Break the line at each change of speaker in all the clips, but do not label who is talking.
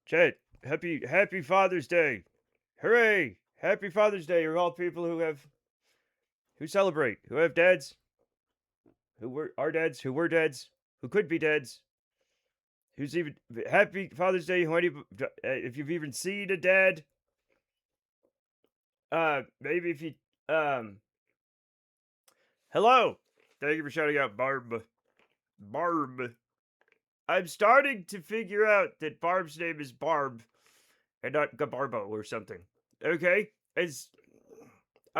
Chet, happy Father's Day. Hooray! Happy Father's Day to all people who celebrate, who have dads, are dads, who were dads, who could be dads. Who's even happy Father's Day? If you've even seen a dad, maybe if you um, hello. Thank you for shouting out, Barb. Barb. I'm starting to figure out that Barb's name is Barb and not Gabarbo or something. Okay? I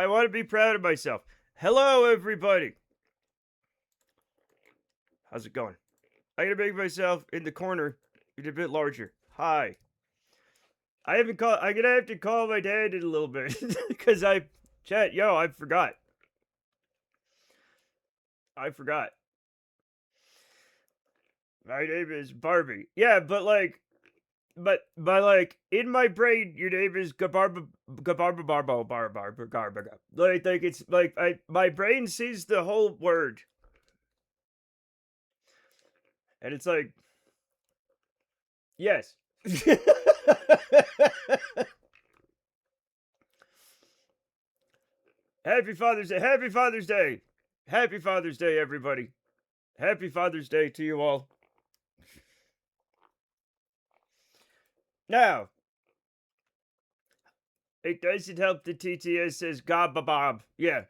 want to be proud of myself. Hello, everybody. How's it going? I'm gonna make myself in the corner a bit larger. Hi. I'm gonna have to call my dad in a little bit because I forgot. I forgot. My name is Barbie. Yeah, but like in my brain, your name is Gabarba Barbo Garba. Like it's like my brain sees the whole word. And it's like, yes. Happy Father's Day. Happy Father's Day. Happy Father's Day, everybody. Happy Father's Day to you all. Now, it doesn't help the TTS says Gababob. Yeah.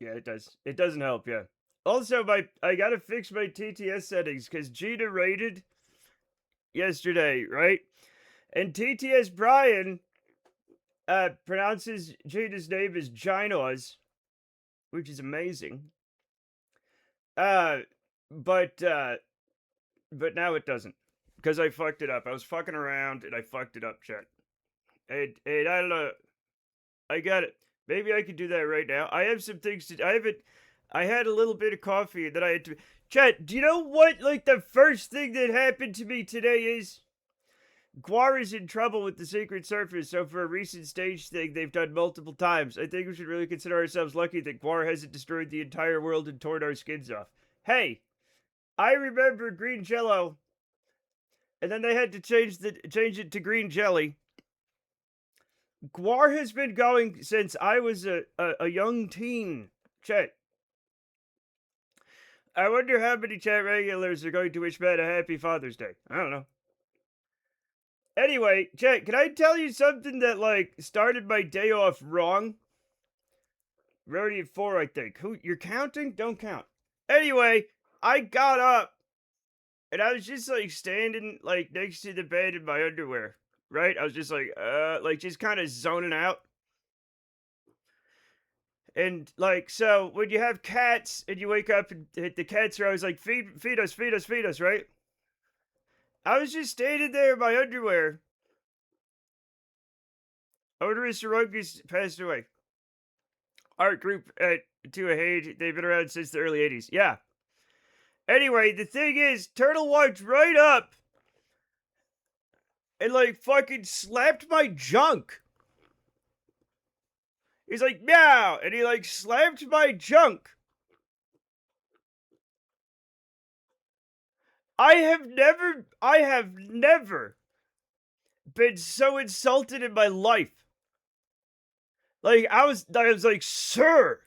Yeah, it does. It doesn't help, yeah. Also, I gotta fix my TTS settings because Gina raided yesterday, right? And TTS Brian pronounces Gina's name as Ginos, which is amazing. But now it doesn't. Because I fucked it up. I was fucking around and I fucked it up, chat. And I don't know. I got it. Maybe I could do that right now. I have some things to. I had a little bit of coffee and then I had to. Chat, do you know what, like, the first thing that happened to me today is? Gwar is in trouble with the Secret Service, so for a recent stage thing they've done multiple times, I think we should really consider ourselves lucky that Gwar hasn't destroyed the entire world and torn our skins off. Hey, I remember green jello, and then they had to change it to green jelly. Gwar has been going since I was a young teen. Chat. I wonder how many chat regulars are going to wish Matt a happy Father's Day. I don't know. Anyway, chat, can I tell you something that, like, started my day off wrong? We're already at 4, I think. Who, you're counting? Don't count. Anyway, I got up, and I was just, like, standing, like, next to the bed in my underwear, right? I was just, like, just kind of zoning out. And, like, so, when you have cats, and you wake up, and the cats are always like, feed us, right? I was just standing there in my underwear. Odoris Rungus passed away. Art group at Tuahade, they've been around since the early 80s. Yeah. Anyway, the thing is, Turtle walked right up and, like, fucking slapped my junk. He's like, meow, and he, like, slapped my junk. I have never been so insulted in my life. Like, I was like, sir.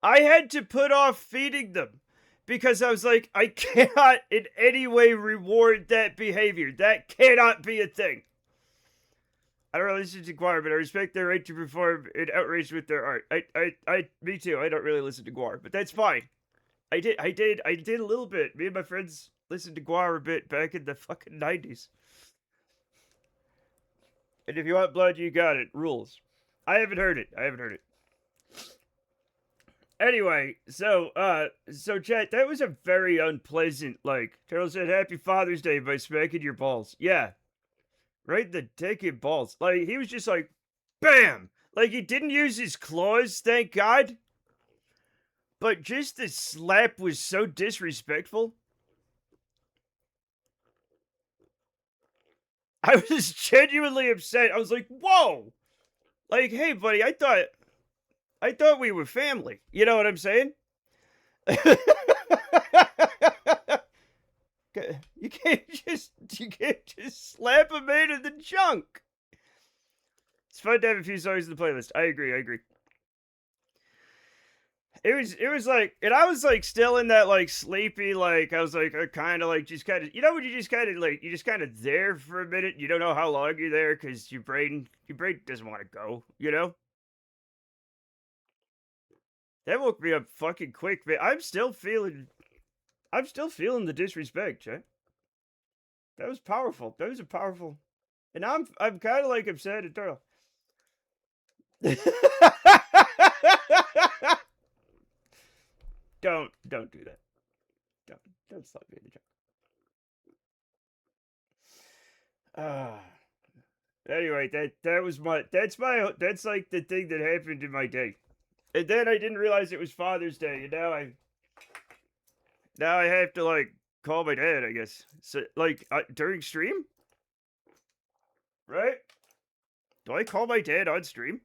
I had to put off feeding them because I was like, I cannot in any way reward that behavior. That cannot be a thing. I don't really listen to Gwar, but I respect their right to perform in outrage with their art. Me too. I don't really listen to Gwar, but that's fine. I did a little bit. Me and my friends listened to Gwar a bit back in the fucking 90s. And if you want blood, you got it. Rules. I haven't heard it. Anyway, so chat, that was a very unpleasant, like, Turtle said, Happy Father's Day by smacking your balls. Yeah. Right in the dick and balls. Like, he was just like, bam! Like, he didn't use his claws, thank God. But just the slap was so disrespectful. I was genuinely upset. I was like, whoa! Like, hey, buddy, I thought we were family. You know what I'm saying? Because You can't just slap a man in the junk. It's fun to have a few songs in the playlist. I agree. It was like, and I was like still in that like sleepy, like I was like kind of like just kind of, when you just kind of like you just kind of there for a minute. You don't know how long you're there because your brain doesn't want to go. That woke me up fucking quick, man. I'm still feeling the disrespect, Chet. That was powerful. That was a powerful, and I'm kind of like upset at Turtle. Don't do that. Don't slap me in the junk. Anyway, that's like the thing that happened in my day. And then I didn't realize it was Father's Day, and now I have to like call my dad, I guess. So like during stream? Right? Do I call my dad on stream?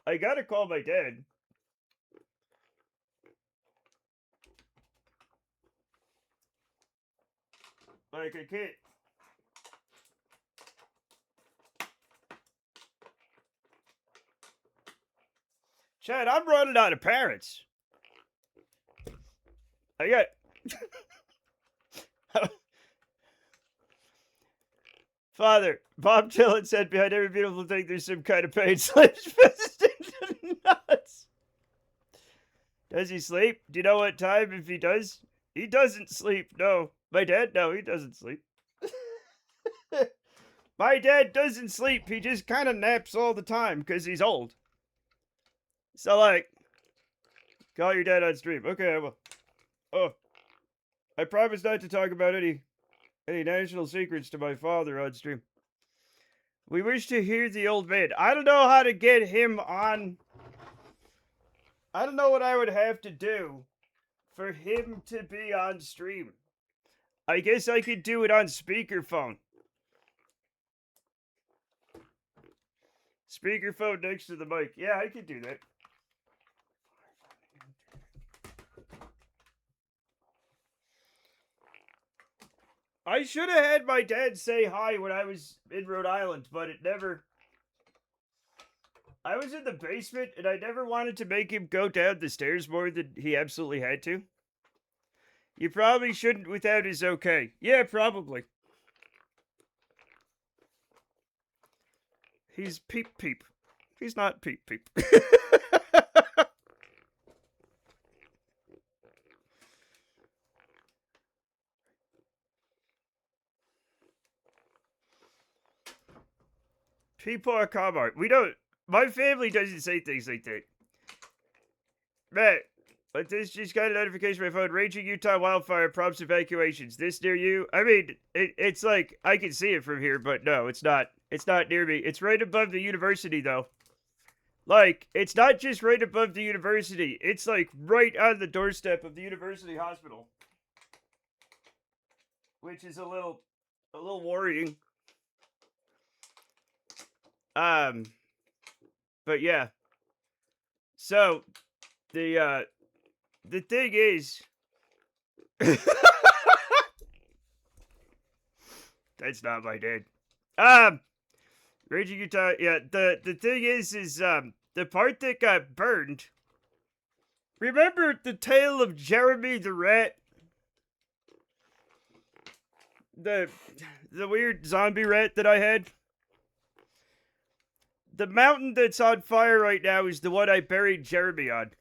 I gotta call my dad. Like, I can't. Chad, I'm running out of parents. I got. Father, Bob Dylan said behind every beautiful thing there's some kind of pain slips fist into the nuts. Does he sleep? Do you know what time if he does? He doesn't sleep, no. My dad? No, he doesn't sleep. My dad doesn't sleep. He just kind of naps all the time because he's old. So, like, call your dad on stream. Okay, I will. Oh, I promise not to talk about any national secrets to my father on stream. We wish to hear the old man. I don't know how to get him on. I don't know what I would have to do for him to be on stream. I guess I could do it on speakerphone. Speakerphone next to the mic. Yeah, I could do that. I should have had my dad say hi when I was in Rhode Island, but it never. I was in the basement and I never wanted to make him go down the stairs more than he absolutely had to. You probably shouldn't without his okay. Yeah, probably. He's peep peep. He's not peep peep. People are Comart. We don't. My family doesn't say things like that. Matt, but this just got a notification on my phone. Raging Utah wildfire prompts evacuations. This near you? I mean, it's like, I can see it from here, but no, it's not. It's not near me. It's right above the university, though. Like, it's not just right above the university. It's like right on the doorstep of the university hospital. Which is a little worrying. But yeah. So, the thing is, that's not my dad. Raging Utah, yeah, the thing is, the part that got burned, remember the tale of Jeremy the rat? The weird zombie rat that I had? The mountain that's on fire right now is the one I buried Jeremy on.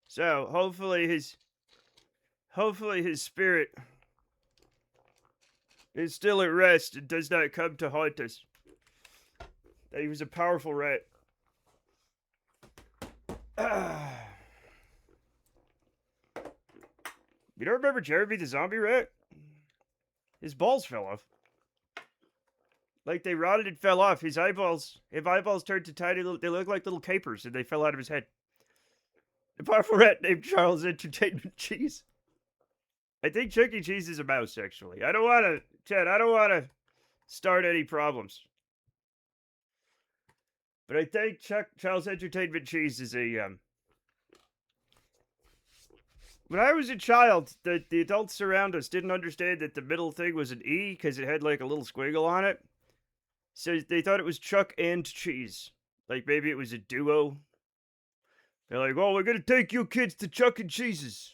So, hopefully his spirit is still at rest and does not come to haunt us. That he was a powerful rat. You don't remember Jeremy the zombie rat? His balls fell off. Like they rotted and fell off. His eyeballs turned to tiny little, they look like little capers and they fell out of his head. A powerful rat named Charles Entertainment Cheese. I think Chuck E. Cheese is a mouse, actually. I don't want to, Chad, I don't want to start any problems. But I think Charles Entertainment Cheese is a, When I was a child, the adults around us didn't understand that the middle thing was an E because it had like a little squiggle on it. So they thought it was Chuck and Cheese. Like maybe it was a duo. They're like, "Oh, we're gonna take you kids to Chuck and Cheese's."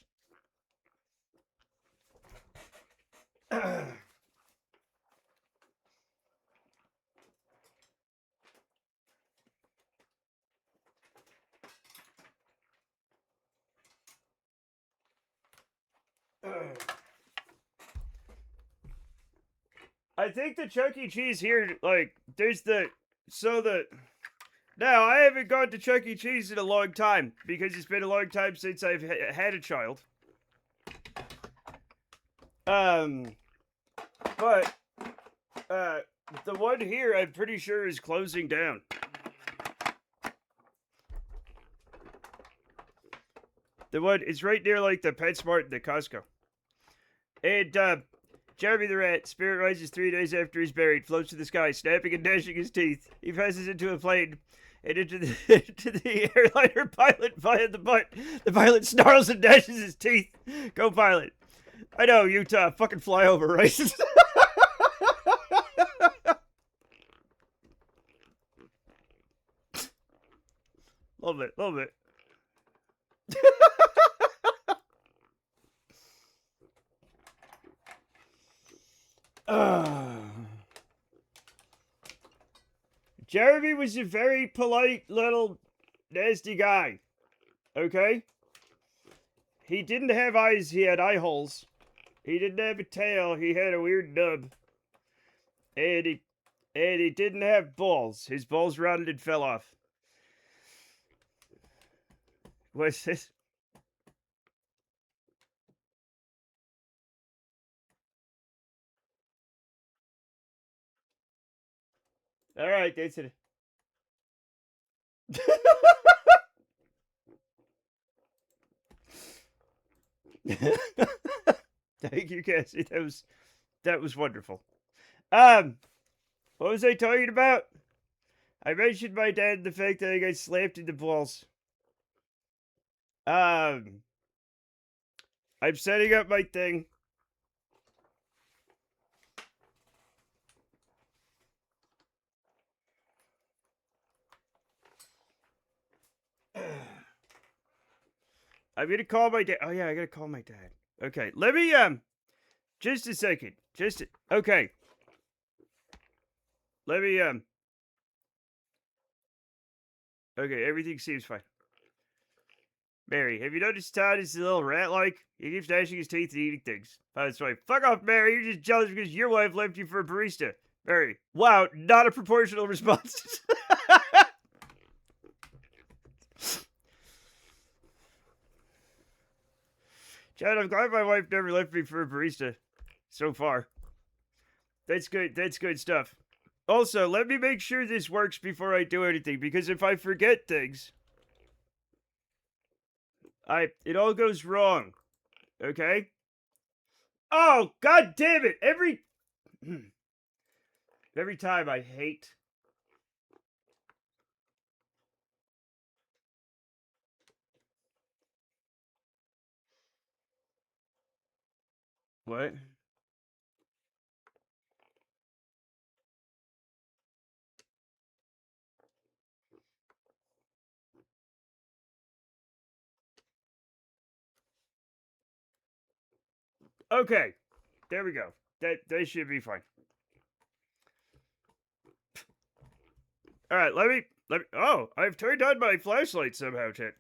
I think the Chuck E. Cheese here, like, there's the Now I haven't gone to Chuck E. Cheese in a long time because it's been a long time since I've had a child. But the one here, I'm pretty sure is closing down. The one is right near like the PetSmart and the Costco. And Jeremy the rat, spirit rises 3 days after he's buried, floats to the sky, snapping and gnashing his teeth. He passes into a plane and into the airliner pilot via the butt. The pilot snarls and gnashes his teeth. Go pilot. I know, Utah, fucking fly over, right? Love it, love it. Jeremy was a very polite little nasty guy. Okay? He didn't have eyes, he had eye holes. He didn't have a tail, he had a weird nub. And he didn't have balls. His balls rotted and fell off. What's this? Alright, that's it. Thank you, Cassie. That was wonderful. What was I talking about? I mentioned my dad and the fact that I got slapped in the balls. I'm setting up my thing. I'm gonna call my dad. Oh yeah, I gotta call my dad. Okay, let me just a second. Okay. Let me okay, everything seems fine. Mary, have you noticed Todd is a little rat-like? He keeps gnashing his teeth and eating things. That's right. Fuck off, Mary. You're just jealous because your wife left you for a barista. Mary, wow, not a proportional response. Chad, I'm glad my wife never left me for a barista. So far. That's good. That's good stuff. Also, let me make sure this works before I do anything, because if I forget things, it all goes wrong. Okay? Oh, god damn it! Every time I hate. What? Okay. There we go. That should be fine. Alright, let me oh, I've turned on my flashlight somehow, Chet.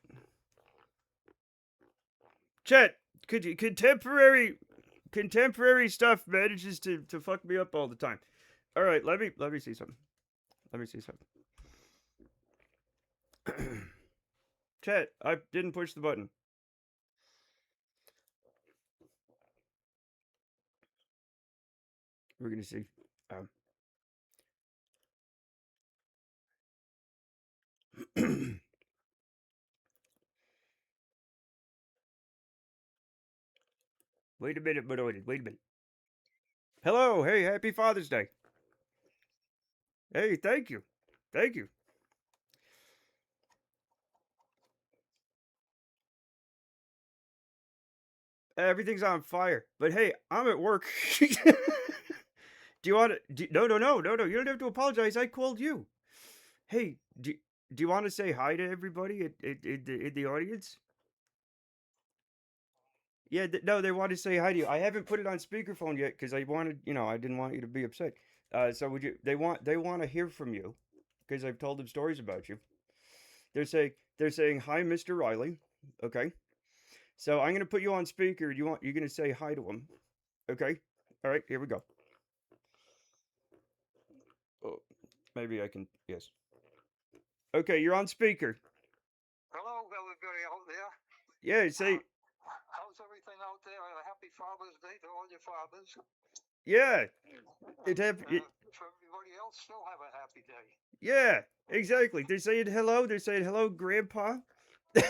Chet, contemporary stuff manages to fuck me up all the time. Alright, let me see something. Let me see something. Chet, I didn't push the button. We're gonna see. Wait a minute, wait a minute. Hello, hey, happy Father's Day. Hey, thank you. Thank you. Everything's on fire. But hey, I'm at work. Do you want to? No, no, no, no, no. You don't have to apologize. I called you. Hey, do you want to say hi to everybody in the audience? Yeah, no, they want to say hi to you. I haven't put it on speakerphone yet because I wanted, I didn't want you to be upset. So would you? They want to hear from you because I've told them stories about you. They're saying hi, Mr. Riley. Okay, so I'm gonna put you on speaker. You're gonna say hi to him. Okay, all right, here we go. Oh, maybe I can. Yes. Okay, you're on speaker.
Hello, everybody out there.
Yeah, say
How's everything out there? A happy Father's Day to all your fathers.
yeah.
And
It
for everybody else, still have a happy day.
yeah, exactly. They're saying hello. They're saying hello, Grandpa.
Well,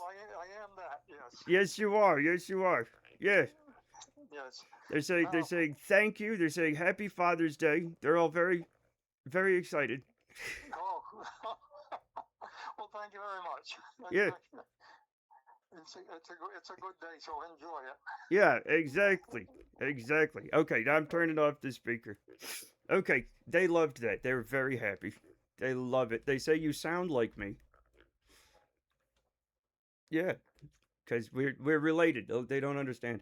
I am that, yes.
Yes, you are. Yes, you are. Yeah.
Yes.
They're saying thank you. They're saying happy Father's Day. They're all very very excited.
Oh, well, thank you very much.
Yeah.
It's a good day, so enjoy it.
Yeah, exactly. Exactly. Okay, now I'm turning off the speaker. Okay, they loved that. They were very happy. They love it. They say you sound like me. Yeah, because we're related. They don't understand.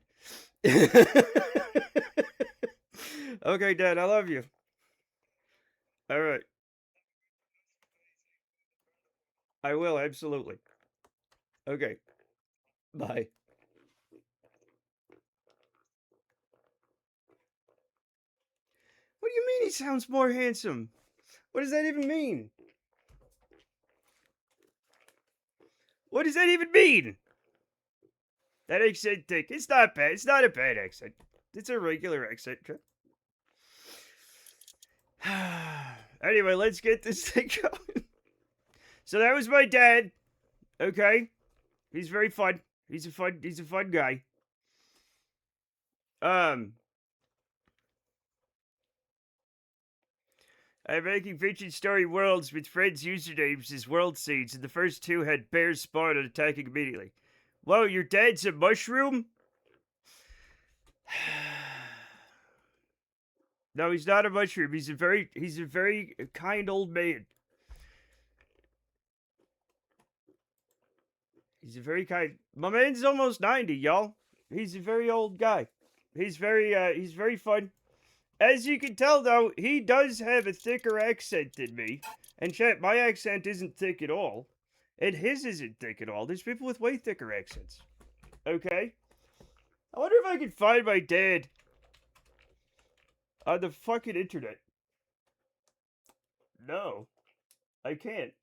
Okay, Dad, I love you. All right, I will absolutely. Okay, bye. What do you mean he sounds more handsome? What does that even mean? What does that even mean? That accent thing. It's not bad. It's not a bad accent. It's a regular accent. Anyway, let's get this thing going. So that was my dad. Okay, he's very fun. He's a fun guy. Um, I'm making fiction story worlds with friends' usernames as world seeds, and the first two had bears spawn and attacking immediately. Whoa, your dad's a mushroom? No, he's not a mushroom. He's a very kind old man. He's a very kind. My man's almost 90, y'all. He's a very old guy. He's very fun. As you can tell, though, he does have a thicker accent than me. And chat, my accent isn't thick at all. And his isn't thick at all. There's people with way thicker accents. Okay? I wonder if I can find my dad on the fucking internet. No, I can't.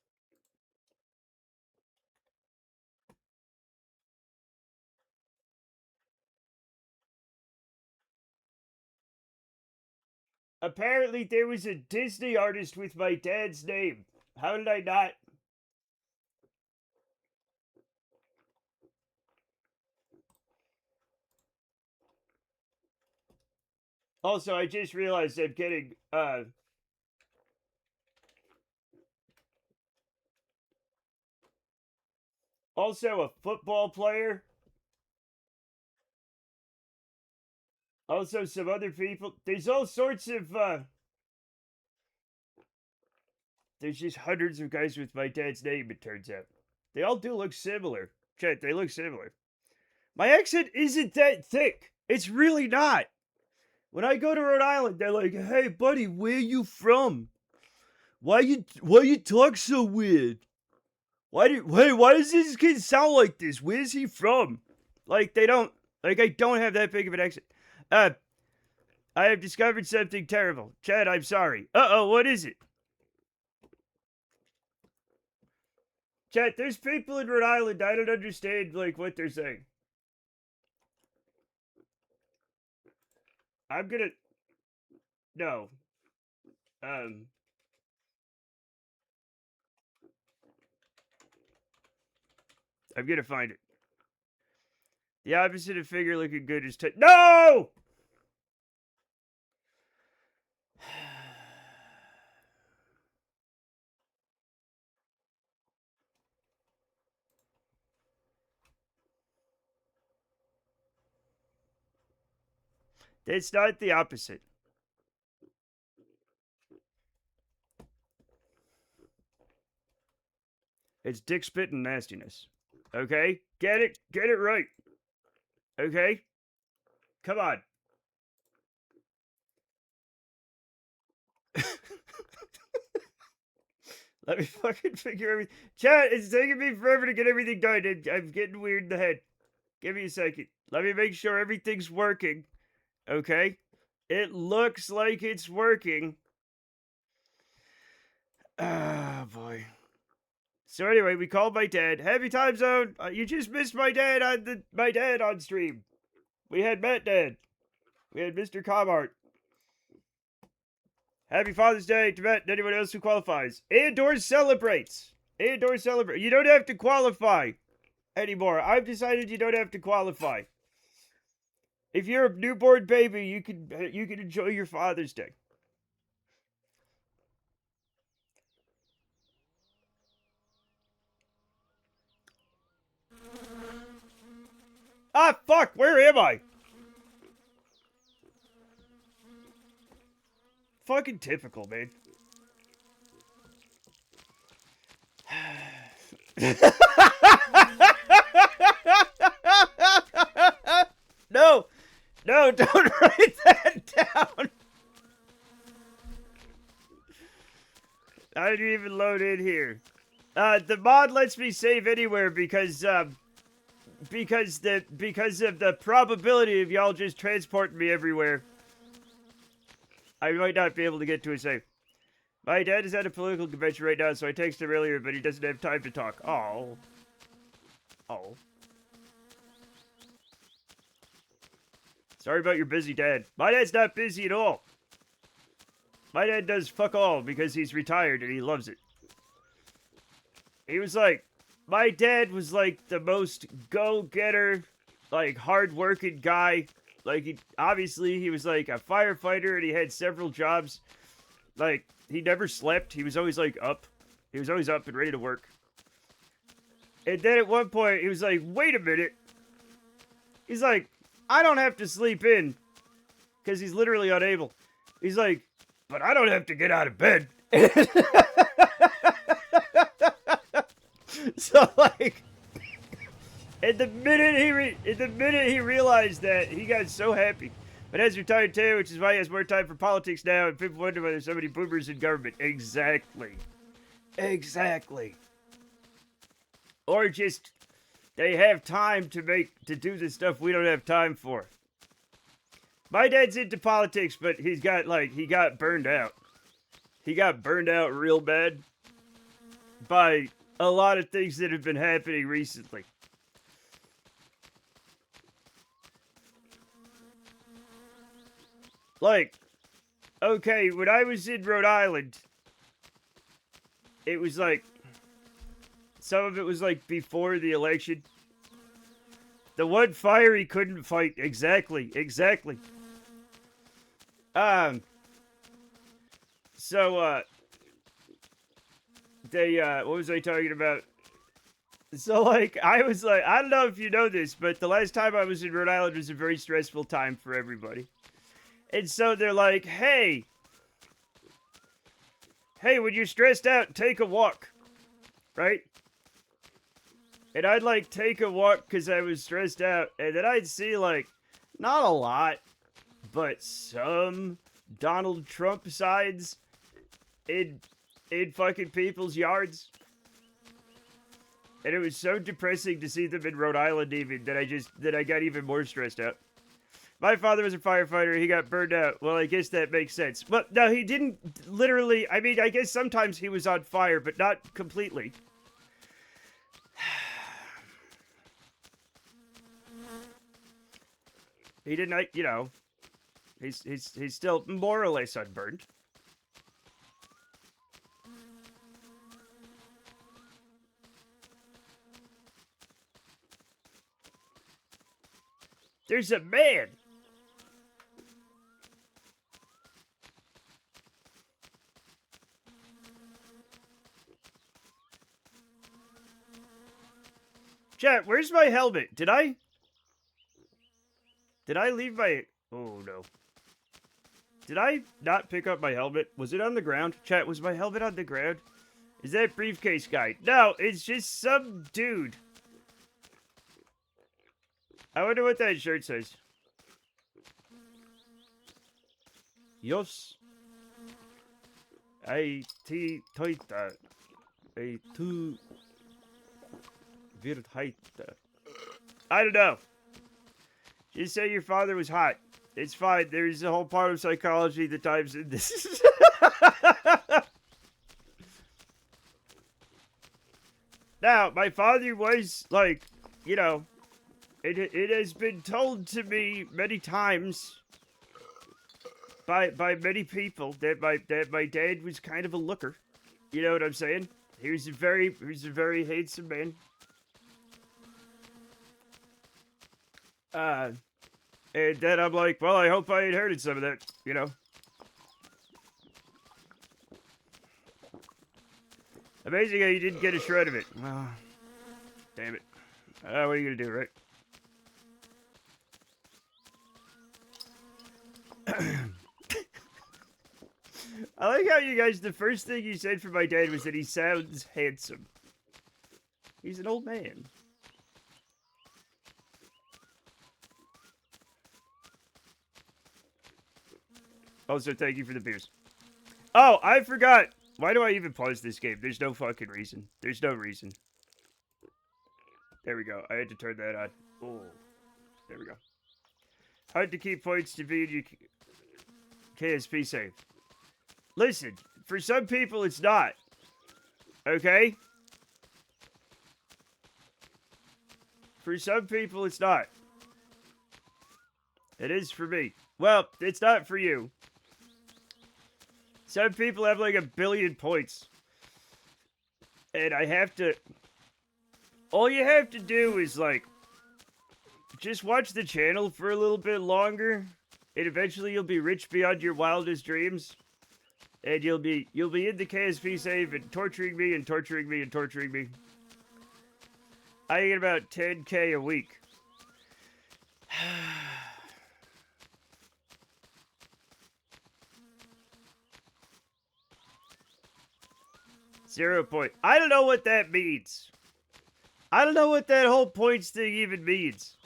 Apparently, there was a Disney artist with my dad's name. How did I not? Also, I just realized I'm getting, also a football player. Also, some other people. There's all sorts of, there's just hundreds of guys with my dad's name, it turns out. They all do look similar. Chat, they look similar. My accent isn't that thick. It's really not. When I go to Rhode Island, they're like, "Hey, buddy, where you from? Why you talk so weird? Why does this kid sound like this? Where's he from?" Like they don't like I don't have that big of an accent. Uh, I have discovered something terrible. Chad, I'm sorry. Uh-oh, what is it? Chad, there's people in Rhode Island. I don't understand like what they're saying. I'm gonna no. Um, I'm gonna find it. The opposite of figure looking good is no. It's not the opposite. It's dick spit and nastiness. Okay? Get it? Get it right. Okay? Come on. Let me fucking figure everything. Chat, it's taking me forever to get everything done. I'm getting weird in the head. Give me a second. Let me make sure everything's working. Okay? It looks like it's working. Ah, boy. So anyway, we called my dad. Happy time zone. You just missed my dad on stream. We had Matt Dad. We had Mr. Comart. Happy Father's Day to Matt and anyone else who qualifies. Andor celebrates. Andor celebrate. You don't have to qualify anymore. I've decided you don't have to qualify. If you're a newborn baby, you can enjoy your Father's Day. Ah, fuck, where am I? Fucking typical, man. No, don't write that down. I didn't even load in here. The mod lets me save anywhere because of the probability of y'all just transporting me everywhere. I might not be able to get to a save. My dad is at a political convention right now, so I texted him earlier, but he doesn't have time to talk. Oh. Sorry about your busy dad. My dad's not busy at all. My dad does fuck all because he's retired and he loves it. My dad was like the most go-getter, like hard-working guy. Like, obviously he was like a firefighter and he had several jobs. Like, he never slept. He was always like up. He was always up and ready to work. And then at one point he was like, wait a minute. He's like, I don't have to sleep in. Because he's literally unable. He's like, but I don't have to get out of bed. So, like, the minute he realized that, he got so happy. But as retired too, which is why he has more time for politics now, and people wonder why there's so many boomers in government. Exactly. Or just, they have time to do the stuff we don't have time for. My dad's into politics, but he got burned out. He got burned out real bad by a lot of things that have been happening recently. Like, okay, when I was in Rhode Island, it was like, some of it was like before the election. The one fire he couldn't fight. Exactly. What was I talking about? So, like, I was like, I don't know if you know this, but the last time I was in Rhode Island was a very stressful time for everybody. And so they're like, hey, when you're stressed out, take a walk, right? And I'd, like, take a walk because I was stressed out, and then I'd see, like, not a lot, but some Donald Trump signs in fucking people's yards. And it was so depressing to see them in Rhode Island even that I got even more stressed out. My father was a firefighter. He got burned out. Well, I guess that makes sense. But no, he didn't literally. I mean, I guess sometimes he was on fire, but not completely. He didn't, he's still more or less unburned. There's a man. Chat, where's my helmet? Did I leave my... Oh, no. Did I not pick up my helmet? Was it on the ground? Chat, was my helmet on the ground? Is that briefcase guy? No, it's just some dude. I wonder what that shirt says. Yos. Toita. Tu. Virthaita. I don't know. Just say your father was hot. It's fine. There's a whole part of psychology that dives in this. Now, my father was, like, you know, it has been told to me many times by many people that my dad was kind of a looker. You know what I'm saying? He was a very handsome man. And then I'm like, well, I hope I inherited some of that, you know. Amazing how you didn't get a shred of it. Well, damn it. What are you gonna do, right? I like how you guys, the first thing you said for my dad was that he sounds handsome. He's an old man. Also, thank you for the beers. Oh, I forgot. Why do I even pause this game? There's no fucking reason. There's no reason. There we go. I had to turn that on. Oh, there we go. Hard to keep points to be in your KSP save. Listen, for some people it's not. Okay? For some people it's not. It is for me. Well, it's not for you. Some people have like 1 billion points. And I have to... All you have to do is like... Just watch the channel for a little bit longer. And eventually you'll be rich beyond your wildest dreams. And you'll be in the KSP save and torturing me and torturing me and torturing me. I get about 10k a week. 0 point. I don't know what that means. I don't know what that whole points thing even means.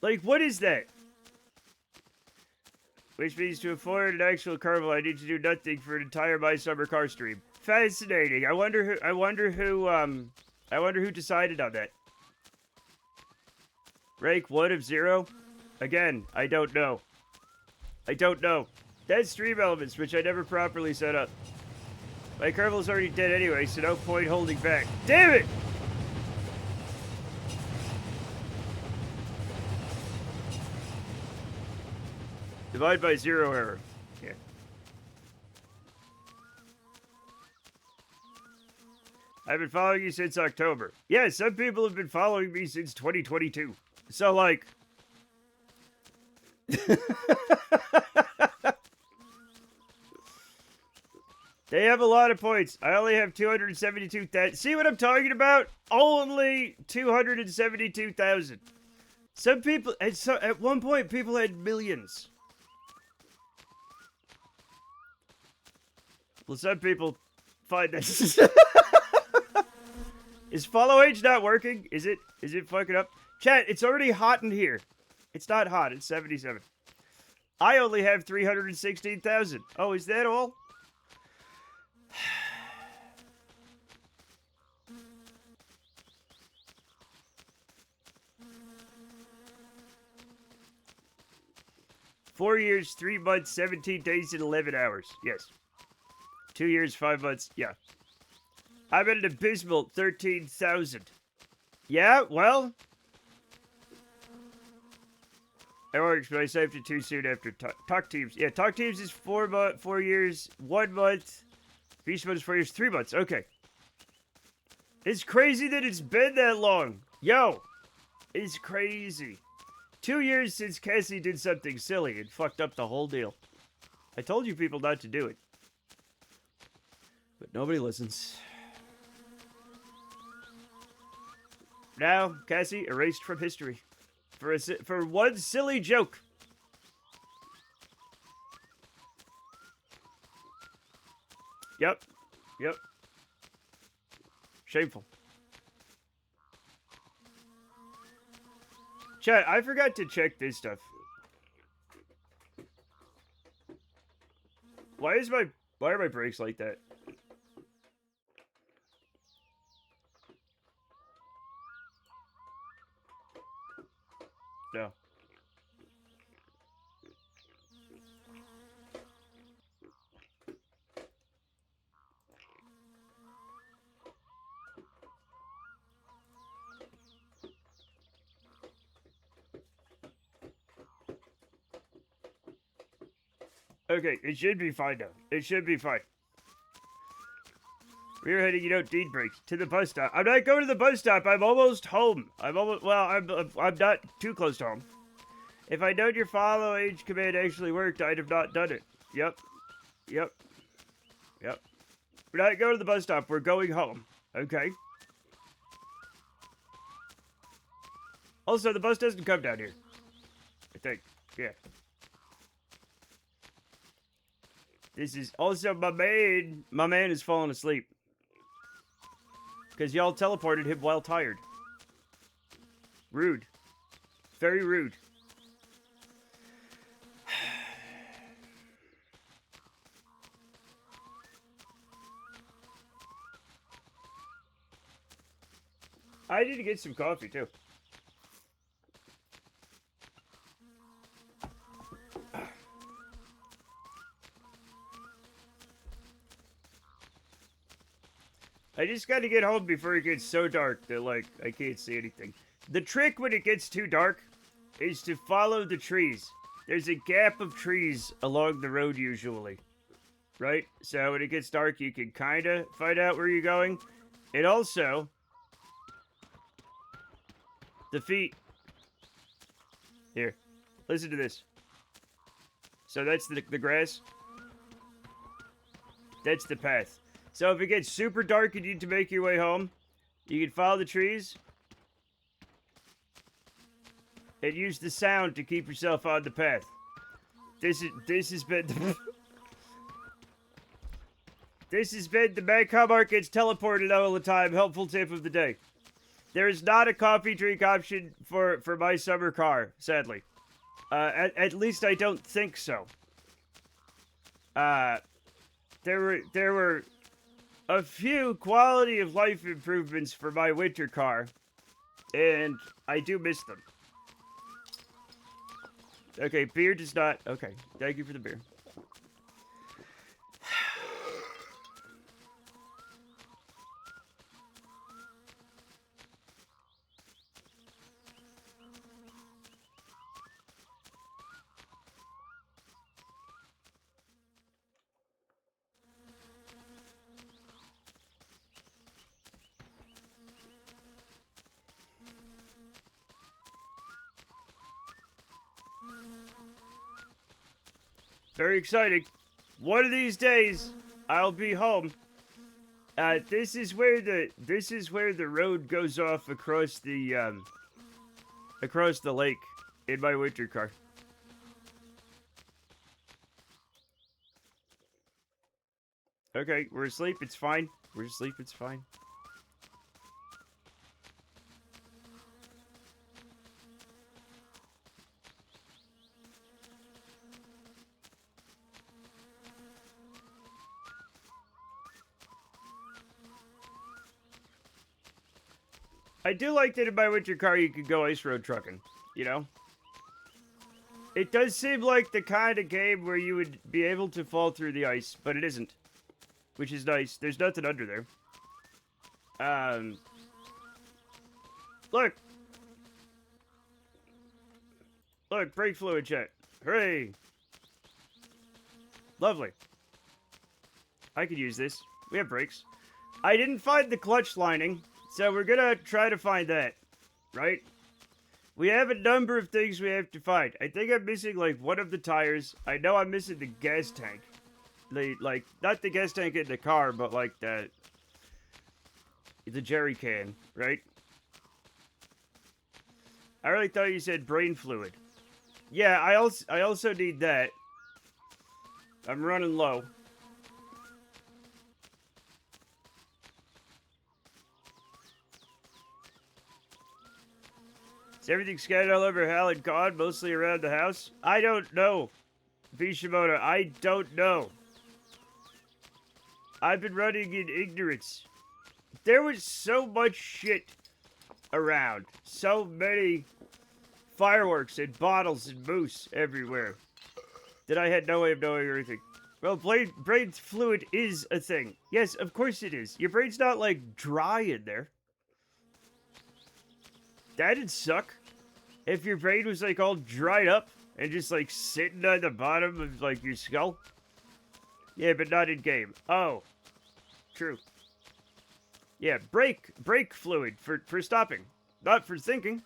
Like, what is that? Which means to afford an actual carnival, I need to do nothing for an entire My Summer Car stream. Fascinating. I wonder who decided on that. Rank 1 of 0? Again, I don't know. I don't know. That's stream elements, which I never properly set up. My carnival's already dead anyway, so no point holding back. Damn it! Divide by 0 error. Yeah. I've been following you since October. Yeah, some people have been following me since 2022. So, like... They have a lot of points. I only have 272,000. See what I'm talking about? Only 272,000. Some people... At one point, people had millions. Well, some people find that... Is follow age not working? Is it fucking up? Chat, it's already hot in here. It's not hot. It's 77. I only have 316,000. Oh, is that all? Four years, 3 months, 17 days, and 11 hours. Yes. 2 years, 5 months. Yeah. I'm at an abysmal 13,000. Yeah, well. It works, but I saved it too soon after Talk Teams. Yeah, Talk Teams is 4 years, 1 month. Beast Mode is 4 years, 3 months. Okay. It's crazy that it's been that long. Yo. It's crazy. 2 years since Cassie did something silly and fucked up the whole deal. I told you people not to do it. But nobody listens. Now, Cassie erased from history. For one silly joke. Yep. Yep. Shameful. Chat, I forgot to check this stuff. Why are my brakes like that? No. Okay, it should be fine now. It should be fine. We're heading, you don't need brakes, to the bus stop. I'm not going to the bus stop. I'm almost home. I'm not too close to home. If I'd known your follow age command actually worked, I'd have not done it. Yep. Yep. Yep. We're not going to the bus stop. We're going home. Okay. Also, the bus doesn't come down here. I think. Yeah. This is also my man. My man is falling asleep. Because y'all teleported him while tired. Rude. Very rude. I need to get some coffee, too. I just gotta get home before it gets so dark that, like, I can't see anything. The trick when it gets too dark is to follow the trees. There's a gap of trees along the road usually. Right? So when it gets dark, you can kinda find out where you're going. And also, the feet. Here, listen to this. So that's the grass. That's the path. So if it gets super dark and you need to make your way home, you can follow the trees and use the sound to keep yourself on the path. This has been the this has been the Mac gets teleported all the time. Helpful tip of the day. There is not a coffee drink option for my summer car, sadly. At least I don't think so. There were a few quality of life improvements for my winter car, and I do miss them. Okay, beer does not. Okay, thank you for the beer. Very exciting. One of these days, I'll be home. This is where the road goes off across the lake in my winter car. Okay, we're asleep. It's fine. We're asleep. It's fine. I do like that in my winter car you can go ice road trucking, you know? It does seem like the kind of game where you would be able to fall through the ice, but it isn't. Which is nice. There's nothing under there. Look! Look, brake fluid check. Hooray! Lovely. I could use this. We have brakes. I didn't find the clutch lining. So we're gonna try to find that, right? We have a number of things we have to find. I think I'm missing, like, one of the tires. I know I'm missing the gas tank. Like, not the gas tank in the car, but, like, the jerry can, right? I really thought you said brain fluid. Yeah, I also need that. I'm running low. Is everything scattered all over Hal and gone, mostly around the house? I don't know, Bishimoto. I don't know. I've been running in ignorance. There was so much shit around. So many fireworks and bottles and moose everywhere that I had no way of knowing everything. Well, brain fluid is a thing. Yes, of course it is. Your brain's not, like, dry in there. That'd suck. If your brain was, like, all dried up and just, like, sitting on the bottom of, like, your skull. Yeah, but not in game. Oh. True. Yeah, brake fluid for stopping. Not for thinking.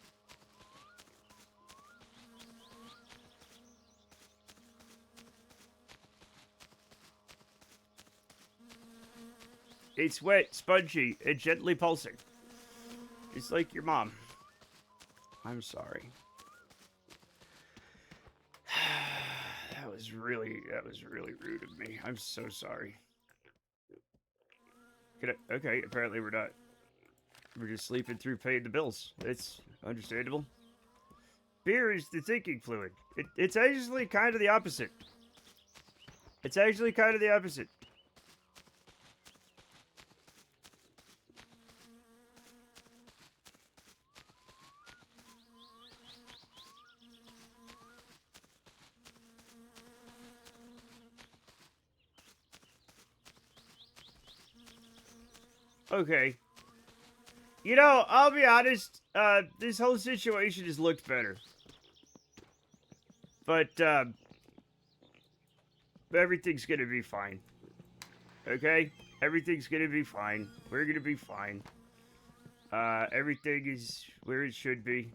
It's wet, spongy, and gently pulsing. It's like your mom. I'm sorry. That was really rude of me. I'm so sorry. Okay, apparently we're not. We're just sleeping through paying the bills. It's understandable. Beer is the thinking fluid. It's actually kind of the opposite. It's actually kind of the opposite. Okay. You know, I'll be honest, this whole situation has looked better. But, everything's gonna be fine. Okay? Everything's gonna be fine. We're gonna be fine. Everything is where it should be.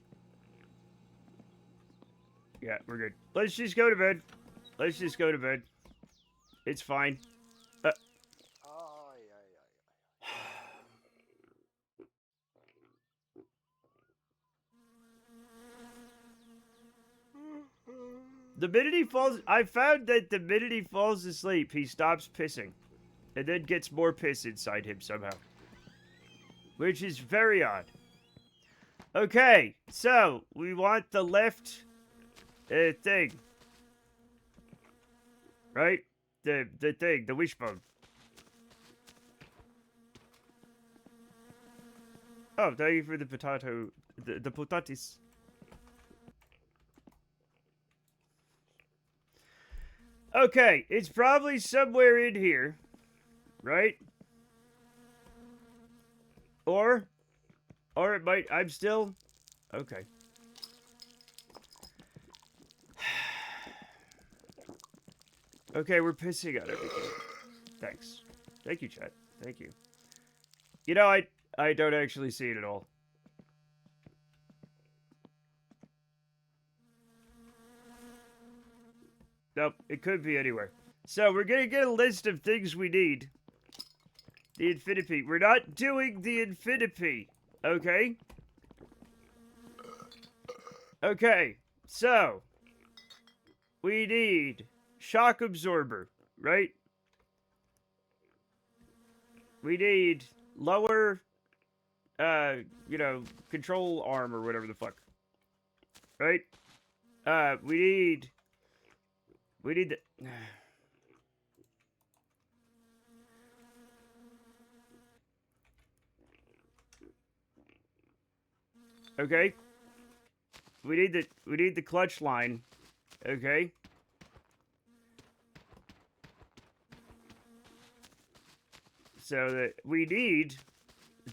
Yeah, we're good. Let's just go to bed. Let's just go to bed. It's fine. The minute he falls, I found that the minute he falls asleep, he stops pissing. And then gets more piss inside him somehow. Which is very odd. Okay, so, we want the left, thing. Right? The thing, the wishbone. Oh, thank you for the potato, the patatis. Okay, it's probably somewhere in here, right? Or it might, I'm still, okay. Okay, we're pissing on everything. Thanks. Thank you, chat. Thank you. You know, I don't actually see it at all. Nope, it could be anywhere. So, we're gonna get a list of things we need. The Infinity. We're not doing the Infinity, okay? Okay, so, we need shock absorber, right? We need lower, you know, control arm or whatever the fuck. Right? We need the... Okay. We need the clutch line. Okay. So that we need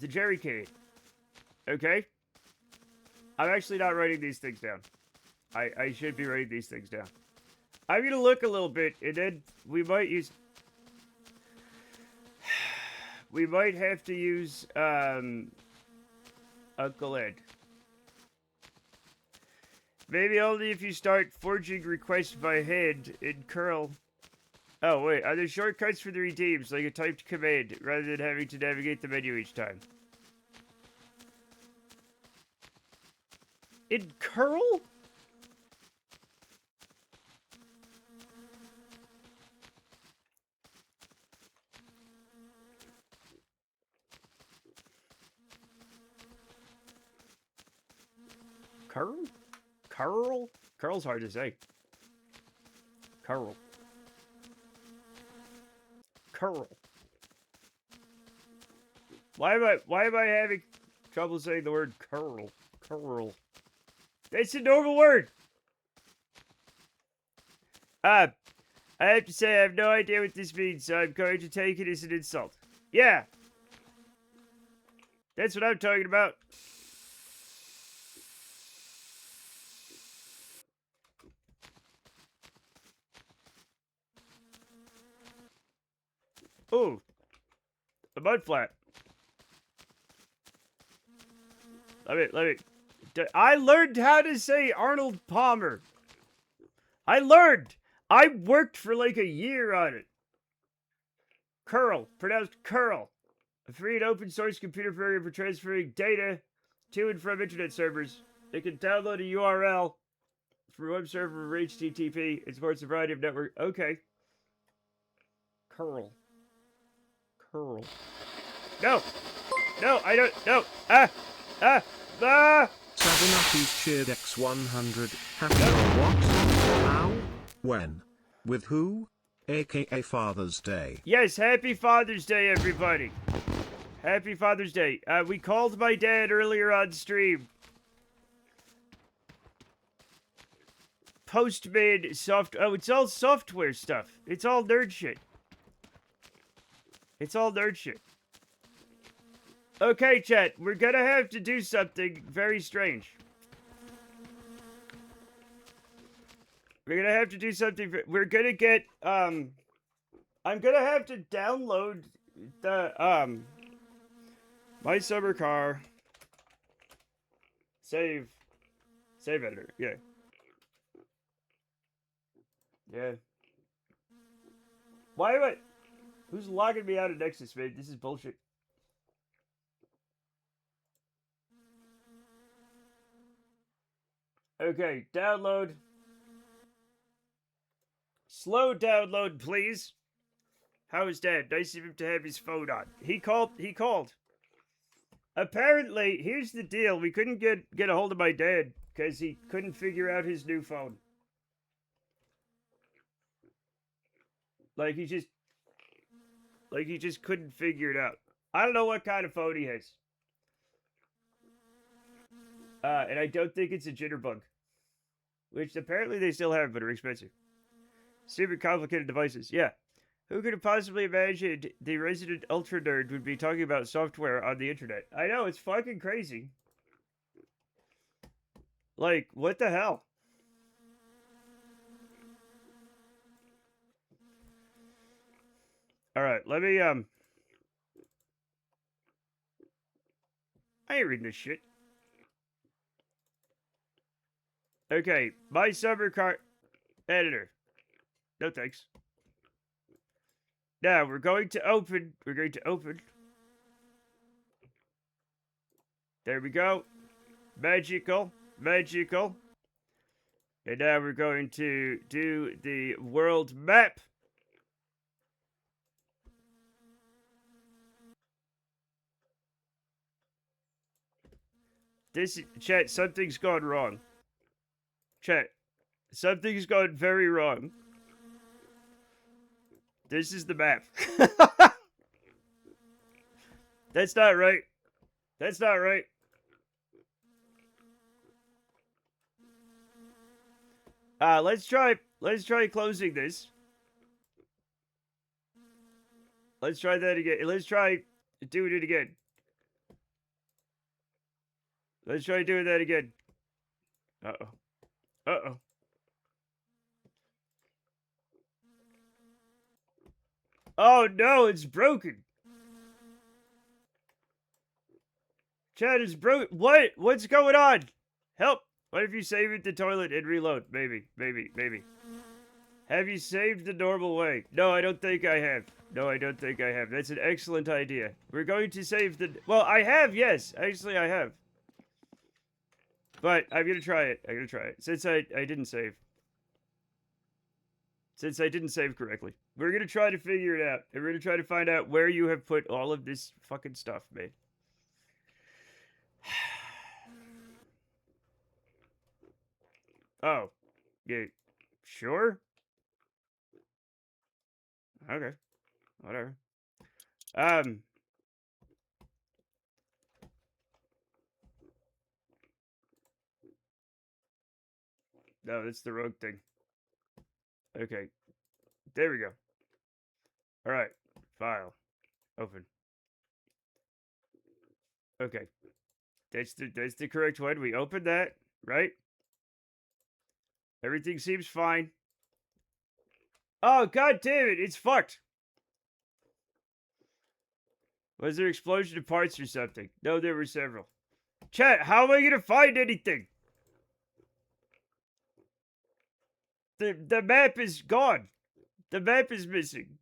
the jerry can. Okay. I'm actually not writing these things down. I should be writing these things down. I'm gonna look a little bit, and then we might use... We might have to use, Uncle Ed. Maybe only if you start forging requests by hand in curl. Oh, wait. Are there shortcuts for the redeems, like a typed command, rather than having to navigate the menu each time? In curl? Curl? Curl? Curl's hard to say. Curl. Curl. Why am I having trouble saying the word curl? Curl. It's a normal word. I have to say I have no idea what this means, so I'm going to take it as an insult. Yeah. That's what I'm talking about. Ooh. A mud flat. Let me. I learned how to say Arnold Palmer. I learned. I worked for like a year on it. Curl, pronounced curl. A free and open source computer program for transferring data to and from internet servers. It can download a URL from a web server or HTTP. It supports a variety of network. Okay. Curl. Curl. No! No, I don't. No! Ah!
Savanaki cheered X100. Happy or what? How? When? With who? AKA Father's Day.
Yes, happy Father's Day, everybody. Happy Father's Day. We called my dad earlier on stream. Postman soft. Oh, it's all software stuff. It's all nerd shit. It's all nerd shit. Okay, chat. We're gonna have to do something very strange. We're gonna have to do something. We're gonna get. I'm gonna have to download the My Summer Car save editor. Yeah. Yeah. Why am I? Who's logging me out of Nexus, man? This is bullshit. Okay, download. Slow download, please. How is Dad? Nice of him to have his phone on. He called. Apparently, here's the deal. We couldn't get a hold of my dad because he couldn't figure out his new phone. Like he just couldn't figure it out. I don't know what kind of phone he has. And I don't think it's a jitterbug. Which apparently they still have, but are expensive. Super complicated devices. Yeah. Who could have possibly imagined the resident ultra nerd would be talking about software on the internet? I know, it's fucking crazy. Like, what the hell? Alright, let me, I ain't reading this shit. Okay, My Summer Car editor. No thanks. Now, we're going to open. There we go. Magical. And now we're going to do the world map. Chat, something's gone wrong. Chat, something's gone very wrong. This is the map. That's not right. Let's try closing this. Let's try that again. Let's try doing it again. Let's try doing that again. Uh-oh. Oh no, it's broken. Chat is broken. What? What's going on? Help. What if you save it to toilet and reload? Maybe. Have you saved the normal way? No, I don't think I have. That's an excellent idea. We're going to save the... Well, I have, yes. Actually, I have. But I'm going to try it. Since I didn't save. Since I didn't save correctly. We're going to try to figure it out. And we're going to try to find out where you have put all of this fucking stuff, man. Oh, yeah, sure. Okay, whatever. No, that's the rogue thing. Okay, there we go. All right, file, open. Okay, that's the correct one. We opened that, right? Everything seems fine. Oh, god damn it, it's fucked. Was there explosion of parts or something? No, there were several. Chat, how am I gonna find anything? The map is gone. The map is missing.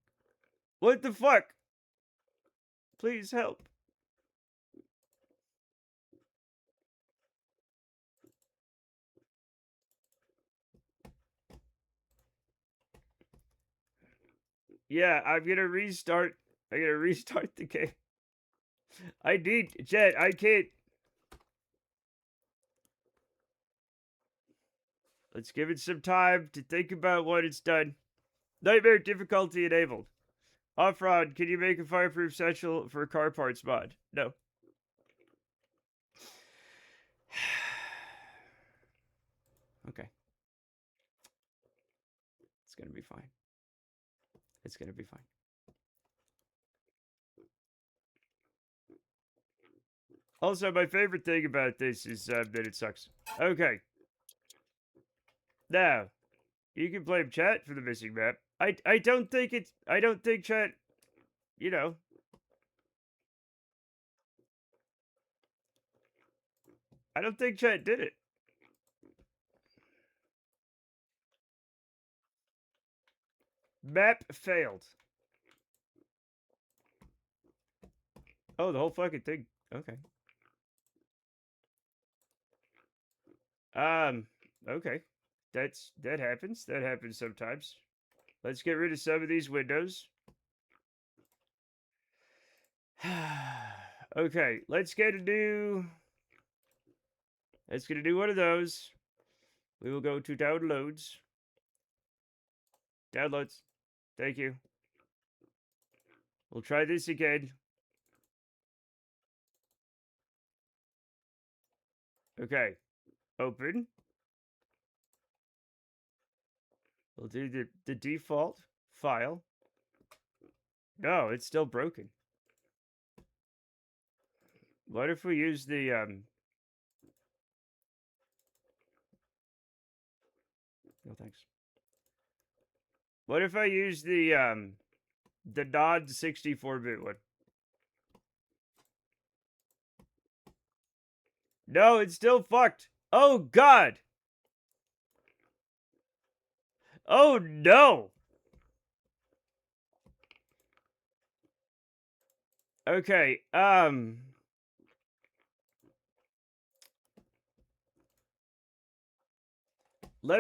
What the fuck? Please help. Yeah, I'm gonna restart. I'm gonna restart the game. I need chat. I can't. Let's give it some time to think about what it's done. Nightmare difficulty enabled. Off-road, can you make a fireproof satchel for a car parts mod? No. Okay. It's gonna be fine. It's gonna be fine. Also, my favorite thing about this is that it sucks. Okay. Now, you can blame chat for the missing map. I don't think it's... I don't think chat... You know... I don't think chat did it. Map failed. Oh, the whole fucking thing. Okay. Okay. That happens. That happens sometimes. Let's get rid of some of these windows. Okay, let's get a new... Let's get a new one of those. We will go to downloads. Downloads. Thank you. We'll try this again. Okay. Open. We'll do the default file. No, it's still broken. What if we use the, No, thanks. What if I use the non 64-bit one? No, it's still fucked. Oh, God. Oh, no. Okay, let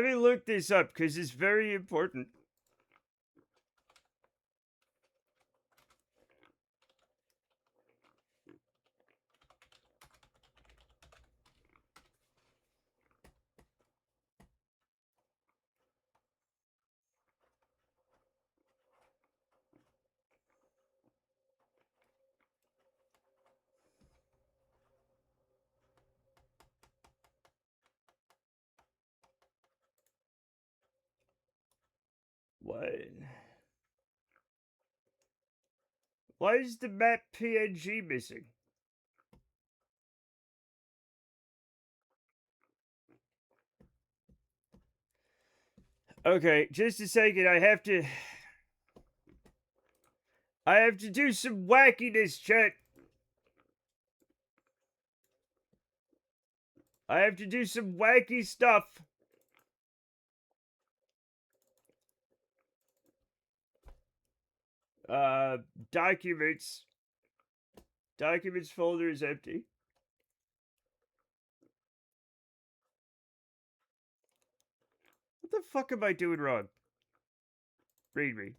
me look this up, because it's very important. What? Why is the map PNG missing? Okay, just a second. I have to do some wackiness, chat. I have to do some wacky stuff. Documents. Documents folder is empty. What the fuck am I doing wrong? Read me.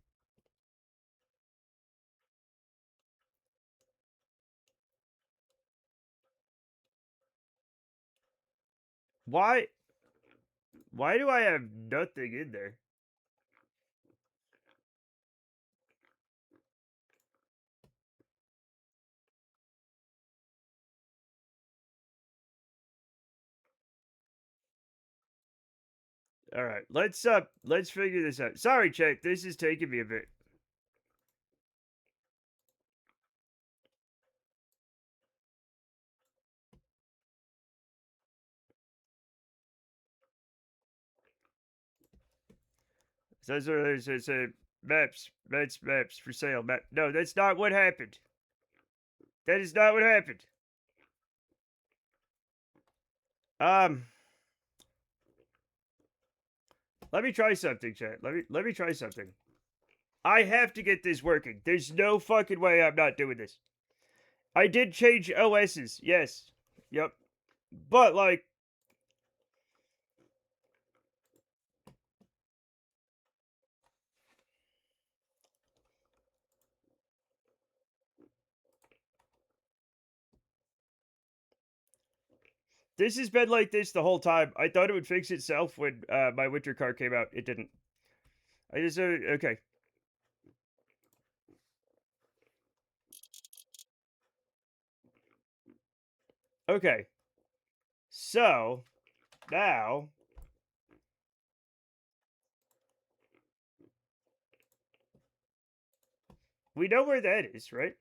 Why? Why do I have nothing in there? All right, let's figure this out. Sorry, chat, this is taking me a bit. Says maps for sale. Map. No, that's not what happened. That is not what happened. Let me try something, chat. Let me try something. I have to get this working. There's no fucking way I'm not doing this. I did change OSs, yes. Yep. But like this has been like this the whole time. I thought it would fix itself when my winter car came out. It didn't. I just okay. Okay. So now we know where that is, right?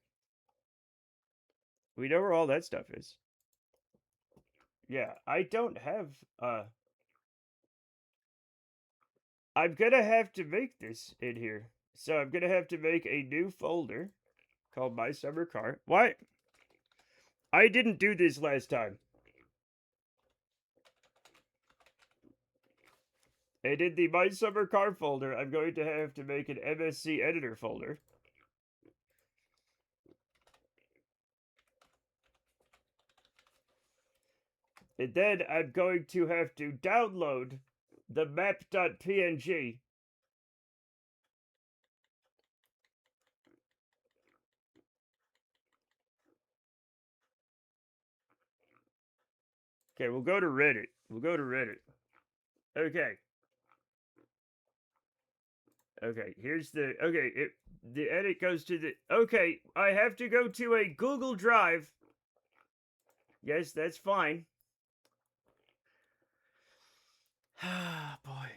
We know where all that stuff is. Yeah, I don't have I'm gonna have to make this in here. So I'm gonna have to make a new folder called My Summer Car. Why? I didn't do this last time. And in the My Summer Car folder, I'm going to have to make an MSC editor folder. And then I'm going to have to download the map.png. Okay, we'll go to Reddit. We'll go to Reddit. Okay. Okay, here's the the edit goes to the okay, I have to go to a Google Drive. Yes, that's fine. Ah, boy.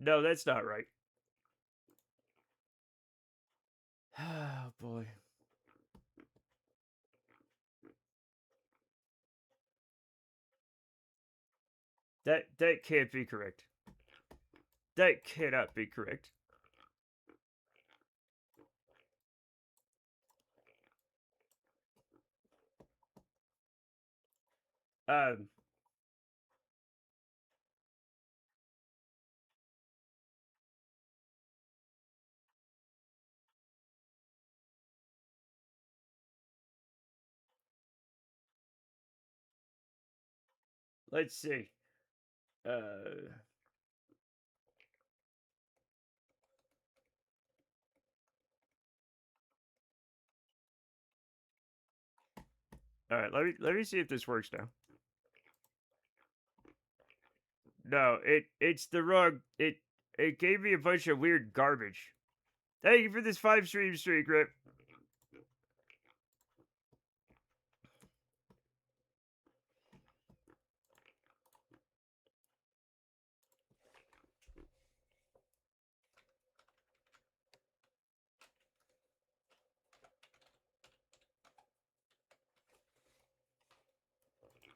No, that's not right. Oh, boy. That can't be correct. That cannot be correct. Um let's see. All right, let me see if this works now. No, it's the wrong. It gave me a bunch of weird garbage. Thank you for this 5 stream streak, Rip.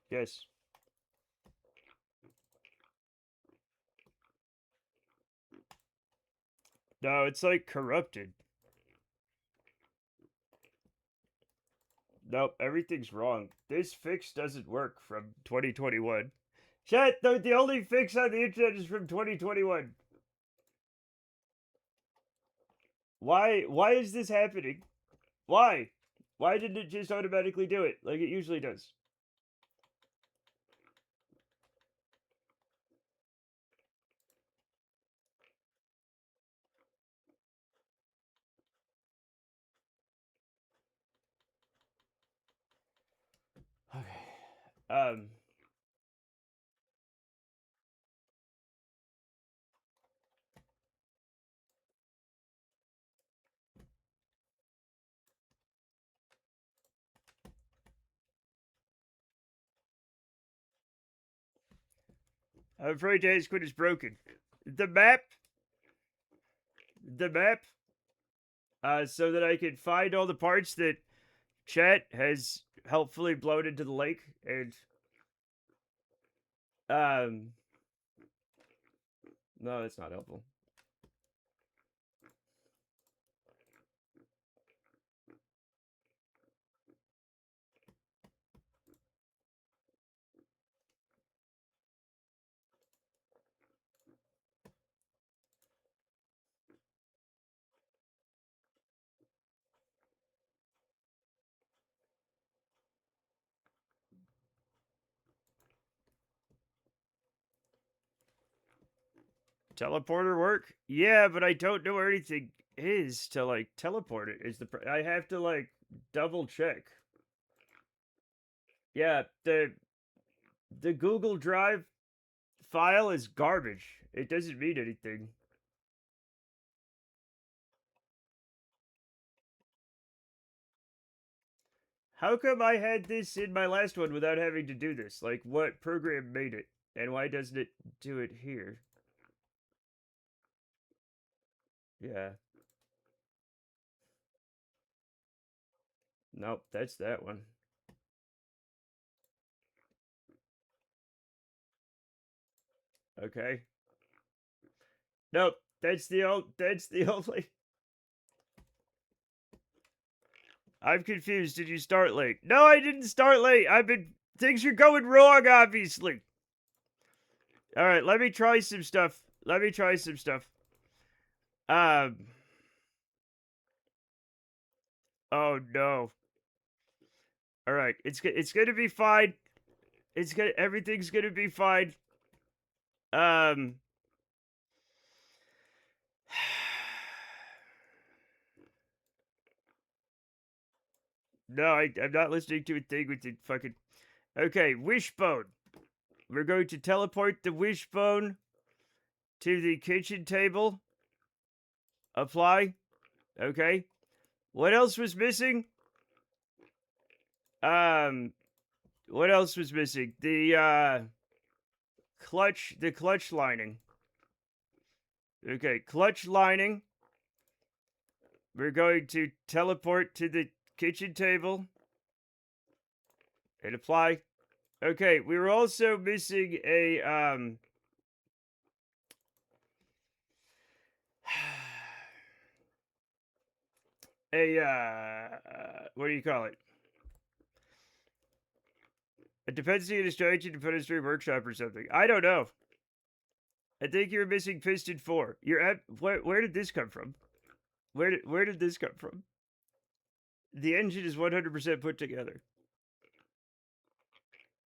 Yes. No, it's like corrupted. Nope, everything's wrong. This fix doesn't work from 2021. Chat, the only fix on the internet is from 2021. Why is this happening? Why? Why didn't it just automatically do it like it usually does? Um. I'm afraid Dad's Quit is broken. The map. The map. So that I can find all the parts that Chet has helpfully blown into the lake and no, that's not helpful. Teleporter work? Yeah, but I don't know where anything is to like teleport it. I have to like double check. Yeah, the Google Drive file is garbage. It doesn't mean anything. How come I had this in my last one without having to do this? Like, what program made it? And why doesn't it do it here? Yeah. Nope, that's that one. Okay. Nope, that's the only. I'm confused. Did you start late? No, I didn't start late. Things are going wrong, obviously. All right, let me try some stuff. Oh no. All right, it's gonna be fine. Everything's gonna be fine. No, I'm not listening to a thing with the fucking. Okay, wishbone. We're going to teleport the wishbone to the kitchen table. Apply. Okay. What else was missing? What else was missing? The clutch lining. Okay, clutch lining. We're going to teleport to the kitchen table and apply. Okay, we were also missing a what do you call it? A dependency and a strategy dependency workshop or something. I don't know. I think you're missing piston 4. You're at where did this come from? Where did this come from? The engine is 100% put together.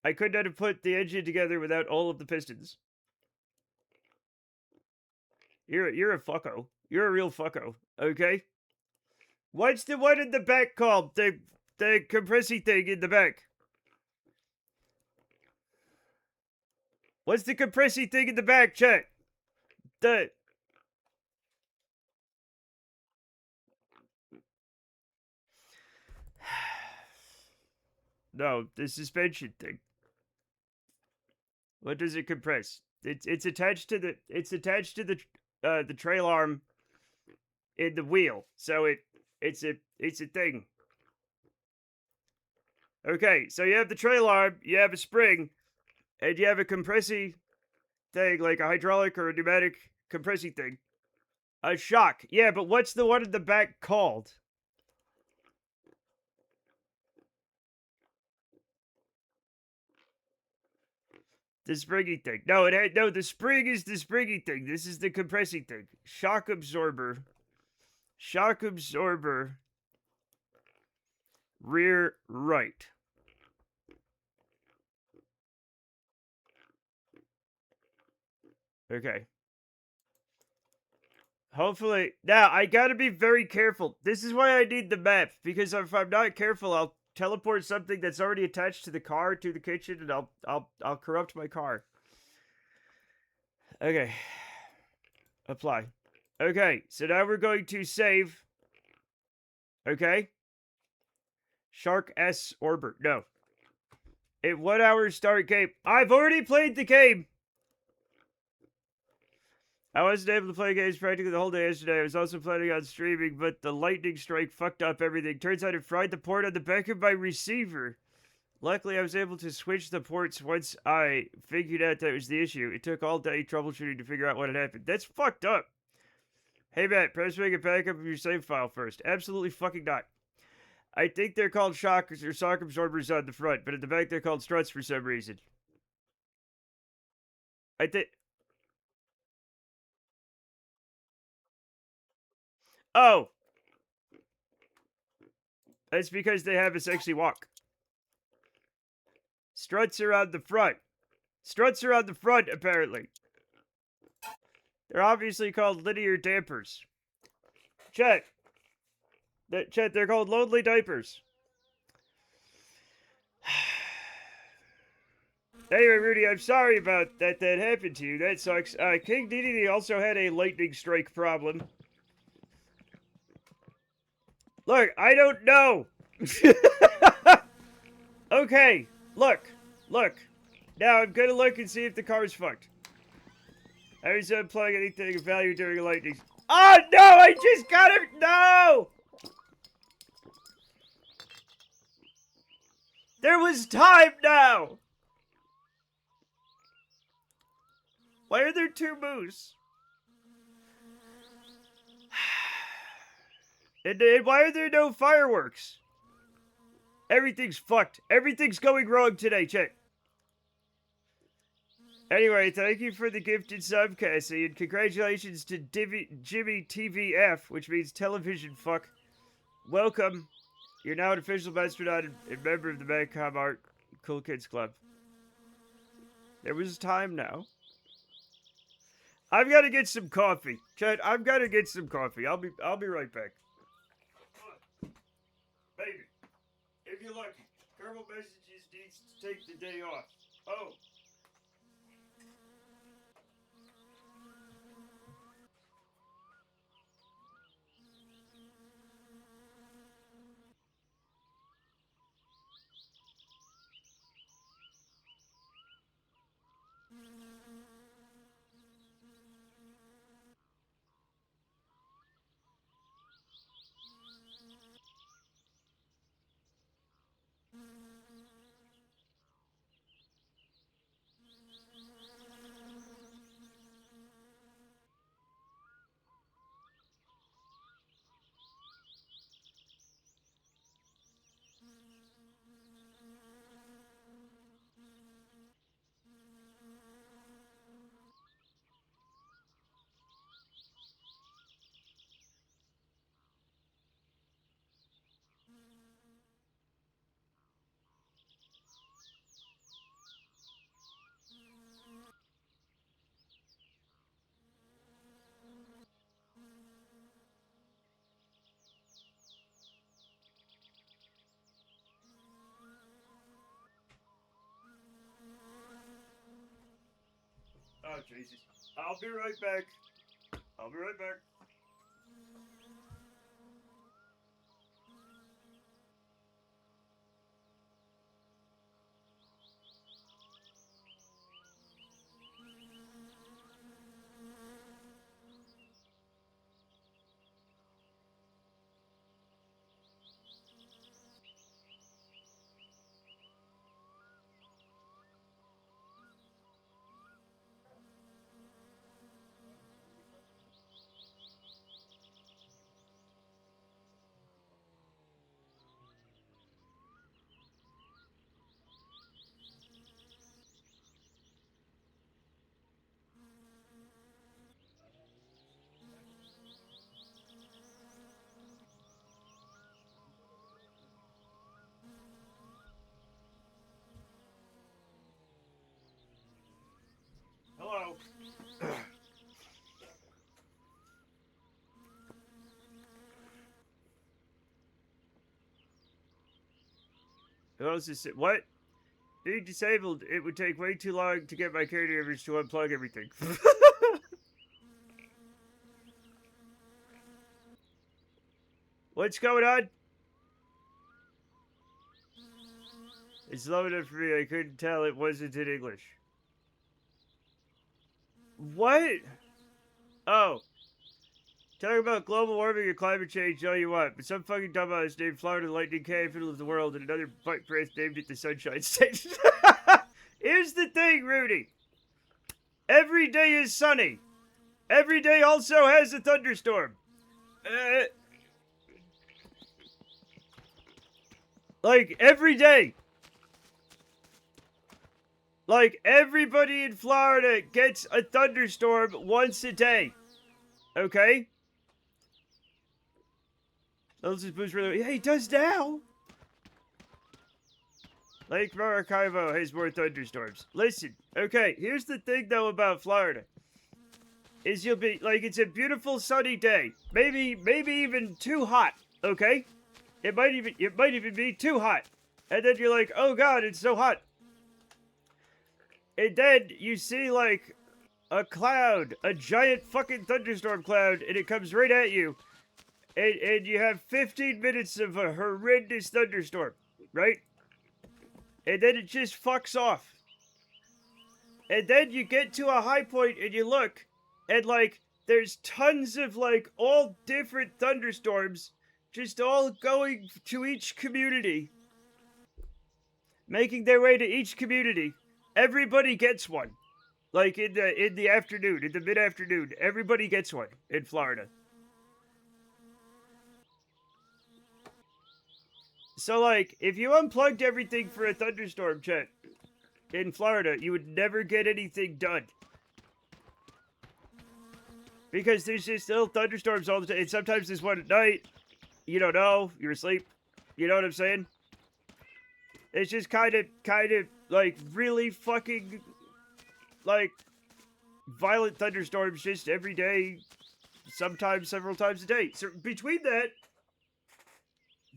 I could not have put the engine together without all of the pistons. You're a fucko. You're a real fucko. Okay. What's the one in the back called? The compressy thing in the back. What's the compressy thing in the back, Chet? No, the suspension thing. What does it compress? It's attached to the trail arm in the wheel. So it's a thing. Okay, so you have the trail arm, you have a spring, and you have a compressy thing, like a hydraulic or a pneumatic compressy thing. A shock. Yeah, but what's the one in the back called? The springy thing. No, the spring is the springy thing. This is the compressing thing. Shock absorber. Shock absorber. Rear right. Okay. Hopefully. Now, I gotta be very careful. This is why I need the map. Because if I'm not careful, teleport something that's already attached to the car to the kitchen, and I'll corrupt my car. Okay. Apply. Okay, so now we're going to save. Okay. Shark S Orbiter. No. In 1 hour start game. I've already played the game. I wasn't able to play games practically the whole day yesterday. I was also planning on streaming, but the lightning strike fucked up everything. Turns out it fried the port on the back of my receiver. Luckily, I was able to switch the ports once I figured out that was the issue. It took all day troubleshooting to figure out what had happened. That's fucked up. Hey, Matt, press make a backup of your save file first. Absolutely fucking not. I think they're called shockers or shock absorbers on the front, but at the back they're called struts for some reason. I think... Oh! That's because they have a sexy walk. Struts are on the front. Struts are on the front, apparently. They're obviously called linear dampers. Chet. Chet, they're called lonely diapers. Anyway, Rudy, I'm sorry about that happened to you. That sucks. King Dedede also had a lightning strike problem. Look, I don't know. Okay, look. Now I'm gonna look and see if the car's fucked. I was unplugging anything of value during a lightning. Oh no! I just got it. No! There was time now. Why are there two moose? And why are there no fireworks? Everything's fucked. Everything's going wrong today, check. Anyway, thank you for the gifted sub, Cassie, and congratulations to Jimmy TVF, which means television fuck. Welcome. You're now an official astronaut and member of the Madcom Art Cool Kids Club. There was time now. I've got to get some coffee. Chad, I've got to get some coffee. I'll be right back. Baby, if you're lucky, Kerbal Messages needs to take the day off. Oh. Oh, Jesus. I'll be right back. Who else is it? What? Being disabled, it would take way too long to get my caregivers to unplug everything. What's going on? It's low enough for me, I couldn't tell it wasn't in English. What? Oh. Talk about global warming and climate change all you want, but some fucking dumbass named Florida the Lightning capital of the world and another butt breath named it the Sunshine State. Here's the thing, Rudy. Every day is sunny. Every day also has a thunderstorm. Like, every day. Like, everybody in Florida gets a thunderstorm once a day. Okay? Let's just boost really. Yeah, he does now. Lake Maracaibo has more thunderstorms. Listen, okay, here's the thing though about Florida. Is you'll be like, it's a beautiful sunny day. Maybe even too hot, okay? It might even be too hot. And then you're like, oh god, it's so hot. And then you see like a cloud, a giant fucking thunderstorm cloud, and it comes right at you. And you have 15 minutes of a horrendous thunderstorm, right? And then it just fucks off. And then you get to a high point and you look, and like, there's tons of like all different thunderstorms just all going to each community. Making their way to each community. Everybody gets one. Like in the afternoon, in the mid-afternoon, everybody gets one in Florida. So, like, if you unplugged everything for a thunderstorm, Chet, in Florida, you would never get anything done. Because there's just little thunderstorms all the time. And sometimes there's one at night. You don't know. You're asleep. You know what I'm saying? It's just kind of, like, really fucking, like, violent thunderstorms just every day. Sometimes several times a day. So, between that,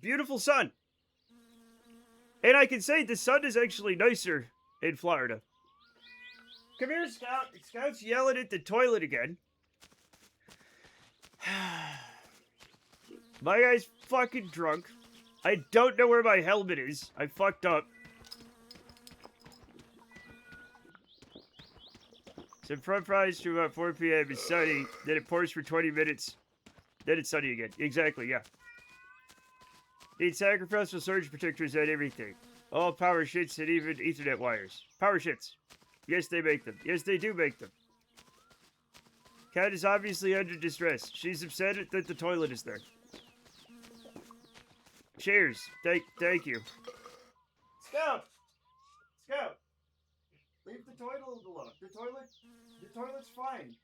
beautiful sun. And I can say the sun is actually nicer in Florida. Come here, Scout. Scout's yelling at the toilet again. My guy's fucking drunk. I don't know where my helmet is. I fucked up. Some front fries to about 4 p.m. It's sunny. Then it pours for 20 minutes. Then it's sunny again. Exactly, yeah. Need sacrificial surge protectors and everything. All power shits and even Ethernet wires. Power shits. Yes, they make them. Yes, they do make them. Cat is obviously under distress. She's upset that the toilet is there. Cheers. Thank you. Scout! Scout! Leave the toilet alone. The toilet's fine.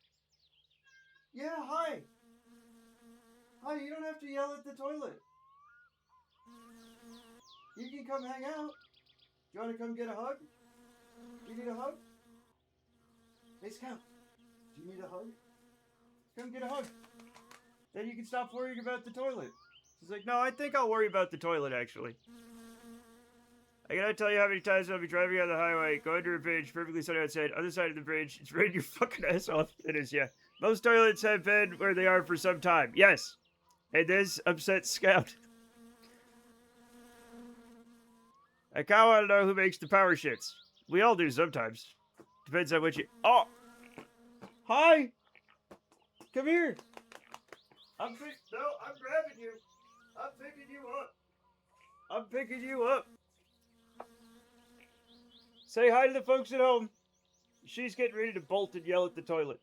Yeah, hi! Hi, you don't have to yell at the toilet. You can come hang out. You want to come get a hug? You need a hug? Hey, Scout. Do you need a hug? Come get a hug. Then you can stop worrying about the toilet. He's like, no, I think I'll worry about the toilet, actually. I cannot tell you how many times I'll be driving on the highway, go under a bridge, perfectly sunny outside, other side of the bridge, it's raining your fucking ass off. It is, yeah. Most toilets have been where they are for some time. Yes. And this upsets Scout. I kinda wanna know who makes the power shits. We all do sometimes. Depends on what you... Oh! Hi! Come here! I'm grabbing you! I'm picking you up! I'm picking you up! Say hi to the folks at home. She's getting ready to bolt and yell at the toilet.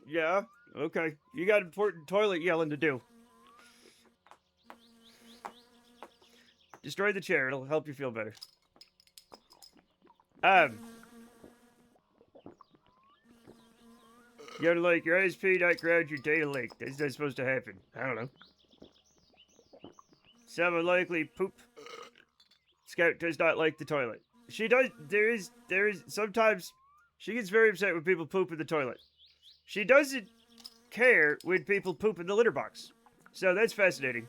Yeah? Okay. You got important toilet yelling to do. Destroy the chair. It'll help you feel better. You're like, your ISP not ground your data link. That's not supposed to happen. I don't know. Some unlikely poop. Scout does not like the toilet. She does, there is, sometimes, she gets very upset when people poop in the toilet. She doesn't care when people poop in the litter box. So that's fascinating.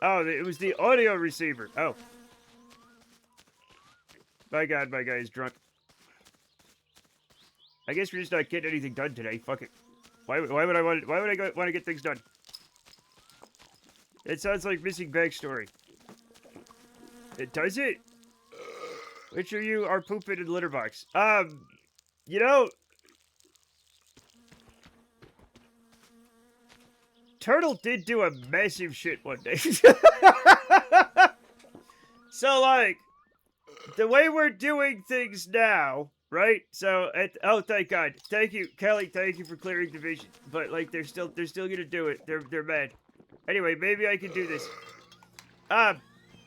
Oh, it was the audio receiver. Oh. My God, my guy is drunk. I guess we're just not getting anything done today. Fuck it. Why would I want to get things done? It sounds like missing backstory. It does it? Which of you are pooping in the litter box? You know, Turtle did do a massive shit one day. So, like, the way we're doing things now, right? So, oh, thank God. Thank you, Kelly, thank you for clearing the vision. But, like, they're still gonna do it. They're mad. Anyway, maybe I can do this.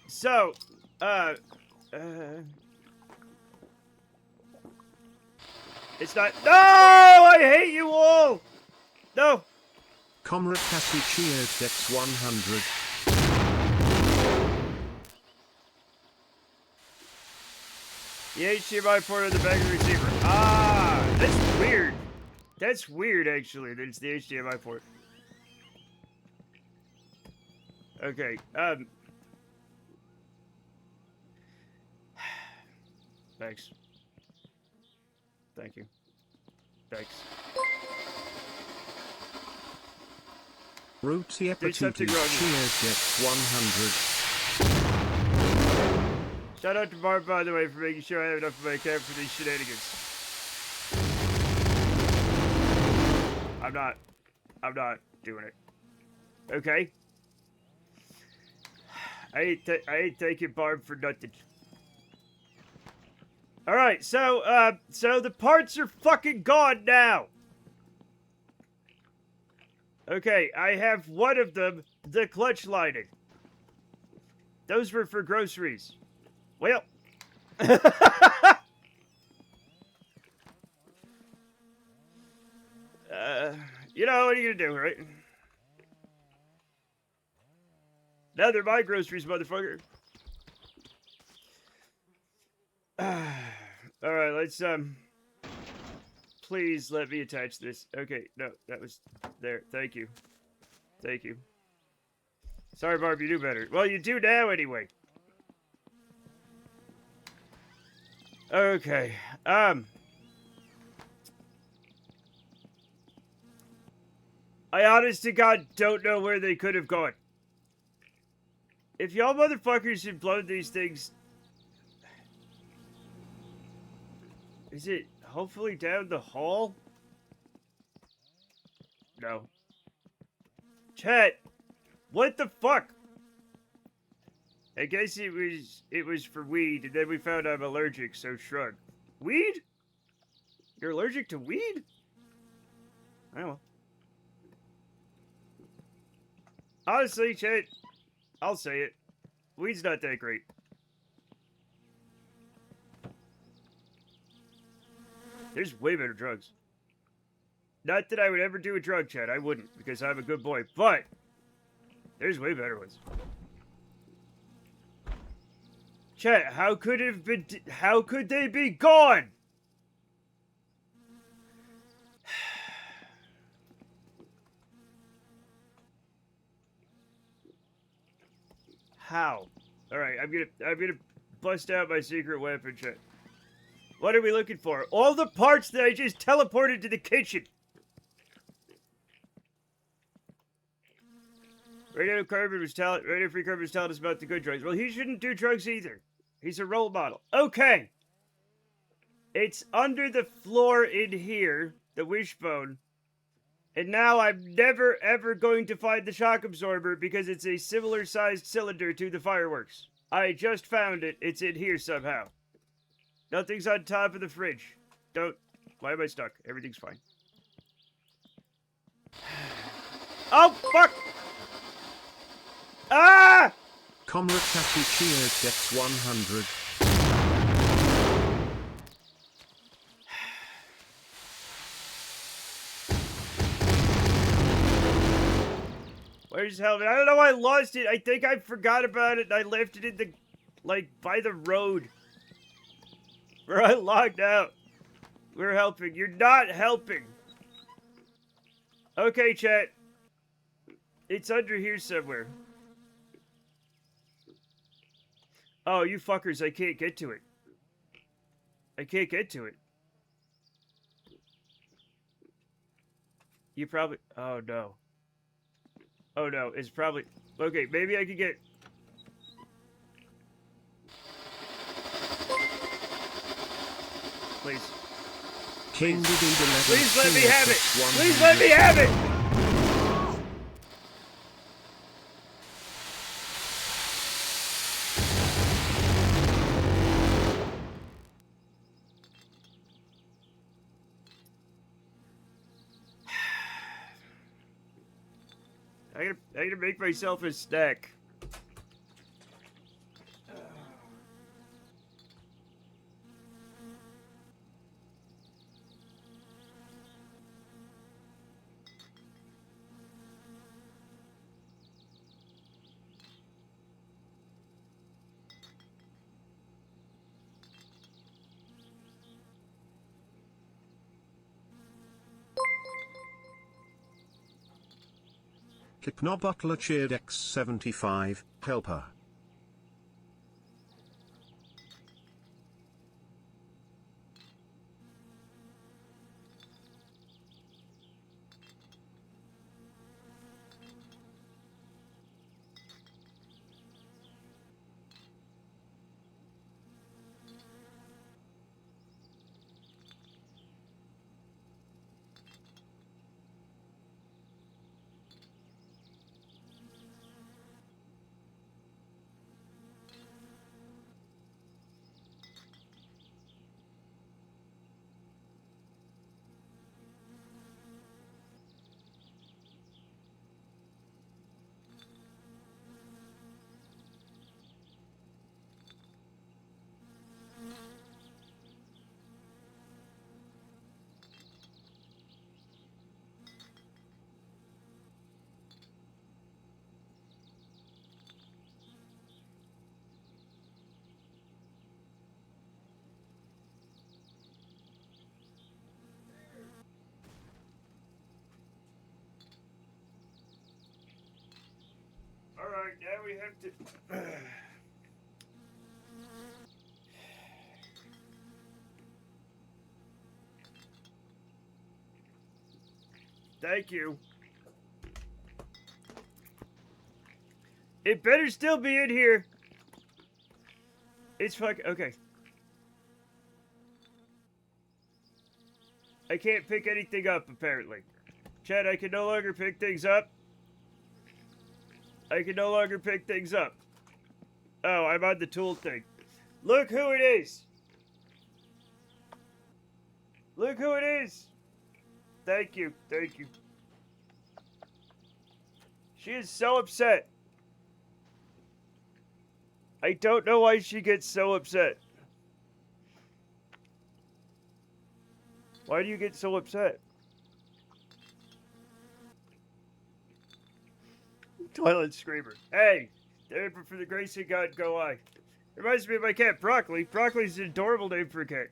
So, it's not. No! I hate you all! No!
Comrade Cassie cheers Dex 100.
The HDMI port of the back of the receiver. Ah! That's weird. That's weird, actually, that it's the HDMI port. Okay, Thanks. Thank you. Thanks.
Rootsy
There's something
Epatutes
wrong.
cheers Dex 100.
Shout out to Barb, by the way, for making sure I have enough of my account for these shenanigans. I'm not doing it. Okay? I ain't taking Barb for nothing. Alright, so the parts are fucking gone now! Okay, I have one of them, the clutch lining. Those were for groceries. Well. You know, what are you gonna do, right? Now they're my groceries, motherfucker. Alright, let's, please let me attach this. Okay, no, that was there. Thank you. Thank you. Sorry, Barb, you do better. Well, you do now anyway. Okay, I honest to God don't know where they could have gone. If y'all motherfuckers had blown these things... Is it hopefully down the hall? No. Chat! What the fuck? I guess it was for weed, and then we found I'm allergic, so shrug. Weed? You're allergic to weed? I don't know. Honestly, chat, I'll say it. Weed's not that great. There's way better drugs. Not that I would ever do a drug, chat. I wouldn't, because I'm a good boy. But there's way better ones. Chat, how could they be gone? How? All right, I'm gonna bust out my secret weapon, chat. What are we looking for? All the parts that I just teleported to the kitchen. Radio Free Carbon was telling us about the good drugs. Well, he shouldn't do drugs either. He's a role model. Okay. It's under the floor in here, the wishbone. And now I'm never ever going to find the shock absorber because it's a similar sized cylinder to the fireworks. I just found it. It's in here somehow. Nothing's on top of the fridge. Don't. Why am I stuck? Everything's fine. Oh, fuck! Ah!
Comrade Cassie cheers Dex 100.
Where's Helmet? I don't know why I lost it. I think I forgot about it and I left it in the, like, by the road. Where I logged out. We're helping. You're not helping. Okay, chat. It's under here somewhere. Oh, you fuckers, I can't get to it. I can't get to it. You probably... Oh, no. Oh, no, it's probably... Okay, maybe I could get... Please.
King Diddy 11.
Please let me have it!
100.
Please let me have it! I gotta make myself a snack.
Kipno Butler cheered X75, helper.
Alright, now we have to... Thank you. It better still be in here. It's fuck... Okay. I can't pick anything up, apparently. Chad, I can no longer pick things up. I can no longer pick things up. Oh, I'm on the tool thing. Look who it is! Look who it is! Thank you, thank you. She is so upset. I don't know why she gets so upset. Why do you get so upset? Toilet screamer. Hey, for the grace of God, go I. Reminds me of my cat, Broccoli. Broccoli's an adorable name for a cat.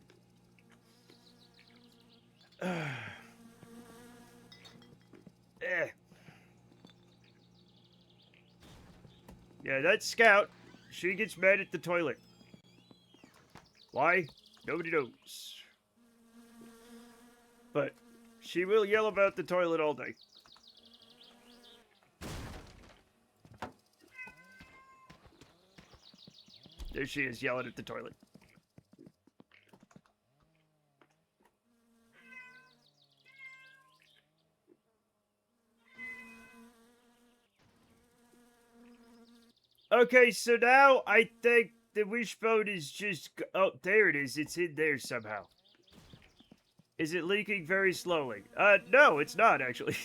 Yeah, that Scout, she gets mad at the toilet. Why? Nobody knows. But she will yell about the toilet all day. There she is, yelling at the toilet. Okay, so now I think the wishbone is just... Oh, there it is. It's in there somehow. Is it leaking very slowly? No, it's not, actually.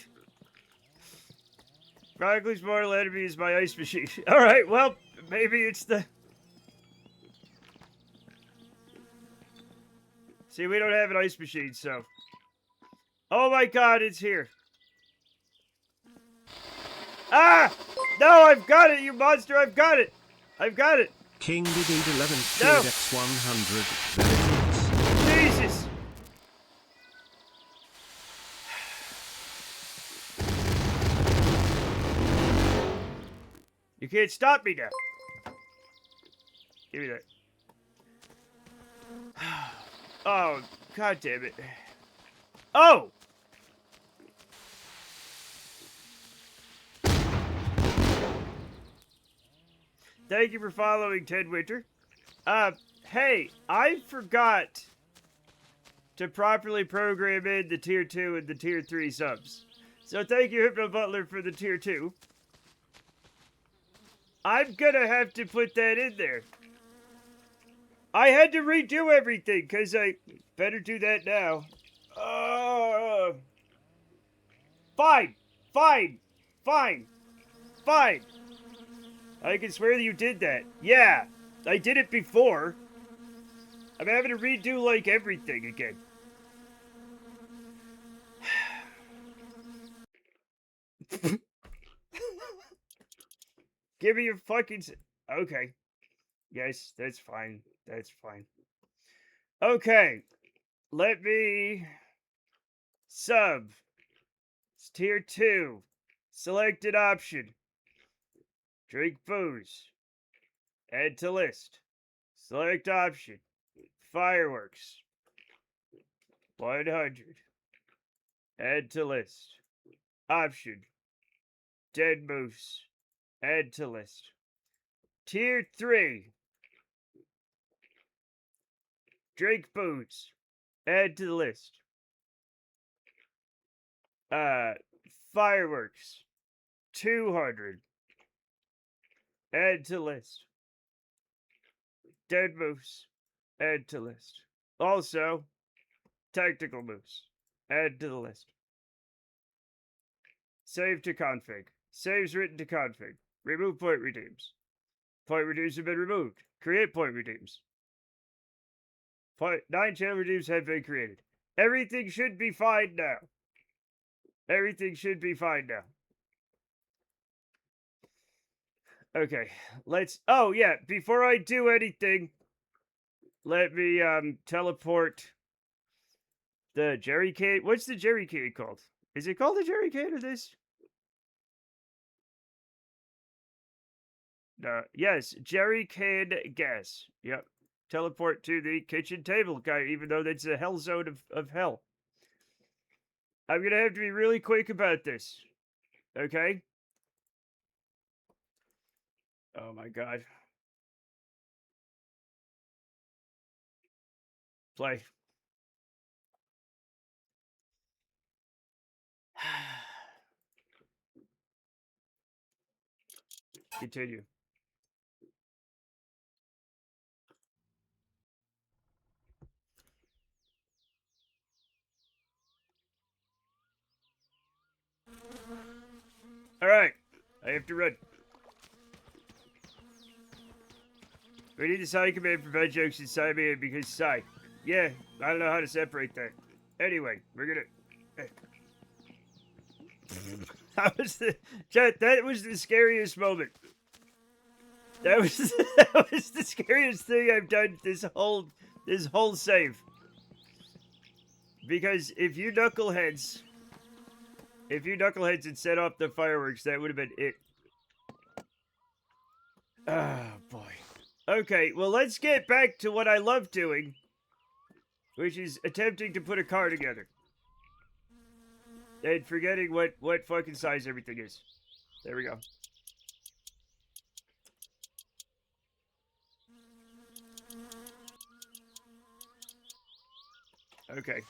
Broccoli's mortal enemy is my ice machine. Alright, well, maybe it's the... See, we don't have an ice machine, so... Oh my god, it's here. Ah! No, I've got it, you monster! I've got it! I've got it!
King Diddy 11
No.
cheered X100. There it is.
Jesus! You can't stop me now. Give me that. Oh, god damn it. Oh! Thank you for following, Ted Winter. Hey, I forgot to properly program in the tier 2 and the tier 3 subs. So thank you, Hypno Butler, for the tier 2. I'm gonna have to put that in there. I had to redo everything, because I better do that now. Fine. I can swear that you did that. Yeah, I did it before. I'm having to redo, like, everything again. Give me your fucking... Okay. Yes, that's fine. That's fine. Okay. Let me... Sub. It's tier 2. Selected option. Drink booze. Add to list. Select option. Fireworks. 100. Add to list. Option. Dead moose. Add to list. Tier 3. Drink booze. Add to the list. Fireworks. 200. Add to list. Dead moose. Add to list. Also, tactical moose. Add to the list. Save to config. Saves written to config. Remove point redeems. Point redeems have been removed. Create point redeems. 9 channel redeems have been created. Everything should be fine now. Everything should be fine now. Okay, let's... Oh, yeah, before I do anything, let me, teleport the Jerry Can... What's the Jerry Can called? Is it called the Jerry Can or this? Yes, Jerry Can gas. Yep. Teleport to the kitchen table guy, even though that's a hell zone of hell. I'm gonna have to be really quick about this. Okay? Oh my god. Play. Continue. Alright. I have to run. We need the Psy command for bad jokes inside me because Psy. Yeah, I don't know how to separate that. Anyway, we're gonna... That was the scariest moment. That was the scariest thing I've done this whole save. Because if you knuckleheads had set off the fireworks, that would have been it. Oh boy. Okay, well let's get back to what I love doing, which is attempting to put a car together. And forgetting what fucking size everything is. There we go. Okay.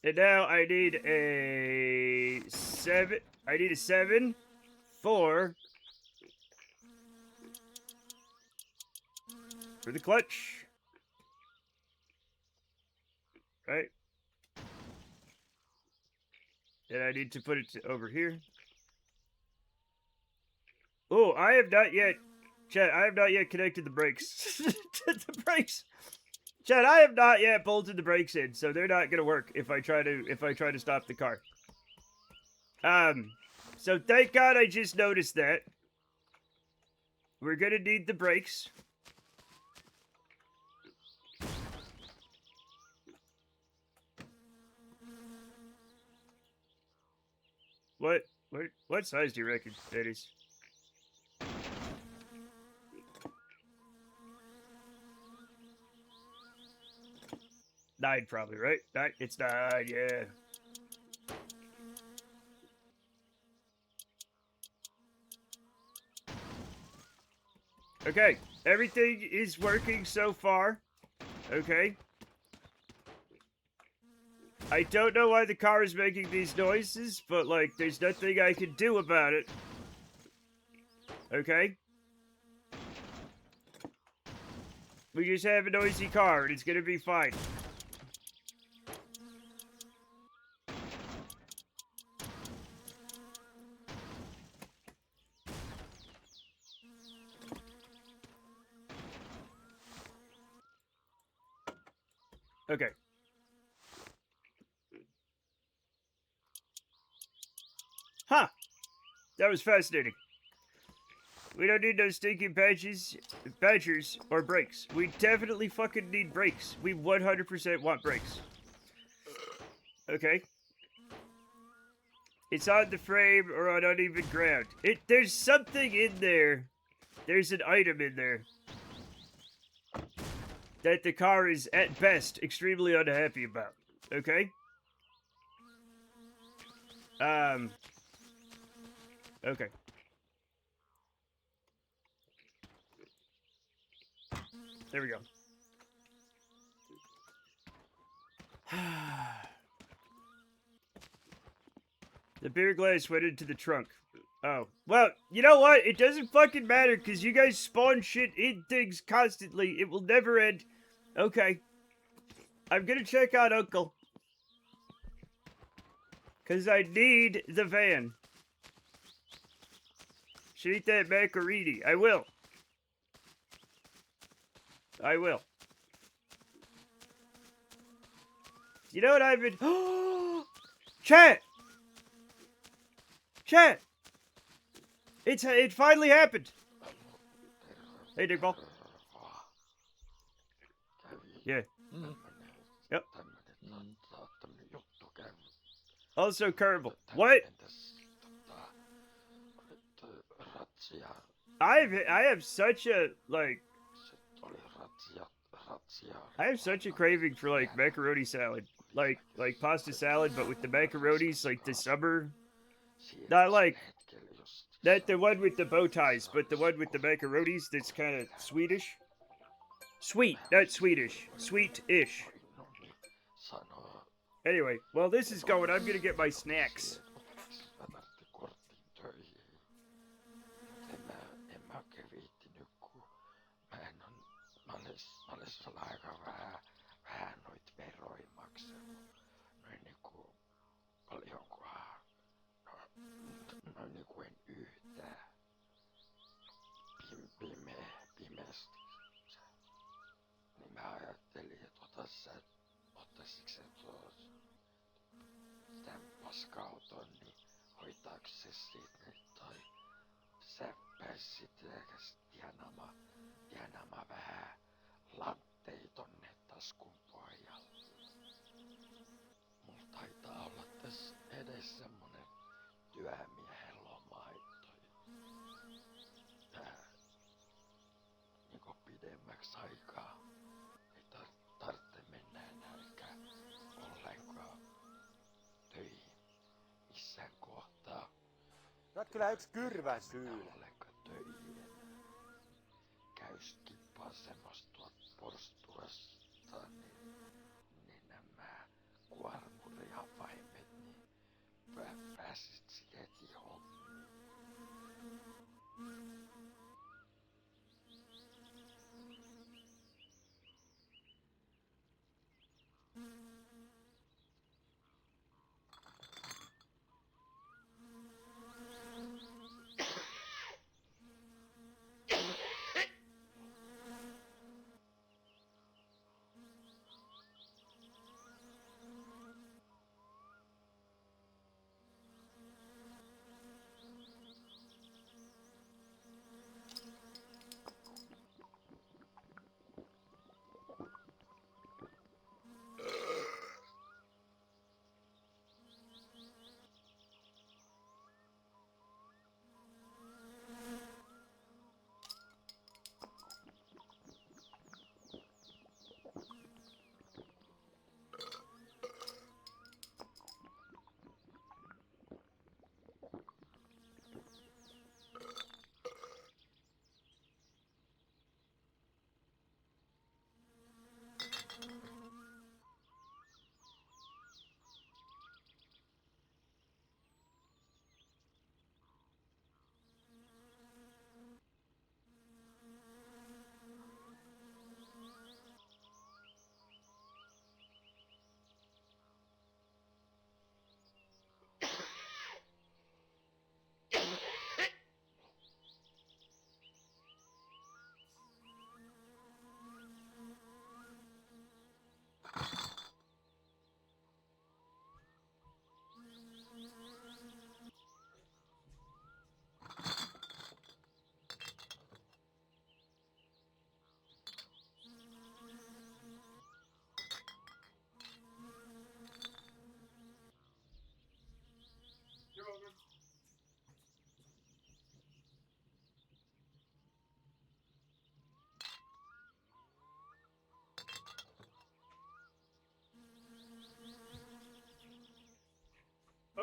And now I need a 7. I need a 7, 4 for the clutch. Right. And I need to put it over here. Oh, I have not yet... Chat, I have not yet connected the brakes. The brakes... Chat, I have not yet bolted the brakes in, so they're not gonna work if I try to stop the car. So thank God I just noticed that. We're gonna need the brakes. What size do you reckon that is? 9 probably, right? 9, it's 9, yeah. Okay, everything is working so far. Okay. I don't know why the car is making these noises, but, like, there's nothing I can do about it. Okay? We just have a noisy car, and it's gonna be fine. Okay. Huh. That was fascinating. We don't need no stinking patchers, or brakes. We definitely fucking need brakes. We 100% want brakes. Okay. It's on the frame or on uneven ground. There's something in there. There's an item in there that the car is, at best, extremely unhappy about. Okay? Okay. There we go. The beer glass went into the trunk. Oh. Well, you know what? It doesn't fucking matter, because you guys spawn shit in things constantly. It will never end. Okay. I'm gonna check out Uncle. Because I need the van. Should eat that macaroni. I will. I will. You know what I've been... Chat! Chat! It finally happened! Hey, Dickball. Yeah. Yep. Also, Kerbal. What? I have such a, like... I have such a craving for, like, macaroni salad. Like pasta salad, but with the macaronis, like the summer. Not like, not the one with the bow ties, but the one with the macaronis that's kind of Swedish. Sweet, not Swedish. Sweet-ish. Anyway, while this is going, I'm gonna get my snacks.
Sä oot kyllä yks kyrvän syylä.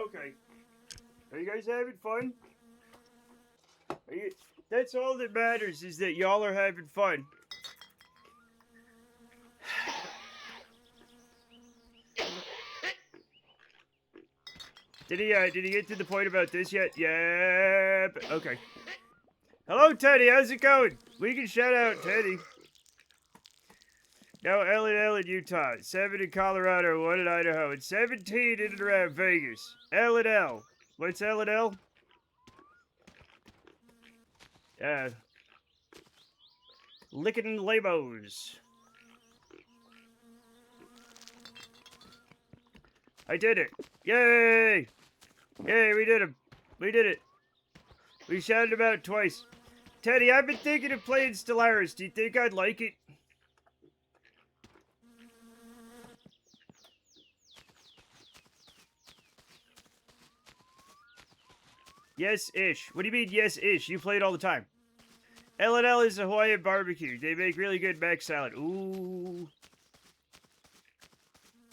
Okay. Are you guys having fun? That's all that matters, is that y'all are having fun. Did he get to the point about this yet? Yeah. Okay. Hello, Teddy. How's it going? We can shout out Teddy. No, L in Utah, 7 in Colorado, 1 in Idaho, and 17 in and around Vegas. L. What's L? Licking Lamos. I did it. Yay! Yay, we did him. We did it. We shouted him out twice. Teddy, I've been thinking of playing Stellaris. Do you think I'd like it? Yes-ish. What do you mean, yes-ish? You play it all the time. L&L is a Hawaiian barbecue. They make really good mac salad. Ooh.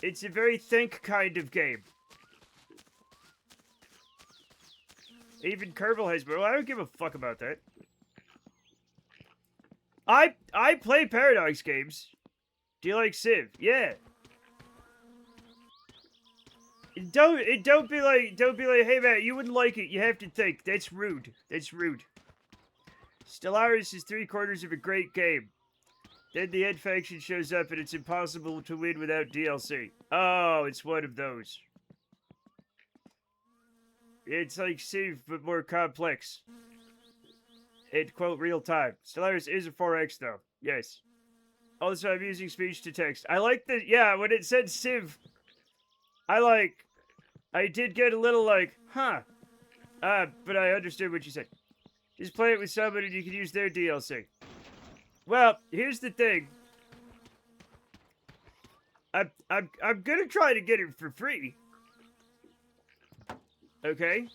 It's a very think kind of game. Even Kerbal has... Well, I don't give a fuck about that. I play Paradox games. Do you like Civ? Yeah. Don't be like, hey man, you wouldn't like it. You have to think. That's rude. That's rude. Stellaris is 3/4 of a great game. Then the Ed faction shows up and it's impossible to win without DLC. Oh, it's one of those. It's like Civ, but more complex. And quote, real time. Stellaris is a 4X though. Yes. Also, I'm using speech to text. I like the, yeah, when it said Civ, I did get a little like, huh. But I understood what you said. Just play it with somebody and you can use their DLC. Well, here's the thing. I'm gonna try to get it for free. Okay?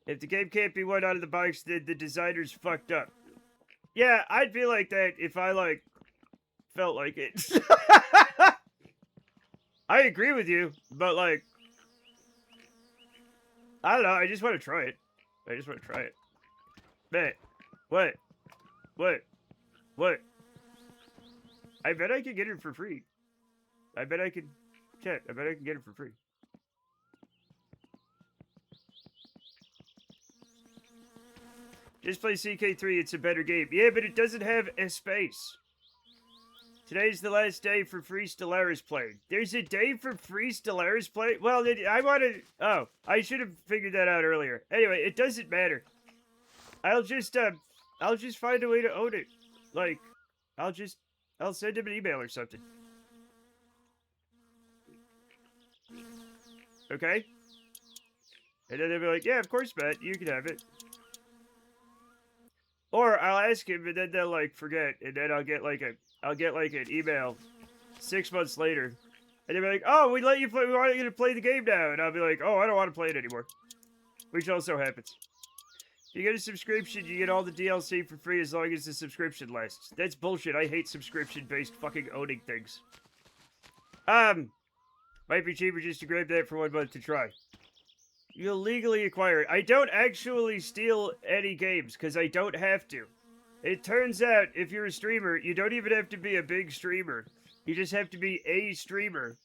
If the game can't be won out of the box, then the designer's fucked up. Yeah, I'd be like that if I, felt like it. I agree with you, but, I don't know, I just want to try it. Man, what? I bet I could get it for free. I bet I could get it for free. Just play CK3, it's a better game. Yeah, but it doesn't have a space. Today's the last day for free Stellaris play. There's a day for free Stellaris play? Well, I want to... Oh, I should have figured that out earlier. Anyway, it doesn't matter. I'll just find a way to own it. I'll send him an email or something. Okay? And then they'll be like, yeah, of course, Matt, you can have it. Or I'll ask him, and then they'll, forget, and then I'll get, an email 6 months later. And they'll be like, oh, we want you to play the game now. And I'll be like, oh, I don't want to play it anymore. Which also happens. If you get a subscription, you get all the DLC for free as long as the subscription lasts. That's bullshit. I hate subscription-based fucking owning things. Might be cheaper just to grab that for 1 month to try. You'll legally acquire it. I don't actually steal any games, because I don't have to. It turns out, if you're a streamer, you don't even have to be a big streamer. You just have to be a streamer.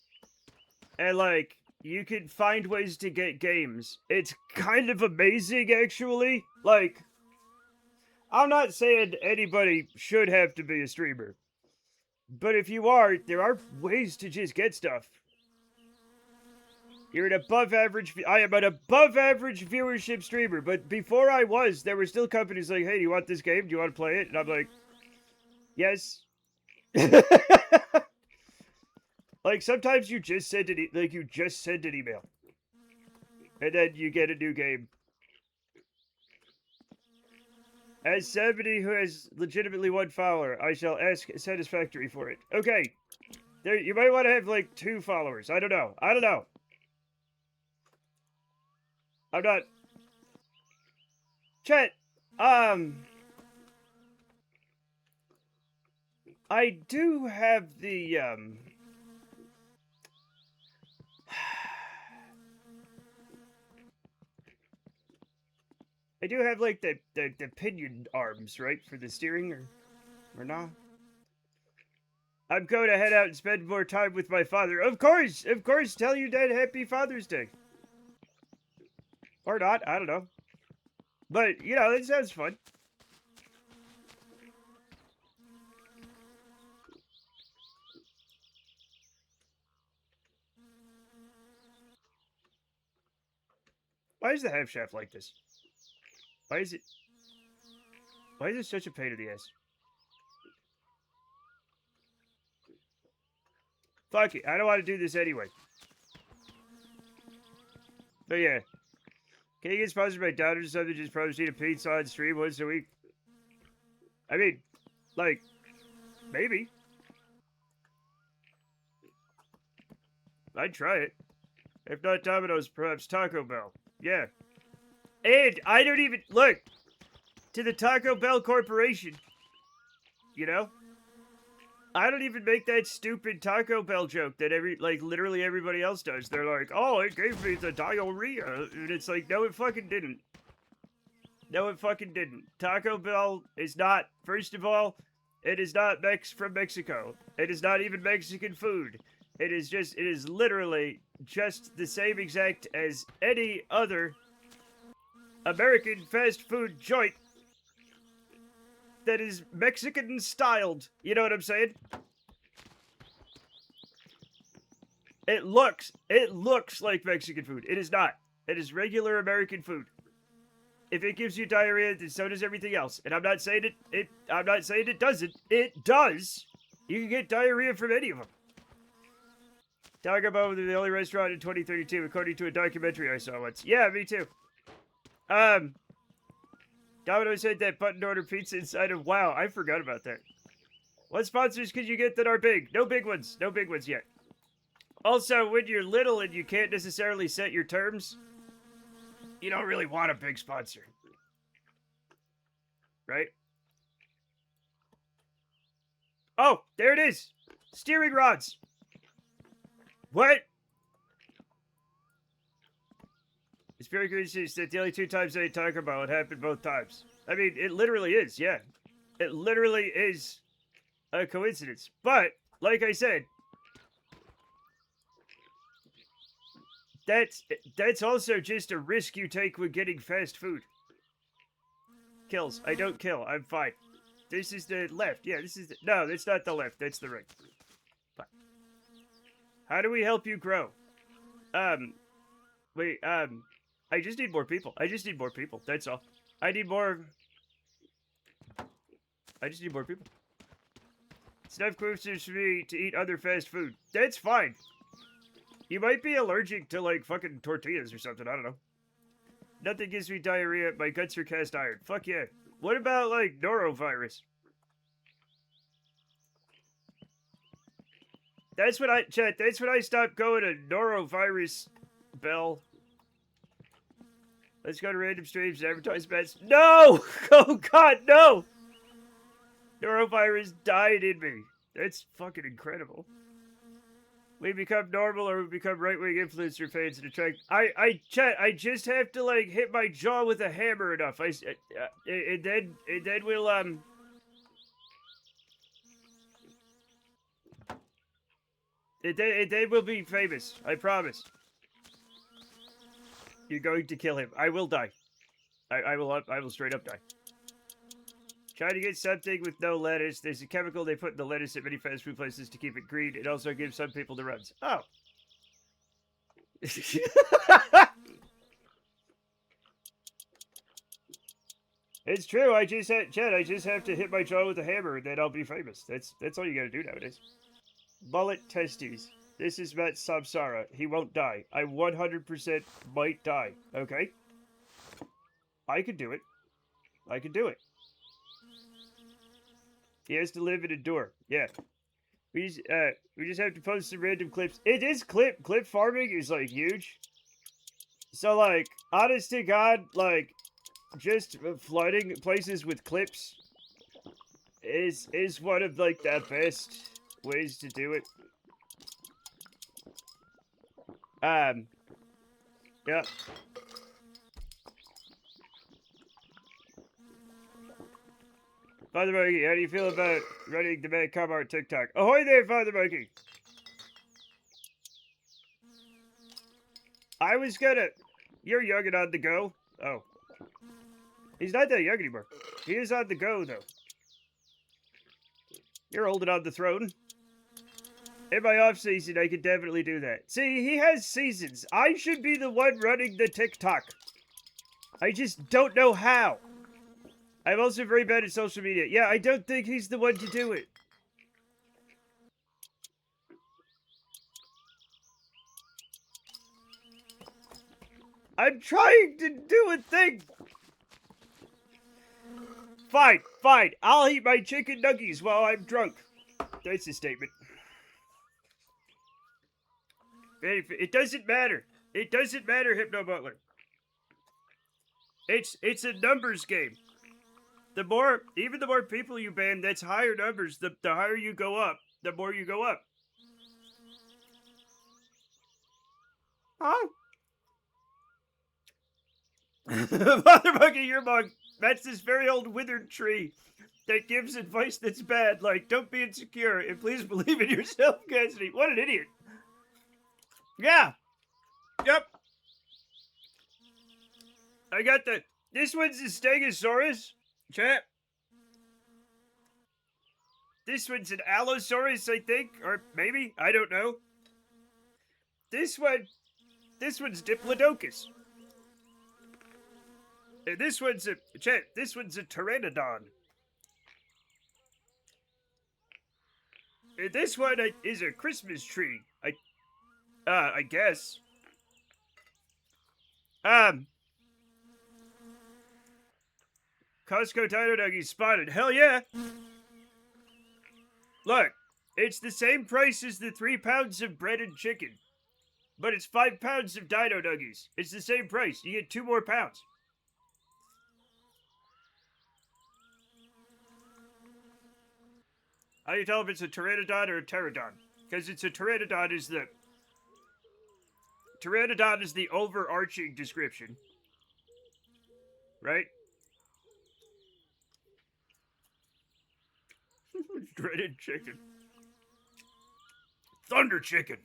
And, you can find ways to get games. It's kind of amazing, actually. I'm not saying anybody should have to be a streamer. But if you are, there are ways to just get stuff. You're an above average... I am an above average viewership streamer, but before I was, there were still companies like, hey, do you want this game? Do you want to play it? And I'm like, yes. Sometimes you just send an email. And then you get a new game. As somebody who has legitimately 1 follower, I shall ask Satisfactory for it. Okay. There, you might want to have, 2 followers. I don't know. I'm not... Chat, I do have the, I do have like the pinion arms, right, for the steering, or not? I'm going to head out and spend more time with my father. Of course, tell your dad Happy Father's Day. Or not, I don't know. But, you know, it sounds fun. Why is the half shaft like this? Why is it such a pain in the ass? Fuck it, I don't want to do this anyway. But yeah. Can you get sponsored by Downers or something? Just proceed a pizza on stream once a week? I mean, like, maybe. I'd try it. If not Domino's, perhaps Taco Bell. Yeah. And I don't even, look, to the Taco Bell Corporation, you know? I don't even make that stupid Taco Bell joke that literally everybody else does. They're like, oh, it gave me the diarrhea. And it's like, no, it fucking didn't. No, it fucking didn't. Taco Bell is not, first of all, it is not from Mexico. It is not even Mexican food. It is literally just the same exact as any other American fast food joint that is Mexican styled. You know what I'm saying? It looks like Mexican food. It is not. It is regular American food. If it gives you diarrhea, then so does everything else. And I'm not saying I'm not saying it doesn't. It does. You can get diarrhea from any of them. Taco Bell was the only restaurant in 2032, according to a documentary I saw once. Yeah, me too. Domino's had that button order pizza inside of WoW. I forgot about that. What sponsors could you get that are big? No big ones. No big ones yet. Also, when you're little and you can't necessarily set your terms, you don't really want a big sponsor. Right? Oh, there it is. Steering rods. What? It's very coincidence that the only 2 times I talk about it happened both times. I mean, it literally is, yeah. It literally is a coincidence. But, like I said, that's also just a risk you take when getting fast food. Kills. I don't kill. I'm fine. This is the left. Yeah, this is the... No, that's not the left. That's the right. Fine. How do we help you grow? Wait, I just need more people. That's all. I just need more people. It's enough questions for me to eat other fast food. That's fine. You might be allergic to, like, fucking tortillas or something. I don't know. Nothing gives me diarrhea. My guts are cast iron. Fuck yeah. What about, like, norovirus? That's when I stopped going to norovirus bell. Let's go to random streams and advertise bets. No! Oh god, no! Norovirus died in me. That's fucking incredible. We become normal or we become right-wing influencer fans and attract... I just have to, like, hit my jaw with a hammer enough. And then we'll, and then we'll be famous. I promise. You're going to kill him. I will die. I will straight up die. Try to get something with no lettuce. There's a chemical they put in the lettuce at many fast food places to keep it green. It also gives some people the runs. Oh. It's true. I just have to hit my jaw with a hammer and then I'll be famous. That's all you gotta do nowadays. Mullet testes. This is Matt Samsara. He won't die. I 100% might die. Okay? I could do it. I could do it. He has to live and endure. Yeah. We just have to post some random clips. It is clip farming is like huge. So like, honest to God, like just flooding places with clips is one of like the best ways to do it. Yeah. Father Monkey, how do you feel about running the Man Comart TikTok? Ahoy there, Father Monkey! I was gonna... You're young and on the go. Oh. He's not that young anymore. He is on the go, though. You're old and on the throne. In my off-season, I could definitely do that. See, he has seasons. I should be the one running the TikTok. I just don't know how. I'm also very bad at social media. Yeah, I don't think he's the one to do it. I'm trying to do a thing. Fine, fine. I'll eat my chicken nuggies while I'm drunk. That's a statement. It doesn't matter. It doesn't matter, Hypno Butler. It's a numbers game. Even the more people you ban, that's higher numbers. The higher you go up, the more you go up. Huh? Father Monkey, you're mug. That's this very old withered tree that gives advice that's bad, like, don't be insecure and please believe in yourself, Cassidy. What an idiot. Yeah. Yep. I got this one's a Stegosaurus. Chat. This one's an Allosaurus, I think, or maybe, I don't know. This one's Diplodocus. And this one's a Pteranodon. And this one is a Christmas tree. I guess. Costco Dino Nuggie spotted. Hell yeah! Look, it's the same price as the 3 pounds of breaded chicken. But it's 5 pounds of Dino Nuggies. It's the same price. You get 2 more pounds. How do you tell if it's a Pteranodon or a Pterodon? Because it's a Pteranodon is the... Pteranodon is the overarching description. Right? Dreaded chicken. Thunder chicken.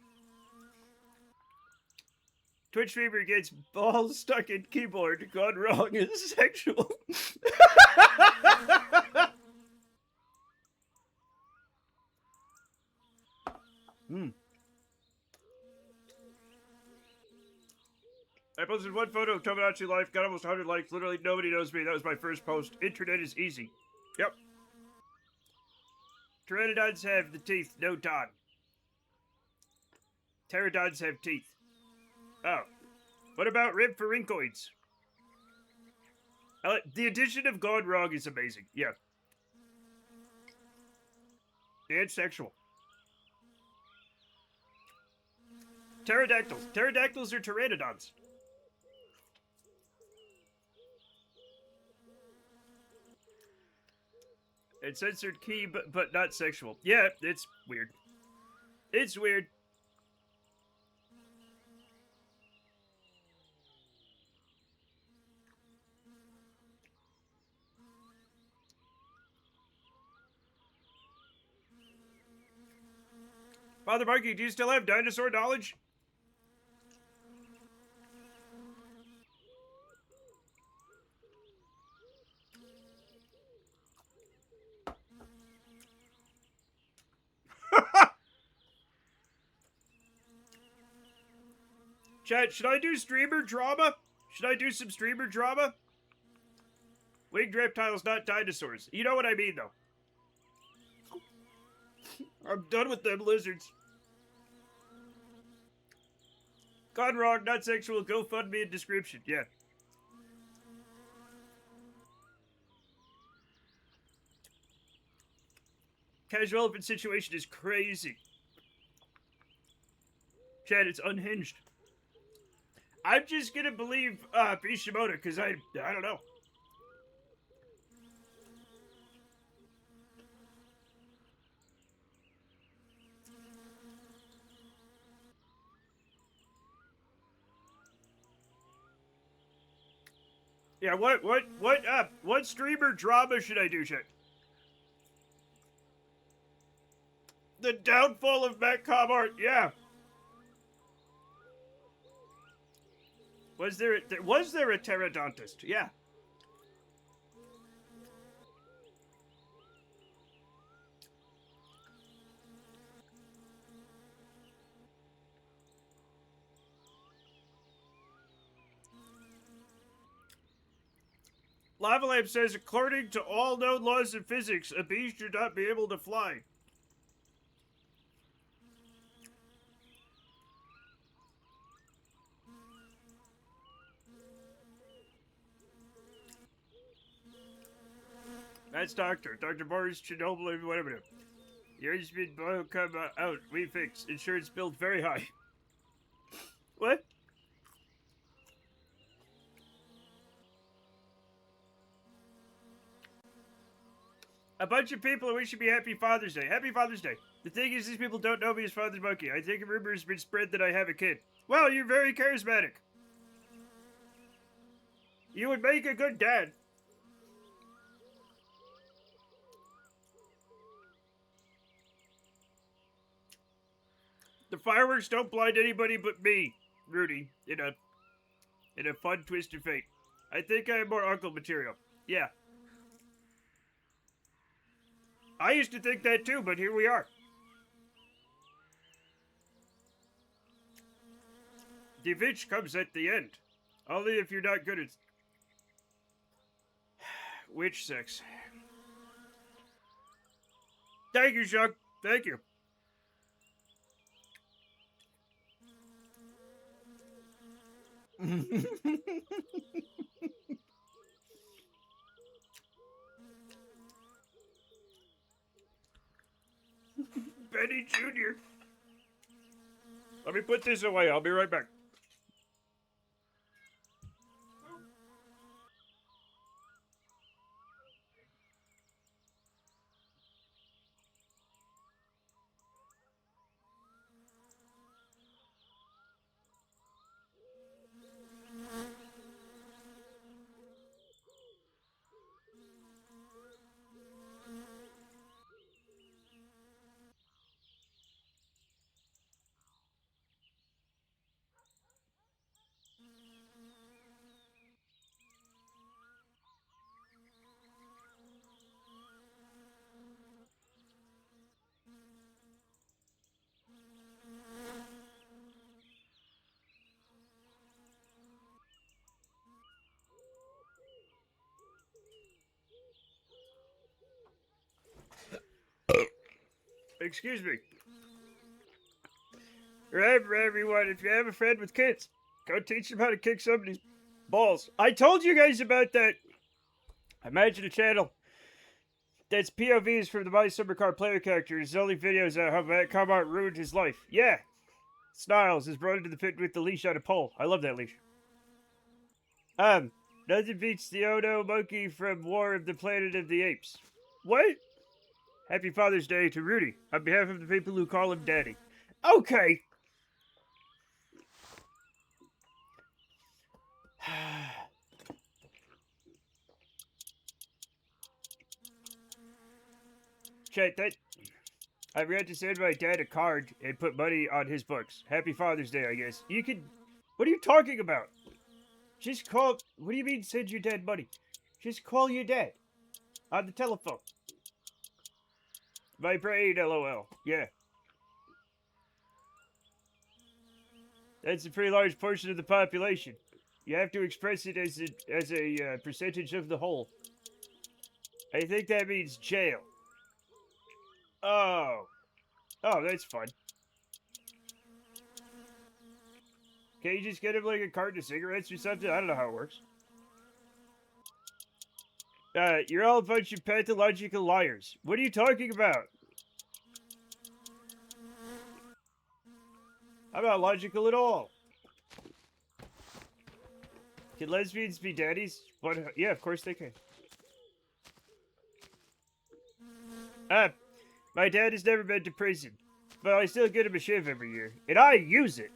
Twitch streamer gets balls stuck in keyboard gone wrong is sexual. I posted one photo of Tomodachi Life, got almost 100 likes. Literally nobody knows me. That was my first post. Internet is easy. Yep. Pteranodons have the teeth, no don. Pterodons have teeth. Oh. What about ribpharyncoids? The addition of gone wrong is amazing. Yeah. And sexual. Pterodactyls. Pterodactyls are pteranodons. And censored key, but not sexual. Yeah, it's weird. It's weird. Father Marky, do you still have dinosaur knowledge? Chat, should I do streamer drama? Should I do some streamer drama? Winged reptiles, not dinosaurs. You know what I mean, though. I'm done with them lizards. Gone wrong, not sexual, GoFundMe in description, yeah. Casual elephant situation is crazy. Chad, it's unhinged. I'm just gonna believe Bishimoto, because I don't know. Yeah, what streamer drama should I do, Chad? The downfall of Metcom art, yeah. Was there a pterodontist? Yeah. Lava Lamp says, according to all known laws of physics, a bee should not be able to fly. That's Dr. Boris Chernobyl, whatever. Yours been boil come out. We fix. Insurance billed very high. What? A bunch of people wish me happy Father's Day. Happy Father's Day. The thing is, these people don't know me as Father Monkey. I think a rumor has been spread that I have a kid. Well, you're very charismatic. You would make a good dad. The fireworks don't blind anybody but me, Rudy, in a fun twist of fate. I think I have more uncle material. Yeah. I used to think that too, but here we are. The bitch comes at the end. Only if you're not good at witch sex. Thank you, Chuck. Thank you. Benny Jr. Let me put this away. I'll be right back. Excuse me. Remember, everyone, if you have a friend with kids, go teach them how to kick somebody's balls. I told you guys about that. Imagine a channel that's POVs from the My Summer Car player characters. His only videos on how Matt Comart ruined his life. Yeah. Snarls is brought into the pit with the leash on a pole. I love that leash. Nothing beats the Ono monkey from War of the Planet of the Apes. What? Happy Father's Day to Rudy, on behalf of the people who call him Daddy. Okay. Chat, that... I forgot to send my dad a card and put money on his books. Happy Father's Day, I guess. You can... What are you talking about? Just call... What do you mean send your dad money? Just call your dad. On the telephone. My brain, LOL. Yeah. That's a pretty large portion of the population. You have to express it as a percentage of the whole. I think that means jail. Oh. Oh, that's fun. Can't you just get him like a carton of cigarettes or something? I don't know how it works. You're all a bunch of pathological liars. What are you talking about? I'm not logical at all. Can lesbians be daddies? But yeah, of course they can. My dad has never been to prison, but I still get him a shiv every year, and I use it.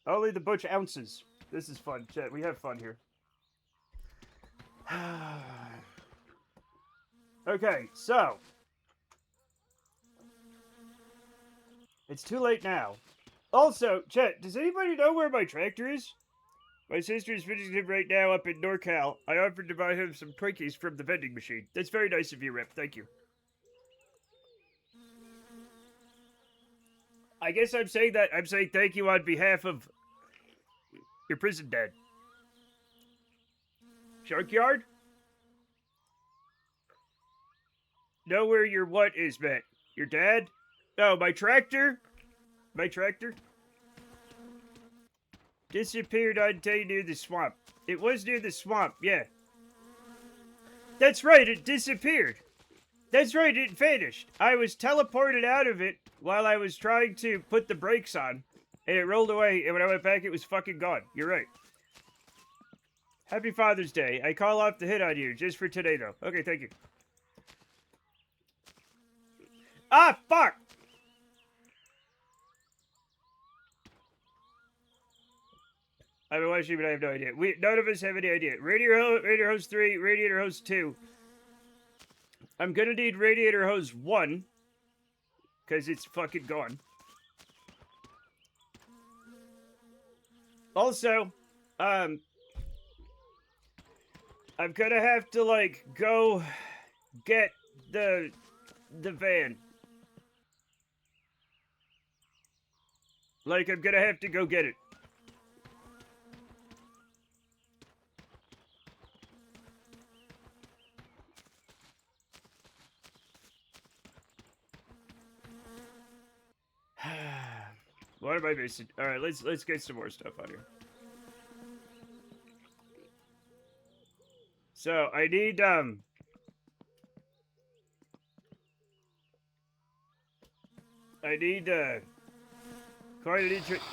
Only the butch ounces. This is fun, chat. We have fun here. Okay, so It's too late now. Also, Chet, does anybody know where my tractor is? My sister is visiting him right now up in NorCal. I offered to buy him some Twinkies from the vending machine. That's very nice of you, Rip. Thank you. I guess I'm saying that. I'm saying thank you on behalf of your prison dad. Junkyard? Know where your what is, Matt? Your dad? No, my tractor? My tractor? Disappeared on day near the swamp. It was near the swamp, yeah. That's right, it disappeared. That's right, it vanished. I was teleported out of it while I was trying to put the brakes on, and it rolled away, and when I went back, it was fucking gone. You're right. Happy Father's Day. I call off the hit on you, just for today, though. Okay, thank you. Ah, fuck! I've been watching, but I have no idea. None of us have any idea. Radiator Hose 3, Radiator Hose 2. I'm gonna need Radiator Hose 1. Because it's fucking gone. Also, I'm gonna have to, like, go get the van. Like, I'm gonna have to go get it. What am I missing? All right, let's get some more stuff out here. So I need quite an interest.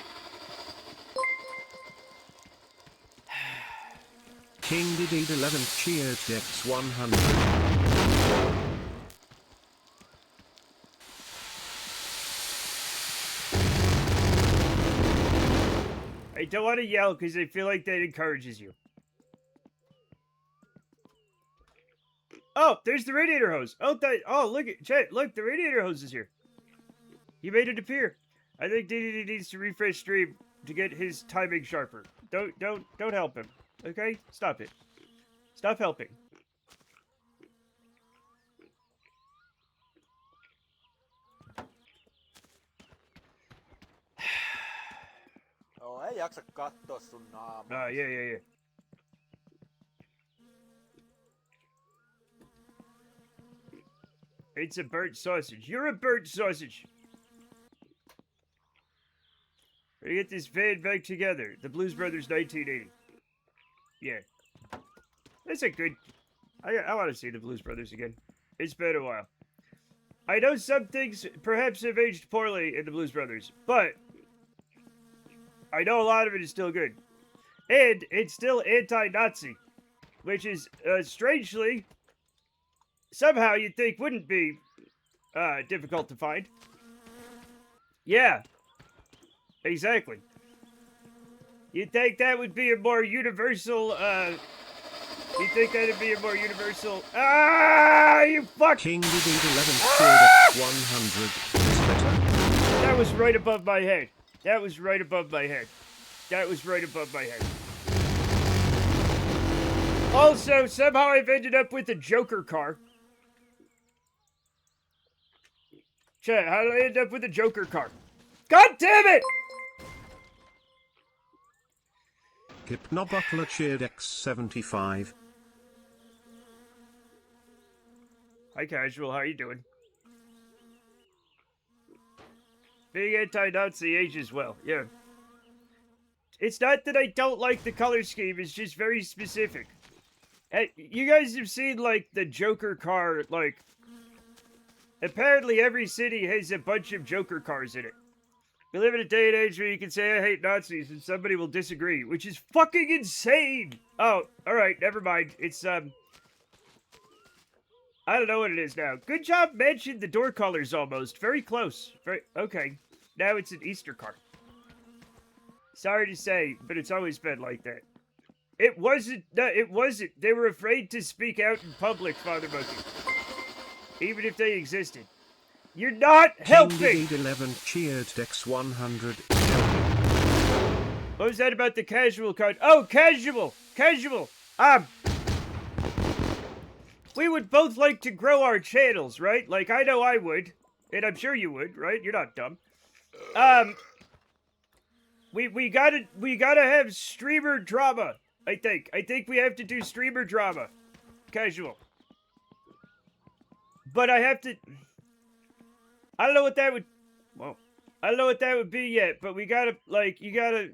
King Diddy 11th cheered X100.
I don't want to yell because I feel like that encourages you. Oh, there's the radiator hose. Oh, look at Chet. Look, the radiator hose is here. He made it appear. I think DDD needs to refresh stream to get his timing sharper. Don't help him. Okay? Stop it. Stop helping.
Joo, ei jaksa katsoa sun naamaa.
Yeah. It's a burnt sausage. You're a burnt sausage. We're gonna get this van back together. The Blues Brothers 1980. Yeah. That's a good... I want to see the Blues Brothers again. It's been a while. I know some things perhaps have aged poorly in the Blues Brothers, but I know a lot of it is still good. And it's still anti-Nazi, which is, strangely, somehow you'd think wouldn't be difficult to find. Yeah. Exactly. You'd think that would be a more universal, you'd think that'd be a more universal... Ah, you fuck!
King Diddy 11th cheered X100. It's better.
That was right above my head. That was right above my head. That was right above my head. Also, somehow I've ended up with a Joker car. Chat, how did I end up with a Joker car? God damn it!
Hypnobuckler cheered X75.
Hi, Casual. How you doing? Being anti-Nazi ages well. Yeah. It's not that I don't like the color scheme. It's just very specific. Hey, you guys have seen, like, the Joker car, like... Apparently every city has a bunch of Joker cars in it. We live in a day and age where you can say I hate Nazis and somebody will disagree, which is fucking insane! Oh, alright, never mind. It's, I don't know what it is now. Good job mentioning the door colors almost. Very close. Okay. Now it's an Easter car. Sorry to say, but it's always been like that. It wasn't. They were afraid to speak out in public, Father Monkey. Even if they existed. You're not helping!
King 11 cheered Dex 100.
What was that about the casual card? Oh, casual! Casual! We would both like to grow our channels, right? Like, I know I would. And I'm sure you would, right? You're not dumb. We gotta have streamer drama, I think. I think we have to do streamer drama. Casual. But I have to... I don't know what that would... Well, I don't know what that would be yet, but we gotta, like, you gotta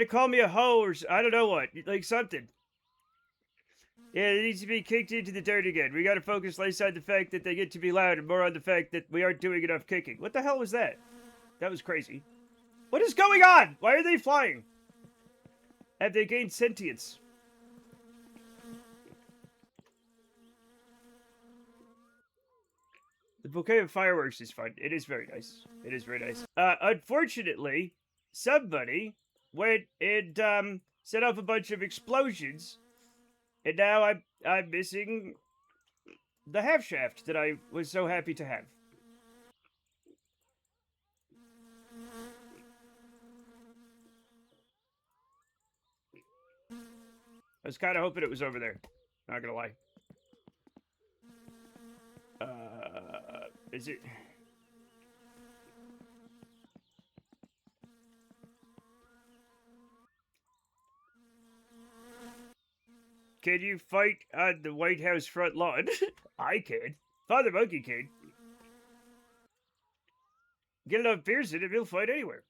call me a hoe or... I don't know what. Like, something. Yeah, it needs to be kicked into the dirt again. We gotta focus less on the fact that they get to be loud and more on the fact that we aren't doing enough kicking. What the hell was that? That was crazy. What is going on? Why are they flying? Have they gained sentience? The bouquet of fireworks is fun. It is very nice. It is very nice. Unfortunately, somebody went and set off a bunch of explosions, and now I'm missing the half shaft that I was so happy to have. I was kind of hoping it was over there. Not gonna lie. Is it? Can you fight on the White House front lawn? I can. Father Monkey can. Get enough beers in him, he'll fight anywhere.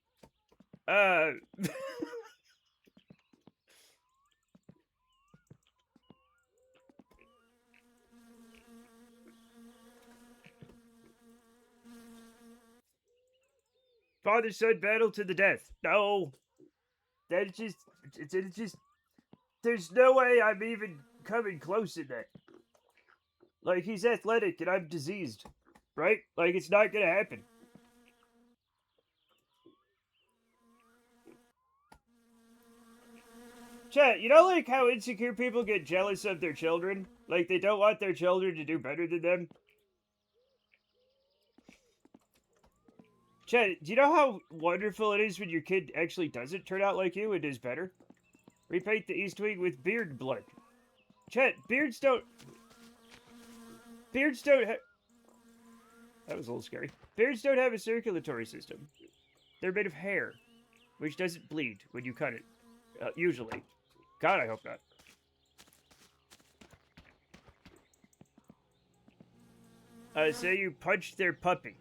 Father-son battle to the death. No. That's just... It's just... There's no way I'm even coming close to that. Like, he's athletic and I'm diseased. Right? Like, it's not gonna happen. Chat, you know, like, how insecure people get jealous of their children? Like, they don't want their children to do better than them? Chat, do you know how wonderful it is when your kid actually doesn't turn out like you and is better? Repaint the East Wing with beard blood. Chat, beards don't have... That was a little scary. Beards don't have a circulatory system. They're made of hair, which doesn't bleed when you cut it. Usually. God, I hope not. Say you punched their puppy.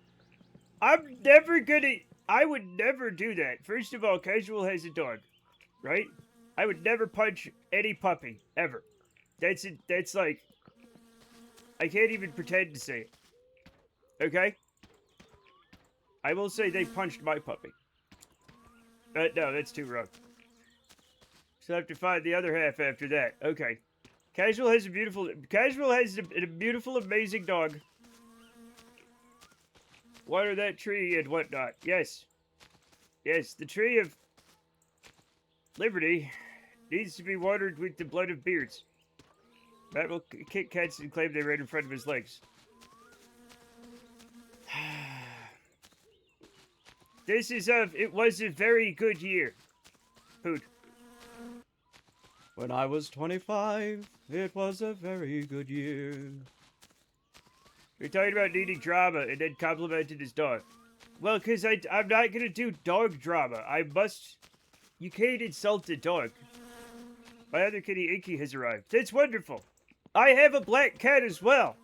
I'm never gonna... I would never do that. First of all, Casual has a dog, right? I would never punch any puppy, ever. That's like... I can't even pretend to say it. Okay? I will say they punched my puppy. No, that's too rough. So I have to find the other half after that. Okay. Casual has a beautiful, amazing dog. Water that tree and whatnot. Yes. Yes, the tree of liberty needs to be watered with the blood of beards. Matt will kick cats and claim they ran in front of his legs. It was a very good year. Food. When I was 25, it was a very good year. We're talking about needing drama and then complimented his dog. Well, because I'm not going to do dog drama. I must... You can't insult a dog. My other kitty, Inky, has arrived. That's wonderful. I have a black cat as well.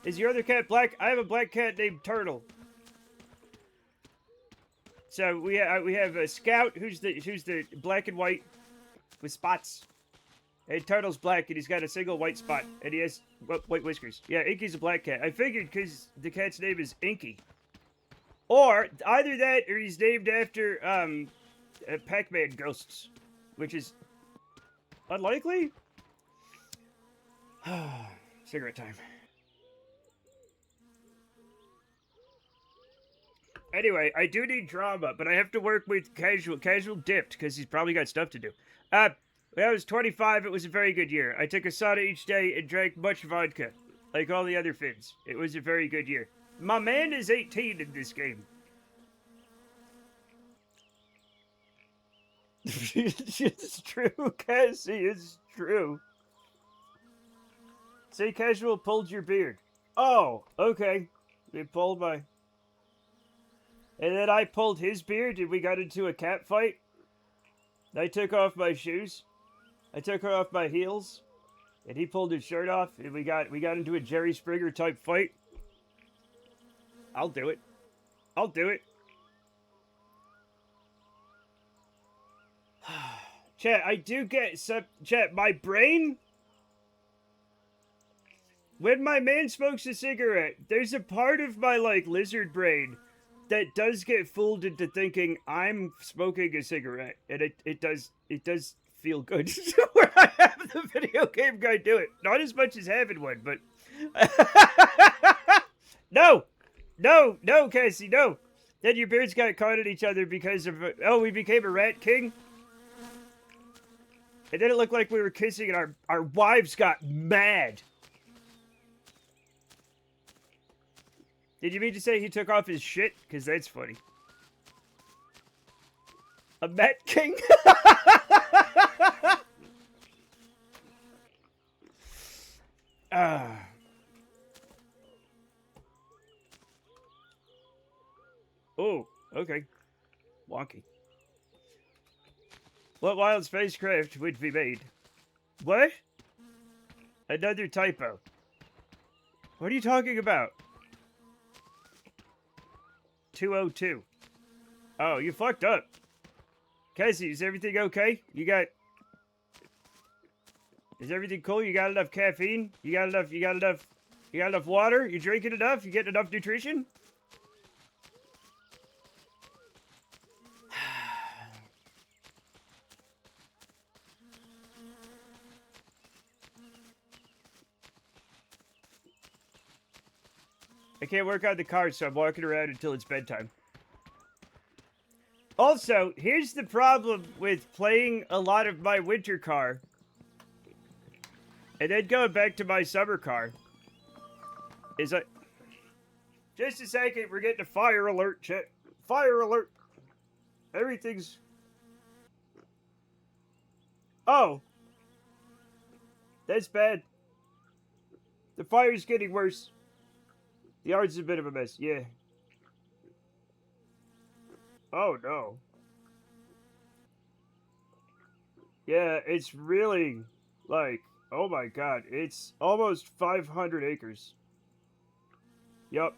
Is your other cat black? I have a black cat named Turtle. So we have a Scout who's the black and white with spots. And Turtle's black, and he's got a single white spot, and he has white whiskers. Yeah, Inky's a black cat. I figured because the cat's name is Inky. Or, either that, or he's named after, Pac-Man ghosts. Which is unlikely? Cigarette time. Anyway, I do need drama, but I have to work with Casual. Casual dipped, because he's probably got stuff to do. When I was 25, it was a very good year. I took a soda each day and drank much vodka, like all the other Finns. It was a very good year. My man is 18 in this game. It's true, Cassie, it's true. Say Casual pulled your beard. Oh, okay. They pulled my... And then I pulled his beard and we got into a cat fight. I took off my shoes. I took off my heels. And he pulled his shirt off and we got into a Jerry Springer type fight. I'll do it. I'll do it. Chat, I do get some... Chat, my brain... When my man smokes a cigarette, there's a part of my, like, lizard brain that does get fooled into thinking I'm smoking a cigarette. And it does feel good where I have the video game guy do it. Not as much as having one, but... No! No, Cassie, no! Then your beards got caught at each other because of... Oh, we became a rat king? And then it looked like we were kissing and our wives got mad. Did you mean to say he took off his shit? Because that's funny. A Met King? Oh, okay. Wonky. What wild spacecraft would be made? What? Another typo. What are you talking about? 202. Oh, you fucked up. Casey, is everything okay? Is everything cool? You got enough caffeine? You got enough water? You drinking enough? You getting enough nutrition? I can't work on the car, so I'm walking around until it's bedtime. Also, here's the problem with playing a lot of my winter car. And then going back to my summer car. Is I... Just a second, we're getting a fire alert, chat. Fire alert. Everything's... Oh. That's bad. The fire's getting worse. The yard's a bit of a mess, yeah. Oh, no. Yeah, it's really, like, oh my god, it's almost 500 acres. Yup.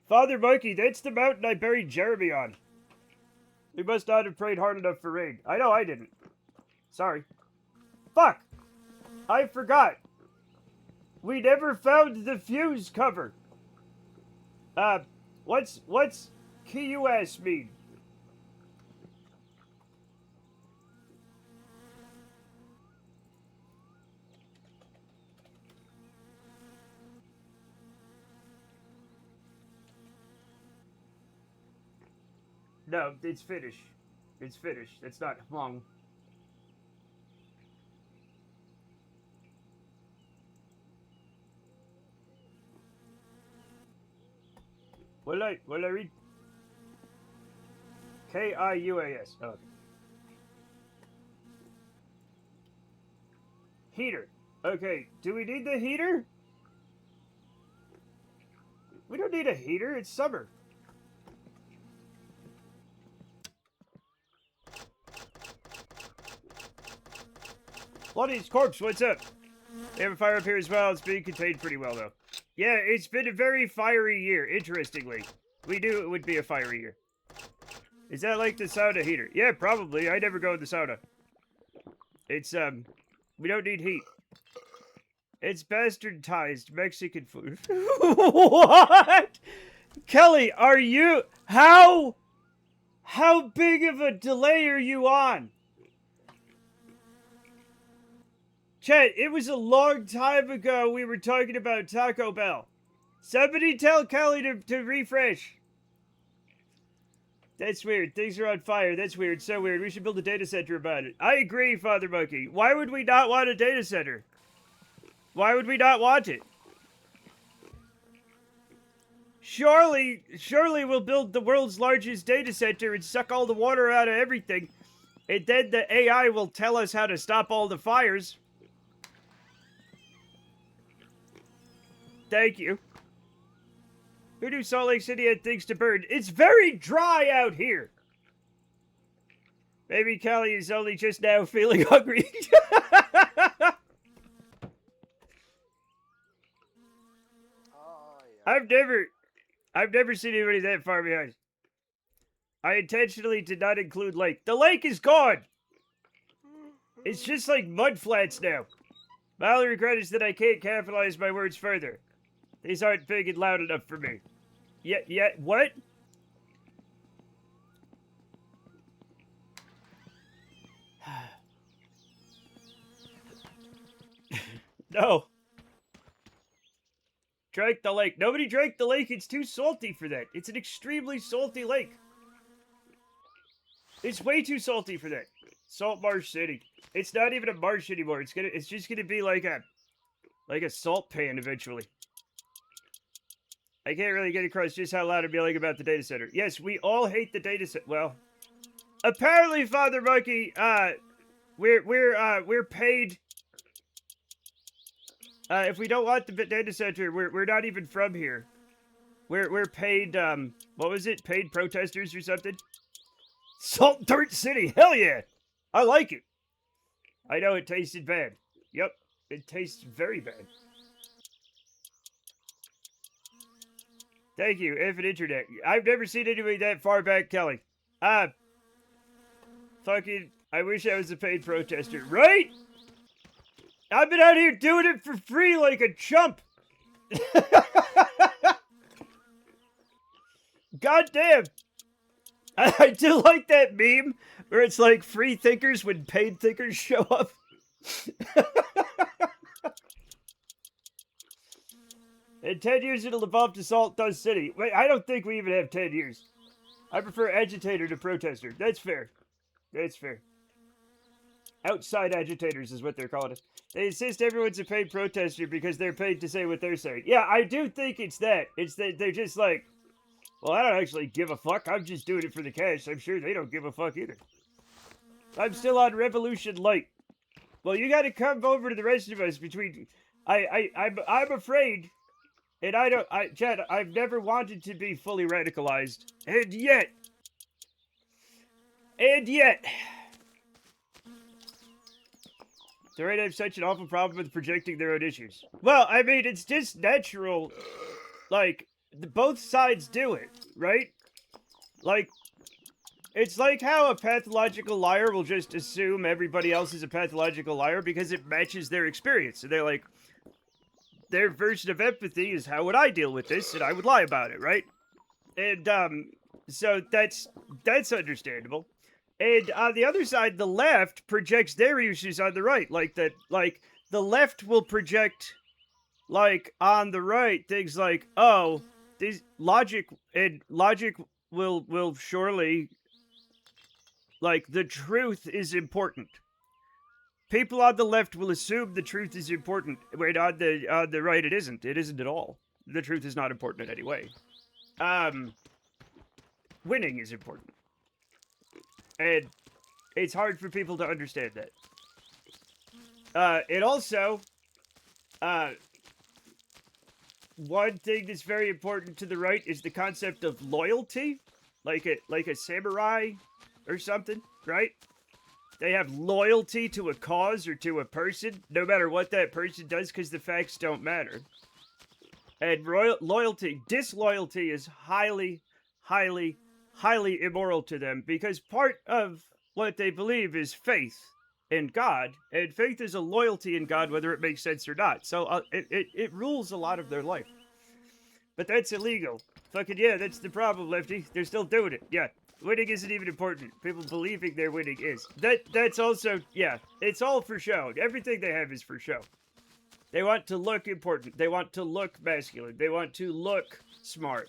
Father Monkey, that's the mountain I buried Jeremy on. We must not have prayed hard enough for rain. I know I didn't. Sorry. Fuck! I forgot. We never found the fuse cover. What's KUS mean? No, it's Finnish. It's Finnish. It's not Hmong. What did I read? KIUAS. Oh. Heater. Okay, do we need the heater? We don't need a heater, it's summer. Blooddy's corpse, what's up? They have a fire up here as well. It's being contained pretty well, though. Yeah, it's been a very fiery year, interestingly. We knew it would be a fiery year. Is that like the sauna heater? Yeah, probably. I never go in the sauna. It's, we don't need heat. It's bastardized Mexican food. What? Kelly, are you... How big of a delay are you on? Chet, it was a long time ago we were talking about Taco Bell. Somebody tell Kelly to refresh. That's weird. Things are on fire. That's weird. So weird. We should build a data center about it. I agree, Father Monkey. Why would we not want a data center? Why would we not want it? Surely we'll build the world's largest data center and suck all the water out of everything. And then the AI will tell us how to stop all the fires. Thank you. Who knew Salt Lake City had things to burn? It's very dry out here. Maybe Callie is only just now feeling hungry.
Oh, yeah.
I've never seen anybody that far behind. I intentionally did not include lake. The lake is gone. It's just like mud flats now. My only regret is that I can't capitalize my words further. These aren't big and loud enough for me. What? No. Drank the lake. Nobody drank the lake. It's too salty for that. It's an extremely salty lake. It's way too salty for that. Salt Marsh City. It's not even a marsh anymore. It's just gonna be like a salt pan eventually. I can't really get across just how loud I'm yelling about the data center. Yes, we all hate the data center. Well, apparently, Father Monkey, we're paid. If we don't want the data center, we're not even from here. We're paid. What was it? Paid protesters or something? Salt Dirt City. Hell yeah, I like it. I know it tasted bad. Yep, it tastes very bad. Thank you, Infinite Internet. I've never seen anybody that far back, Kelly. Fucking, I wish I was a paid protester, right? I've been out here doing it for free like a chump. God damn. I do like that meme where it's like free thinkers when paid thinkers show up. In 10 years, it'll evolve to Salt Dust City. Wait, I don't think we even have 10 years. I prefer agitator to protester. That's fair. That's fair. Outside agitators is what they're calling it. They insist everyone's a paid protester because they're paid to say what they're saying. Yeah, I do think it's that. It's that they're just like, well, I don't actually give a fuck. I'm just doing it for the cash. I'm sure they don't give a fuck either. I'm still on Revolution Light. Well, you got to come over to the rest of us between... I'm afraid... And Chad, I've never wanted to be fully radicalized. And yet... The right have such an awful problem with projecting their own issues. Well, I mean, it's just natural. Like, both sides do it, right? Like, it's like how a pathological liar will just assume everybody else is a pathological liar because it matches their experience. And they're like, their version of empathy is how would I deal with this, and I would lie about it, right? And, so that's understandable. And on the other side, the left projects their issues on the right. Like, the left will project, like, on the right, things like, oh, these logic will surely, like, the truth is important. People on the left will assume the truth is important. Wait, on the right, it isn't. It isn't at all. The truth is not important in any way. Winning is important. And it's hard for people to understand that. It also, one thing that's very important to the right is the concept of loyalty, like a samurai or something, right? They have loyalty to a cause or to a person, no matter what that person does, because the facts don't matter. And disloyalty is highly, highly, highly immoral to them, because part of what they believe is faith in God, and faith is a loyalty in God, whether it makes sense or not. So it rules a lot of their life. But that's illegal. Fucking yeah, that's the problem, Lefty. They're still doing it. Yeah. Winning isn't even important. People believing they're winning is. That's also, yeah, it's all for show. Everything they have is for show. They want to look important. They want to look masculine. They want to look smart.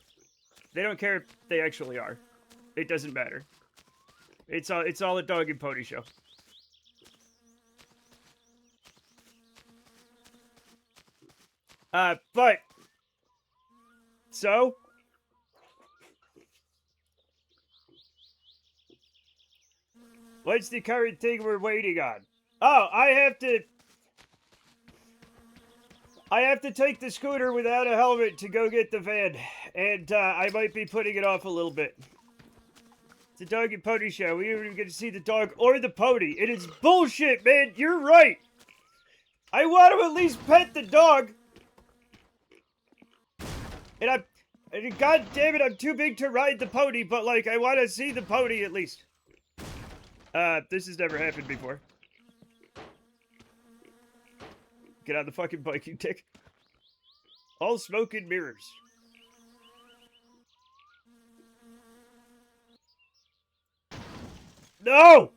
They don't care if they actually are. It doesn't matter. It's all a dog and pony show. But so What's the current thing we're waiting on? Oh, I have to take the scooter without a helmet to go get the van, and I might be putting it off a little bit. It's a dog and pony show. We don't even get to see the dog or the pony, and it's bullshit, man. You're right. I want to at least pet the dog. And God damn it, I'm too big to ride the pony, but like, I want to see the pony at least. This has never happened before. Get on the fucking bike, you dick. All smoke and mirrors. No!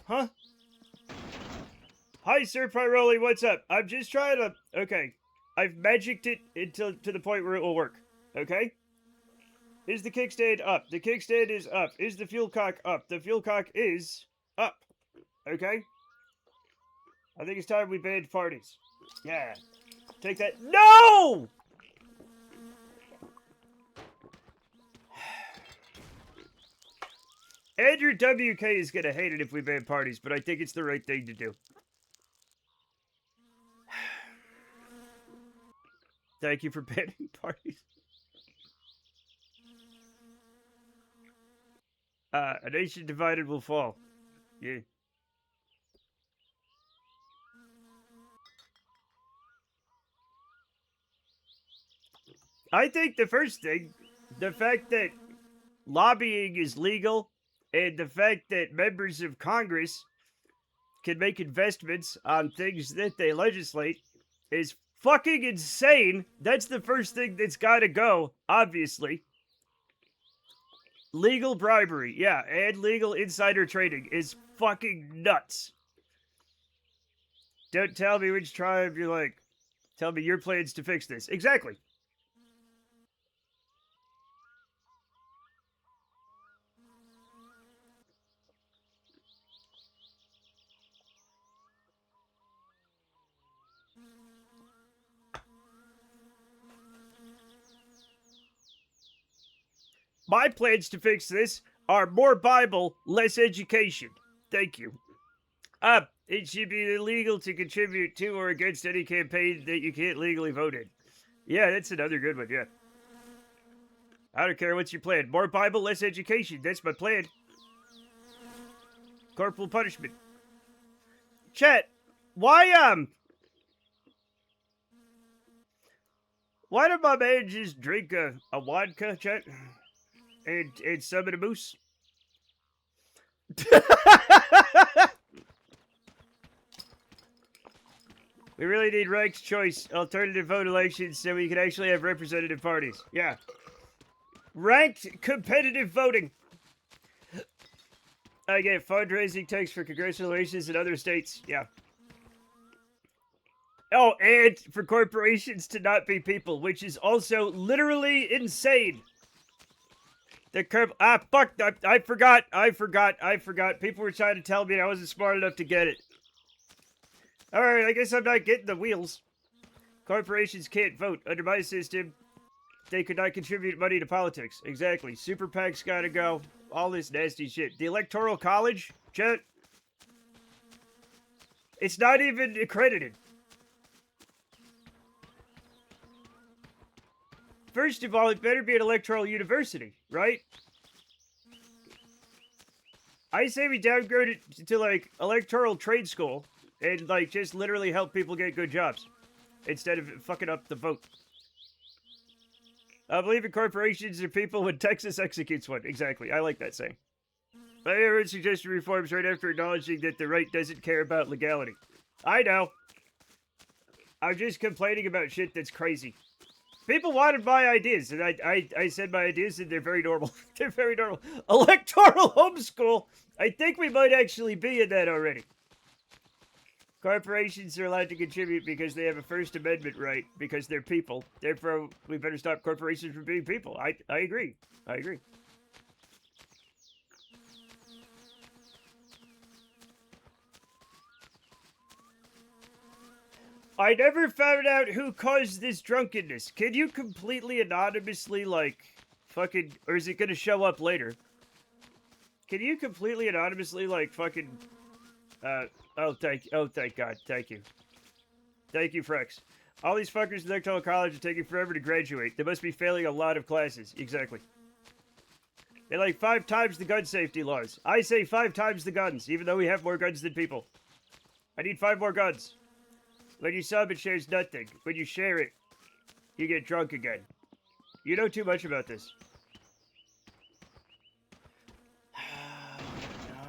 Huh? Hi, Sir Pyroli, what's up? I'm just trying to... Okay. I've magicked it to the point where it will work. Okay? Is the kickstand up? The kickstand is up. Is the fuel cock up? The fuel cock is up. Okay? I think it's time we banned parties. Yeah. Take that. No! Andrew WK is gonna hate it if we ban parties, but I think it's the right thing to do. Thank you for banning parties. A nation divided will fall. Yeah. I think the first thing, the fact that lobbying is legal, and the fact that members of Congress can make investments on things that they legislate is fucking insane. That's the first thing that's gotta go, obviously. Legal bribery, yeah, and legal insider trading is fucking nuts. Don't tell me which tribe you like. Tell me your plans to fix this. Exactly. My plans to fix this are more Bible, less education. Thank you. It should be illegal to contribute to or against any campaign that you can't legally vote in. Yeah, that's another good one, yeah. I don't care what's your plan. More Bible, less education. That's my plan. Corporal punishment. Chat, why did my man just drink a vodka, chat? And summon a moose? We really need ranked choice, alternative vote elections so we can actually have representative parties. Yeah. Ranked competitive voting. I get fundraising takes for congressional races in other states. Yeah. Oh, and for corporations to not be people, which is also literally insane. Fuck, I forgot. People were trying to tell me I wasn't smart enough to get it. Alright, I guess I'm not getting the wheels. Corporations can't vote. Under my system, they could not contribute money to politics. Exactly. Super PACs gotta go. All this nasty shit. The Electoral College, chat, it's not even accredited. First of all, it better be an electoral university, right? I say we downgrade it to, like, electoral trade school and, like, just literally help people get good jobs instead of fucking up the vote. I believe in corporations are people when Texas executes one. Exactly. I like that saying. I heard suggested reforms right after acknowledging that the right doesn't care about legality. I know. I'm just complaining about shit that's crazy. People wanted my ideas, and I said my ideas, and they're very normal. They're very normal. Electoral homeschool. I think we might actually be in that already. Corporations are allowed to contribute because they have a First Amendment right, because they're people. Therefore, we better stop corporations from being people. I agree. I agree. I never found out who caused this drunkenness. Can you completely anonymously, like, fucking... Or is it gonna show up later? Can you completely anonymously, like, fucking... oh, thank God. Thank you. Thank you, Frex. All these fuckers in Electoral College are taking forever to graduate. They must be failing a lot of classes. Exactly. They're like 5 times the gun safety laws. I say 5 times the guns, even though we have more guns than people. I need 5 more guns. When you sub, it shares nothing. When you share it, you get drunk again. You know too much about this. No.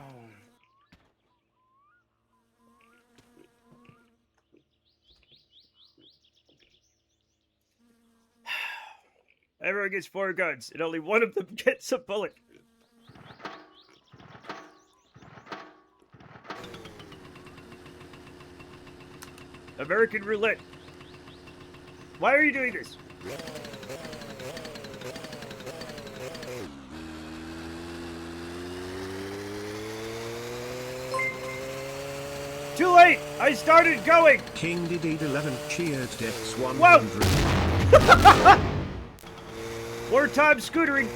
Everyone gets 4 guns, and only one of them gets a bullet. American roulette. Why are you doing this? Too late! I started going!
King Didid 11 cheered Dex 100.
Whoa! More time scootering.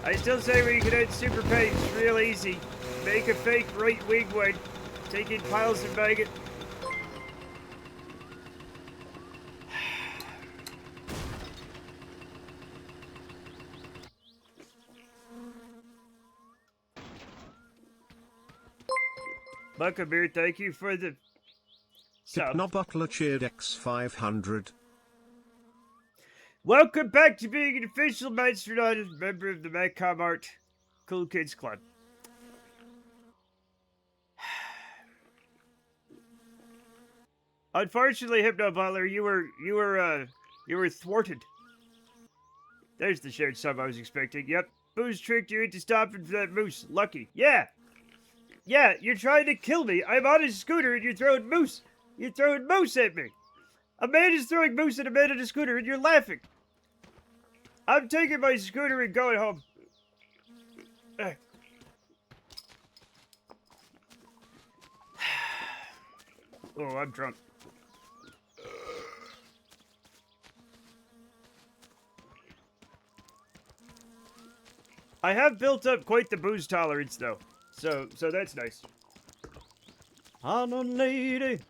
I still say when you can add super paint, it's real easy. Make a fake right wing one. Take in piles of maggot. Buckamere, thank you for the sub.
Hypno Butler cheered X 500.
Welcome back to being an official Mastermind member of the Macom Art Cool Kids Club. Unfortunately, Hypno Butler, you were thwarted. There's the shared sub I was expecting. Yep, Booze tricked you into stopping for that moose. Lucky. Yeah, you're trying to kill me. I'm on a scooter and you're throwing moose. You're throwing moose at me. A man is throwing moose at a man on a scooter and you're laughing. I'm taking my scooter and going home. Oh, I'm drunk. I have built up quite the booze tolerance, though. So that's nice. Hon on lady.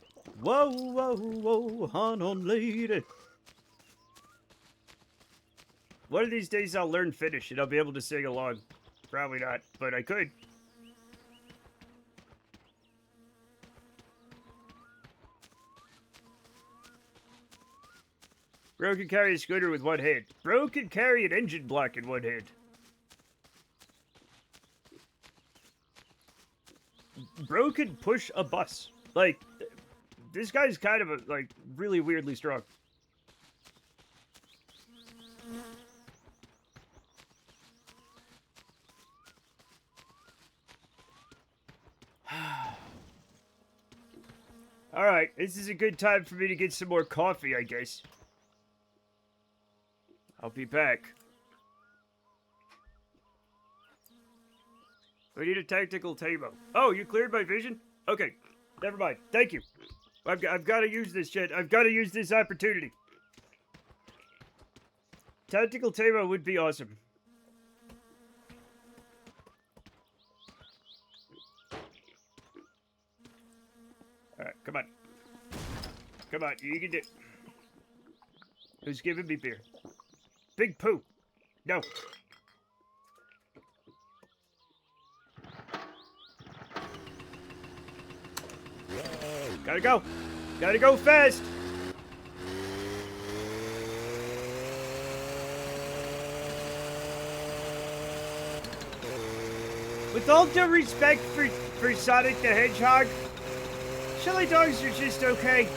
Whoa, whoa, whoa, hon on lady. One of these days I'll learn Finnish and I'll be able to sing along. Probably not, but I could. Bro can carry a scooter with one hand. Bro can carry an engine block in one hand. Bro can push a bus. Like, this guy's kind of really weirdly strong. Alright, this is a good time for me to get some more coffee, I guess. I'll be back. We need a tactical table. Oh, you cleared my vision? Okay, never mind. Thank you. I've got to use this shit. I've got to use this opportunity. Tactical table would be awesome. Alright, come on. Come on, you can do it. Who's giving me beer? Big poo. No. Gotta go. Gotta go fast. With all due respect for Sonic the Hedgehog, chili dogs are just okay.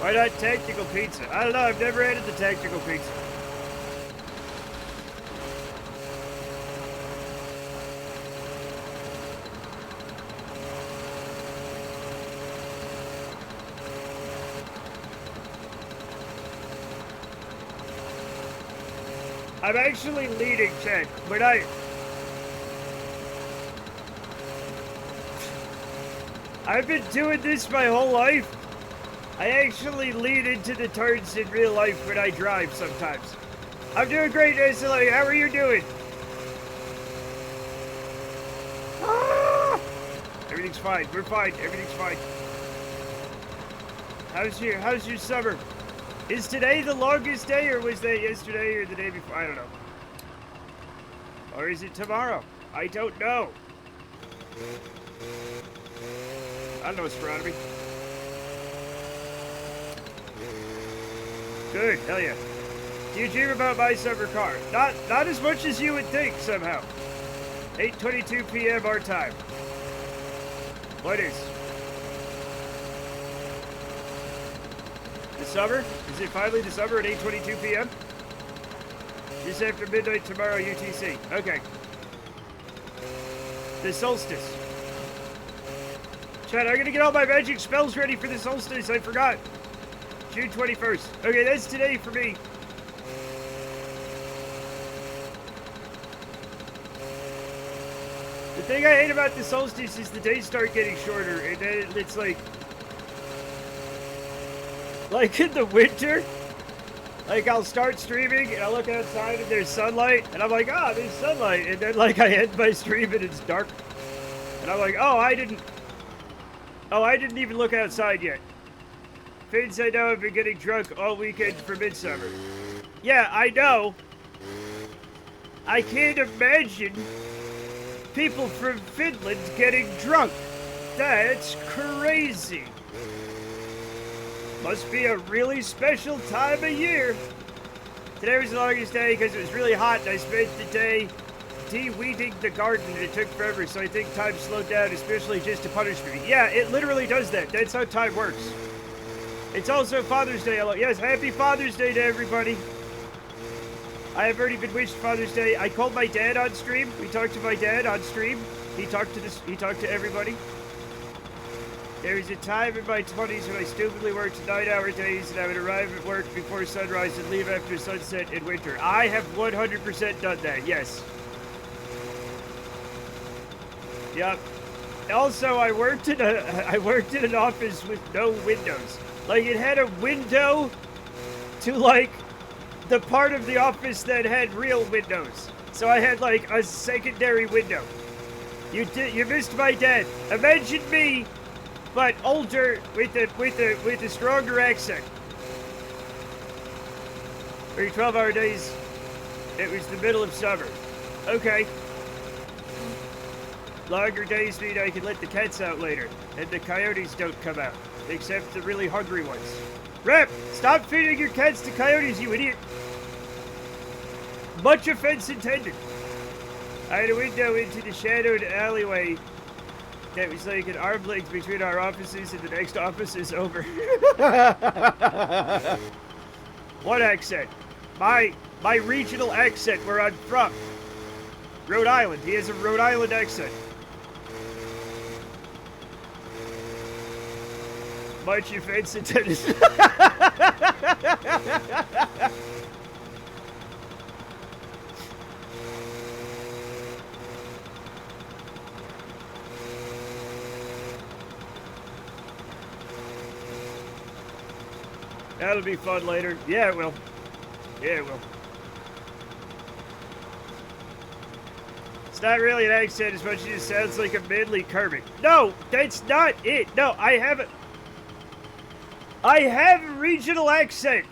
Why not tactical pizza? I don't know. I've never had the tactical pizza. I'm actually leading, Chad. When I've been doing this my whole life. I actually lead into the turns in real life when I drive sometimes. I'm doing great, SLA. How are you doing? Ah! Everything's fine. We're fine. Everything's fine. How's your summer? Is today the longest day, or was that yesterday or the day before? I don't know. Or is it tomorrow? I don't know. I don't know astronomy. Good, hell yeah. Do you dream about my summer car? Not as much as you would think, somehow. 8:22 p.m. our time. What is? The summer? Is it finally the summer at 8:22 p.m.? Just after midnight tomorrow, UTC. Okay. The solstice. Chad, I'm gonna get all my magic spells ready for the solstice. I forgot. June 21st. Okay, that's today for me. The thing I hate about the solstice is the days start getting shorter, and then it's like in the winter, like I'll start streaming and I look outside and there's sunlight, and I'm like, ah, there's sunlight, and then like I end my stream and it's dark, and I'm like, oh, I didn't even look outside yet. Fins, I know I've been getting drunk all weekend for Midsummer. Yeah, I know. I can't imagine people from Finland getting drunk. That's crazy. Must be a really special time of year. Today was the longest day because it was really hot, and I spent the day de-weeding the garden, and it took forever, so I think time slowed down, especially just to punish me. Yeah, it literally does that. That's how time works. It's also Father's Day. Yes, happy Father's Day to everybody. I have already been wished Father's Day. I called my dad on stream. We talked to my dad on stream. He talked to everybody. There was a time in my 20s when I stupidly worked 9-hour days, and I would arrive at work before sunrise and leave after sunset in winter. I have 100% done that, yes. Yep. Also, I worked in an office with no windows. Like, it had a window to, like, the part of the office that had real windows. So I had, like, a secondary window. You missed my dad. Imagine me, but older with a stronger accent. For 12-hour days, it was the middle of summer. Okay. Longer days mean I can let the cats out later, and the coyotes don't come out, except the really hungry ones. Rep, stop feeding your cats to coyotes, you idiot. Much offense intended. I had a window into the shadowed alleyway that was like an arm length between our offices, and the next office is over. What accent? My regional accent where I'm from. Rhode Island. He has a Rhode Island accent. Much offense intended. That'll be fun later. Yeah, it will. Yeah, it will. It's not really an accent as much as it sounds like a manly Kermit. No, that's not it. No, I have a regional accent.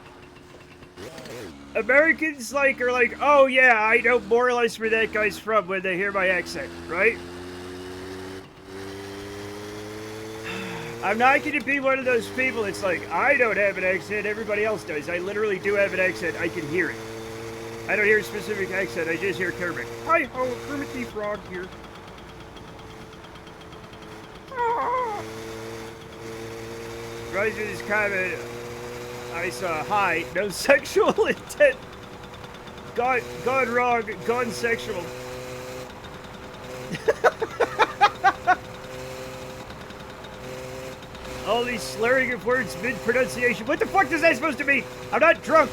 Americans are like, oh yeah, I know more or less where that guy's from when they hear my accent, right? I'm not going to be one of those people that's like, I don't have an accent, everybody else does. I literally do have an accent, I can hear it. I don't hear a specific accent, I just hear Kermit. Hi-ho, Kermit the Frog here. Rise with his comment. I saw hi, no sexual intent. Gone wrong, gone sexual. All these slurring of words mid-pronunciation. What the fuck is that supposed to mean? I'm not drunk.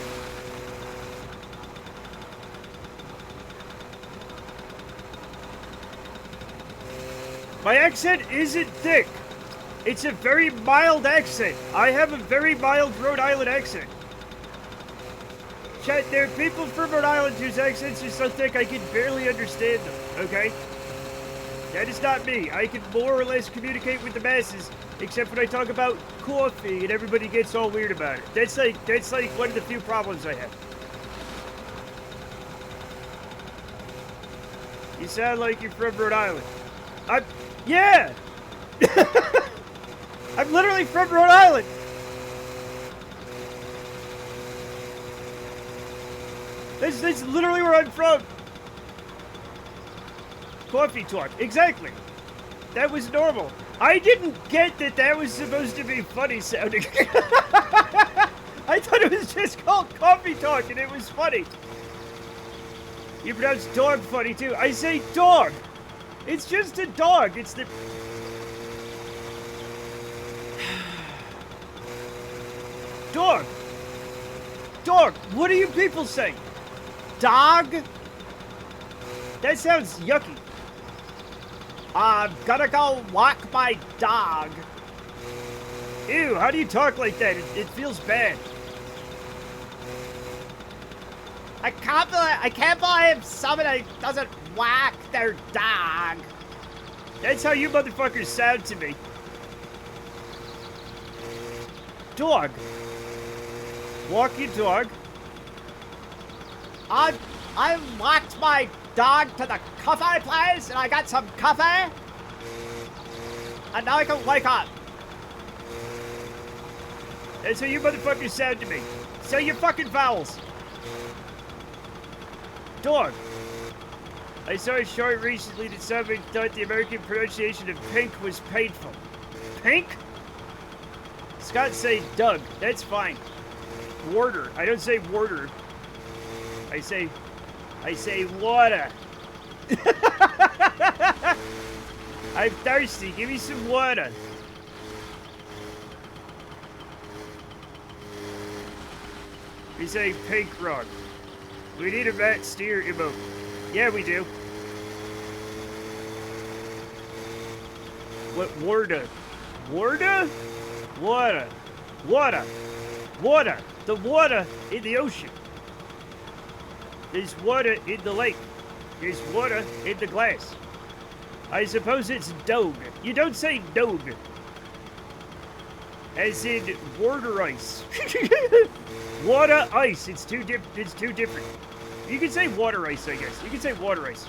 My accent isn't thick. It's a very mild accent. I have a very mild Rhode Island accent. Chat, there are people from Rhode Island whose accents are so thick I can barely understand them, okay? That is not me. I can more or less communicate with the masses, except when I talk about coffee and everybody gets all weird about it. That's like one of the few problems I have. You sound like you're from Rhode Island. Yeah! I'm literally from Rhode Island! That's literally where I'm from! Coffee talk. Exactly. That was normal. I didn't get that was supposed to be funny sounding. I thought it was just called coffee talk and it was funny. You pronounce dog funny too. I say dog. It's just a dog. It's the... Dog. Dog. What do you people say? Dog? That sounds yucky. I'm gonna go walk my dog. Ew, how do you talk like that? It feels bad. I can't believe somebody doesn't whack their dog. That's how you motherfuckers sound to me. Dog. Walk your dog. I walked my dog to the coffee place and I got some coffee. And now I can wake up. That's how you motherfuckers sound to me. Say your fucking vowels. Dog. I saw a short recently that somebody thought the American pronunciation of pink was painful. Pink? Scott say Doug. That's fine. Warder. I don't say warder. I say water. I'm thirsty. Give me some water. We say pink rock. We need a Matt Steer emote. Yeah, we do. What Warda? Warda? Water. Water. Water. The water in the ocean. There's water in the lake. There's water in the glass. I suppose it's dog. You don't say dog. As in water ice. Water ice. It's too different. You can say water ice, I guess. You can say water ice.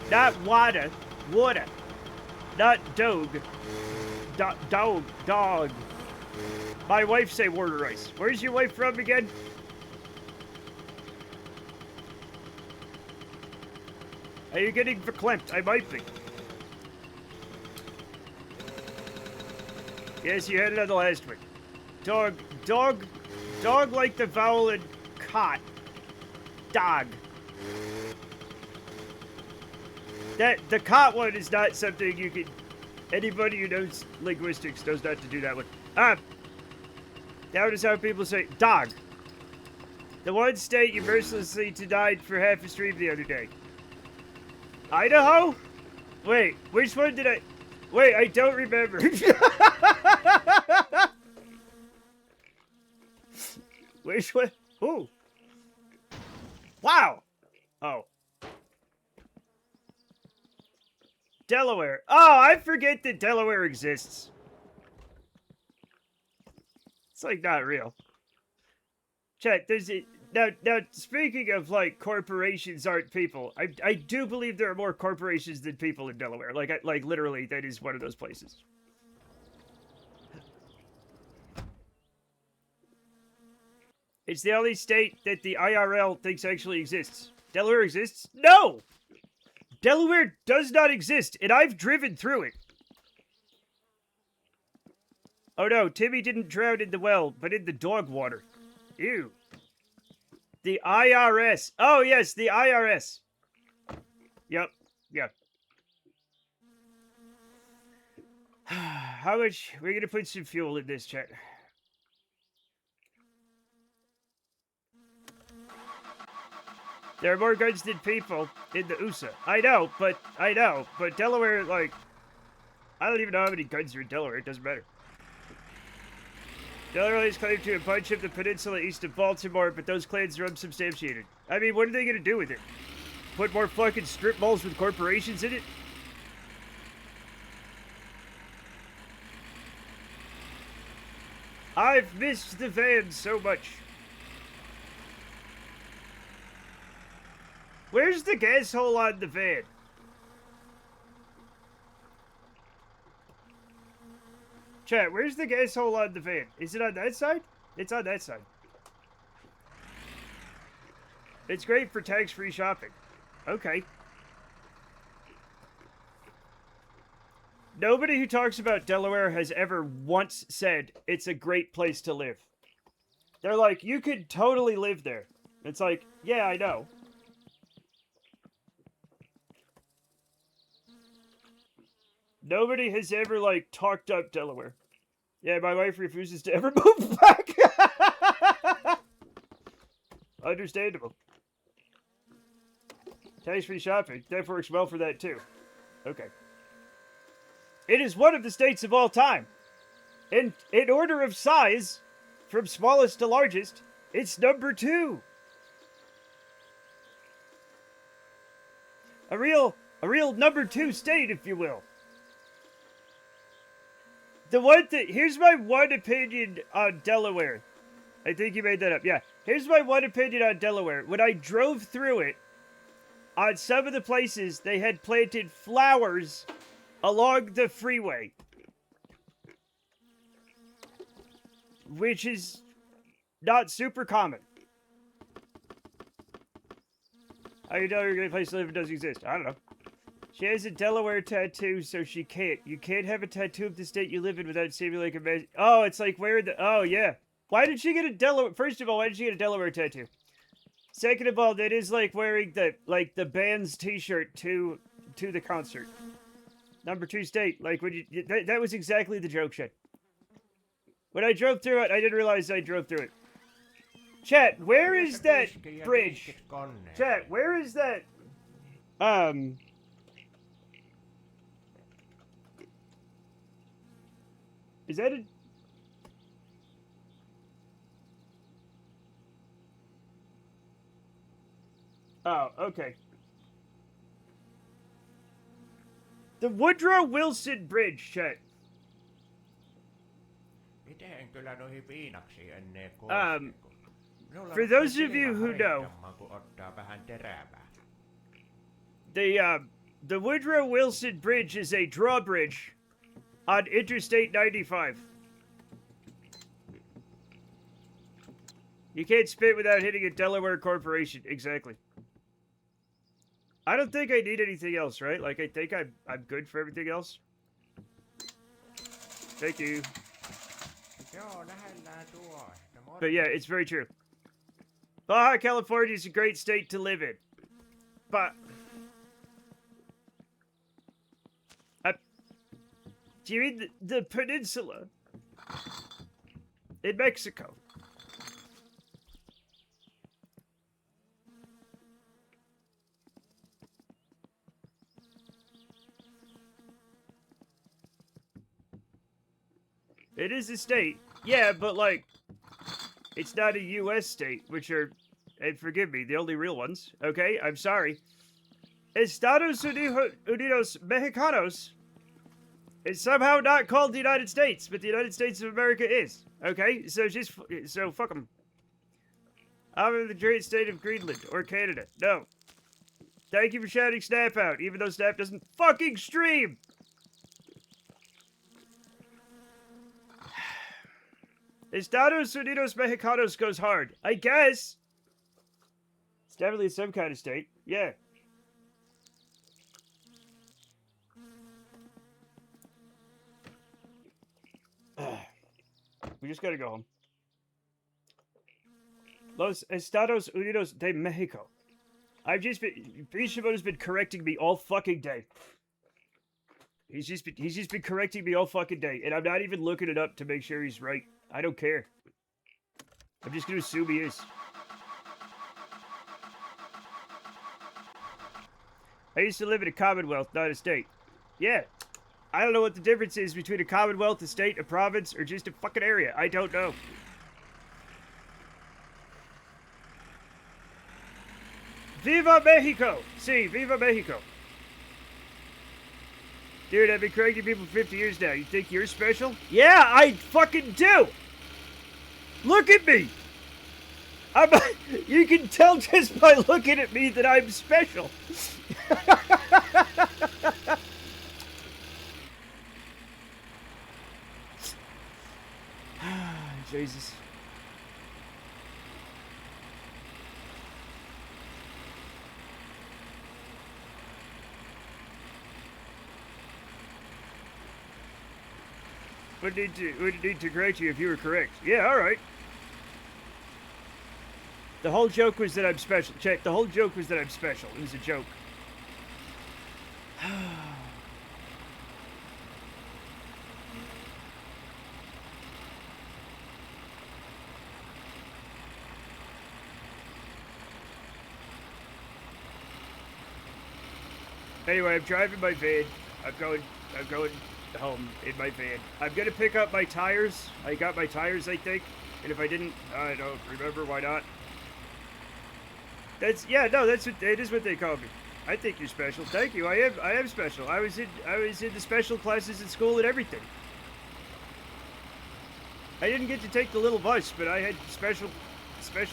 Not water. Water. Not dog. Dog. My wife say water ice. Where's your wife from again? Are you getting verklempt? I might be. Yes, you had it on the last one. Dog like the vowel in cot. Dog. The cot one is not something you can... Anybody who knows linguistics knows not to do that one. That is how people say dog. The one state you mercilessly denied for half a stream the other day. Idaho? Wait, which one did I... Wait, I don't remember. Which one? Ooh. Wow. Oh. Delaware. Oh, I forget that Delaware exists. It's like not real. Chat, there's a... Now, speaking of, like, corporations aren't people, I do believe there are more corporations than people in Delaware. Like, literally, that is one of those places. It's the only state that the IRL thinks actually exists. Delaware exists? No! Delaware does not exist, and I've driven through it. Oh no, Timmy didn't drown in the well, but in the dog water. Ew. The IRS. Oh yes, the IRS. Yep. Yep. How much? We're gonna put some fuel in this, chat. There are more guns than people in the USA. I know, but Delaware, like, I don't even know how many guns are in Delaware. It doesn't matter. Delaware has claimed to a bunch of the peninsula east of Baltimore, but those claims are unsubstantiated. I mean, what are they gonna do with it? Put more fucking strip malls with corporations in it? I've missed the van so much. Where's the gas hole on the van? Chat, where's the gas hole on the van? Is it on that side? It's on that side. It's great for tax-free shopping. Okay. Nobody who talks about Delaware has ever once said it's a great place to live. They're like, you could totally live there. It's like, yeah, I know. Nobody has ever, like, talked up Delaware. Yeah, my wife refuses to ever move back. Understandable. Tax-free shopping. That works well for that, too. Okay. It is one of the states of all time. In order of size, from smallest to largest, it's number 2. A real number 2 state, if you will. Here's my one opinion on Delaware. I think you made that up. Yeah. Here's my one opinion on Delaware. When I drove through it, on some of the places, they had planted flowers along the freeway. Which is not super common. How you know you're gonna place to live and doesn't exist? I don't know. She has a Delaware tattoo, so she can't. You can't have a tattoo of the state you live in without seeming like a man. Oh, it's like where the... Oh, yeah. Why did she get a Delaware... First of all, why did she get a Delaware tattoo? Second of all, that is like wearing the band's t-shirt to the concert. Number 2 state. Like, when you... That was exactly the joke, shit. When I drove through it, I didn't realize I drove through it. Chat, where is that bridge? Chat, where is that... Is that a... Oh, okay. The Woodrow Wilson Bridge, chat. For those of you who know, the Woodrow Wilson Bridge is a drawbridge on Interstate 95. You can't spit without hitting a Delaware corporation. Exactly. I don't think I need anything else, right? Like, I think I'm good for everything else. Thank you. But yeah, it's very true. Baja California is a great state to live in. But... do you mean the peninsula? In Mexico? It is a state. Yeah, but like, it's not a U.S. state, which are, and forgive me, the only real ones. Okay, I'm sorry. Estados Unidos Mexicanos is somehow not called the United States, but the United States of America is. Okay, so fuck them. I'm in the great state of Greenland or Canada. No. Thank you for shouting Snap out, even though Snap doesn't fucking stream. Estados Unidos Mexicanos goes hard. I guess. It's definitely some kind of state. Yeah. We just gotta go home. Los Estados Unidos de Mexico. I've just been... Shimoda's been correcting me all fucking day. He's just been correcting me all fucking day. And I'm not even looking it up to make sure he's right. I don't care. I'm just gonna assume he is. I used to live in a commonwealth, not a state. Yeah. I don't know what the difference is between a commonwealth, a state, a province, or just a fucking area. I don't know. Viva Mexico! Sí, Viva Mexico! Dude, I've been correcting people for 50 years now. You think you're special? Yeah, I fucking do! Look at me! You can tell just by looking at me that I'm special. Jesus. Would need to correct you if you were correct. Yeah, alright. The whole joke was that I'm special. Check, the whole joke was that I'm special. It was a joke. Anyway, I'm driving my van. I'm going home in my van. I'm gonna pick up my tires. I got my tires, I think. And if I didn't, I don't remember. Why not? It is what they call me. I think you're special. Thank you. I am special. I was in the special classes at school and everything. I didn't get to take the little bus, but I had special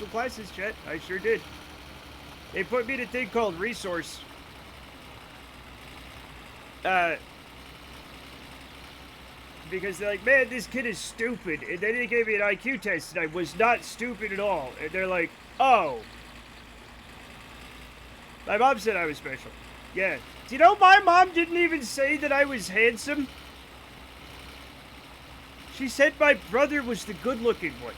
classes, Chet. I sure did. They put me in a thing called resource. Because they're like, man, this kid is stupid. And then they gave me an IQ test, and I was not stupid at all. And they're like, oh. My mom said I was special. Yeah. Do you know my mom didn't even say that I was handsome? She said my brother was the good-looking one.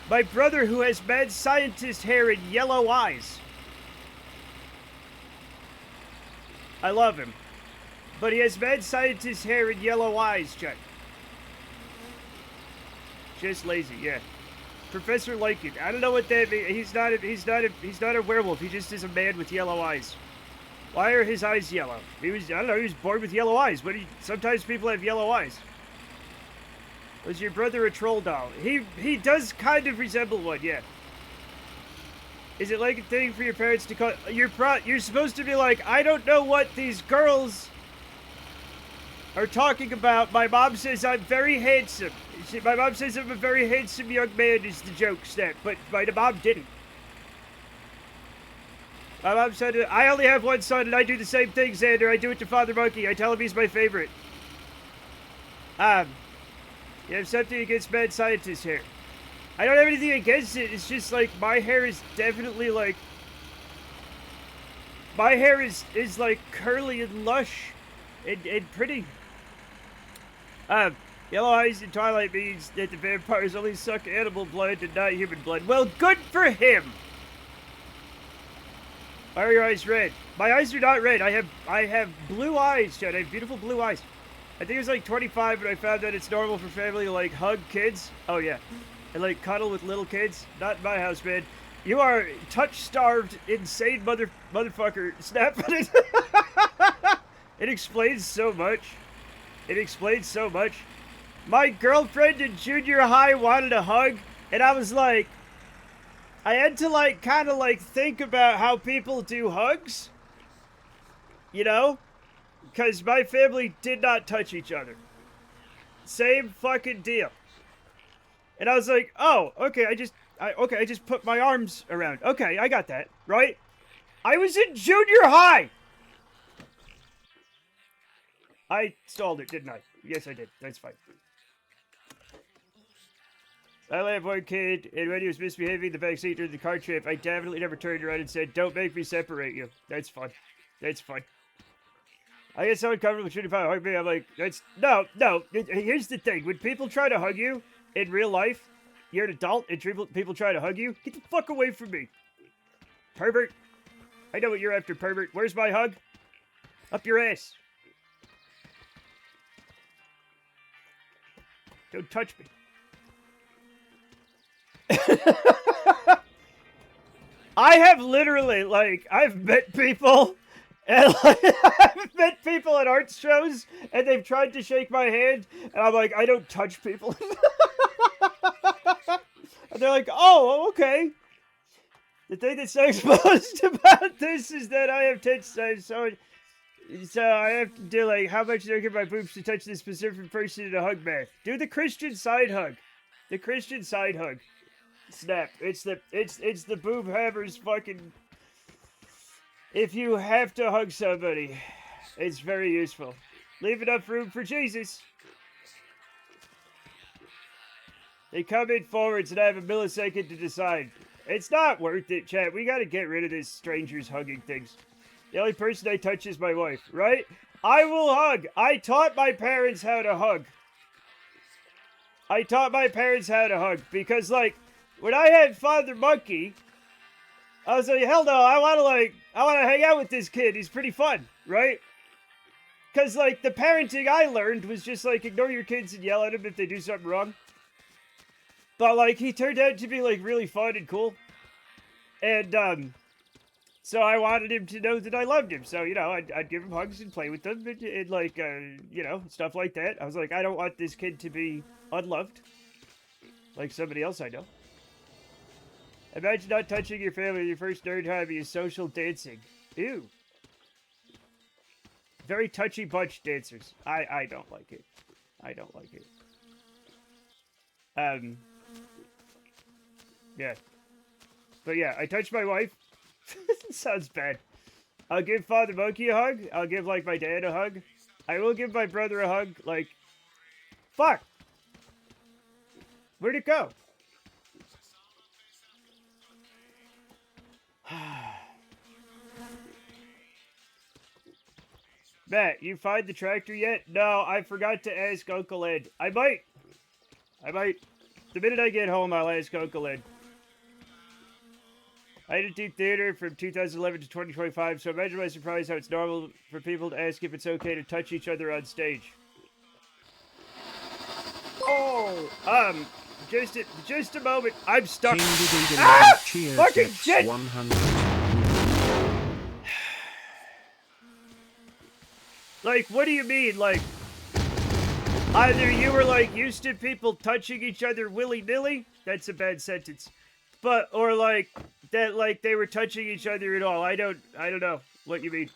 My brother who has mad scientist hair and yellow eyes. I love him. But he has mad scientist hair and yellow eyes, Chuck. Just lazy, yeah. Professor Lycan. I don't know what that means. He's not a werewolf. He just is a man with yellow eyes. Why are his eyes yellow? I don't know, he was born with yellow eyes. Sometimes people have yellow eyes. Was your brother a troll doll? He does kind of resemble one, yeah. Is it like a thing for your parents to call... You're supposed to be like, I don't know what these girls are talking about. My mom says I'm very handsome. My mom says I'm a very handsome young man is the joke snap, but my mom didn't. My mom said, I only have one son and I do the same thing, Xander. I do it to Father Monkey. I tell him he's my favorite. You have something against mad scientist hair. I don't have anything against it. It's just like my hair is definitely like... My hair is like curly and lush and pretty. Yellow eyes in Twilight means that the vampires only suck animal blood and not human blood. Well, good for him! Why are your eyes red? My eyes are not red. I have blue eyes, Chad. I have beautiful blue eyes. I think it was like 25 when I found that it's normal for family to like hug kids. Oh yeah. And like cuddle with little kids. Not in my house, man. You are touch-starved, insane motherfucker. Snap. It explains so much. It explains so much. My girlfriend in junior high wanted a hug, and I was like, I had to like kind of like think about how people do hugs. You know? Because my family did not touch each other. Same fucking deal. And I was like, oh, okay, I just put my arms around. Okay, I got that, right? I was in junior high! I stalled it, didn't I? Yes, I did. That's fine. I only have one kid, and when he was misbehaving in the backseat during the car trip, I definitely never turned around and said, don't make me separate you. That's fun. That's fun. I get so uncomfortable shooting fire hug me. I'm like, no. Here's the thing: when people try to hug you in real life, you're an adult, and people try to hug you. Get the fuck away from me, pervert! I know what you're after, pervert. Where's my hug? Up your ass. Don't touch me. I have literally, like, I've met people, and like, I've met people at art shows, and they've tried to shake my hand, and I'm like, I don't touch people. And they're like, oh, okay. The thing that sucks most about this is that I have touched, so I have to do, like, how much do I give my boobs to touch this specific person in a hug bath? Do the Christian side hug. The Christian side hug. Snap. It's the boob hammers fucking... If you have to hug somebody, it's very useful. Leave enough room for Jesus. They come in forwards and I have a millisecond to decide. It's not worth it, chat. We gotta get rid of this strangers hugging things. The only person I touch is my wife, right? I will hug. I taught my parents how to hug. Because, like, when I had Father Monkey, I was like, hell no, I want to hang out with this kid. He's pretty fun, right? Because, like, the parenting I learned was just, like, ignore your kids and yell at them if they do something wrong. But, like, he turned out to be, like, really fun and cool. And, so I wanted him to know that I loved him. So, you know, I'd give him hugs and play with them and like, you know, stuff like that. I was like, I don't want this kid to be unloved. Like somebody else I know. Imagine not touching your family your first nerd hobby is social dancing. Ew. Very touchy bunch dancers. I don't like it. Yeah. But yeah, I touched my wife. Sounds bad. I'll give Father Monkey a hug. I'll give, like, my dad a hug. I will give my brother a hug. Like, fuck. Where'd it go? Matt, you find the tractor yet? No, I forgot to ask Uncle Ed. I might. The minute I get home, I'll ask Uncle Ed. I didn't do theater from 2011 to 2025, so imagine my surprise how it's normal for people to ask if it's okay to touch each other on stage. Oh, just a moment. I'm stuck. Fucking shit!
100.
Like, what do you mean? Like, either you were, like, used to people touching each other willy-nilly? That's a bad sentence. But, or, like, that, like, they were touching each other at all. I don't know what you mean.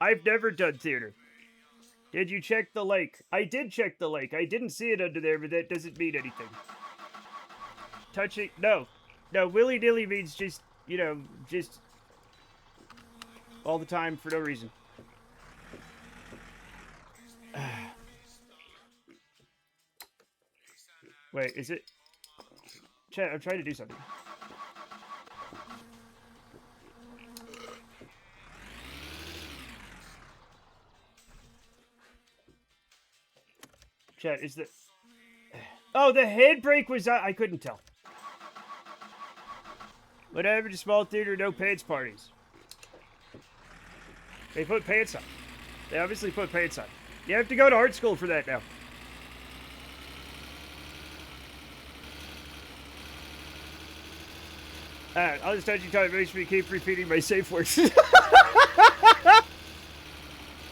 I've never done theater. Did you check the lake? I did check the lake. I didn't see it under there, but that doesn't mean anything. Touching, no. No, willy-nilly means just, you know, just all the time for no reason. Wait, is it? Chat, I'm trying to do something. Chat, is the... Oh, the handbrake was... I couldn't tell. What happened to small theater, no pants parties? They put pants on. They obviously put pants on. You have to go to art school for that now. I'll just touch you time. It makes me keep repeating my safe words.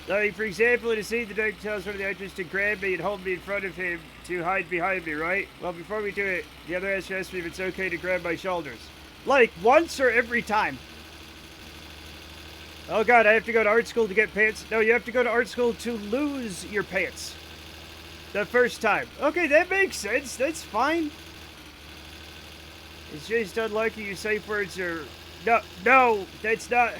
Like, for example, in a scene, the director tells one of the actors to grab me and hold me in front of him to hide behind me, right? Well, before we do it, the other actor asks me if it's okay to grab my shoulders. Like, once or every time? Oh god, I have to go to art school to get pants? No, you have to go to art school to lose your pants. The first time. Okay, that makes sense. That's fine. It's just unlucky your safe words are... No, that's not...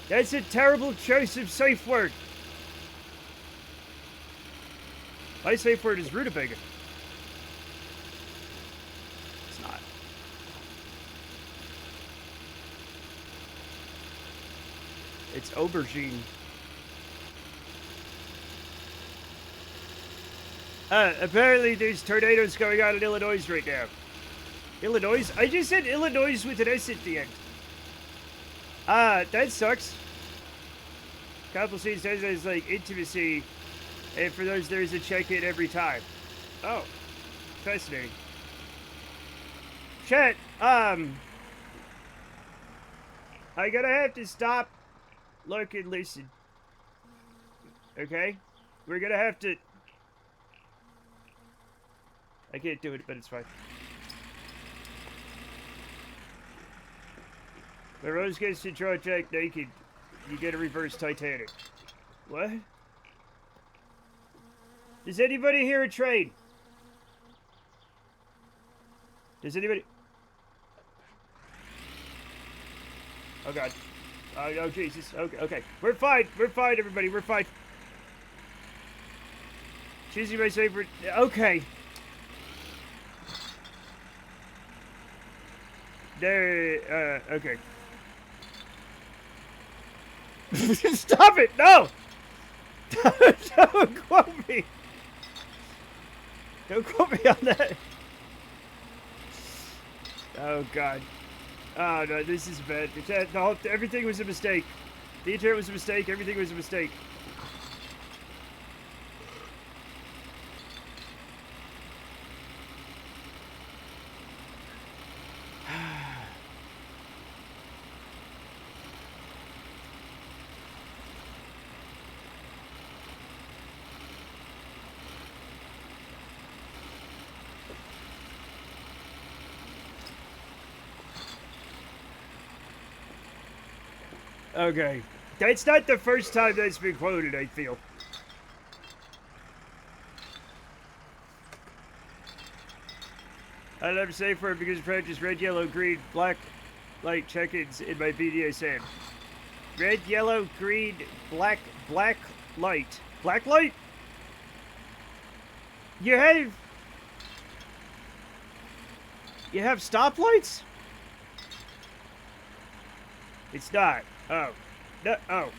That's a terrible choice of safe word. My safe word is rutabaga. It's not. It's aubergine. Apparently there's tornadoes going on in Illinois right now. Illinois? I just said Illinois with an S at the end. That sucks. Couple scenes says it's like intimacy, and for those there's a check-in every time. Oh, fascinating. Chat, I'm gonna have to stop, look, and listen. Okay? We're gonna have to... I can't do it, but it's fine. When Rose gets to draw Jack naked, you get a reverse Titanic. What? Does anybody hear a train? Does anybody... Oh god. Oh Jesus. Okay, okay. We're fine. We're fine, everybody. We're fine. Choosing my favorite... Okay. There... okay. Stop it! No! Don't quote me! Don't quote me on that! Oh god. Oh no, this is bad. No, everything was a mistake. The internet was a mistake, everything was a mistake. Okay. That's not the first time that's been quoted, I feel. I never say for it because I practice red, yellow, green, black light check-ins in my BDSM. Red, yellow, green, black light. Black light? You have stoplights? It's not. Oh. No. Oh.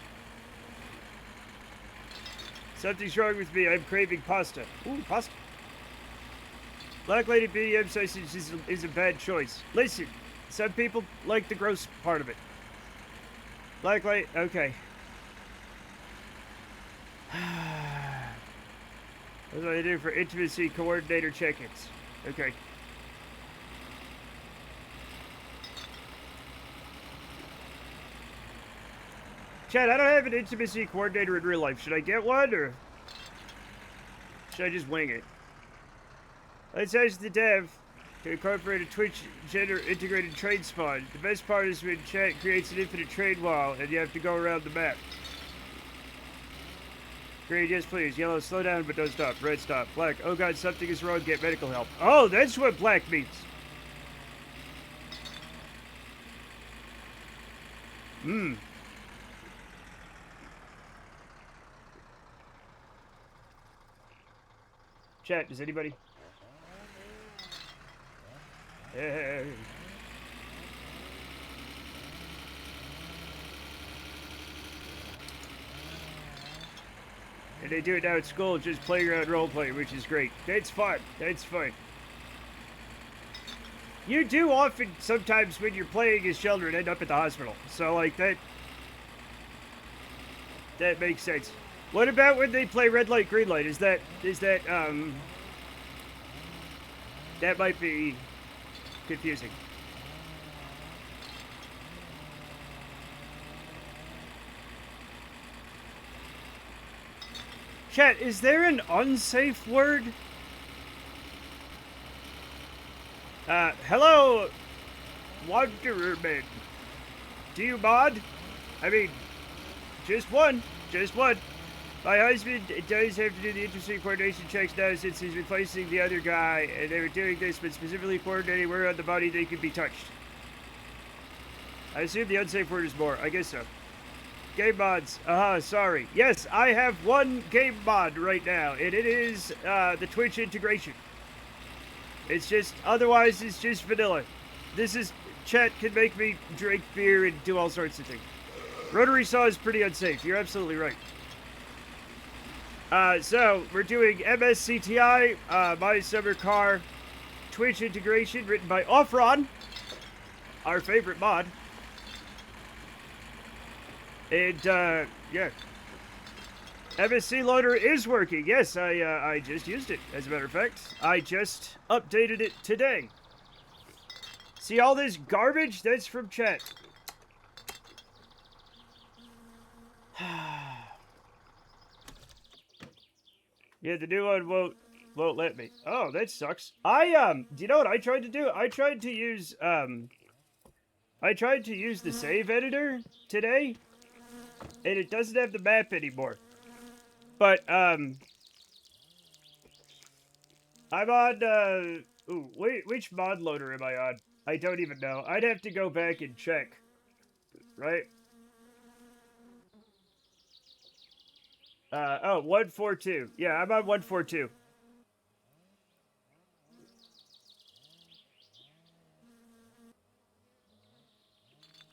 Something's wrong with me. I'm craving pasta. Ooh, pasta. Black Lady BDM sausage is a bad choice. Listen, some people like the gross part of it. Black Lady... Okay. That's what I do for intimacy coordinator check-ins. Okay. Chad, I don't have an intimacy coordinator in real life. Should I get one, or should I just wing it? Let's ask the dev to incorporate a Twitch gender integrated train spawn. The best part is when chat creates an infinite train wall and you have to go around the map. Green, yes please. Yellow, slow down but don't stop. Red, stop. Black, oh god, something is wrong, get medical help. Oh, that's what black means. Chat, does anybody? Hey. And they do it now at school, just playground roleplay, which is great. That's fun. That's fun. You do often, sometimes when you're playing as children, end up at the hospital. So, like, that makes sense. What about when they play red light, green light? That might be confusing. Chat, is there an unsafe word? Hello, Wandererman. Do you mod? I mean, just one. My husband does have to do the interesting coordination checks now since he's replacing the other guy, and they were doing this, but specifically coordinating where on the body they could be touched. I assume the unsafe word is more. I guess so. Game mods. Sorry. Yes, I have one game mod right now, and it is the Twitch integration. It's just, otherwise it's just vanilla. This is, chat can make me drink beer and do all sorts of things. Rotary saw is pretty unsafe. You're absolutely right. So we're doing MSCTI, My Summer Car, Twitch integration written by Offron, our favorite mod. And, yeah. MSC Loader is working. Yes, I just used it, as a matter of fact. I just updated it today. See all this garbage? That's from chat. Yeah, the new one won't let me. Oh, that sucks. Do you know what I tried to do? I tried to use the save editor today, and it doesn't have the map anymore. But I'm on ooh, wait, which mod loader am I on? I don't even know. I'd have to go back and check. Right? Oh, 142. Yeah, I'm on 142.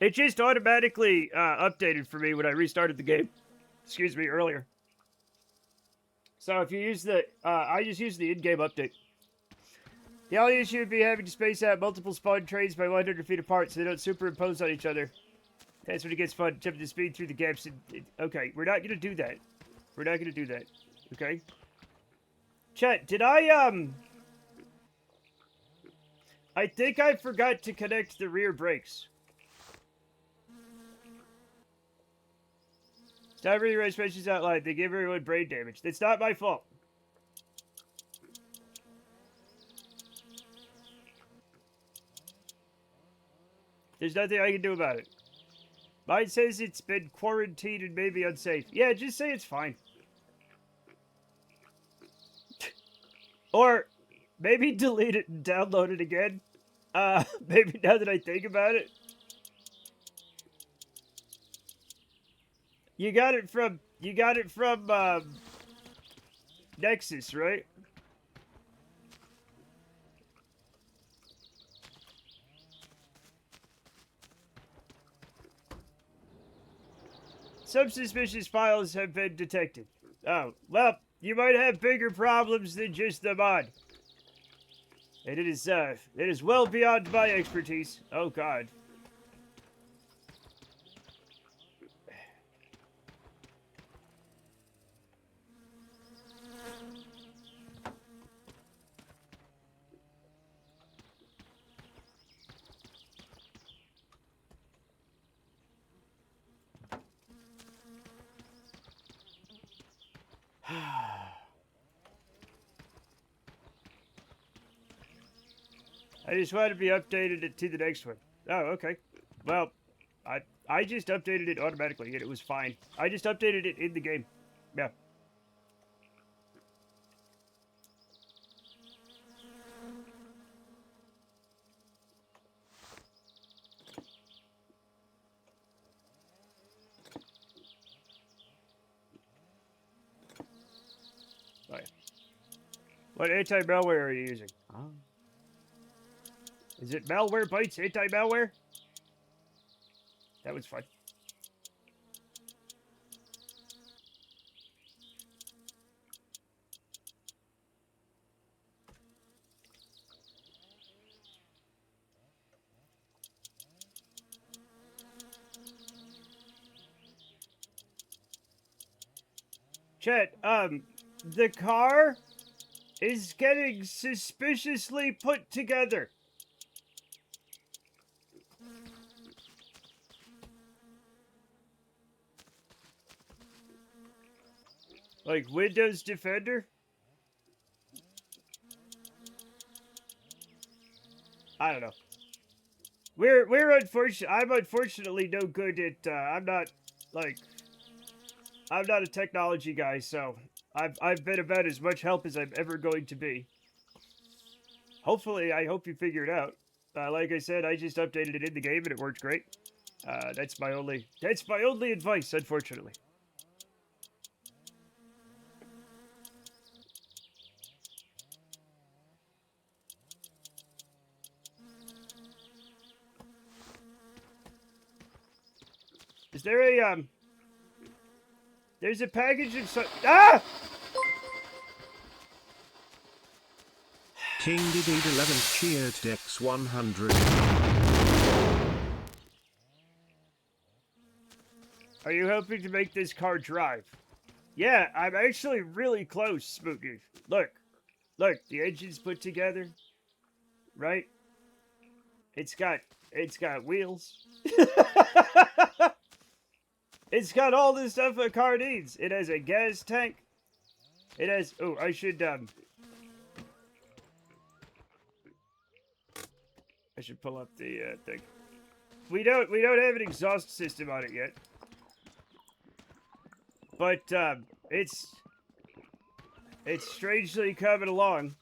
It just automatically updated for me when I restarted the game. Excuse me, earlier. So if you use the, I just use the in-game update. The only issue would be having to space out multiple spawn trains by 100 feet apart so they don't superimpose on each other. That's when it gets fun, jumping the speed through the gaps. Okay, we're not gonna do that. We're not gonna do that. Okay? Chat, did I think I forgot to connect the rear brakes. Stop reading registrations out loud. They give everyone brain damage. That's not my fault. There's nothing I can do about it. Mine says it's been quarantined and maybe unsafe. Yeah, just say it's fine. Or maybe delete it and download it again. Maybe now that I think about it. You got it from Nexus, right? Some suspicious files have been detected. Oh, well, you might have bigger problems than just the mod. And it is well beyond my expertise. Oh, God. I just wanted to be updated to the next one. Oh, okay. Well, I just updated it automatically and it was fine. I just updated it in the game. Yeah. Oh, yeah. What anti-malware are you using? Oh. Is it Malware Bytes anti-malware? That was fun. Chat, the car is getting suspiciously put together. Like Windows Defender? I don't know. We're unfortunate. I'm unfortunately no good at. I'm not a technology guy, so I've been about as much help as I'm ever going to be. Hopefully, I hope you figure it out. Like I said, I just updated it in the game and it works great. That's my only advice, unfortunately. Is there a, there's a package of ah!
King Didid 11 cheered Dex 100.
Are you hoping to make this car drive? Yeah, I'm actually really close, Spooky. Look, the engine's put together, right? It's got wheels. It's got all the stuff a car needs. It has a gas tank. It has, oh, I should pull up the thing. We don't have an exhaust system on it yet. But it's strangely coming along.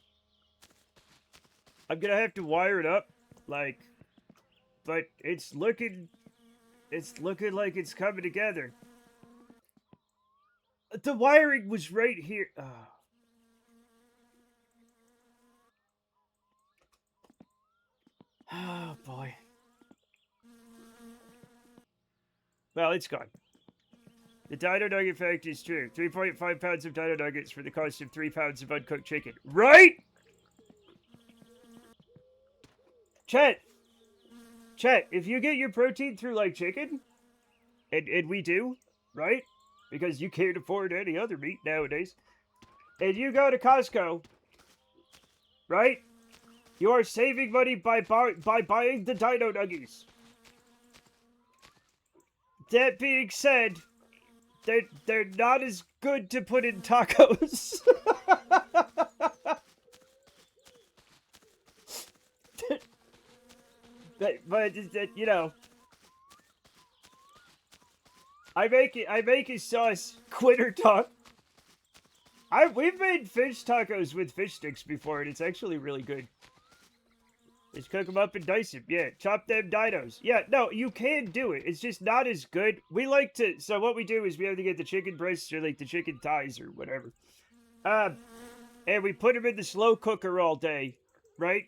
I'm gonna have to wire it up, like, but it's looking like it's coming together. The wiring was right here. Oh boy. Well, it's gone. The Dino Nugget fact is true. 3.5 pounds of Dino Nuggets for the cost of 3 pounds of uncooked chicken. Right? Chet, if you get your protein through, like, chicken, and we do, right? Because you can't afford any other meat nowadays. And you go to Costco, right? You are saving money by buying the Dino Nuggies. That being said, they're not as good to put in tacos. but you know, I make a sauce. Quitter talk. We've made fish tacos with fish sticks before, and it's actually really good. Just cook them up and dice them. Yeah, chop them dinos. Yeah, no, you can do it. It's just not as good. We like to... So what we do is we have to get the chicken breasts or, like, the chicken thighs or whatever. And we put them in the slow cooker all day, right?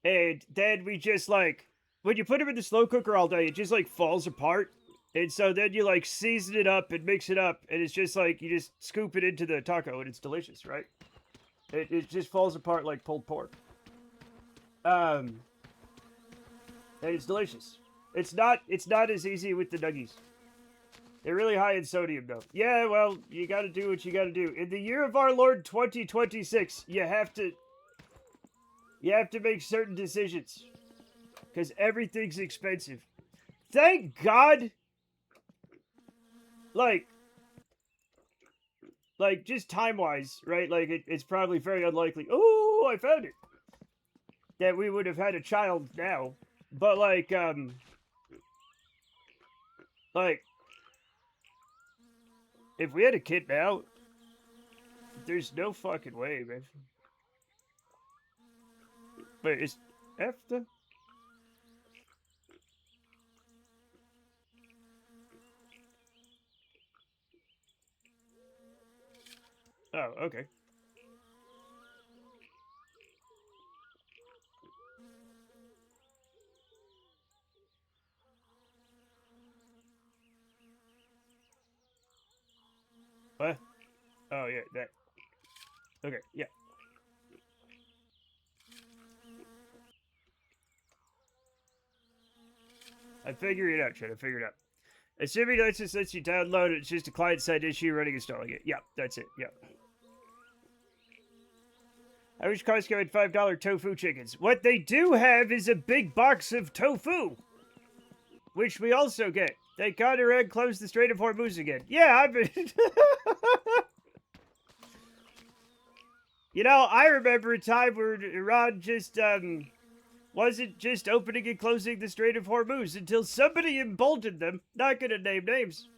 And then we just, like... When you put them in the slow cooker all day, it just, like, falls apart. And so then you, like, season it up and mix it up. And it's just, like, you just scoop it into the taco and it's delicious, right? It just falls apart like pulled pork. And it's delicious. It's not as easy with the nuggies. They're really high in sodium, though. Yeah, well, you gotta do what you gotta do. In the year of our Lord 2026, you have to make certain decisions. Because everything's expensive. Thank God! Like, just time-wise, right? Like, it's probably very unlikely. Oh, I found it! That we would have had a child now. But, like, if we had a kid now, there's no fucking way, man. Wait, is F the... Oh, okay. What? Oh, yeah, that. Okay, yeah. I figured it out, Chad. I figured it out. Assuming that just lets you download it, it's just a client-side issue running installing it. Yeah, that's it. Yeah. I wish Costco had $5 tofu chickens. What they do have is a big box of tofu, which we also get. Thank God Iran closed the Strait of Hormuz again. Yeah, I've been... You know, I remember a time where Iran just, wasn't just opening and closing the Strait of Hormuz until somebody emboldened them. Not gonna name names.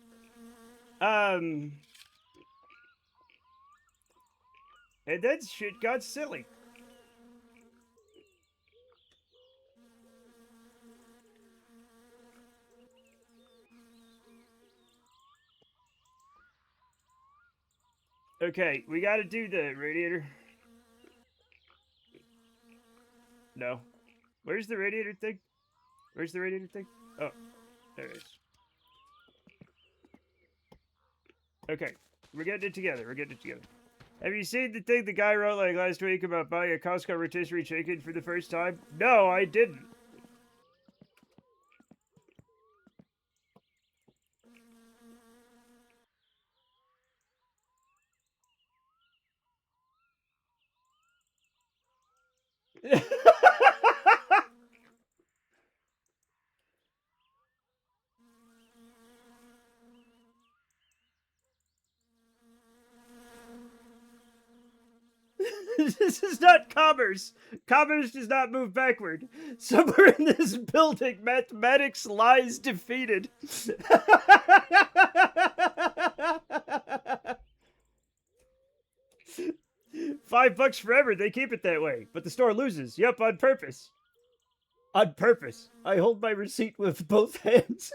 And then shit got silly. Okay, we gotta do the radiator. No. Where's the radiator thing? Where's the radiator thing? Oh, there it is. Okay, we're getting it together. We're getting it together. Have you seen the thing the guy wrote like last week about buying a Costco rotisserie chicken for the first time? No, I didn't. This is not commerce. Commerce does not move backward. Somewhere in this building, mathematics lies defeated. $5 forever. They keep it that way, but the store loses. Yep, on purpose. On purpose. I hold my receipt with both hands.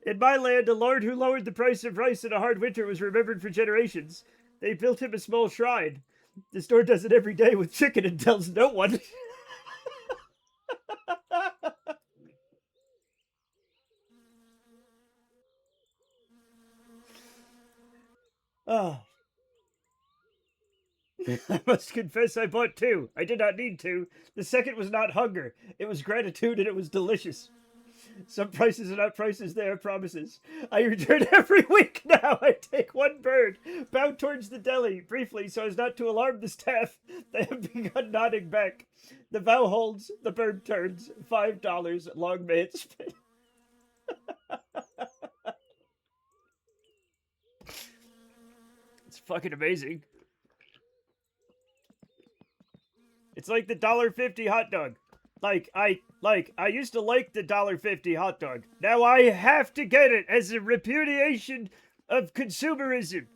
In my land, a lord who lowered the price of rice in a hard winter was remembered for generations. They built him a small shrine. The store does it every day with chicken and tells no one. Oh. I must confess I bought two. I did not need to. The second was not hunger. It was gratitude and it was delicious. Some prices are not prices, they are promises. I return every week now. I take one bird, bound towards the deli, briefly, so as not to alarm the staff. They have begun nodding back. The vow holds, the bird turns. $5, long may it spin. It's fucking amazing. It's like the $1.50 hot dog. I used to like the $1.50 hot dog. Now I have to get it as a repudiation of consumerism.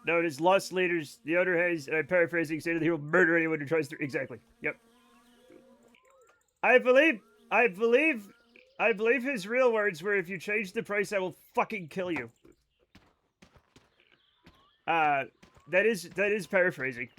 No, it is lost leaders. The owner has, and I'm paraphrasing, say that he will murder anyone who tries to. Exactly. Yep. I believe his real words were, "If you change the price, I will fucking kill you." That is paraphrasing.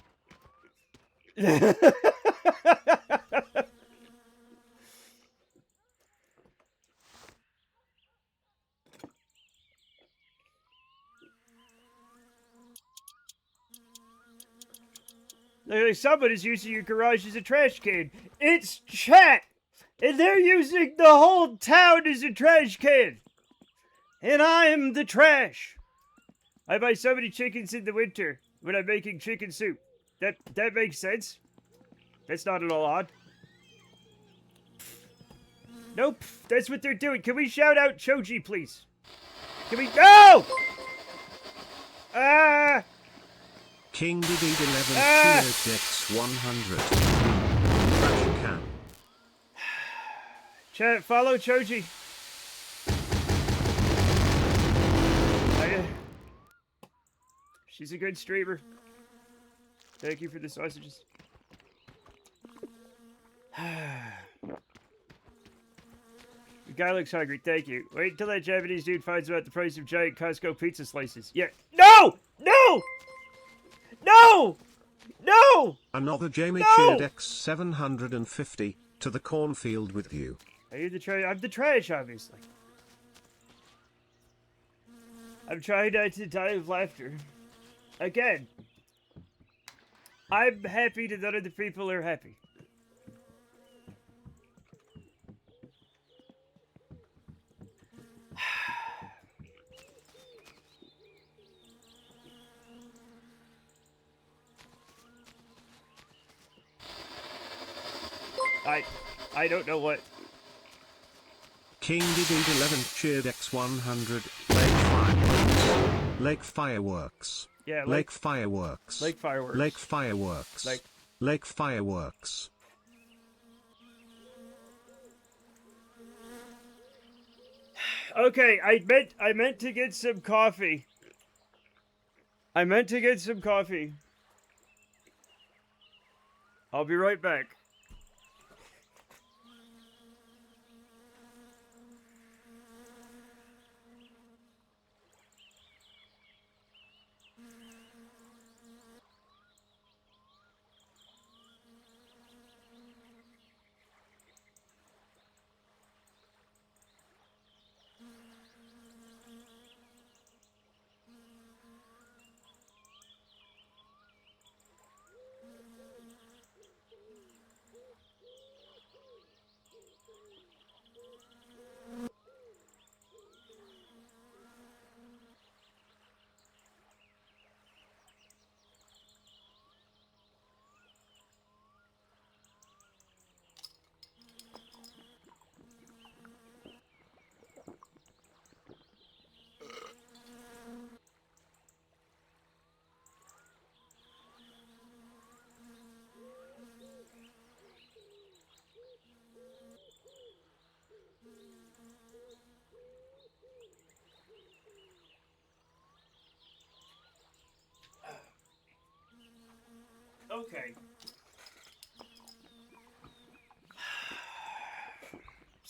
Like someone is using your garage as a trash can. It's chat! And they're using the whole town as a trash can! And I'm the trash! I buy so many chickens in the winter when I'm making chicken soup. That makes sense. That's not at all odd. Nope, that's what they're doing. Can we shout out Choji, please? Can we? No! Ah!
King Diddy 11 cheered X 100. Trash can.
Chat, follow Choji. She's a good streamer. Thank you for the sausages. The guy looks hungry. Thank you. Wait until that Japanese dude finds out the price of giant Costco pizza slices. Yeah. No! No! No! No!
Another Jamie
No!
cheered X 750 to the cornfield with you.
Are you the trash? I'm the trash, obviously. I'm trying not to die of laughter. Again, I'm happy that none of the people are happy. I don't know what.
King Diddy 11 cheered X 100. Lake fireworks. Lake fireworks.
Yeah,
Lake fireworks.
Lake fireworks.
Lake fireworks. Lake fireworks.
Okay, I meant to get some coffee. I meant to get some coffee. I'll be right back.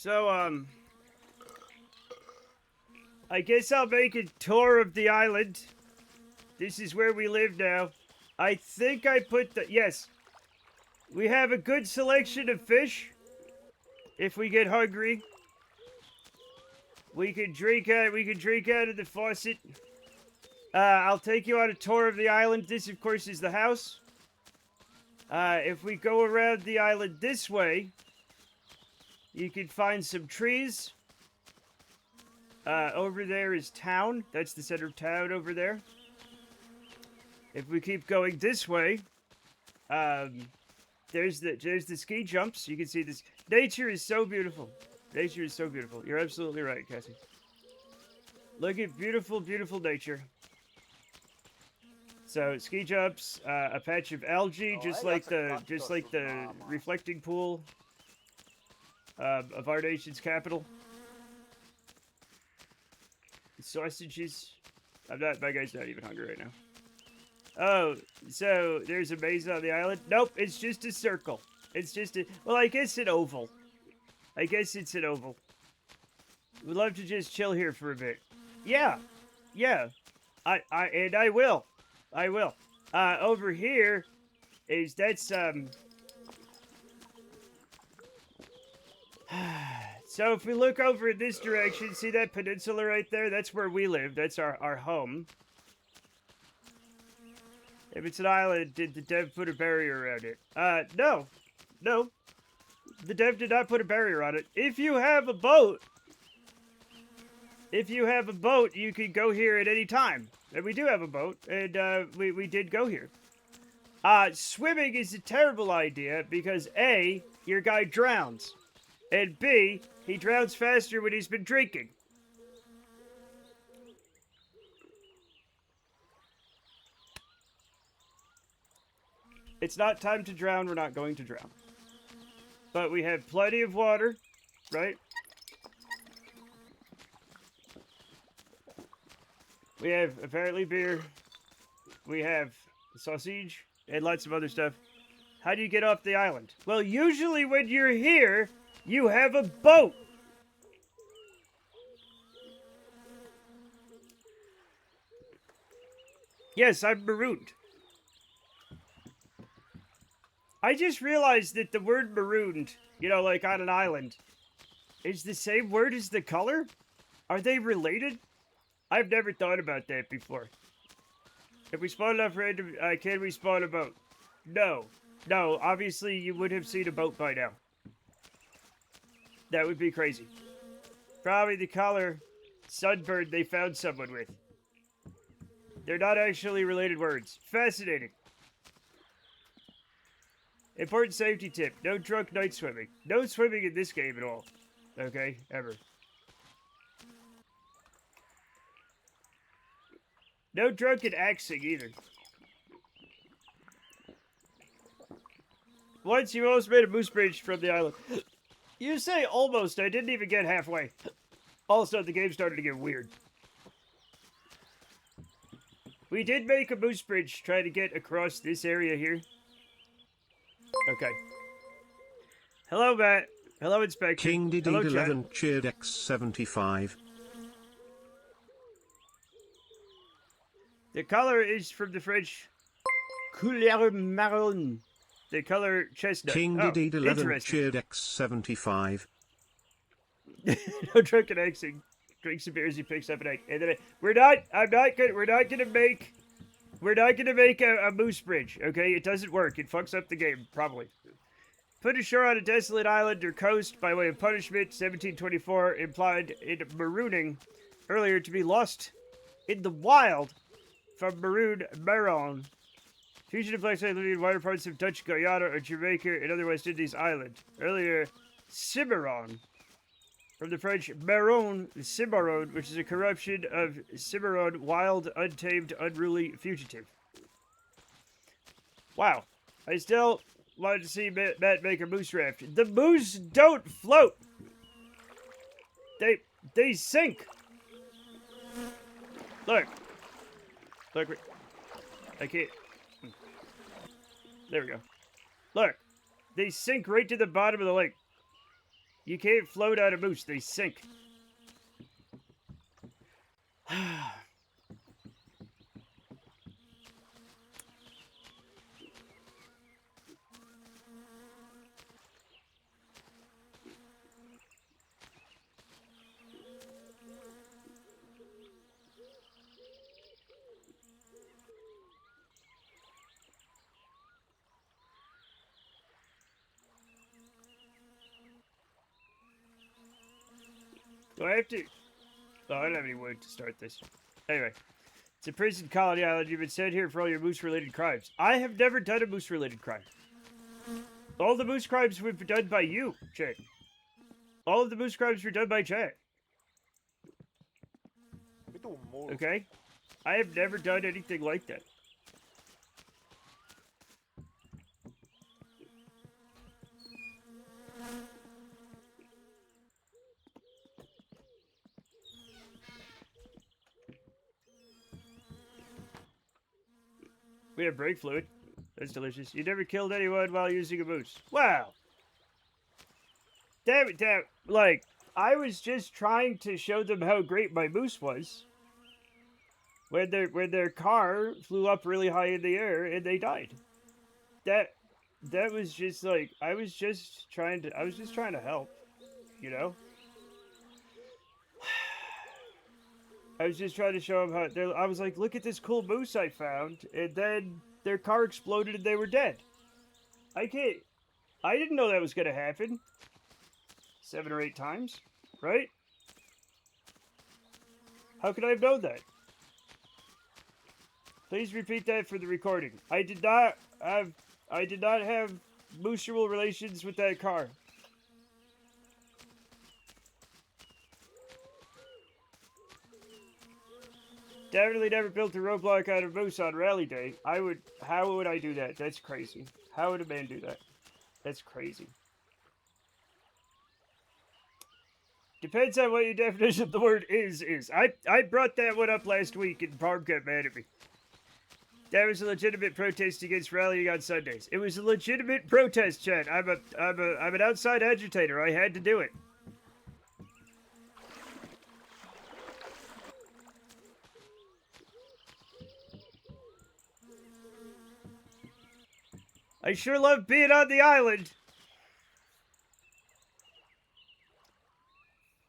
So, I guess I'll make a tour of the island. This is where we live now. I think I put the... Yes. We have a good selection of fish. If we get hungry. We can drink out of the faucet. I'll take you on a tour of the island. This, of course, is the house. If we go around the island this way, you can find some trees. Over there is town. That's the center of town over there. If we keep going this way, there's the ski jumps. You can see this. Nature is so beautiful. Nature is so beautiful. You're absolutely right, Cassie. Look at beautiful, beautiful nature. So ski jumps, a patch of algae, just like the reflecting pool of our nation's capital. Sausages. My guy's not even hungry right now. Oh, so there's a maze on the island? Nope, it's just a circle. It's just a... Well, I guess an oval. I guess it's an oval. We'd love to just chill here for a bit. Yeah. Yeah. I will. I will. Over here is... That's, So if we look over in this direction, see that peninsula right there? That's where we live. That's our home. If it's an island, did the dev put a barrier around it? No. No. The dev did not put a barrier on it. If you have a boat, you can go here at any time. And we do have a boat, and we did go here. Swimming is a terrible idea because A, your guy drowns. And B, he drowns faster when he's been drinking. It's not time to drown, we're not going to drown. But we have plenty of water, right? We have, apparently, beer. We have sausage and lots of other stuff. How do you get off the island? Well, usually when you're here, you have a boat. Yes, I'm marooned. I just realized that the word marooned, like on an island, is the same word as the color? Are they related? I've never thought about that before. If we spawn enough random, can we spawn a boat? No. No, obviously you would have seen a boat by now. That would be crazy. Probably the color sunbird they found someone with. They're not actually related words. Fascinating. Important safety tip. No drunk night swimming. No swimming in this game at all. Okay? Ever. No drunken axing either. Once you almost made a moose bridge from the island. You say almost. I didn't even get halfway. All of a sudden the game started to get weird. We did make a moose bridge trying to get across this area here. Okay. Hello, Matt. Hello, Inspector.
King did
Hello,
11 cheered X75.
The color is from the French couleur marron. The color chestnut.
King did 11
interesting.
cheered X75.
No drunken axing. Drinks some beers, he picks up an egg. And then we're not gonna make a moose bridge, okay? It doesn't work. It fucks up the game, probably. Put ashore on a desolate island or coast by way of punishment. 1724 implied in marooning earlier to be lost in the wild from maroon maron. Fugitive blacks living in wider parts of Dutch Guyana or Jamaica and other West Indies island. Earlier, Cimarron. From the French marron, cimarron, which is a corruption of cimarron, wild, untamed, unruly fugitive. Wow. I still wanted to see Matt make a moose raft. The moose don't float. They sink. Look. Look. I can't. There we go. Look. They sink right to the bottom of the lake. You can't float out a moose. They sink. Do I have to? Oh, I don't have any wood to start this. Anyway, it's a prison colony island. You've been sent here for all your moose-related crimes. I have never done a moose-related crime. All the moose crimes were done by you, Chad. All of the moose crimes were done by Chad.
Vitu mulla.
Okay? I have never done anything like that. We have brake fluid. That's delicious. You never killed anyone while using a moose. Wow. Damn it, like, I was just trying to show them how great my moose was. When their car flew up really high in the air and they died. That was just like, I was just trying to help, you know? I was just trying to show them how. I was like, look at this cool moose I found, and then their car exploded and they were dead. I didn't know that was gonna happen. 7 or 8 times, right? How could I have known that? Please repeat that for the recording. I did not have mutual relations with that car. Definitely never built a roadblock out of moose on rally day. How would I do that? That's crazy. How would a man do that? That's crazy. Depends on what your definition of the word is. I brought that one up last week and Barb got mad at me. That was a legitimate protest against rallying on Sundays. It was a legitimate protest, Chad. I'm an outside agitator. I had to do it. I sure love being on the island.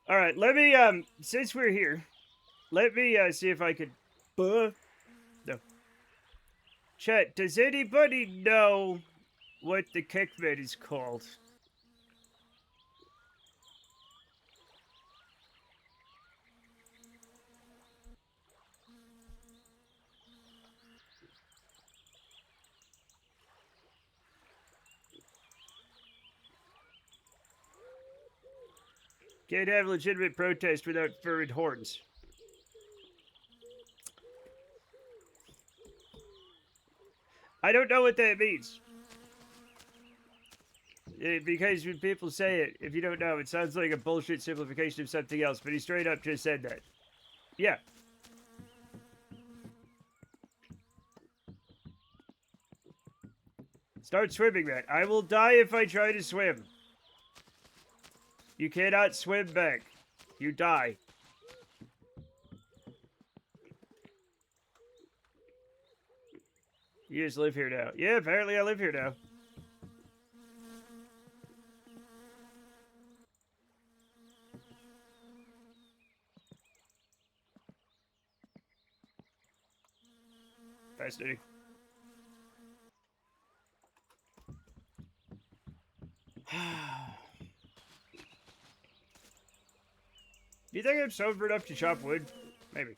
All right, let me since we're here, let me see if I could. No. Chat, does anybody know what the kickbed is called? Can't have legitimate protest without furred horns. I don't know what that means. Because when people say it, if you don't know, it sounds like a bullshit simplification of something else, but he straight up just said that. Yeah. Start swimming, man. I will die if I try to swim. You cannot swim back. You die. You just live here now. Yeah, apparently I live here now. Fascinating. Do you think I'm sober enough to chop wood? Maybe.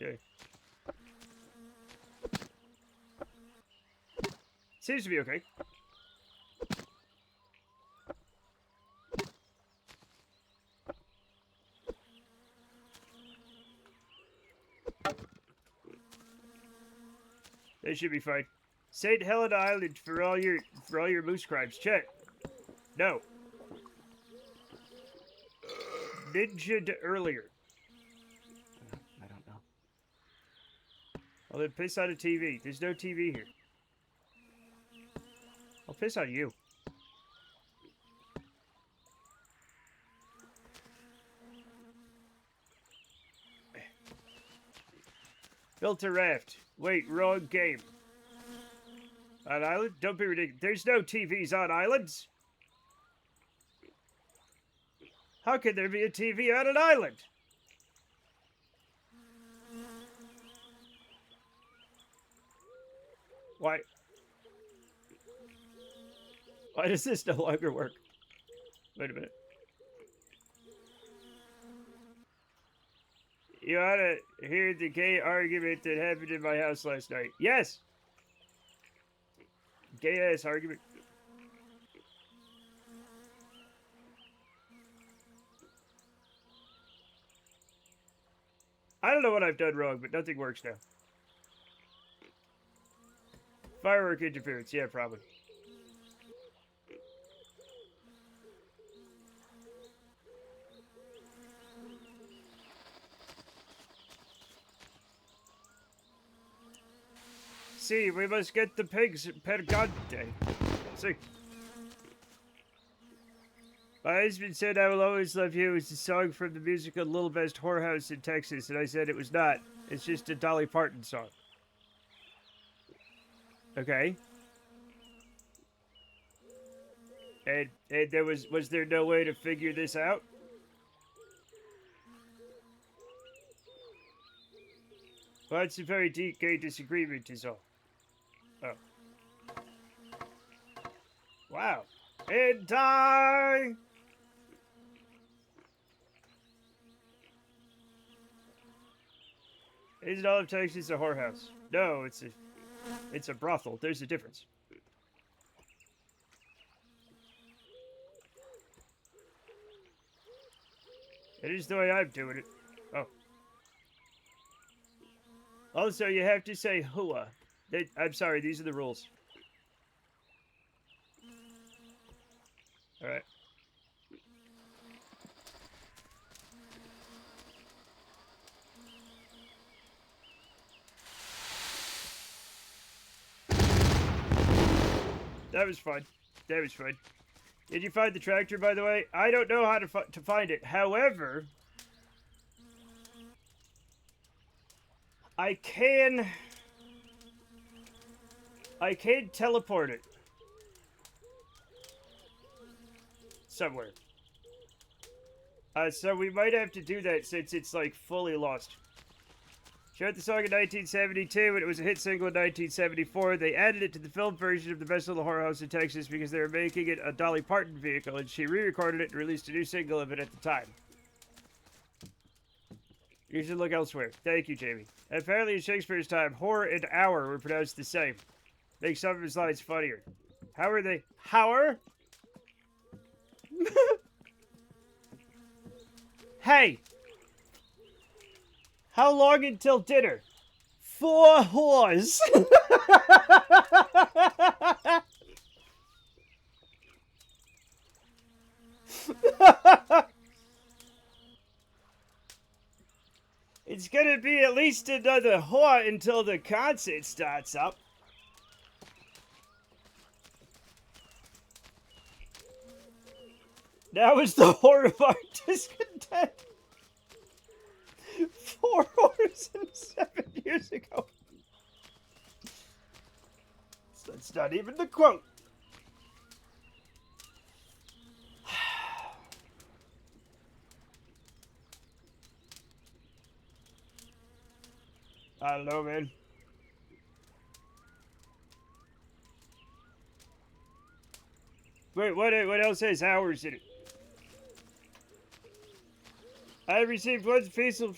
Okay. Seems to be okay. They should be fine. St. Helena Island for all your moose crimes. Check. No. Ninja'd earlier. I don't know. Well, then piss on a TV. There's no TV here. I'll piss on you. Built a raft. Wait, wrong game. On island? Don't be ridiculous. There's no TVs on islands. How could there be a TV on an island? Why? Why does this no longer work? Wait a minute. You ought to hear the gay argument that happened in my house last night. Yes! Gay-ass argument. I don't know what I've done wrong, but nothing works now. Firework interference, yeah, probably. See, we must get the pigs per gante. See. My husband said I will always love you is a song from the musical Little Best Whorehouse in Texas, and I said it was not. It's just a Dolly Parton song. Okay. And there was there no way to figure this out? Well, it's a very deep gay disagreement is all. Oh. Wow. And die! Isn't all of Texas a whorehouse? No, it's a brothel. There's a difference. It is the way I'm doing it. Oh. Also, you have to say hua. I'm sorry, these are the rules. Alright. That was fun. That was fun. Did you find the tractor, by the way? I don't know how to find it. However, I can teleport it somewhere. So we might have to do that since it's like fully lost. She wrote the song in 1972, and it was a hit single in 1974. They added it to the film version of The Best Little Whorehouse in Texas because they were making it a Dolly Parton vehicle, and she re-recorded it and released a new single of it at the time. You should look elsewhere. Thank you, Jamie. Apparently in Shakespeare's time, whore and hour were pronounced the same. Makes some of his lines funnier. How are they? Hour? Hey! How long until dinner? 4 whores! It's gonna be at least another whore until the concert starts up. That was the whore of our discontent. 4 whores and 7 years ago. That's not even the quote. I don't know, man. Wait, what else has hours in it? I have received one single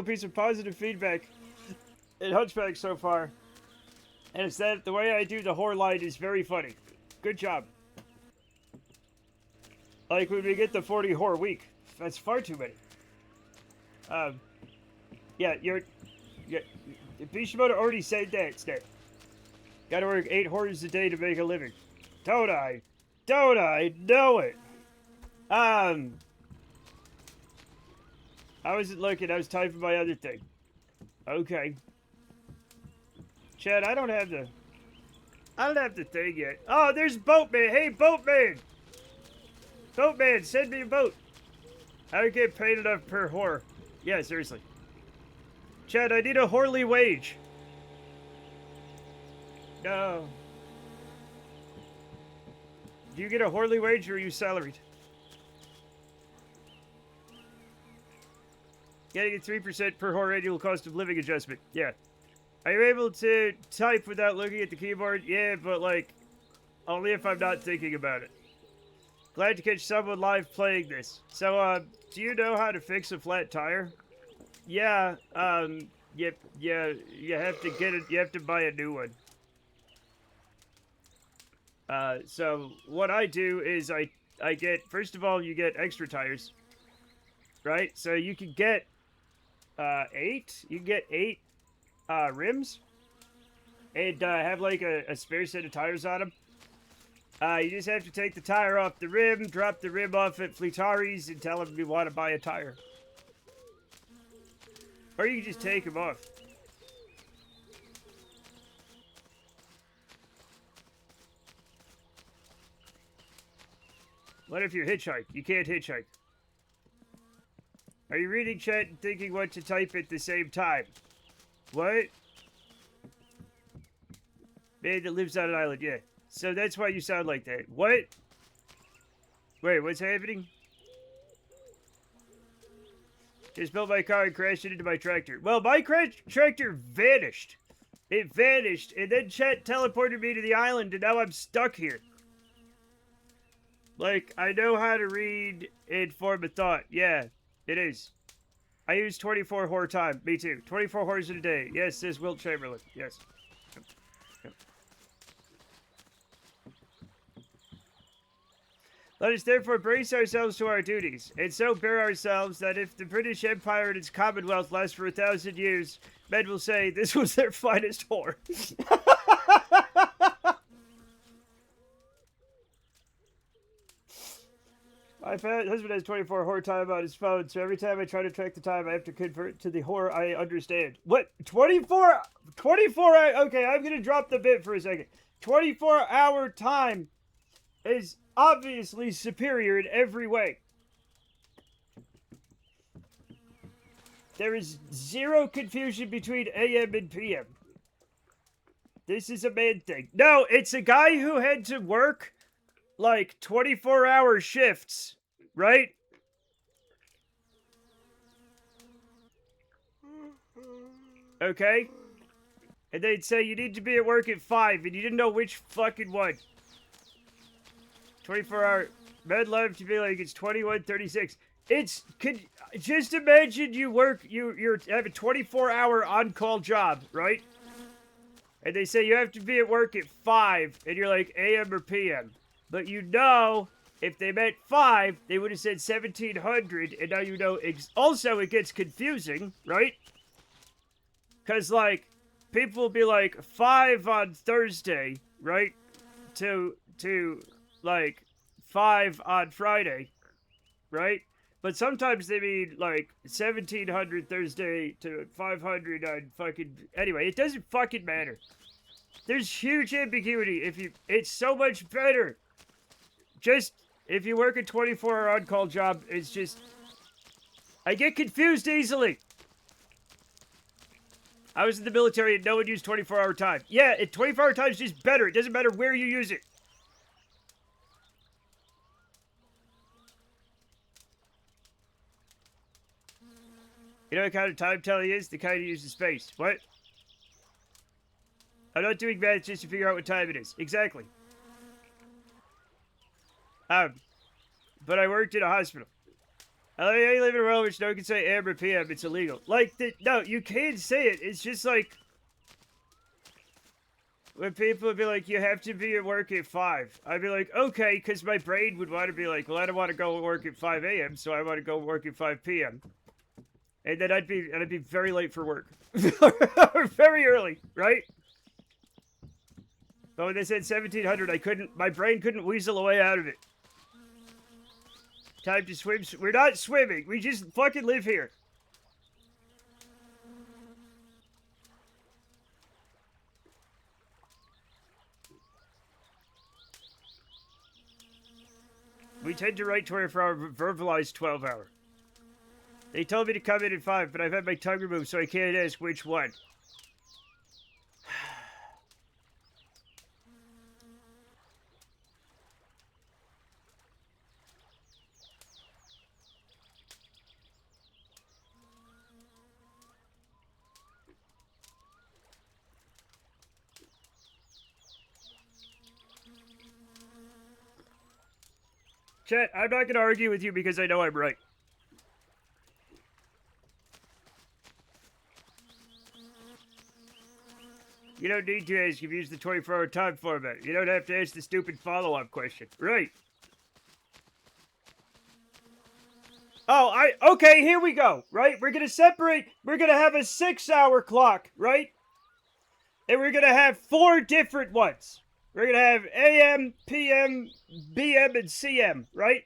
piece of positive feedback in Hunchback so far. And it's that the way I do the whore line is very funny. Good job. Like when we get the 40 whore week. That's far too many. Yeah, Bishimoto already said that, Snap. Gotta work 8 whores a day to make a living. Don't I? Don't I know it? I wasn't looking, I was typing my other thing. Okay. Chad, I don't have the thing yet. Oh, there's Boatman. Hey, Boatman. Boatman, send me a boat. How do I get paid enough per whore? Yeah, seriously. Chad, I need a whorely wage. No. Do you get a whorely wage or are you salaried? Getting a 3% per whore annual cost of living adjustment. Yeah. Are you able to type without looking at the keyboard? Yeah, but like, only if I'm not thinking about it. Glad to catch someone live playing this. So, do you know how to fix a flat tire? Yeah, you have to get it, you have to buy a new one. So what I do is I get, first of all, you get extra tires, right? So you can get, 8 rims, and, have like a spare set of tires on them. You just have to take the tire off the rim, drop the rim off at Fleetari's, and tell them you want to buy a tire. Or you can just take them off. What if you hitchhike? You can't hitchhike. Are you reading chat and thinking what to type at the same time? What? Man that lives on an island, yeah. So that's why you sound like that. What? Wait, what's happening? Just built my car and crashed it into my tractor. Well, my tractor vanished. It vanished, and then Chet teleported me to the island, and now I'm stuck here. Like, I know how to read and form a thought. Yeah, it is. I use 24 whore time. Me too. 24 whores in a day. Yes, says Wilt Chamberlain. Yes. Let us therefore brace ourselves to our duties, and so bear ourselves that if the British Empire and its Commonwealth last for 1,000 years, men will say this was their finest whore. My husband has 24 whore time on his phone, so every time I try to track the time, I have to convert to the whore I understand. What? 24? 24? Okay, I'm going to drop the bit for a second. 24-hour time is obviously superior in every way. There is zero confusion between AM and PM. This is a man thing. No, it's a guy who had to work like 24-hour shifts, right? Okay? And they'd say you need to be at work at 5, and you didn't know which fucking one. 24-hour. Men love to be like, it's 21:36. Just imagine you have a 24-hour on-call job, right? And they say you have to be at work at 5, and you're like, AM or PM. But you know, if they meant 5, they would have said 1700, and now you know. Also, it gets confusing, right? Because, like, people will be like, 5 on Thursday, right? To like, 5 on Friday, right? But sometimes they mean, like, 1700 Thursday to 500 on fucking... Anyway, it doesn't fucking matter. There's huge ambiguity. It's so much better. Just, if you work a 24-hour on-call job, it's just... I get confused easily. I was in the military and no one used 24-hour time. Yeah, 24-hour time is just better. It doesn't matter where you use it. You know what kind of time telling is? The kind you use in space. What? I'm not doing math just to figure out what time it is. Exactly. But I worked in a hospital. I live in a world which no one can say AM or PM. It's illegal. Like, no, you can say it. It's just like... When people would be like, you have to be at work at 5. I'd be like, okay, because my brain would want to be like, well, I don't want to go work at 5 a.m., so I want to go work at 5 p.m. And then I'd be very late for work. Very early, right? But when they said 1700, my brain couldn't weasel a way out of it. Time to swim. We're not swimming. We just fucking live here. We tend to write 24-hour, verbalize 12-hour. They told me to come in at 5, but I've had my tongue removed, so I can't ask which one. Chat, I'm not going to argue with you because I know I'm right. You don't need to ask if you use the 24-hour time format. You don't have to ask the stupid follow-up question. Right. Oh, okay, here we go, right? We're going to separate, we're going to have a 6-hour clock, right? And we're going to have 4 different ones. We're going to have AM, PM, BM, and CM, right?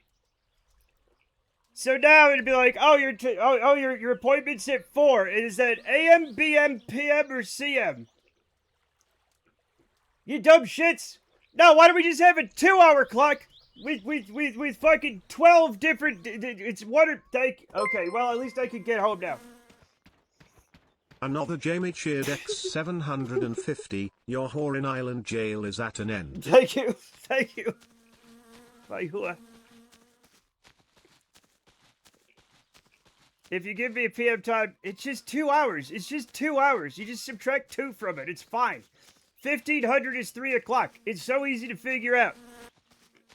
So now it'd be like, oh, your appointment's at 4. Is that AM, BM, PM, or CM? You dumb shits. No, why don't we just have a 2-hour clock with fucking 12 different, it's one, okay, well, at least I can get home now.
Another Jamie cheered X750. Your whore in Island jail is at an end.
Thank you. Thank you. Bye. If you give me a PM time, it's just 2 hours. It's just 2 hours. You just subtract 2 from it. It's fine. 1500 is 3 o'clock. It's so easy to figure out.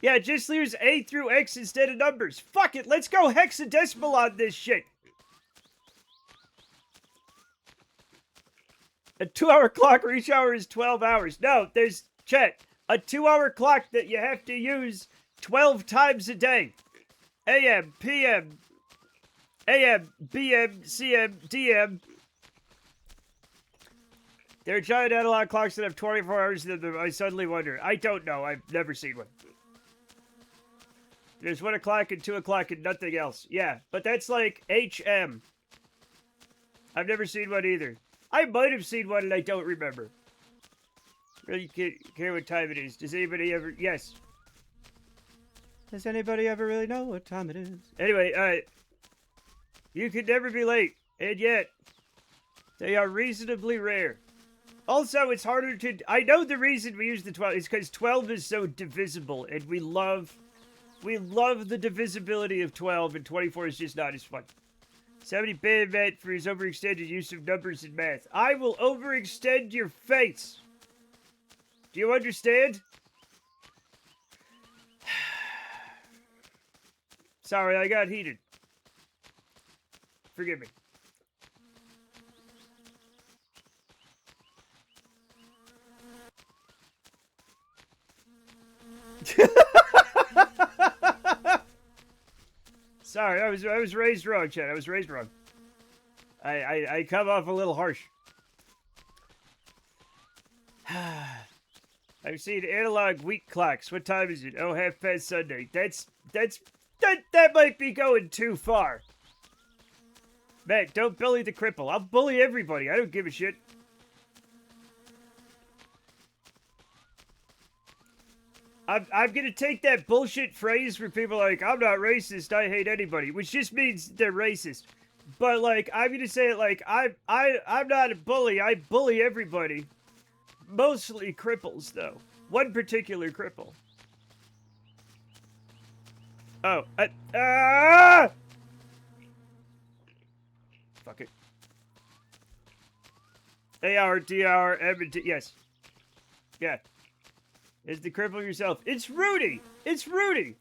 Yeah, just use A through X instead of numbers. Fuck it. Let's go hexadecimal on this shit. A 2-hour clock where each hour is 12 hours. No, there's, chat, a 2-hour clock that you have to use 12 times a day. AM, PM, AM, BM, CM, DM. There are giant analog clocks that have 24 hours in them. I suddenly wonder. I don't know. I've never seen one. There's 1 o'clock and 2 o'clock and nothing else. Yeah, but that's like HM. I've never seen one either. I might have seen one and I don't remember. Really care what time it is. Does anybody ever... Yes. Does anybody ever really know what time it is? Anyway, you could never be late. And yet, they are reasonably rare. Also, it's harder to... I know the reason we use the 12 is because 12 is so divisible. And we love the divisibility of 12. And 24 is just not as fun. 70 bad Matt for his overextended use of numbers in math. I will overextend your face. Do you understand? Sorry, I got heated. Forgive me. Sorry, I was raised wrong, Chad. I was raised wrong. I come off a little harsh. I've seen analog week clocks. What time is it? Oh, 5:30 Sunday. That might be going too far. Matt, don't bully the cripple. I'll bully everybody. I don't give a shit. I'm gonna take that bullshit phrase where people are like, I'm not racist, I hate anybody, which just means they're racist. But like, I'm gonna say it like, I'm not a bully, I bully everybody. Mostly cripples, though. One particular cripple. Oh, fuck it. AR, DR, M, and T, yes. Yeah. It's the cripple yourself. It's Rudy! It's Rudy!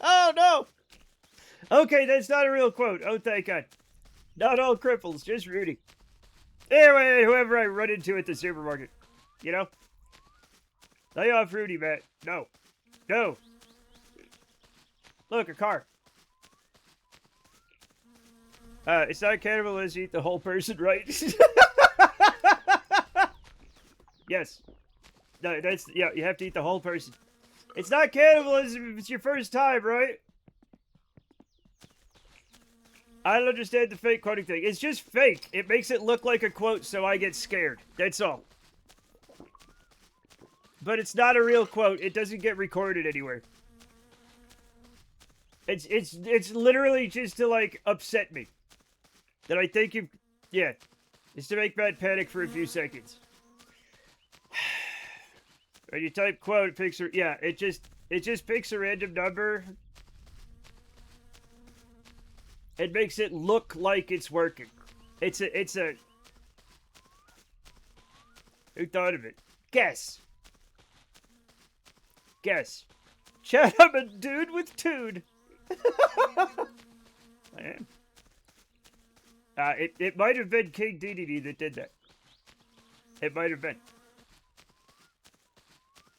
Oh, no! Okay, that's not a real quote. Oh, thank God. Not all cripples, just Rudy. Anyway, whoever I run into at the supermarket. You know? Lay off Rudy, Matt. No. No. Look, a car. It's not cannibalism, eat the whole person, right? Yes. No, that's, yeah, you have to eat the whole person. It's not cannibalism if it's your first time, right? I don't understand the fake quoting thing. It's just fake. It makes it look like a quote, so I get scared. That's all. But it's not a real quote. It doesn't get recorded anywhere. It's literally just to, like, upset me. That I think you... Yeah. It's to make Matt panic for a few seconds. When you type quote, it picks a... Yeah, it just picks a random number. It makes it look like it's working. It's a... Who thought of it? Guess. Guess. Chat, I'm a dude with tude. I am. It might have been King DDD that did that. It might have been.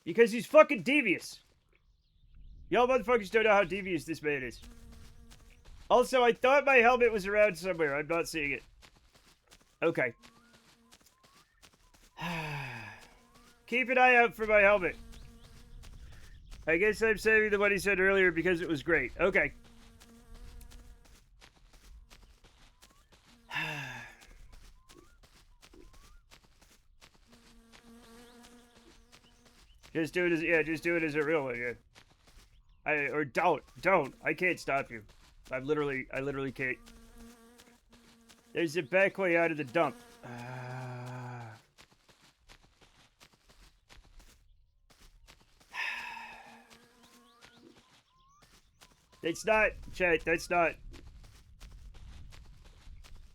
Because he's fucking devious. Y'all motherfuckers don't know how devious this man is. Also, I thought my helmet was around somewhere. I'm not seeing it. Okay. Keep an eye out for my helmet. I guess I'm saving the one he said earlier because it was great. Okay. Just do it as a real one, yeah. Don't. I can't stop you. I literally can't. There's a back way out of the dump. It's not, chat, that's not.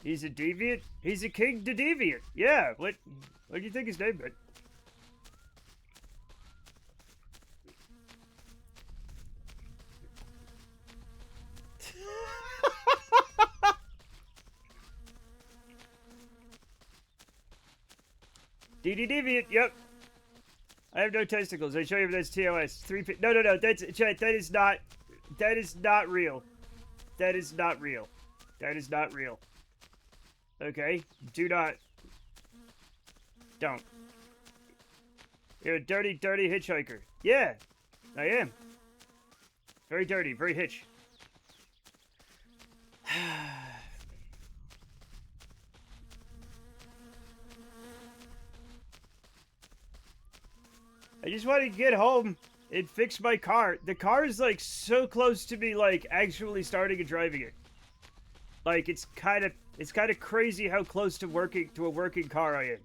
He's a deviant? He's a king to deviant. Yeah, what do you think his name meant? DD Deviant, yep. I have no testicles. I show you if that's TOS. No, that's chat, that is not real. That is not real. That is not real. Okay? Don't. You're a dirty hitchhiker. Yeah, I am. Very dirty, very hitch. I just want to get home and fix my car. The car is, like, so close to me, like, actually starting and driving it. Like, it's kind of crazy how close to a working car I am.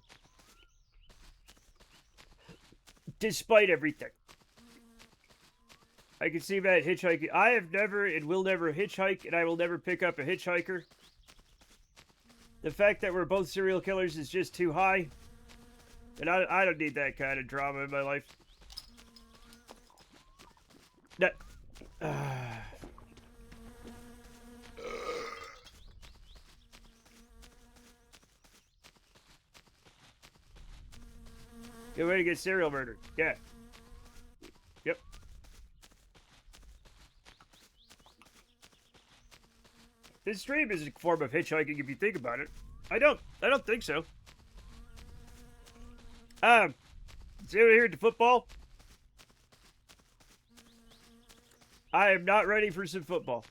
Despite everything. I can see Matt hitchhiking. I have never and will never hitchhike, and I will never pick up a hitchhiker. The fact that we're both serial killers is just too high. And I don't need that kind of drama in my life. No. Good way to get serial murdered. Yeah. Yep. This stream is a form of hitchhiking if you think about it. I don't think so. Is anyone here to football? I am not ready for some football.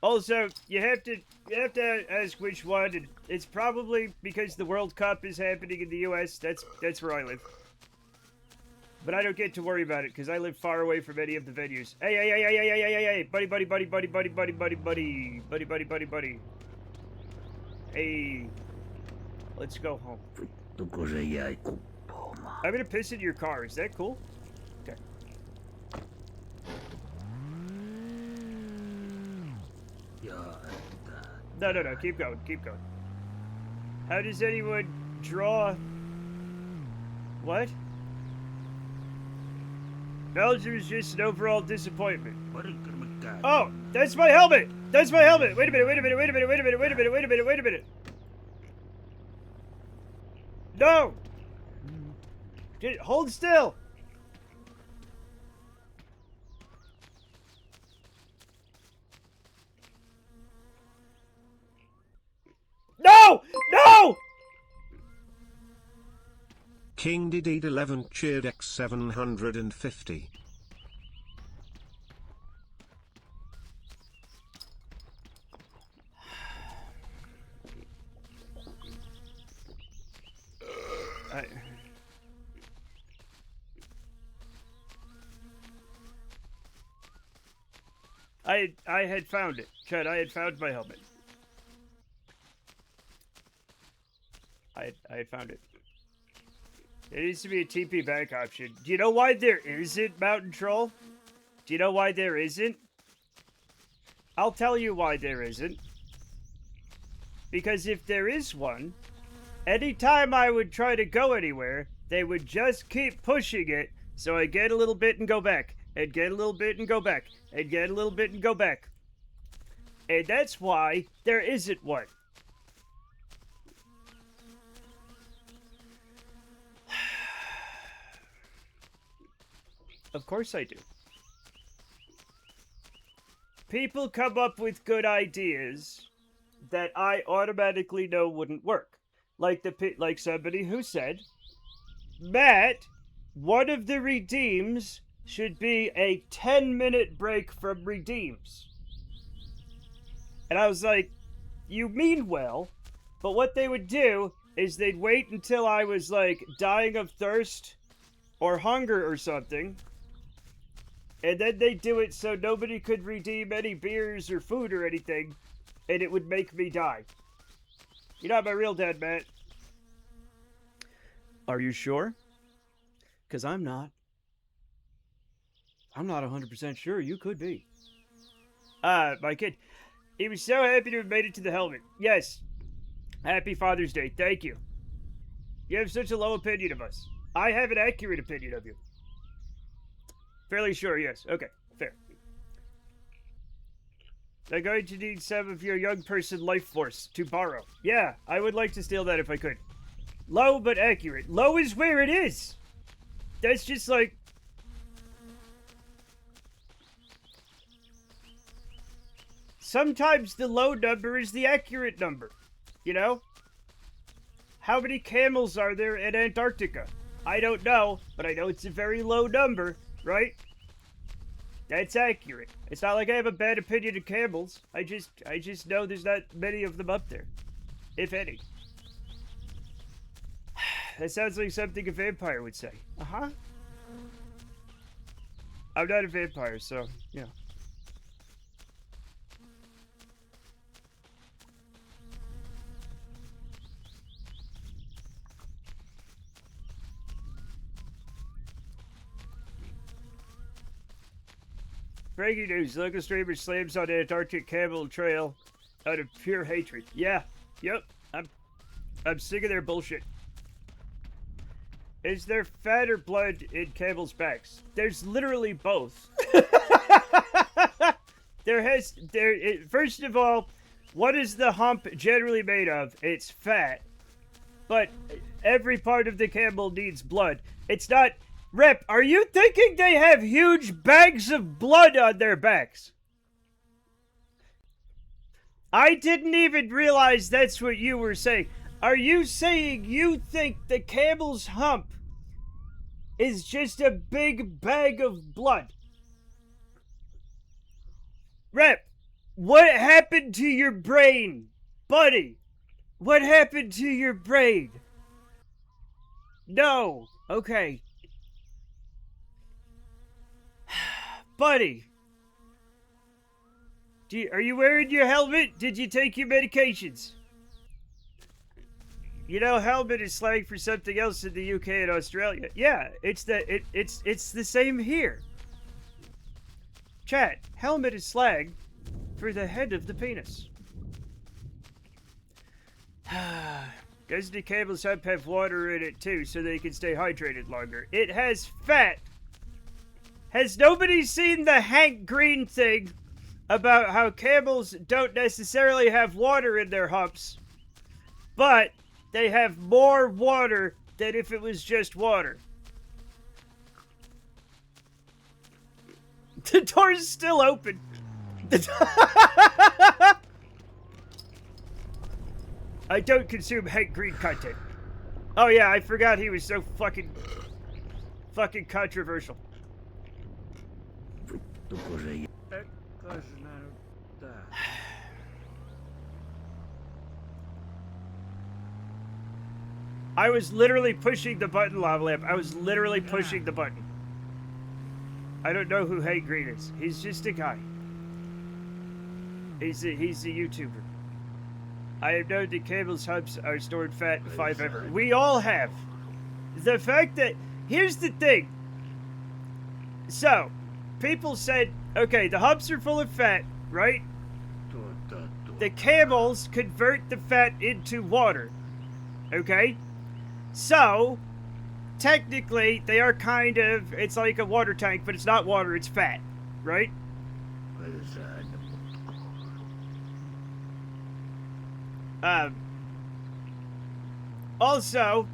Also, you have to ask which one. And it's probably because the World Cup is happening in the U.S. That's where I live. But I don't get to worry about it because I live far away from any of the venues. Hey, buddy. Hey, let's go home. I'm gonna piss in your car. Is that cool? Okay. No. Keep going. How does anyone draw? What? Belgium is just an overall disappointment. Oh, that's my helmet! Wait a minute. No! Hold still! No!
King Didid 11 cheered X750.
I had found it. Chad, I had found my helmet. I had found it. There needs to be a TP back option. Do you know why there isn't, Mountain Troll? Do you know why there isn't? I'll tell you why there isn't. Because if there is one, anytime I would try to go anywhere, they would just keep pushing it, so I get a little bit and go back, and get a little bit and go back, and get a little bit and go back. And that's why there isn't one. Of course I do. People come up with good ideas that I automatically know wouldn't work. Like somebody who said, Matt, one of the redeems should be a 10-minute break from redeems. And I was like, you mean well, but what they would do is they'd wait until I was like dying of thirst or hunger or something, and then they'd do it so nobody could redeem any beers or food or anything, and it would make me die. You're not my real dad, Matt. Are you sure? Because I'm not. I'm not 100% sure. You could be. My kid. He was so happy to have made it to the helmet. Yes. Happy Father's Day. Thank you. You have such a low opinion of us. I have an accurate opinion of you. Fairly sure, yes. Okay, fair. I'm going to need some of your young person life force to borrow. Yeah, I would like to steal that if I could. Low but accurate. Low is where it is. That's just like... Sometimes the low number is the accurate number. You know? How many camels are there in Antarctica? I don't know, but I know it's a very low number, right? That's accurate. It's not like I have a bad opinion of camels. I just know there's not many of them up there. If any. That sounds like something a vampire would say. Uh-huh. I'm not a vampire, so, yeah. Breaking news, local streamer slams on Antarctic camel trail out of pure hatred. Yeah, yep, I'm sick of their bullshit. Is there fat or blood in camels' backs? There's literally both. First of all, what is the hump generally made of? It's fat. But every part of the camel needs blood. It's not... Rep, are you thinking they have huge bags of blood on their backs? I didn't even realize that's what you were saying. Are you saying you think the camel's hump is just a big bag of blood? Rep, what happened to your brain? Buddy, what happened to your brain? No. Okay. Buddy, are you wearing your helmet? Did you take your medications? You know, helmet is slang for something else in the UK and Australia. Yeah, it's the same here. Chat, helmet is slang for the head of the penis. Doesn't the camel's hump have water in it too, so they can stay hydrated longer? It has fat. Has nobody seen the Hank Green thing about how camels don't necessarily have water in their humps, but they have more water than if it was just water? The door's still open. I don't consume Hank Green content. Oh yeah, I forgot he was so fucking controversial. I was literally pushing the button, Lava Lamp. I was literally pushing the button. I don't know who Hey Green is. He's just a guy. He's a YouTuber. I have known that Campbell's hubs are stored fat 5 ever. We all have. The fact that... Here's the thing. So, people said, okay, the hubs are full of fat, right? The camels convert the fat into water. Okay? So, technically, they are kind of... It's like a water tank, but it's not water, it's fat. Right? Also,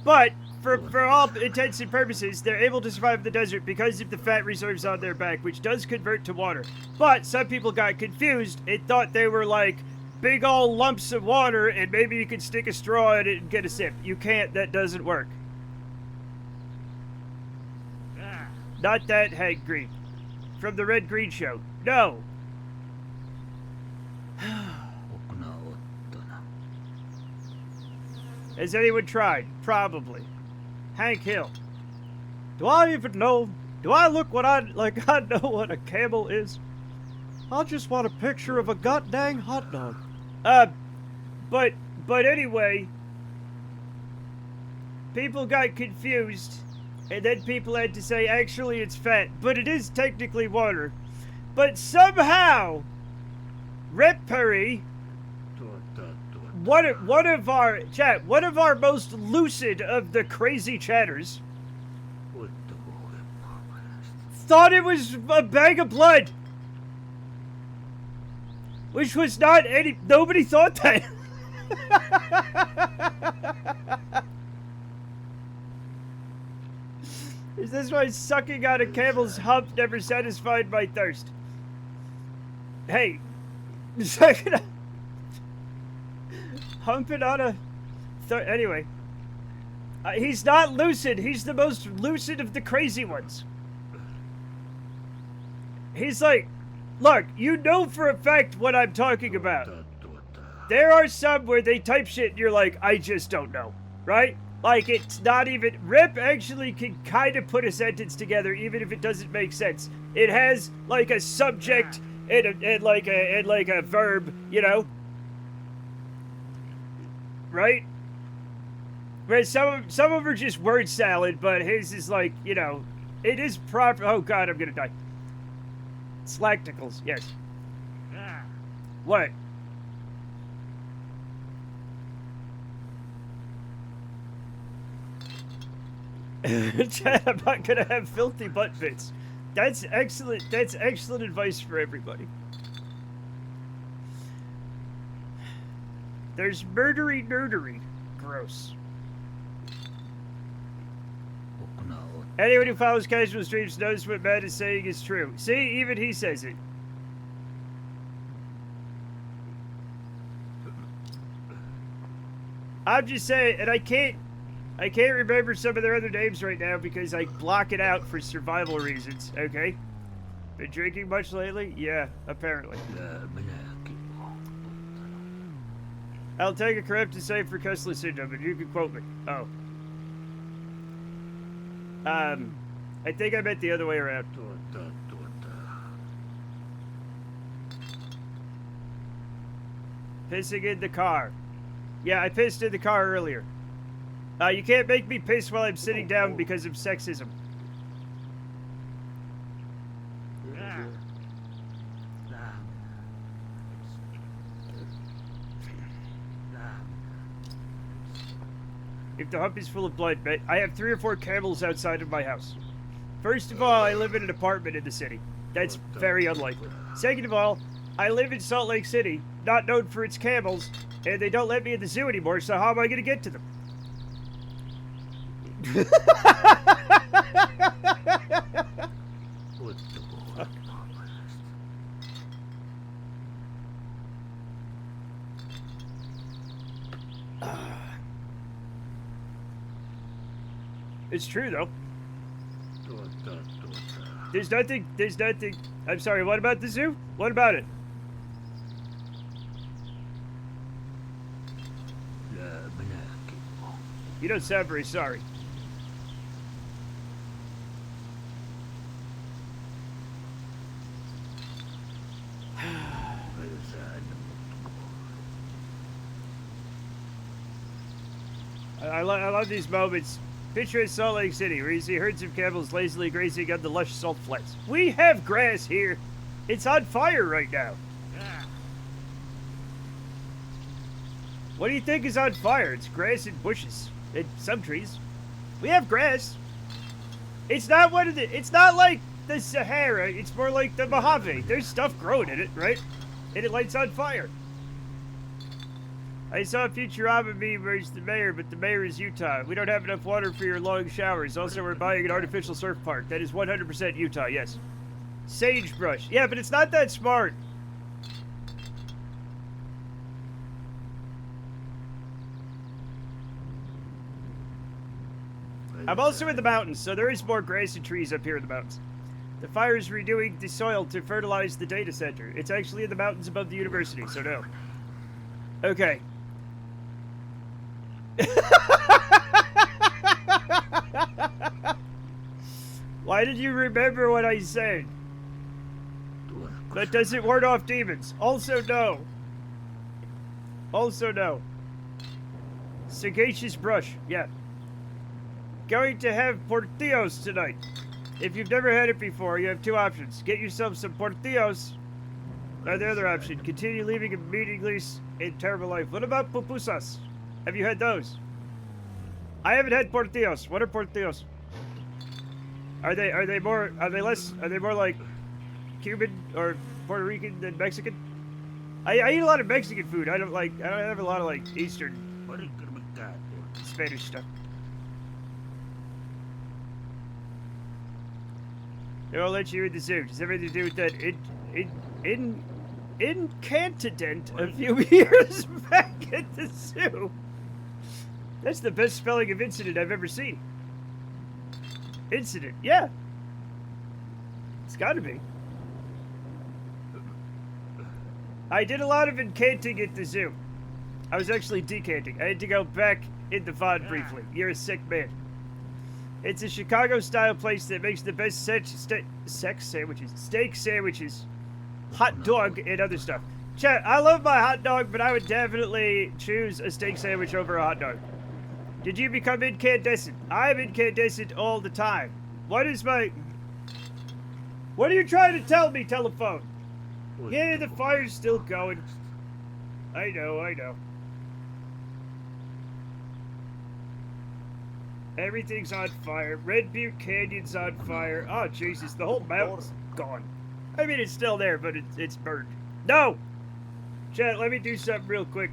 but for all intents and purposes, they're able to survive the desert because of the fat reserves on their back, which does convert to water. But some people got confused and thought they were like big old lumps of water and maybe you could stick a straw in it and get a sip. You can't, that doesn't work. Not that Hank Green. From the Red Green Show. No. Has anyone tried? Probably. Hank Hill. Do I even know? Do I look like I know what a camel is? I just want a picture of a goddamn hot dog. But anyway, people got confused, and then people had to say, actually it's fat, but it is technically water. But somehow, Rep Perry, one of our most lucid of the crazy chatters, thought it was a bag of blood. Which was not any... Nobody thought that. Is this why sucking on a camel's hump never satisfied my thirst? Hey. Humping on a... Anyway. He's not lucid. He's the most lucid of the crazy ones. He's like... Look, you know for a fact what I'm talking about. There are some where they type shit and you're like, I just don't know. Right? Like, it's not even... Rip actually can kind of put a sentence together even if it doesn't make sense. It has, like, a subject and like a verb, you know? Right? Whereas some of them are just word salad, but his is like, you know, it is proper... Oh, God, I'm gonna die. Slacticles, yes. What? Chad, I'm not gonna have filthy butt bits. That's excellent. That's excellent advice for everybody. There's murdery. Gross. Anyone who follows casual streams knows what Matt is saying is true. See, even he says it. I'm just saying, and I can't remember some of their other names right now because I block it out for survival reasons, okay? Been drinking much lately? Yeah, apparently. I'll take a correct to say for Kessler syndrome, and you can quote me. Oh. I think I meant the other way around. Pissing in the car. Yeah, I pissed in the car earlier. You can't make me piss while I'm sitting down because of sexism. If the hump is full of blood, I have 3 or 4 camels outside of my house. First of all, I live in an apartment in the city. That's very unlikely. Second of all, I live in Salt Lake City, not known for its camels, and they don't let me in the zoo anymore, so how am I going to get to them? It's true, though. There's nothing, I'm sorry, what about the zoo? What about it? You don't sound very sorry. I love these moments. Picture Salt Lake City, where you see herds of camels lazily grazing on the lush salt flats. We have grass here. It's on fire right now. What do you think is on fire? It's grass and bushes and some trees. We have grass. It's not one of the. It's not like the Sahara. It's more like the Mojave. There's stuff growing in it, right? And it lights on fire. I saw a Futurama meme where it's the mayor, but the mayor is Utah. We don't have enough water for your long showers. Also, we're buying an artificial surf park. That is 100% Utah, yes. Sagebrush. Yeah, but it's not that smart. I'm also in the mountains, so there is more grass and trees up here in the mountains. The fire is redoing the soil to fertilize the data center. It's actually in the mountains above the university, so no. Okay. Why did you remember what I said? That doesn't ward off demons. Also no. Also no. Sagacious brush. Yeah. Going to have portillos tonight. If you've never had it before, you have two options. Get yourself some portillos. Or the other option, continue living a meaningless and terrible life. What about pupusas? Have you had those? I haven't had portillos. What are portillos? Are they more like Cuban or Puerto Rican than Mexican? I eat a lot of Mexican food. I don't have a lot of like Eastern Spanish stuff. They won't let you in the zoo. Does everything to do with that incantident a few years back at the zoo? That's the best spelling of incident I've ever seen. Incident, yeah. It's gotta be. I did a lot of incanting at the zoo. I was actually decanting. I had to go back in the VOD briefly. You're a sick man. It's a Chicago-style place that makes the best steak sandwiches, hot dog, and other stuff. Chat, I love my hot dog, but I would definitely choose a steak sandwich over a hot dog. Did you become incandescent? I'm incandescent all the time. What are you trying to tell me, telephone? Yeah, the fire's still going. I know. Everything's on fire. Red Butte Canyon's on fire. Oh, Jesus, the whole mountain's gone. I mean, it's still there, but it's burned. No! Chat, let me do something real quick.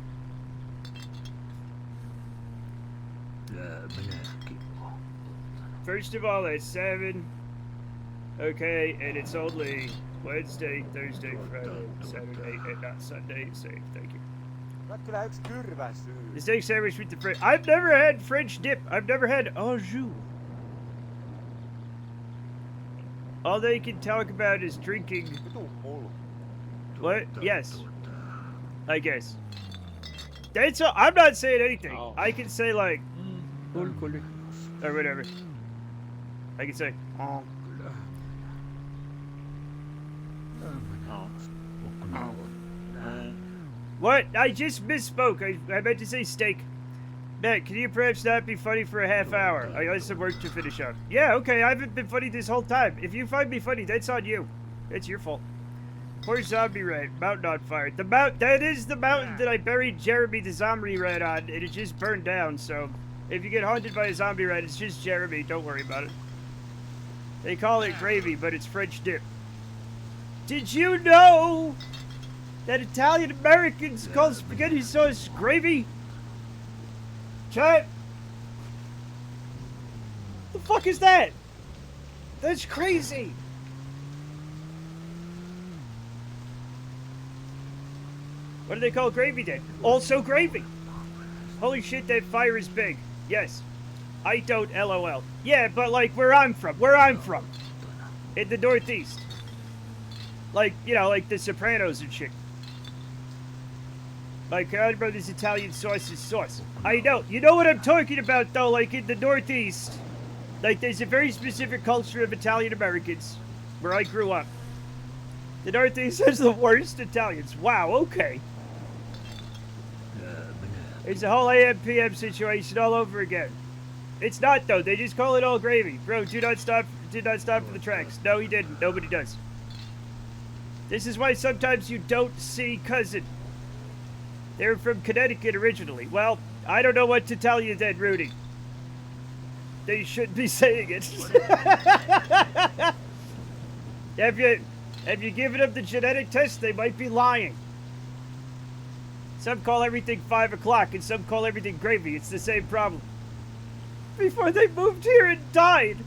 First of all, it's 7. Okay, and it's only Wednesday, Thursday, Friday, Saturday, and not Sunday. Same, thank you.
Kyllä yksi kyrväsyy.
The steak sandwich with the French. I've never had French dip. I've never had au jus. All they can talk about is drinking. What? Yes. I guess. That's all. I'm not saying anything.
Oh.
I can say like, or whatever. I can say, oh. What? I just misspoke. I meant to say steak. Matt, can you perhaps not be funny for a half hour? I got some work to finish up. Yeah, okay, I haven't been funny this whole time. If you find me funny, that's on you. That's your fault. Poor zombie rat. Mountain on fire. That is the mountain that I buried Jeremy the zombie rat on, and it just burned down, so if you get haunted by a zombie rat, it's just Jeremy. Don't worry about it. They call it gravy, but it's French dip. Did you know that Italian Americans call spaghetti sauce gravy? Chat? The fuck is that? That's crazy. What do they call gravy then? Also gravy. Holy shit, that fire is big. Yes. I don't LOL. Yeah, but like where I'm from. In the Northeast. Like, you know, like the Sopranos and shit. Like Carolina Brothers Italian sauce is sauce. I know. You know what I'm talking about, though, like in the Northeast. Like, there's a very specific culture of Italian Americans where I grew up. The Northeast has the worst Italians. Wow, okay. It's a whole AM PM situation all over again. It's not, though. They just call it all gravy. Bro, do not stop for the tracks. No, he didn't. Nobody does. This is why sometimes you don't see cousin. They're from Connecticut originally. Well, I don't know what to tell you then, Rudy. They shouldn't be saying it. Have you given them the genetic test? They might be lying. Some call everything 5 o'clock and some call everything gravy. It's the same problem. Before they moved here and died.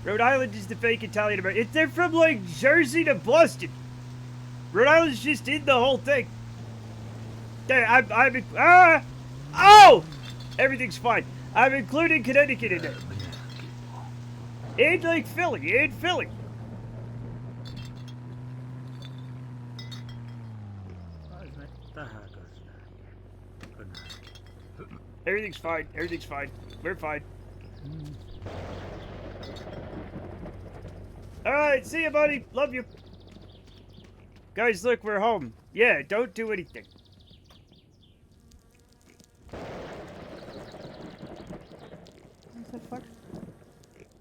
Rhode Island is the fake Italian American. They're from like Jersey to Boston. Rhode Island's just in the whole thing. There, oh! Everything's fine. I'm including Connecticut in there. And like Philly, Everything's fine. We're fine. Alright, see you, buddy. Love you. Guys, look, we're home. Yeah, don't do anything. What the fuck?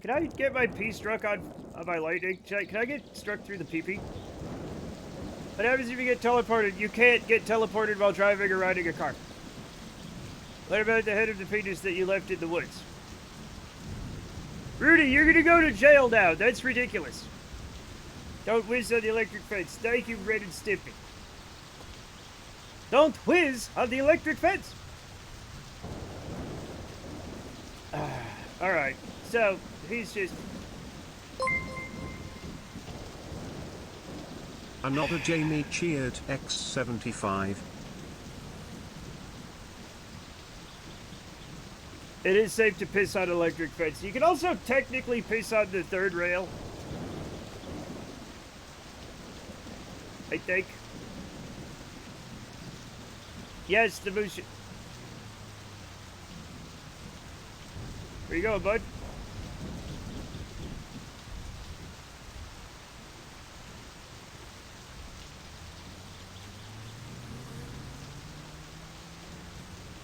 Can I get my pee struck on my lightning? Can I get struck through the pee-pee? What happens if you get teleported? You can't get teleported while driving or riding a car. What about the head of the penis that you left in the woods? Rudy, you're gonna go to jail now. That's ridiculous. Don't whiz on the electric fence. Thank you, Red and Stimpy. Don't whiz on the electric fence. Alright, so he's just...
Another Jamie cheered X75.
It is safe to piss on electric fence. You can also technically piss on the third rail. I think. Yes, the moose... Where you going, bud?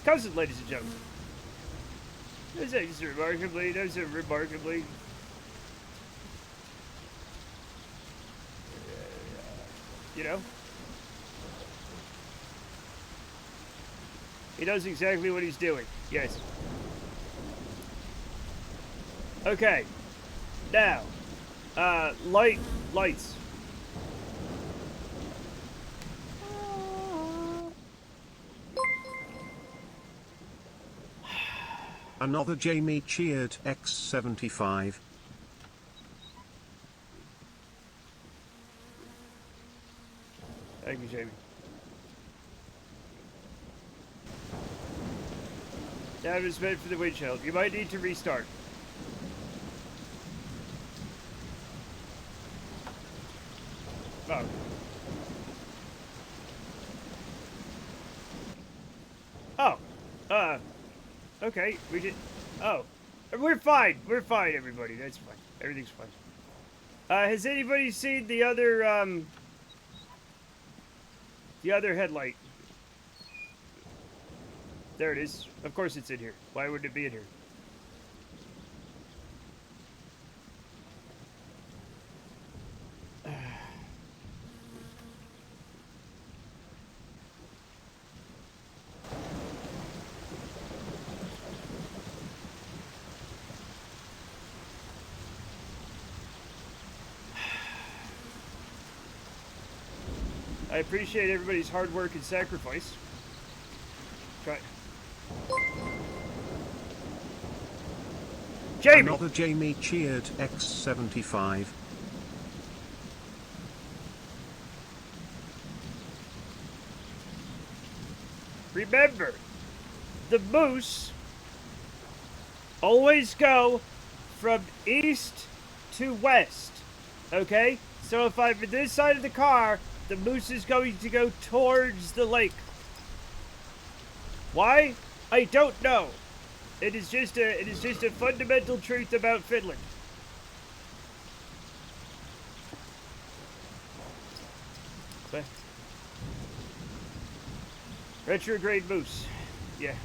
Cousin, ladies and gentlemen. Those are remarkably... You know? He knows exactly what he's doing. Yes. Okay. Now. Lights.
Another Jamie cheered X75.
Thank you, Jamie. That was meant for the windshield. You might need to restart. Oh. Okay, we did... Oh. We're fine, everybody. That's fine. Everything's fine. Has anybody seen the other headlight? There it is. Of course it's in here. Why wouldn't it be in here? I appreciate everybody's hard work and sacrifice. Try. Jamie!
Another Jamie cheered X75.
Remember, the moose always go from east to west, okay? So if I'm in this side of the car, the moose is going to go towards the lake. Why? I don't know. It is just a fundamental truth about Finland. But retrograde moose. Yeah.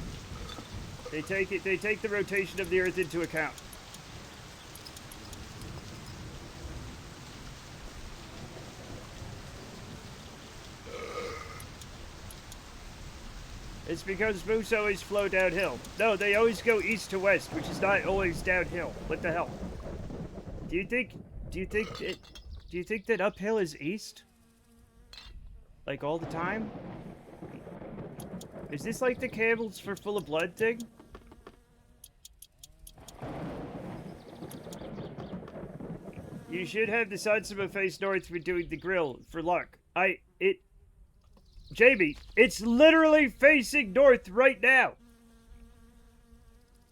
They take the rotation of the earth into account. It's because moose always flow downhill. No, they always go east to west, which is not always downhill. What the hell? Do you think that uphill is east? Like all the time? Is this like the Campbell's for Full of Blood thing? You should have the Satsuma face north for doing the grill for luck. Jamie, it's literally facing north right now.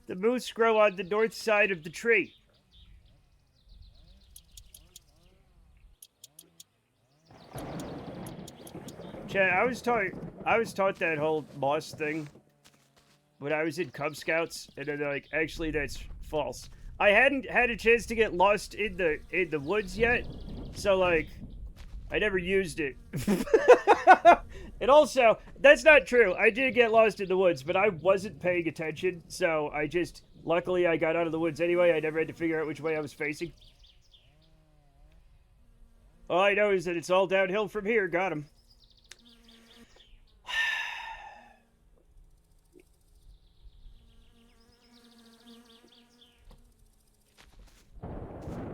The moose grow on the north side of the tree. Chad, I was taught that whole moss thing when I was in Cub Scouts, and then they're like, actually, that's false. I hadn't had a chance to get lost in the woods yet, so like, I never used it. And also, that's not true. I did get lost in the woods, but I wasn't paying attention, so luckily I got out of the woods anyway. I never had to figure out which way I was facing. All I know is that it's all downhill from here. Got him.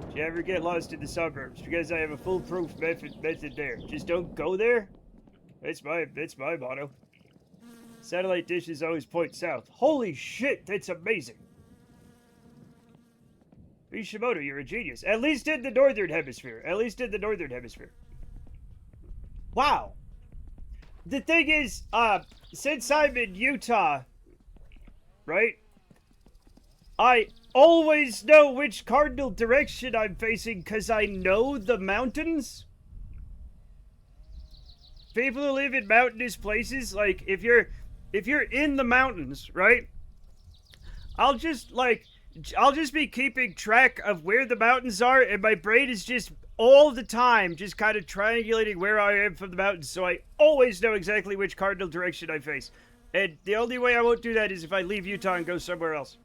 Did you ever get lost in the suburbs? Because I have a foolproof method there. Just don't go there? That's my motto. Satellite dishes always point south. Holy shit, that's amazing. Mishimoto, you're a genius. At least in the northern hemisphere. Wow. The thing is, since I'm in Utah, right? I always know which cardinal direction I'm facing because I know the mountains. People who live in mountainous places, like, if you're in the mountains, right? I'll just be keeping track of where the mountains are, and my brain is just all the time just kind of triangulating where I am from the mountains, so I always know exactly which cardinal direction I face. And the only way I won't do that is if I leave Utah and go somewhere else.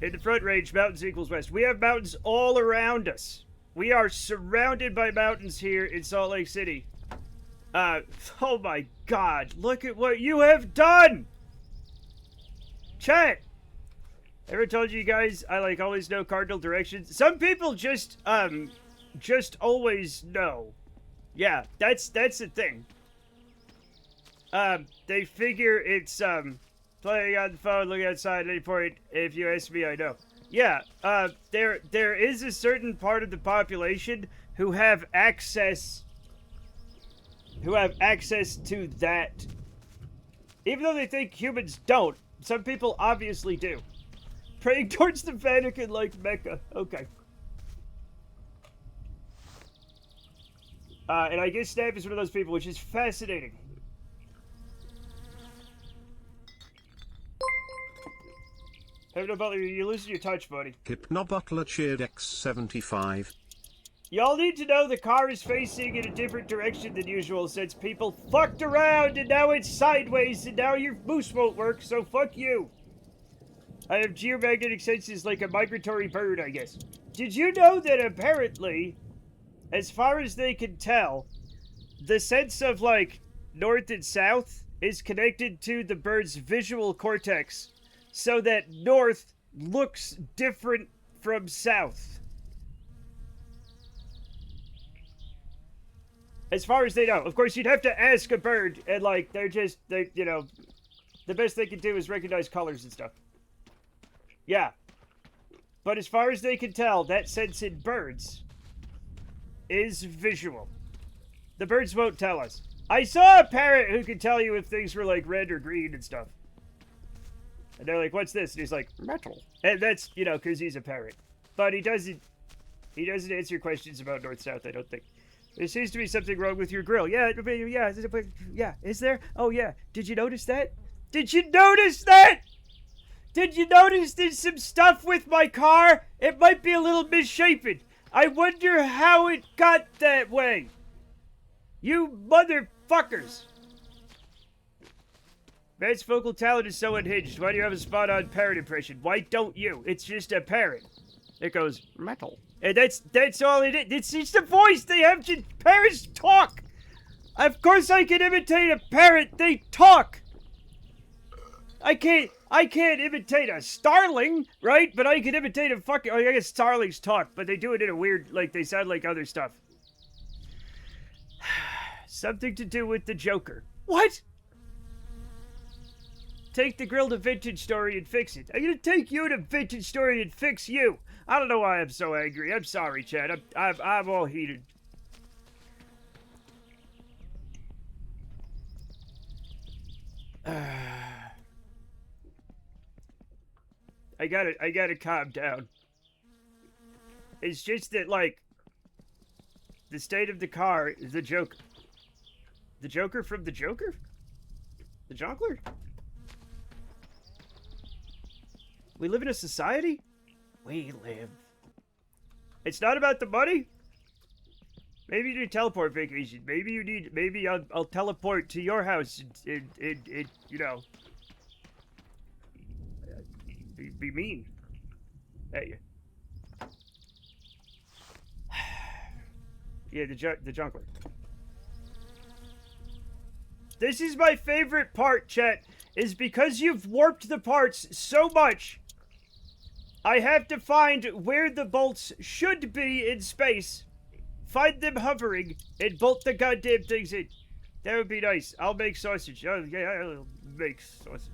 In the Front Range, mountains equals west. We have mountains all around us. We are surrounded by mountains here in Salt Lake City. Oh my god, look at what you have done! Chat! Ever told you guys I always know cardinal directions? Some people just always know. Yeah, that's the thing. They figure it's, playing on the phone, looking outside at any point. If you ask me, I know. Yeah, there is a certain part of the population who have access to that. Even though they think humans don't, some people obviously do. Praying towards the Vatican like Mecca. Okay. And I guess Snap is one of those people, which is fascinating. Hypno Butler, you're losing your touch, buddy.
Hypno Butler cheered X75.
Y'all need to know the car is facing in a different direction than usual since people fucked around and now it's sideways and now your boost won't work, so fuck you. I have geomagnetic senses like a migratory bird, I guess. Did you know that apparently, as far as they can tell, the sense of, like, north and south is connected to the bird's visual cortex, so that north looks different from south. As far as they know. Of course, you'd have to ask a bird, and, like, you know, the best they can do is recognize colors and stuff. Yeah. But as far as they can tell, that sense in birds is visual. The birds won't tell us. I saw a parrot who could tell you if things were, like, red or green and stuff. And they're like, what's this? And he's like, metal. And that's, you know, because he's a parrot. but he doesn't answer questions about North-South, I don't think. There seems to be something wrong with your grill. Yeah, yeah. Is there? Oh, yeah. Did you notice that? Did you notice that? Did you notice there's some stuff with my car? It might be a little misshapen. I wonder how it got that way. You motherfuckers. Matt's vocal talent is so unhinged. Why do you have a spot-on parrot impression? Why don't you? It's just a parrot. It goes, metal. And that's all it is. It's just a voice. They have to, parrots talk. Of course I can imitate a parrot. They talk. I can't imitate a starling, right? But I can imitate a fucking, I guess starlings talk, but they do it in a weird, like, they sound like other stuff. Something to do with the Joker. What? Take the grill to Vintage Story and fix it. I'm gonna take you to Vintage Story and fix you. I don't know why I'm so angry. I'm sorry, Chad. I'm all heated. I gotta calm down. It's just that, like, the state of the car is the Joker. The Joker from the Joker? The Jonkler? We live in a society? We live. It's not about the money? Maybe you need a teleport vacation. Maybe I'll teleport to your house and you know, be mean at you. Yeah, the Jonkler. This is my favorite part, chat, is because you've warped the parts so much, I have to find where the bolts should be in space, find them hovering, and bolt the goddamn things in. That would be nice. I'll make sausage. Oh, yeah, I'll make sausage.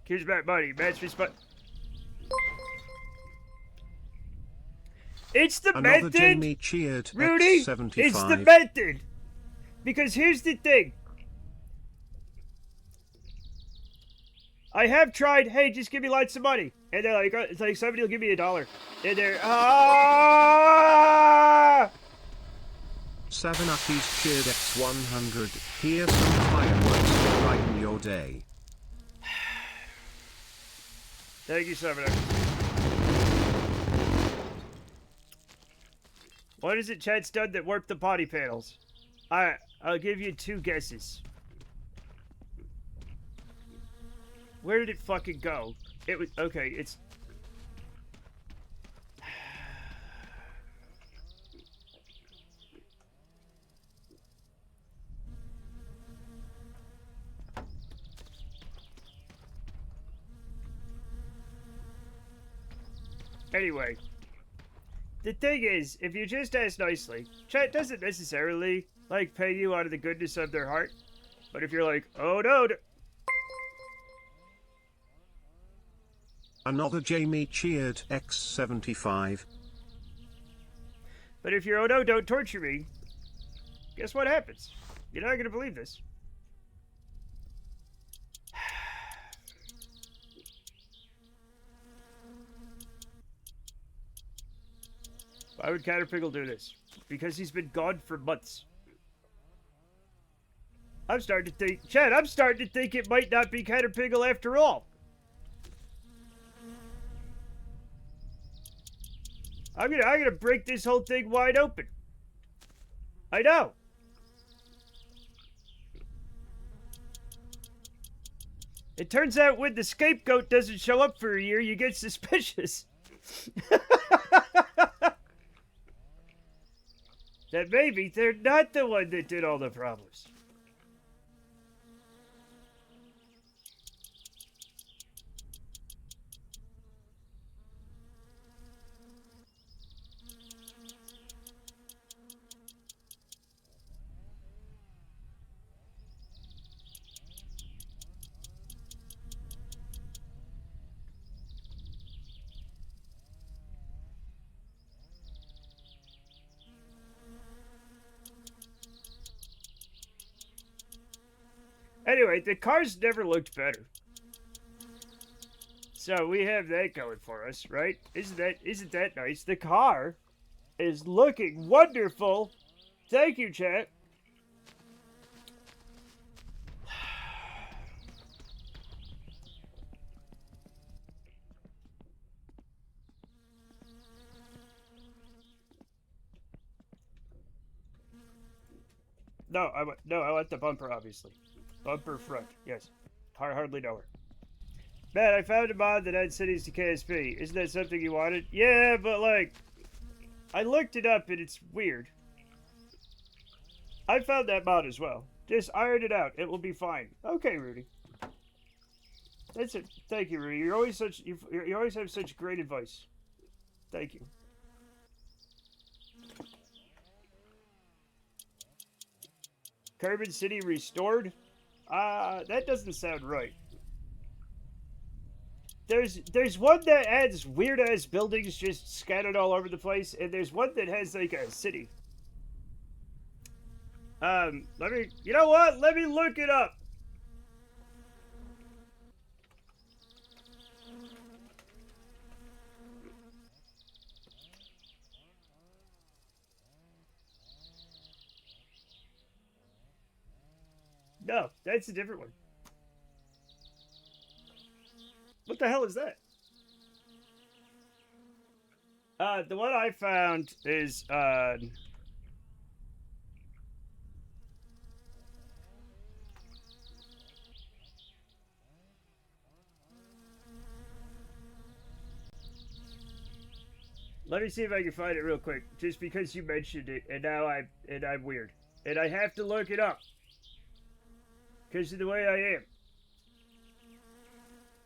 Here's Matt money. Matt's response. It's the
Another
method,
Jamie cheered
Rudy.
X75.
It's the method. Because here's the thing. I have tried, hey, just give me lots of money. And they're like, it's like somebody will give me $1. And they're,
Savanakis cheered X100. Here's some fireworks to brighten your day.
Thank you, Savanakis. What is it Chad's done that warped the body panels? I'll give you 2 guesses. Where did it fucking go? It was, okay, it's... Anyway. The thing is, if you just ask nicely, chat doesn't necessarily, like, pay you out of the goodness of their heart. But if you're like, oh no...
Another Jamie cheered X75.
But if you're, oh no, don't torture me, guess what happens? You're not gonna believe this. Why would Caterpillar do this? Because he's been gone for months. I'm starting to think, Chad, I'm starting to think it might not be Caterpillar after all. I'm gonna break this whole thing wide open. I know. It turns out when the scapegoat doesn't show up for a year, you get suspicious. That maybe they're not the one that did all the problems. Anyway, the car's never looked better. So we have that going for us, right? Isn't that nice? The car is looking wonderful. Thank you, chat. No, I want the bumper, obviously. Bumper front, yes. Hardly know her. Man, I found a mod that adds cities to KSP. Isn't that something you wanted? Yeah, but like, I looked it up and it's weird. I found that mod as well. Just iron it out. It will be fine. Okay, Rudy. That's it. Thank you, Rudy. You're always such. You always have such great advice. Thank you. Carbon City restored? That doesn't sound right. There's one that adds weird ass buildings just scattered all over the place, and there's one that has like a city. You know what? Let me look it up. No, that's a different one. What the hell is that? The one I found is, let me see if I can find it real quick. Just because you mentioned it, and now I'm weird. And I have to look it up. Because of the way I am.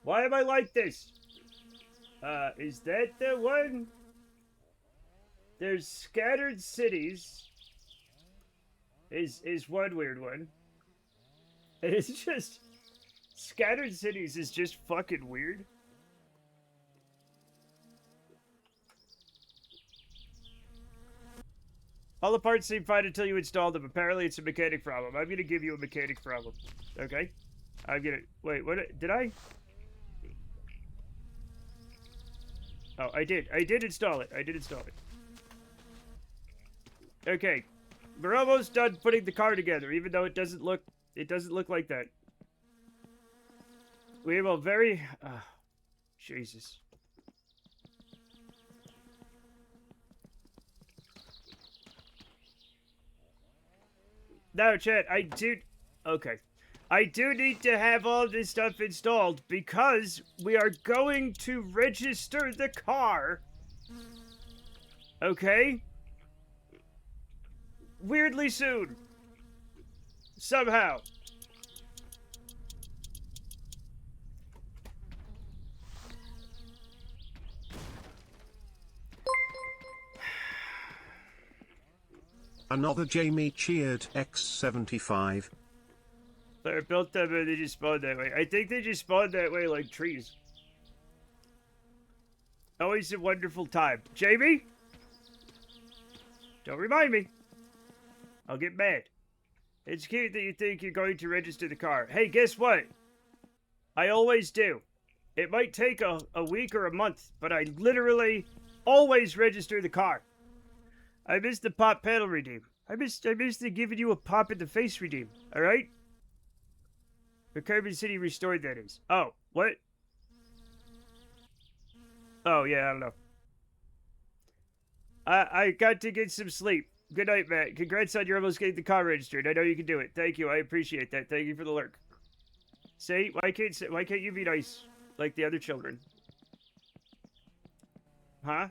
Why am I like this? Is that the one? There's Scattered Cities. Is one weird one. And it's just... Scattered Cities is just fucking weird. All the parts seem fine until you install them. Apparently it's a mechanic problem. I'm gonna give you a mechanic problem. Okay? I'm gonna... Wait, what... Did I? Oh, I did. I did install it. I did install it. Okay. We're almost done putting the car together, even though it doesn't look like that. We will very... Jesus. No, chat, I do... Okay. I do need to have all this stuff installed because we are going to register the car. Okay? Weirdly soon. Somehow.
Another Jamie cheered X75.
They're built up and they just spawned that way. I think they just spawned that way like trees. Always a wonderful time. Jamie? Don't remind me. I'll get mad. It's cute that you think you're going to register the car. Hey, guess what? I always do. It might take a week or a month, but I literally always register the car. I missed the pop panel redeem. I missed the giving you a pop in the face redeem. Alright? The Carbon City restored, that is. Oh, what? Oh, yeah, I don't know. I got to get some sleep. Good night, Matt. Congrats on your almost getting the car registered. I know you can do it. Thank you. I appreciate that. Thank you for the lurk. See? Why can't you be nice like the other children? Huh?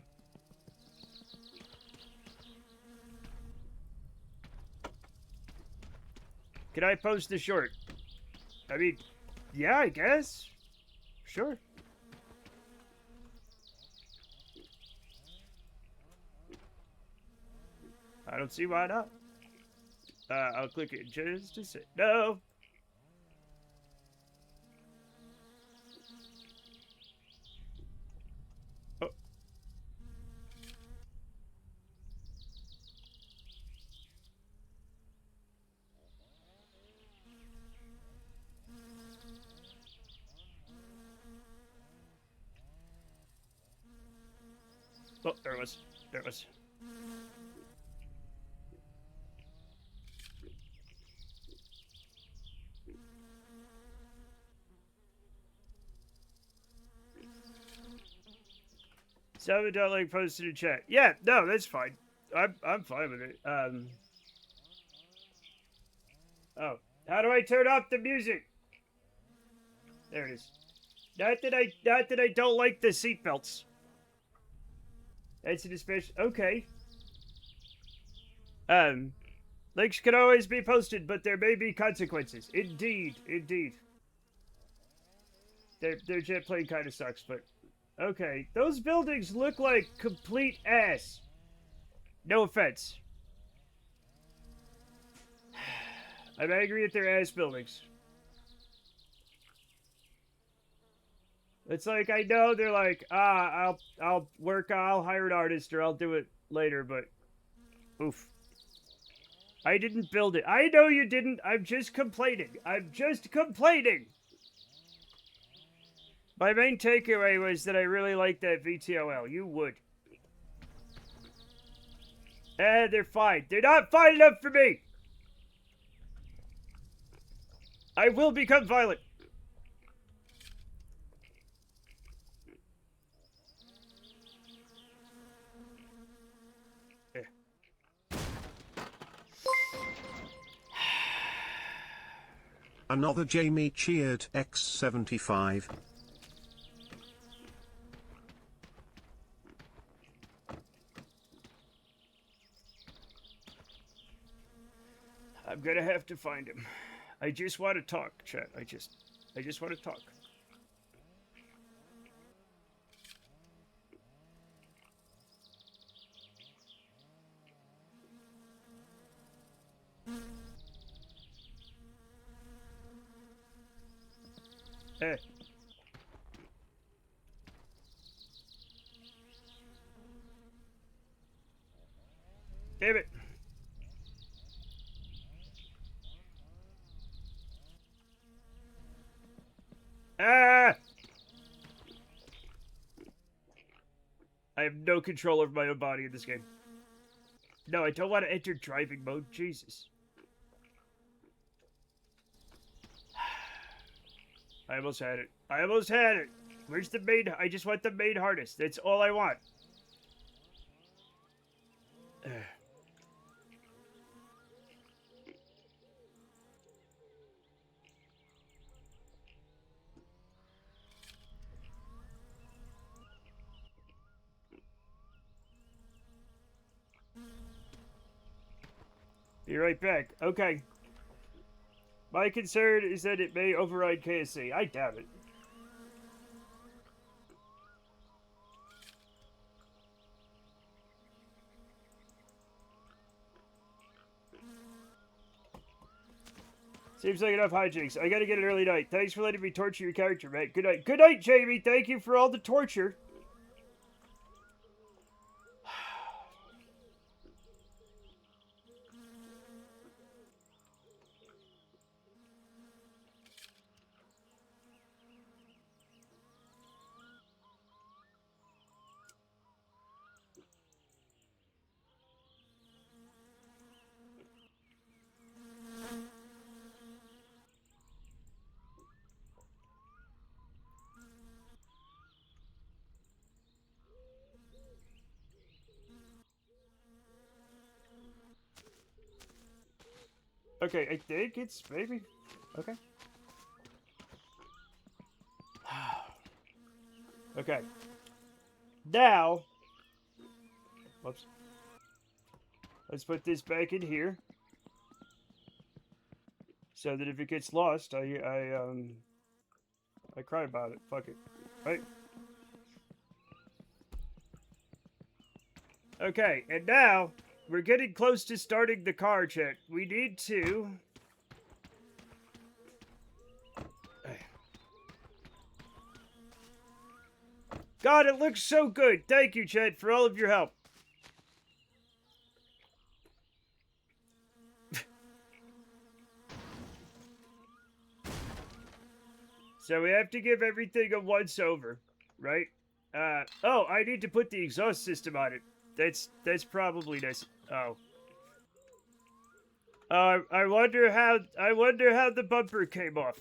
Can I post the short? I mean, yeah, I guess. Sure. I don't see why not. I'll click it just to say no. Oh. Oh, there it was. There it was. $7 posted in chat. Yeah, no, that's fine. I'm fine with it. Oh, how do I turn off the music? There it is. Not that I don't like the seatbelts. That's an especially okay. Links can always be posted, but there may be consequences. Indeed, indeed. Their jet plane kind of sucks, but okay. Those buildings look like complete ass. No offense. I'm angry at their ass buildings. It's like I know they're like, I'll hire an artist or I'll do it later, but oof. I didn't build it. I know you didn't. I'm just complaining. I'm just complaining. My main takeaway was that I really like that VTOL. You would. They're fine. They're not fine enough for me. I will become violent.
Another Jamie cheered X75.
I'm gonna have to find him. I just want to talk, chat. I just want to talk. Hey. Damn it. Ah! I have no control over my own body in this game. No, I don't want to enter driving mode. Jesus. I almost had it. I almost had it. Where's the main? I just want the main harness. That's all I want. Be right back. Okay. My concern is that it may override KSC. I doubt it. Seems like enough hijinks. I gotta get an early night. Thanks for letting me torture your character, man. Good night. Good night, Jamie. Thank you for all the torture. Okay, I think it's maybe. Okay. Okay. Now. Whoops. Let's put this back in here. So that if it gets lost, I cry about it. Fuck it. Right? Okay, and now we're getting close to starting the car check. We need to... God, it looks so good. Thank you, Chet, for all of your help. So we have to give everything a once over, right? Oh, I need to put the exhaust system on it. That's probably nice. Oh. I wonder how the bumper came off.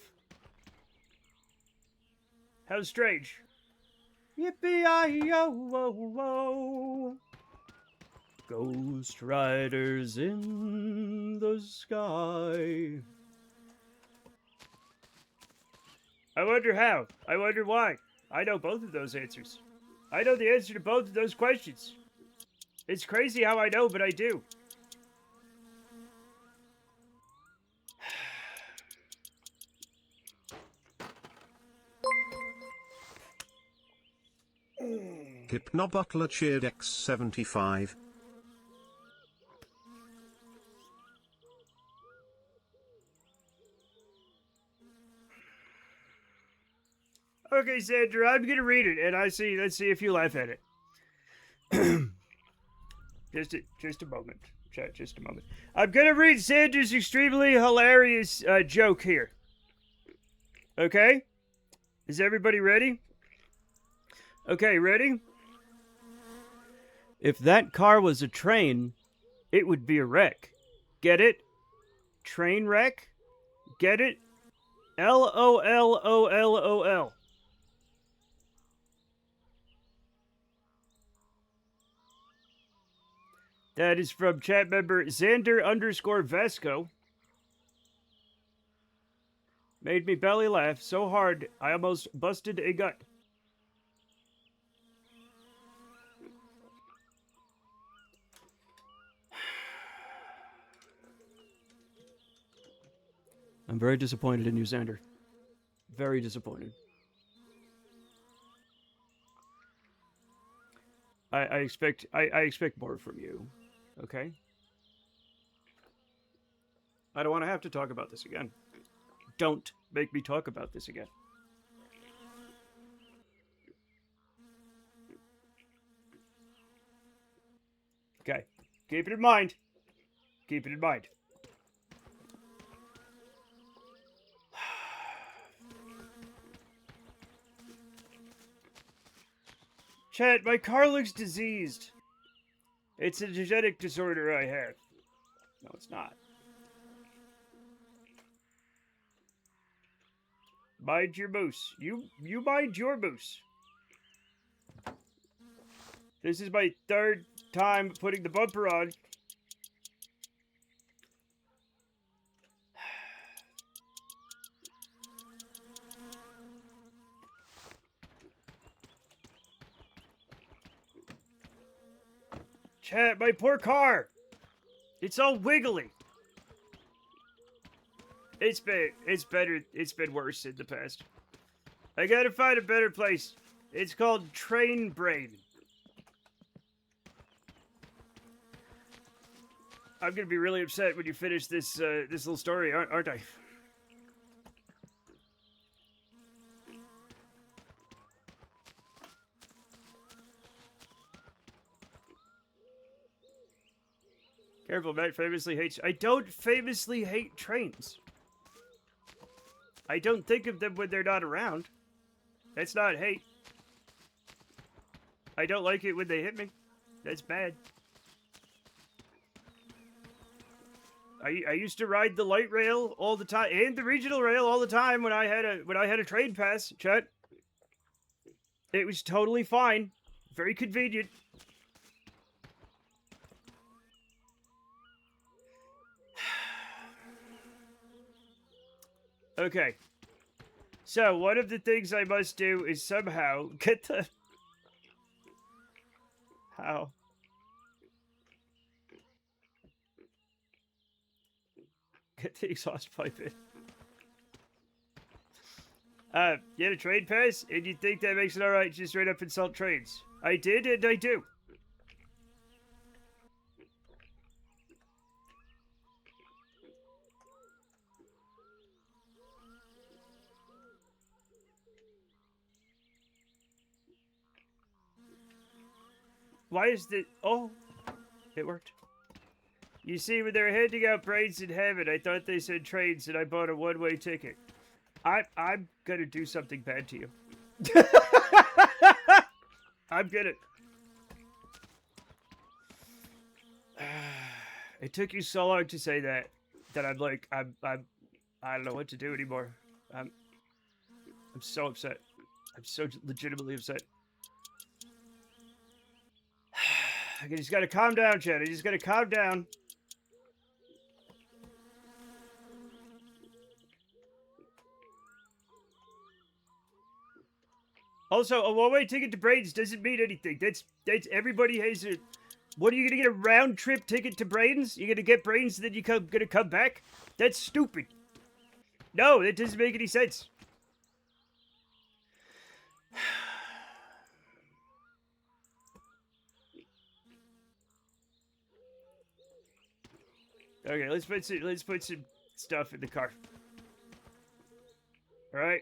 How strange. Yippee-yi-yo-wo-wo. Ghost riders in the sky. I wonder how. I wonder why. I know both of those answers. I know the answer to both of those questions. It's crazy how I know, but I do.
Hypnobutler cheered X75.
Okay, Sandra, I'm gonna read it, and let's see if you laugh at it. just a moment, chat. Just a moment. I'm gonna read Sandra's extremely hilarious joke here. Okay, is everybody ready? Okay, ready? If that car was a train, it would be a wreck. Get it? Train wreck? Get it? LOLOLOL. That is from chat member Xander_Vesco. Made me belly laugh so hard I almost busted a gut. I'm very disappointed in you, Xander. Very disappointed. I expect more from you. Okay? I don't want to have to talk about this again. Don't make me talk about this again. Okay. Keep it in mind. Keep it in mind. Chat, my car looks diseased. It's a genetic disorder I have. No, it's not. Mind your moose. You mind your moose. This is my third time putting the bumper on. Chat, my poor car. It's all wiggly. It's been worse in the past. I gotta find a better place. It's called Train Brain. I'm gonna be really upset when you finish this this little story, aren't I? Careful, Matt famously hates... I don't famously hate trains. I don't think of them when they're not around. That's not hate. I don't like it when they hit me. That's bad. I used to ride the light rail all the time and the regional rail all the time when I had a train pass, chat. It was totally fine. Very convenient. Okay. So, one of the things I must do is somehow get the... How? Get the exhaust pipe in. Get a train pass, and you think that makes it alright just straight up insult trains. I did, and I do. Why is the... Oh, it worked. You see, when they were handing out brains in heaven, I thought they said trains, and I bought a one-way ticket. I'm gonna do something bad to you. I'm gonna... It took you so long to say that I'm like, I don't know what to do anymore. I'm so upset. I'm so legitimately upset. I just gotta calm down, Chad. I just gotta calm down. Also, a one-way ticket to Braden's doesn't mean anything. That's everybody has a... What, are you gonna get a round-trip ticket to Braden's? You're gonna get Braden's and then you're gonna come back? That's stupid. No, that doesn't make any sense. Okay, let's put some stuff in the car. All right.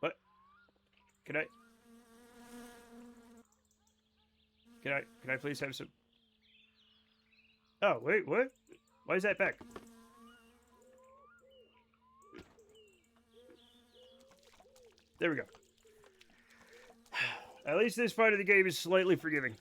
What? Can I please have some? Oh, wait, what? Why is that back? There we go. At least this part of the game is slightly forgiving.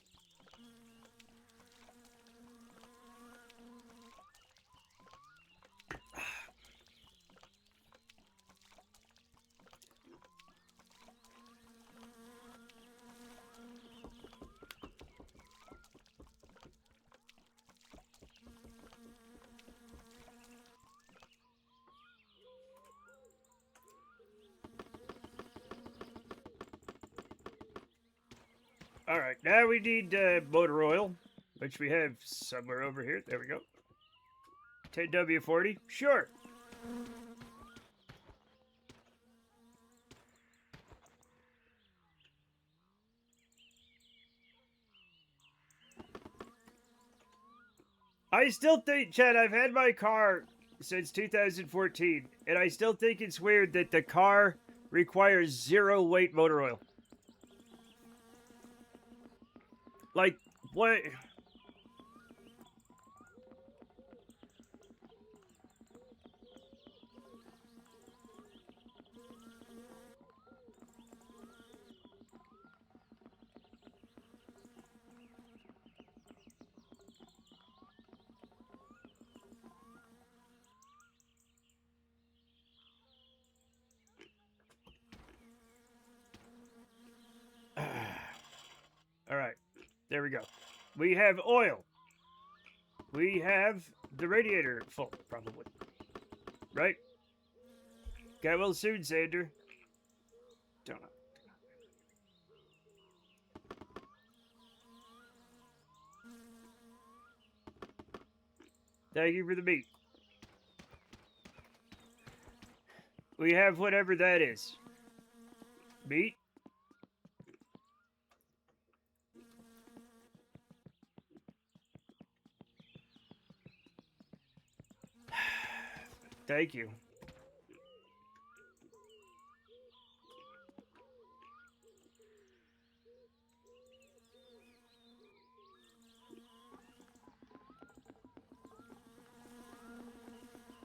All right, now we need motor oil, which we have somewhere over here. There we go. 10W40, sure. I still think, Chad, I've had my car since 2014, and I still think it's weird that the car requires 0 weight motor oil. Like, what? All right. There we go. We have oil. We have the radiator full, probably. Right? Get well soon, Xander. Don't know. Thank you for the meat. We have whatever that is. Meat? Thank you.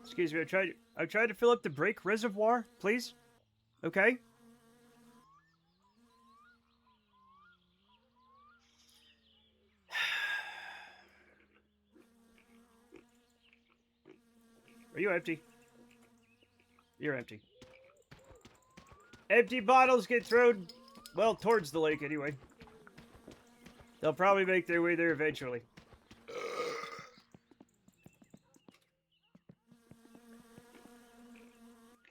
Excuse me, I'm trying to fill up the brake reservoir, please. Okay. Are you empty? You're empty. Empty bottles get thrown, well, towards the lake anyway. They'll probably make their way there eventually.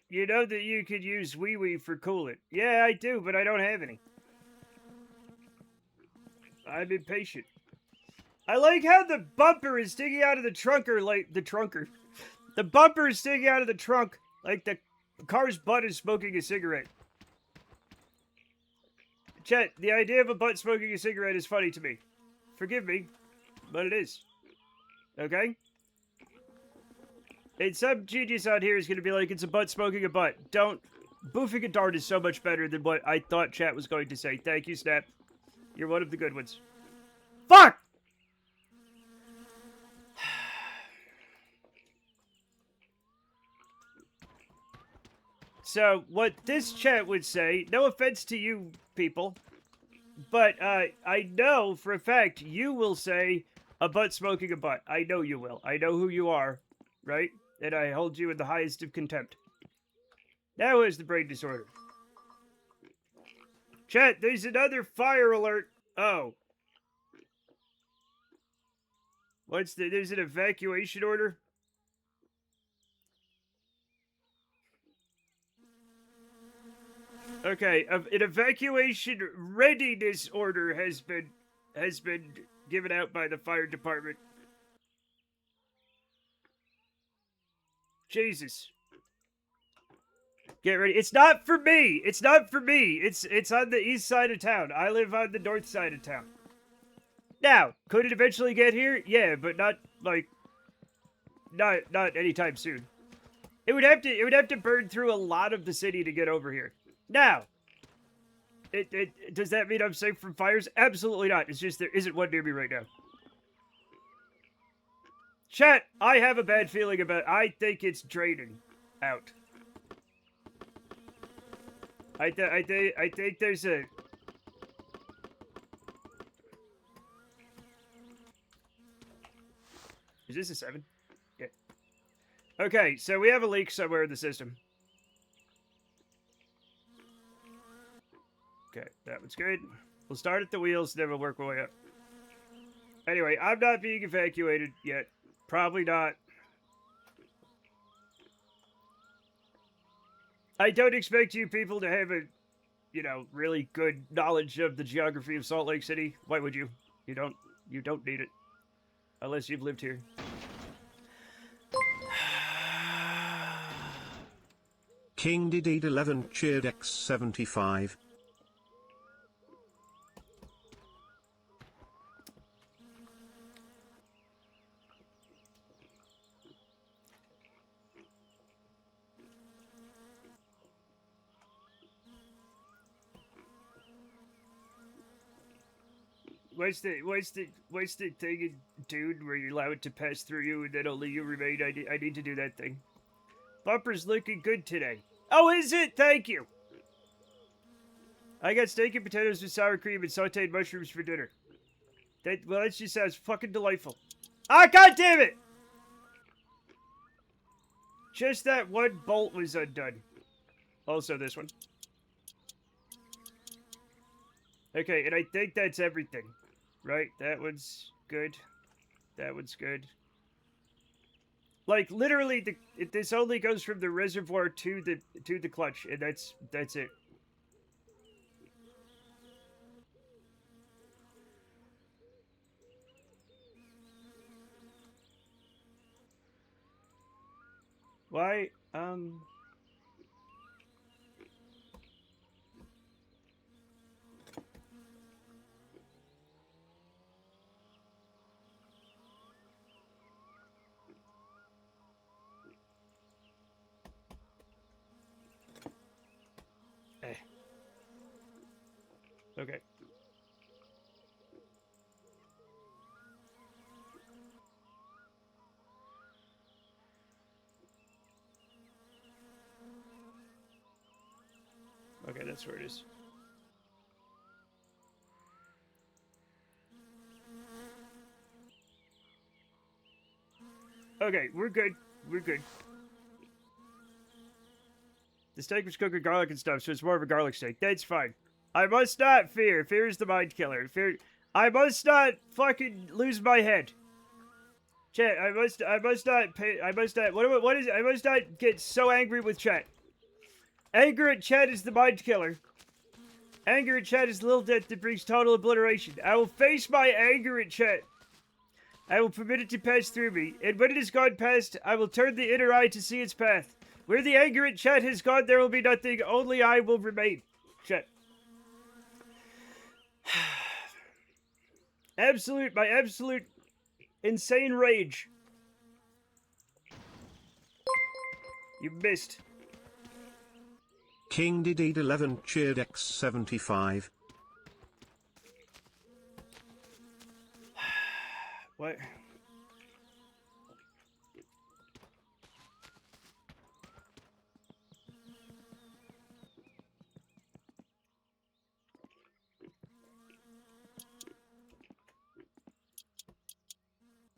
You know that you could use wee-wee for coolant. Yeah, I do, but I don't have any. I'm impatient. I like how the bumper is sticking out of the trunker like the trunker. The bumper is sticking out of the trunk like the car's butt is smoking a cigarette. Chet, the idea of a butt smoking a cigarette is funny to me. Forgive me, but it is. Okay? And some genius out here is going to be like, it's a butt smoking a butt. Don't. Boofing a dart is so much better than what I thought chat was going to say. Thank you, Snap. You're one of the good ones. Fuck! So, what this chat would say, no offense to you people, but I know for a fact you will say a butt smoking a butt. I know you will. I know who you are, right? And I hold you in the highest of contempt. Now is the brain disorder. Chat, there's another fire alert. Oh. There's an evacuation order? Okay, an evacuation readiness order has been given out by the fire department. Jesus. Get ready. It's not for me. It's not for me. It's on the east side of town. I live on the north side of town. Now, could it eventually get here? Yeah, but not anytime soon. It would have to burn through a lot of the city to get over here. Now, does that mean I'm safe from fires? Absolutely not. It's just there isn't one near me right now. Chat, I have a bad feeling about it. I think it's draining out. I think there's a... Is this a 7? Yeah. Okay, so we have a leak somewhere in the system. Okay, that one's good. We'll start at the wheels, then we'll work our way up. Anyway, I'm not being evacuated yet. Probably not. I don't expect you people to have a, really good knowledge of the geography of Salt Lake City. Why would you? You don't need it. Unless you've lived here.
King Didid 11 cheered X75.
What's the thing in Dune where you allow it to pass through you and then only you remain? I need to do that thing. Bumper's looking good today. Oh, is it? Thank you. I got steak and potatoes with sour cream and sauteed mushrooms for dinner. That just sounds fucking delightful. Ah, god damn it! Just that one bolt was undone. Also this one. Okay, and I think that's everything. Right? That one's good. That one's good. Like, literally, this only goes from the reservoir to the clutch, and that's it. Why, Okay. Okay, that's where it is. Okay, we're good. We're good. The steak was cooked with garlic and stuff, so it's more of a garlic steak. That's fine. I must not fear. Fear is the mind killer. I must not fucking lose my head. Chat, I must not what is it? I must not get so angry with chat. Anger at chat is the mind killer. Anger at chat is the little death that brings total obliteration. I will face my anger at chat. I will permit it to pass through me, and when it has gone past, I will turn the inner eye to see its path. Where the anger at chat has gone, there will be nothing. Only I will remain. Chat. My absolute insane rage. You missed.
King Didid 11 cheered X75.
What?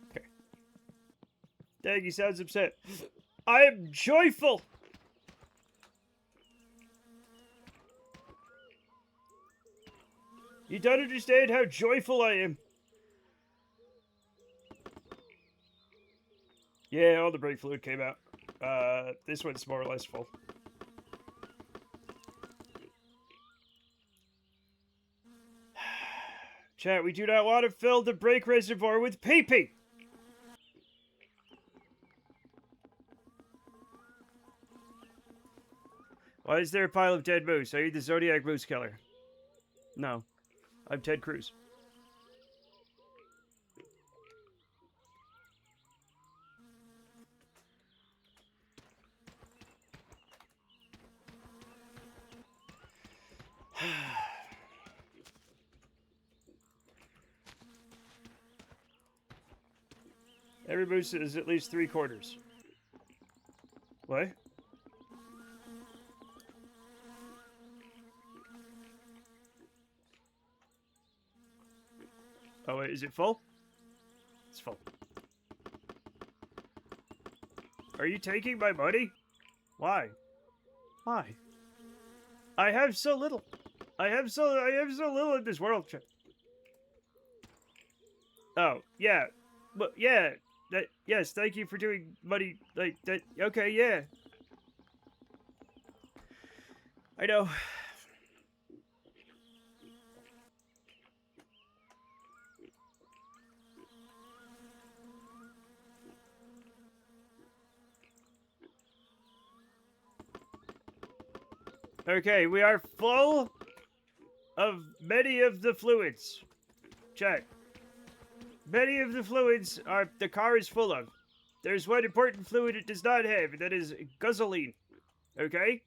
Okay. Dang, he sounds upset. I am joyful! You don't understand how joyful I am. Yeah, all the brake fluid came out. This one's more or less full. Chat, we do not want to fill the brake reservoir with pee-pee! Why is there a pile of dead moose? Are you the Zodiac Moose Killer? No. I'm Ted Cruz. Every moose is at least 3/4. What? Oh, wait, is it full? It's full. Are you taking my money? Why? Why? I have so little. I have so little in this world. Oh, yeah. But yeah. Yes, thank you for doing money like that. Okay, yeah. I know. Okay, we are full of many of the fluids. Check. Many of the fluids the car is full of. There's one important fluid it does not have, and that is gasoline. Okay?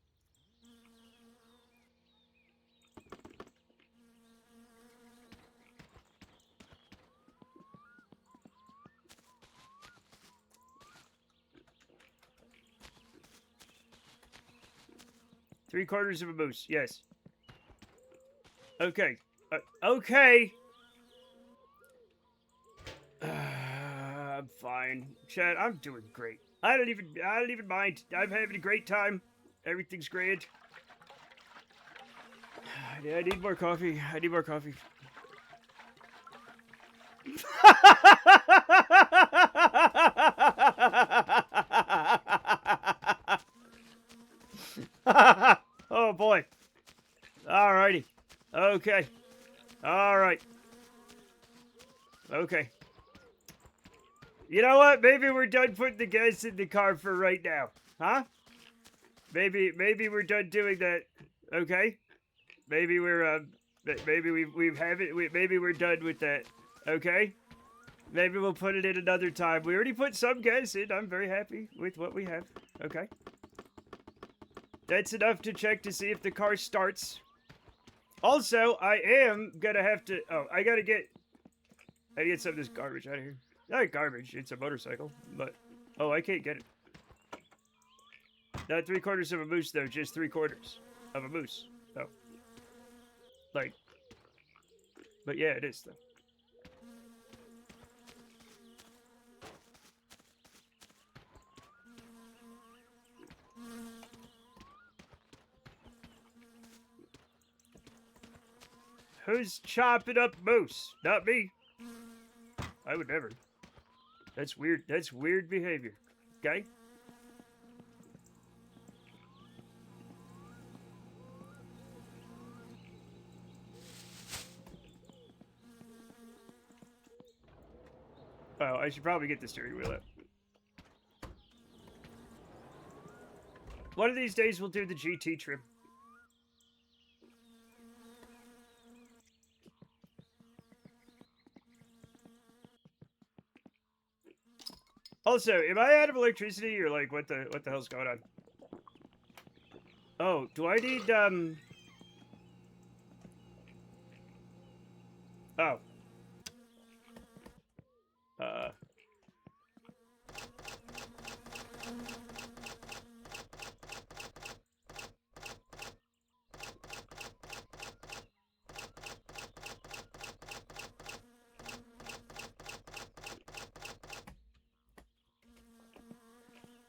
Three-quarters of a moose, yes. Okay. Okay. I'm fine. Chad, I'm doing great. I don't even mind. I'm having a great time. Everything's great. I need more coffee. I need more coffee. Oh boy. Alrighty. Okay. Alright. Okay. You know what? Maybe we're done putting the gas in the car for right now. Huh? Maybe we're done doing that. Okay? Maybe we're maybe we've have it. Maybe we're done with that. Okay? Maybe we'll put it in another time. We already put some gas in. I'm very happy with what we have. Okay? That's enough to check to see if the car starts. Also, I am gonna have to... Oh, I gotta get some of this garbage out of here. Not garbage, it's a motorcycle, but... Oh, I can't get it. Not 3/4 of a moose, though, just 3/4 of a moose. Oh. Like... But yeah, it is, though. Who's chopping up moose? Not me. I would never. That's weird. That's weird behavior. Okay? Oh, I should probably get the steering wheel up. One of these days we'll do the GT trim. Also, am I out of electricity or like what the hell's going on? Oh, do I need Oh.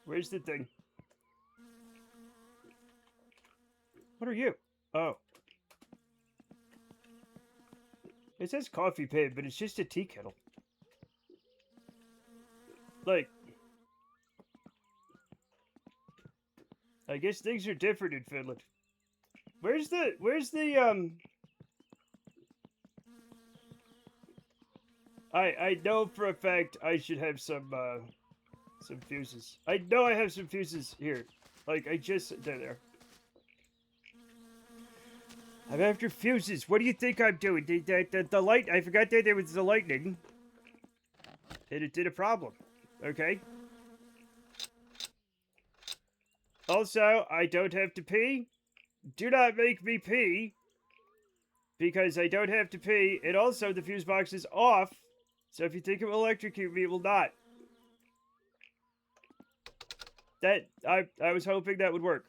Where's the thing? What are you? Oh. It says coffee pan, but it's just a tea kettle. Like, I guess things are different in Finland. Where's the I know for a fact I should have some fuses. I know I have some fuses here. Like, they're there. I'm after fuses. What do you think I'm doing? The light, I forgot that there was the lightning. And it did a problem. Okay? Also, I don't have to pee. Do not make me pee. Because I don't have to pee. And also, the fuse box is off. So if you think it will electrocute me, it will not. I was hoping that would work.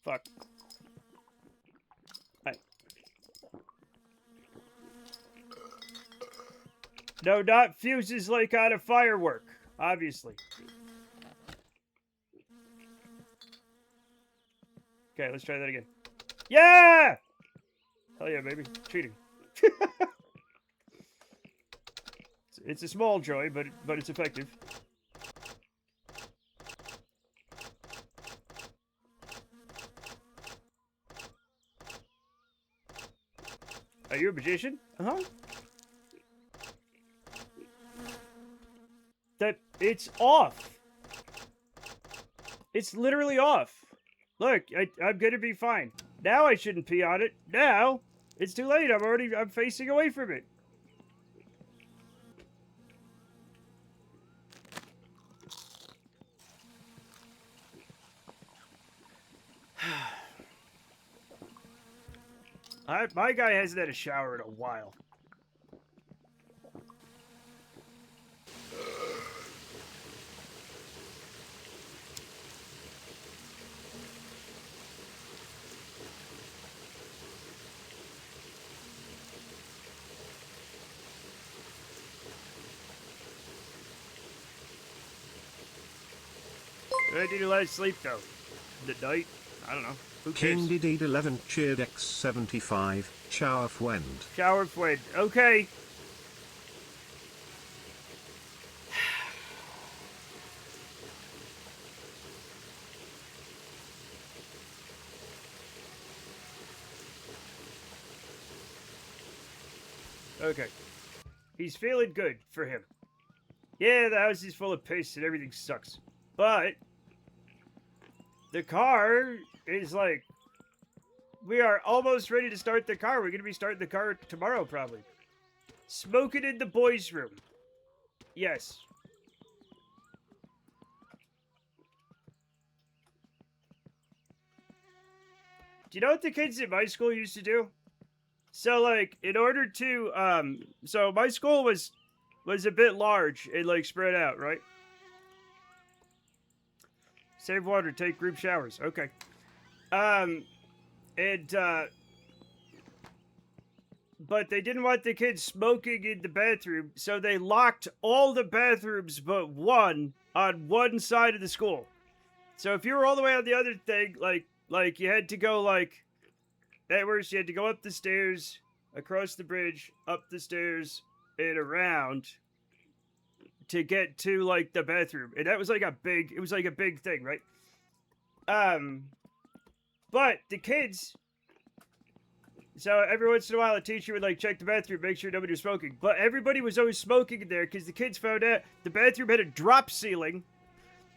Fuck. No, not fuses like on a firework, obviously. Okay, let's try that again. Yeah! Hell yeah, baby. Cheating. It's a small joy, but it's effective. Are you a magician? Uh-huh. It's off. It's literally off. Look, I'm gonna be fine. Now I shouldn't pee on it. Now, it's too late. I'm facing away from it. My guy hasn't had a shower in a while. I need to let it sleep though. The night? I don't know. Who cares?
King Didid 11 cheered X75, shower friend.
Shower friend. Okay. Okay. He's feeling good for him. Yeah, the house is full of piss and everything sucks. But the car is like, we are almost ready to start the car. We're going to be starting the car tomorrow, probably. Smoking in the boys' room. Yes. Do you know what the kids at my school used to do? So, like, in order to, so my school was a bit large and, like, spread out, right? Save water, take group showers. Okay. But they didn't want the kids smoking in the bathroom, so they locked all the bathrooms but one on one side of the school. So if you were all the way on the other thing, like you had to go, like, at worst, you had to go up the stairs, across the bridge, up the stairs, and around to get to, like, the bathroom. And that was like a big thing, right? But the kids, so every once in a while a teacher would, like, check the bathroom, make sure nobody was smoking. But everybody was always smoking in there because the kids found out the bathroom had a drop ceiling.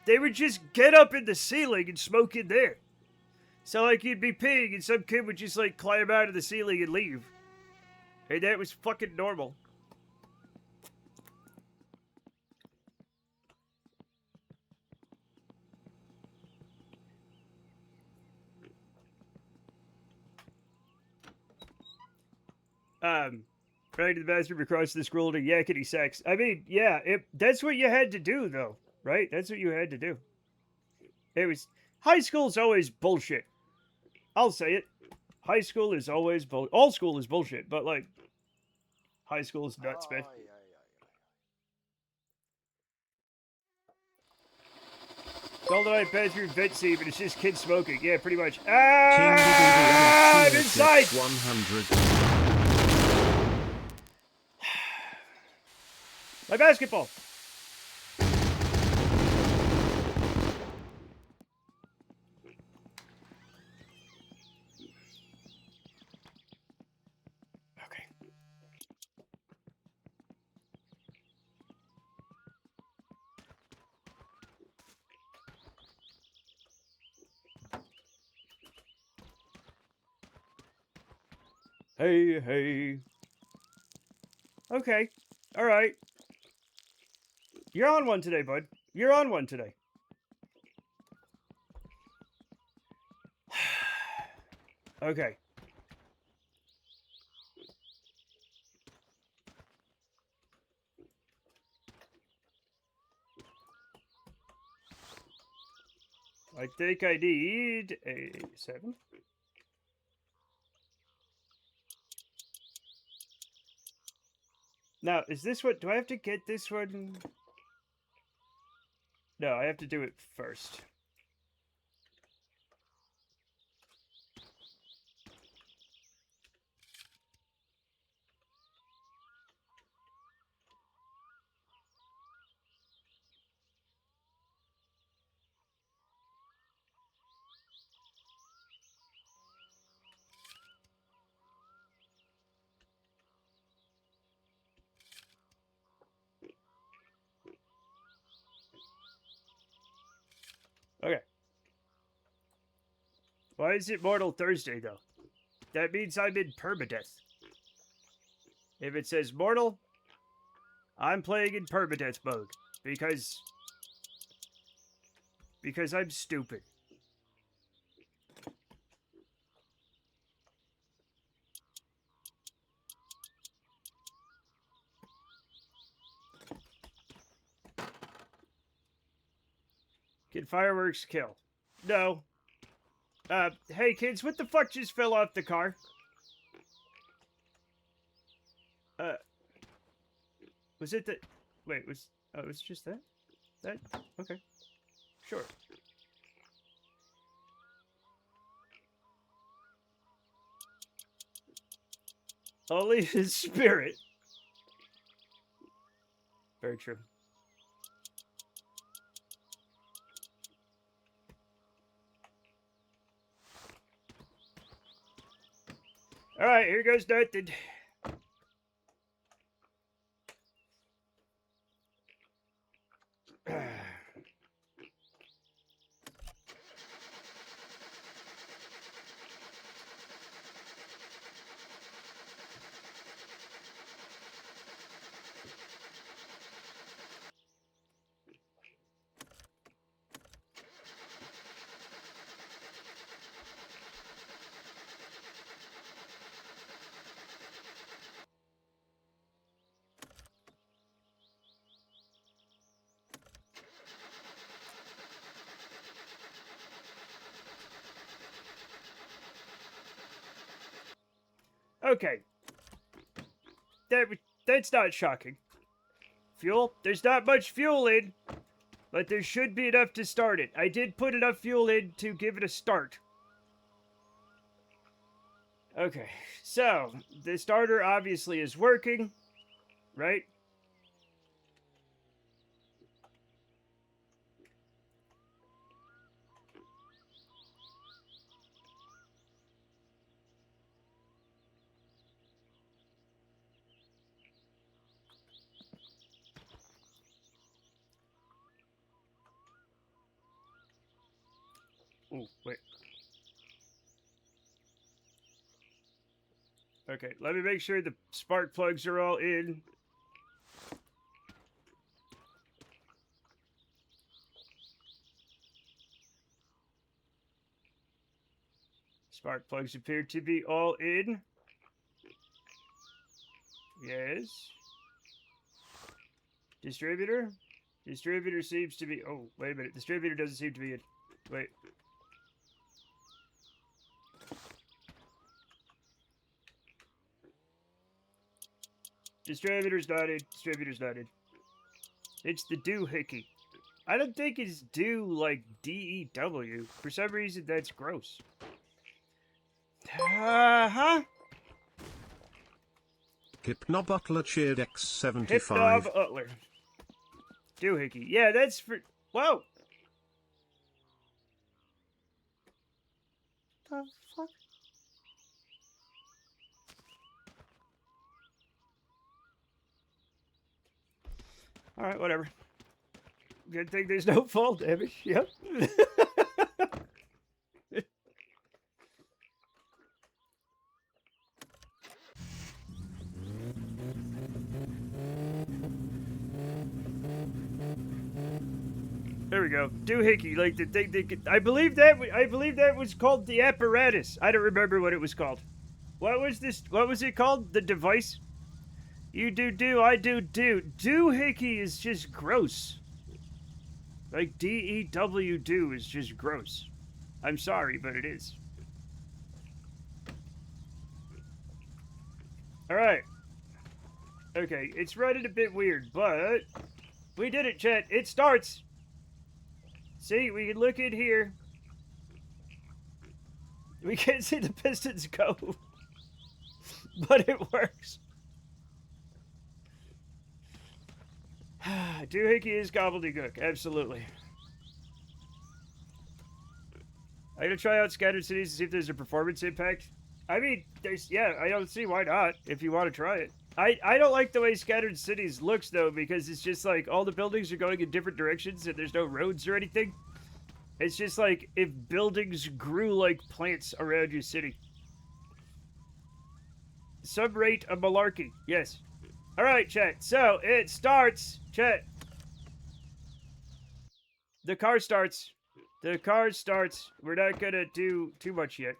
They would just get up in the ceiling and smoke in there. So, like, you'd be peeing and some kid would just, like, climb out of the ceiling and leave. And that was fucking normal. Right to the bathroom across the school to yakety sax. I mean, yeah, that's what you had to do, though, right? That's what you had to do. It was, high school's always bullshit. I'll say it. High school is always all school is bullshit, but, like, high school is nuts, man. all the night bed through Vitsy, but it's just kids smoking. Yeah, pretty much.
King
Ah, I'm inside!
100.
My basketball. Okay. Hey, hey. Okay. All right. You're on one today, bud. You're on one today. Okay. I think I need a 7. Now, is this what... Do I have to get this one? No, I have to do it first. Okay. Why is it Mortal Thursday, though? That means I'm in permadeath. If it says Mortal, I'm playing in permadeath mode. Because I'm stupid. Can fireworks kill? No. Hey kids, what the fuck just fell off the car? Was it the... Wait, was... Oh, it was just that? That? Okay. Sure. Only his spirit. Very true. Alright, here goes nothing. Okay. That's not shocking. Fuel? There's not much fuel in, but there should be enough to start it. I did put enough fuel in to give it a start. Okay, so the starter obviously is working, right? Oh, wait. Okay, let me make sure the spark plugs are all in. Spark plugs appear to be all in. Yes. Distributor? Distributor seems to be... Oh, wait a minute. Distributor doesn't seem to be in. Wait. Distributor's not in. Distributor's not in. It's the doohickey. I don't think it's due like DEW. For some reason, that's gross. Huh?
Hypnobutler cheered X75.
Hypnob Utler. Doohickey. Yeah, that's for. Whoa! The fuck? Alright, whatever. Good thing there's no fall damage. Yep. There we go. Doohickey, like the thing. I believe that was called the apparatus. I don't remember what it was called. What was this? What was it called? The device? You do, I do. Doohickey is just gross. Like DEW do is just gross. I'm sorry, but it is. Alright. Okay, it's running a bit weird, but we did it, chat. It starts. See, we can look in here. We can't see the pistons go. But it works. Doohickey is gobbledygook, absolutely. I'm gonna try out Scattered Cities to see if there's a performance impact. I mean, I don't see why not, if you want to try it. I don't like the way Scattered Cities looks, though, because it's just like all the buildings are going in different directions and there's no roads or anything. It's just like if buildings grew like plants around your city. Some rate a malarkey, yes. Alright, chat, so it starts, chat. The car starts. The car starts. We're not gonna do too much yet,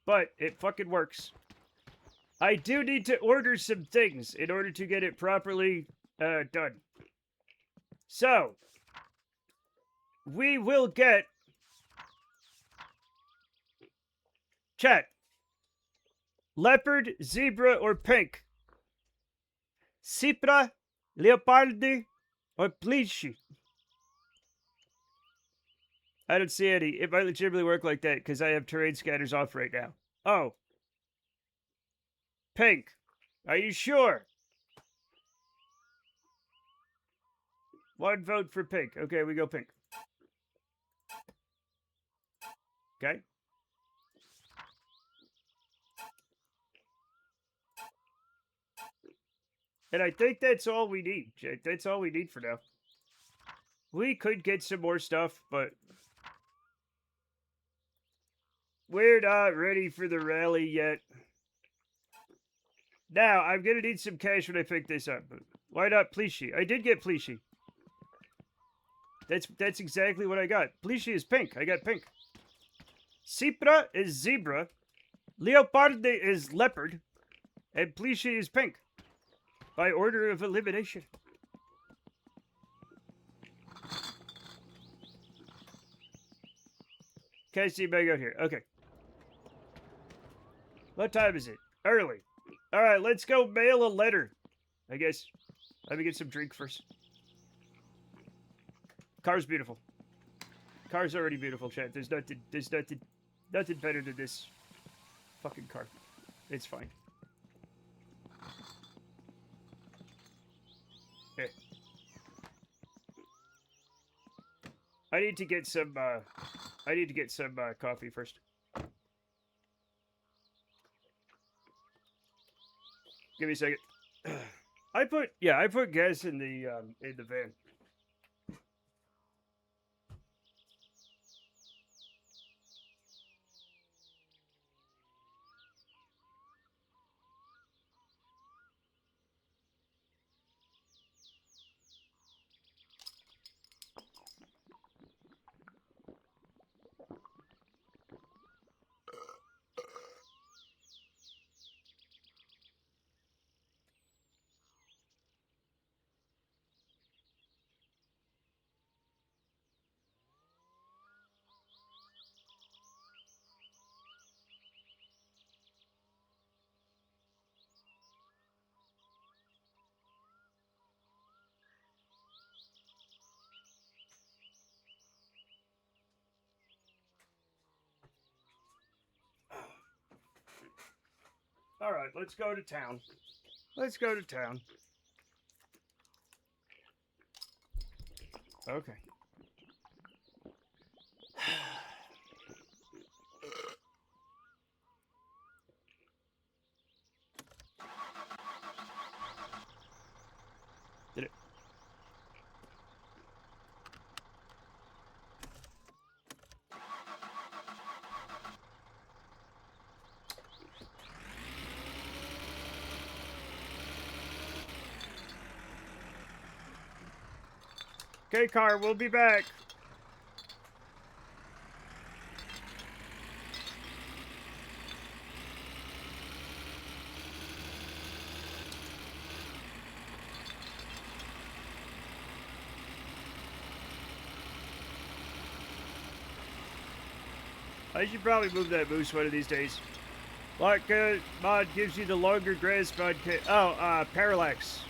but it fucking works. I do need to order some things in order to get it properly done. So, we will get... Chat. Leopard, zebra, or pink? Cipra, leopardi, or plishi? I don't see any. It might legitimately work like that because I have terrain scatters off right now. Oh. Pink. Are you sure? One vote for pink. Okay, we go pink. Okay. And I think that's all we need, Jake. That's all we need for now. We could get some more stuff, but... we're not ready for the rally yet. Now, I'm going to need some cash when I pick this up. But why not Plishi? I did get Plishi. That's exactly what I got. Plishi is pink. I got pink. Cipra is zebra. Leopardi is leopard. And Plishi is pink. By order of elimination. Can't see back out here. Okay. What time is it? Early. Alright, let's go mail a letter. I guess. Let me get some drink first. Car's beautiful. Car's already beautiful, chat. There's nothing better than this fucking car. It's fine. Okay. I need to get some coffee first. Give me a second. I put gas in the van. All right, let's go to town. Let's go to town. Okay. Did it? Okay, car, we'll be back. I should probably move that moose one of these days. What mod gives you the longer grass mod? Parallax.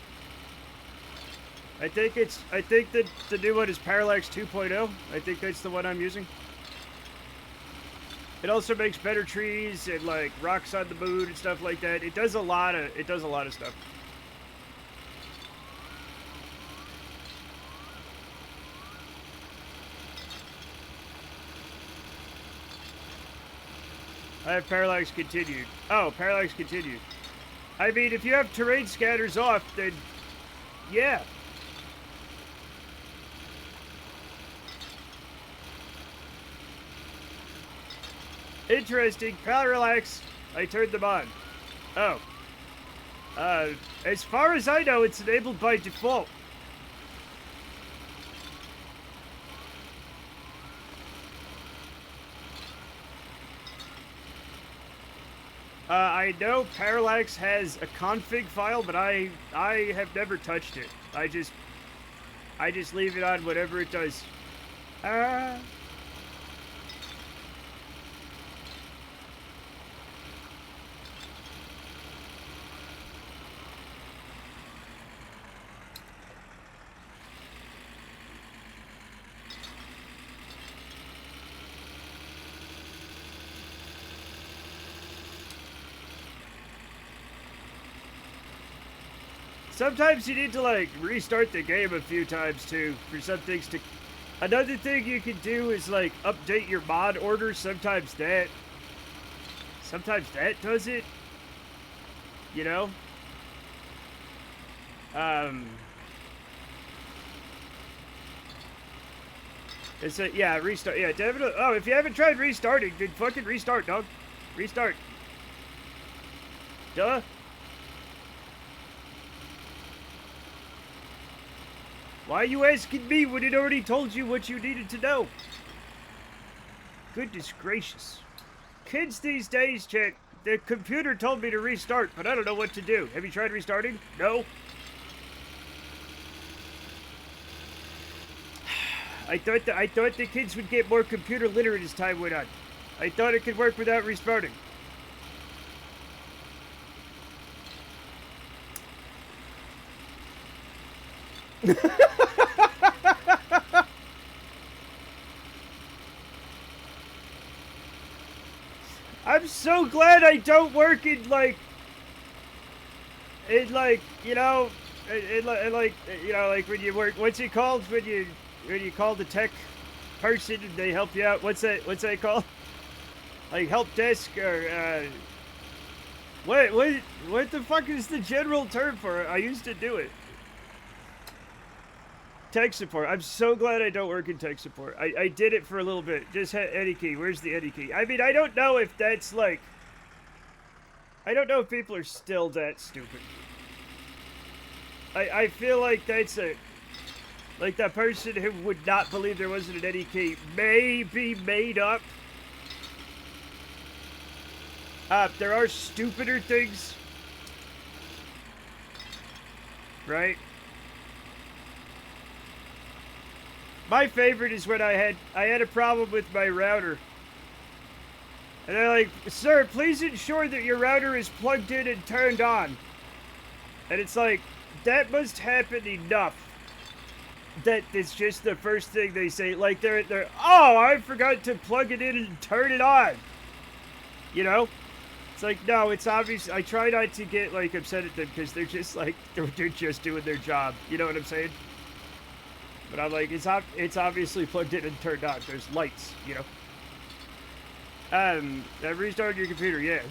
I think that the new one is Parallax 2.0. I think that's the one I'm using. It also makes better trees and like rocks on the moon and stuff like that. It does a lot of stuff. I have Parallax continued. Oh, Parallax continued. I mean, if you have terrain scanners off, then yeah. Interesting. Parallax. I turned them on. Oh. As far as I know, it's enabled by default. I know Parallax has a config file, but I have never touched it. I just leave it on whatever it does. Sometimes you need to, like, restart the game a few times, too, for some things to... Another thing you can do is, like, update your mod order. Sometimes that does it. You know? It's a, yeah, restart. Yeah, definitely. Oh, if you haven't tried restarting, then fucking restart, dog. Restart. Duh. Why are you asking me when it already told you what you needed to know? Goodness gracious. Kids these days, chat, the computer told me to restart, but I don't know what to do. Have you tried restarting? No? I thought the kids would get more computer literate as time went on. I thought it could work without restarting. I'm so glad I don't work in like, you know, like when you work, what's it called when you call the tech person and they help you out? What's that called? Like help desk or what the fuck is the general term for it? I used to do it. Tech support. I'm so glad I don't work in tech support. I did it for a little bit. Just had Eddie key. Where's the Eddie key? I mean, I don't know if that's like... I don't know if people are still that stupid. I feel like that's a... Like that person who would not believe there wasn't an Eddie key may be made up. There are stupider things. Right? My favorite is when I had a problem with my router. And they're like, sir, please ensure that your router is plugged in and turned on. And it's like, that must happen enough. That it's just the first thing they say. Like, they're oh, I forgot to plug it in and turn it on. You know? It's like, no, it's obvious. I try not to get, like, upset at them because they're just, like, they're just doing their job. You know what I'm saying? But I'm like, it's obviously plugged in and turned on. There's lights, you know? I've restarted your computer, yeah.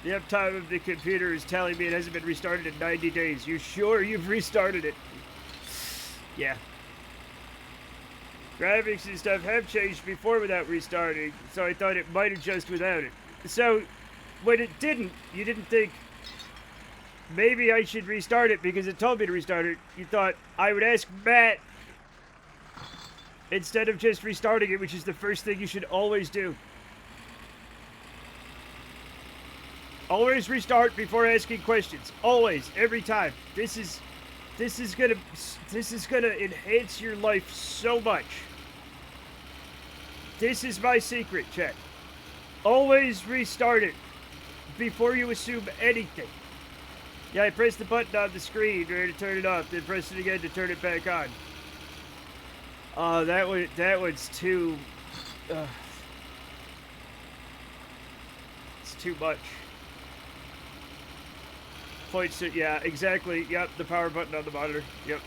The uptime of the computer is telling me it hasn't been restarted in 90 days. You sure you've restarted it? Yeah. Graphics and stuff have changed before without restarting, so I thought it might adjust without it. So, when it didn't, you didn't think, maybe I should restart it because it told me to restart it. You thought I would ask Matt instead of just restarting it, which is the first thing you should always do. Always restart before asking questions. Always, every time. This is gonna enhance your life so much. This is my secret, chat. Always restart it before you assume anything. Yeah, I pressed the button on the screen to turn it off, then press it again to turn it back on. Oh, that one's too. It's too much. Points to, yeah, exactly. Yep, the power button on the monitor. Yep.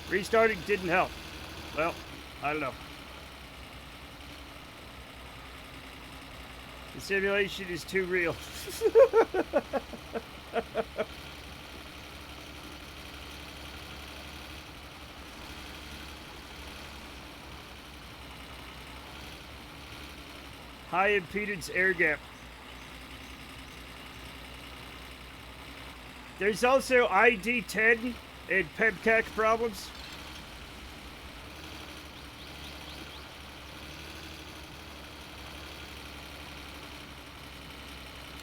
Restarting didn't help. Well, I don't know. The simulation is too real. High impedance air gap. There's also ID10 and PEMCAC problems.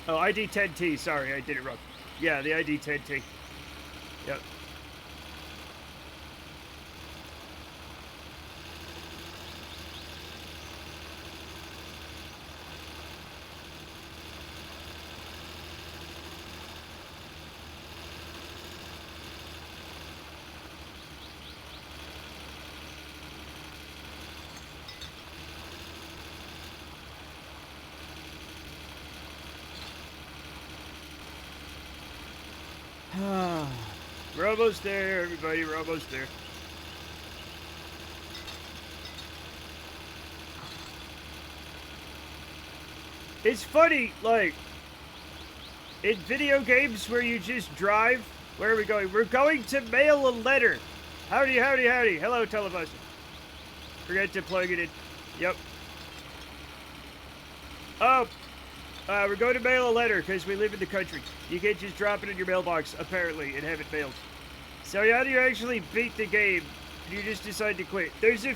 Oh, ID10T. Sorry, I did it wrong. Yeah, the ID10T. Yep. We're almost there, everybody. We're almost there. It's funny, like, in video games where you just drive. Where are we going? We're going to mail a letter. Howdy, howdy, howdy. Hello, Telebuster. Forget to plug it in. Yep. Oh. We're going to mail a letter because we live in the country. You can't just drop it in your mailbox, apparently, and have it mailed. So how do you actually beat the game? You just decide to quit. There's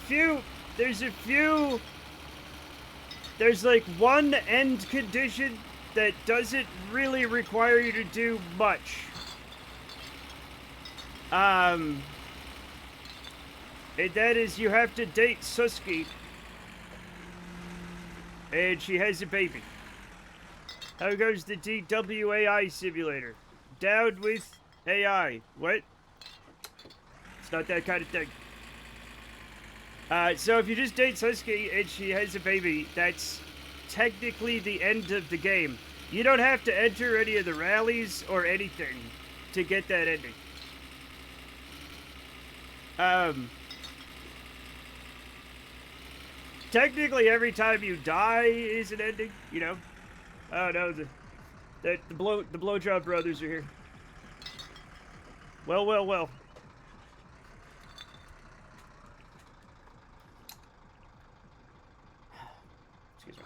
like one end condition that doesn't really require you to do much. And that is you have to date Suski. And she has a baby. How goes the DWAI simulator? Down with AI. What? It's not that kind of thing. So if you just date Suski and she has a baby, that's technically the end of the game. You don't have to enter any of the rallies or anything to get that ending. Technically every time you die is an ending, you know? Oh no, the blowjob brothers are here. Well, well, well. Excuse me.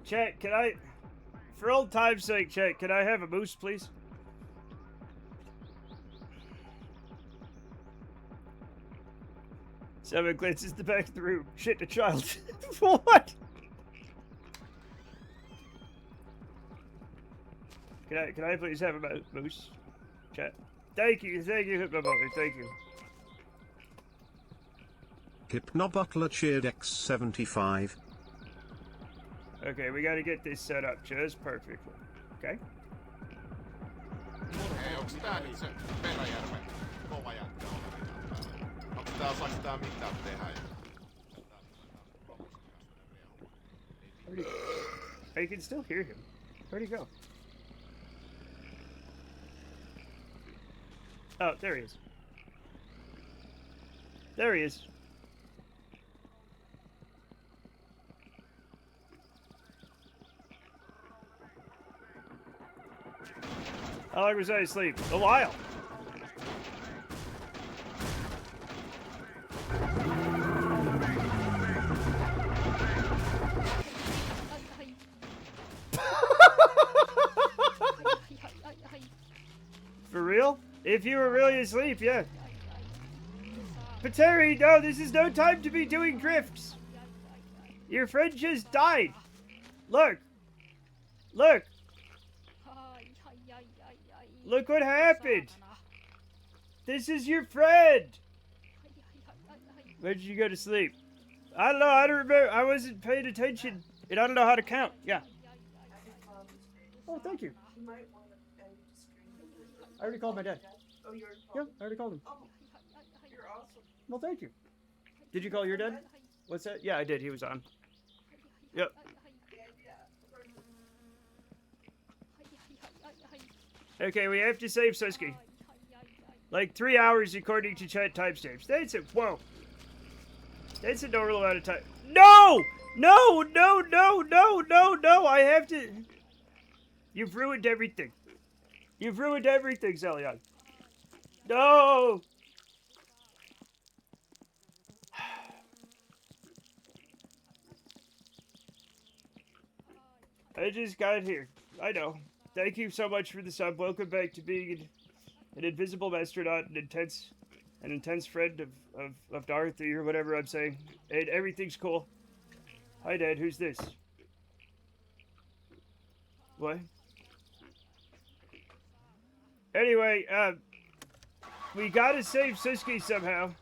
Chat, can I, for old time's sake, chat, can I have a moose, please? Someone glances the back of the room. Shit, a child. What? Can I please have a moose? Chat. Thank you, Hypnobuckler, thank you.
Hypnobutler cheered X75.
Okay, we gotta get this set up just perfectly. Okay?
Hei, onks tää nyt se Peräjärven kova jätkä olevina? Onks tää, saaks tää mitään tehdä?
I can still hear him. Where'd he go? Oh, there he is. There he is. How long was I asleep? A while. For real? If you were really asleep, yeah. But Terry, no, this is no time to be doing drifts. Your friend just died. Look. Look. Look what happened. This is your friend. Where did you go to sleep? I don't know. I don't remember. I wasn't paying attention. And I don't know how to count. Yeah. Oh, thank you. I already called my dad.
Oh, you're.
Yeah, I already called him.
Oh, you're awesome.
Well, thank you. Did you call your dad? What's that? Yeah, I did. He was on. Yep. Okay, we have to save Suski. Like 3 hours according to chat timestamps. That's it. Whoa. That's a normal amount of time. No! No! No! No! No! No! No! I have to. You've ruined everything. You've ruined everything, Zelion. No! I just got here. I know. Thank you so much for the sub. Welcome back to being an invisible astronaut, an intense friend of Dorothy or whatever I'm saying. And everything's cool. Hi, Dad. Who's this? What? Anyway, we gotta save Suski somehow.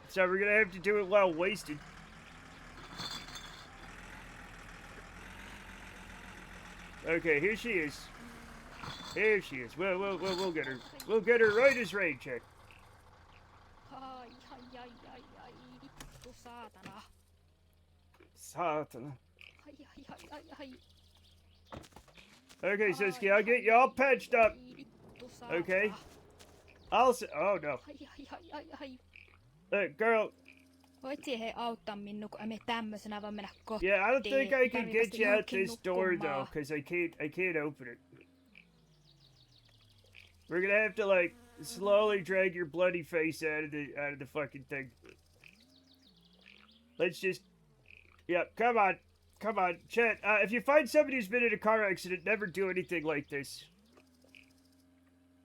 So we're gonna have to do it while wasted. Okay, here she is. Here she is. We'll get her. We'll get her right as rain check. Satana. Okay, Suski, I'll get you all patched up. Okay. I'll say, oh no. Look, girl.
Voit siihen auttaa minua, kun emme tämmöisenä vaan mennä kotiin.
Yeah, I don't think I can get you out this door though, because I can't open it. We're gonna have to like slowly drag your bloody face out of the fucking thing. Let's just, yep. Come on, chat. If you find somebody who's been in a car accident, never do anything like this.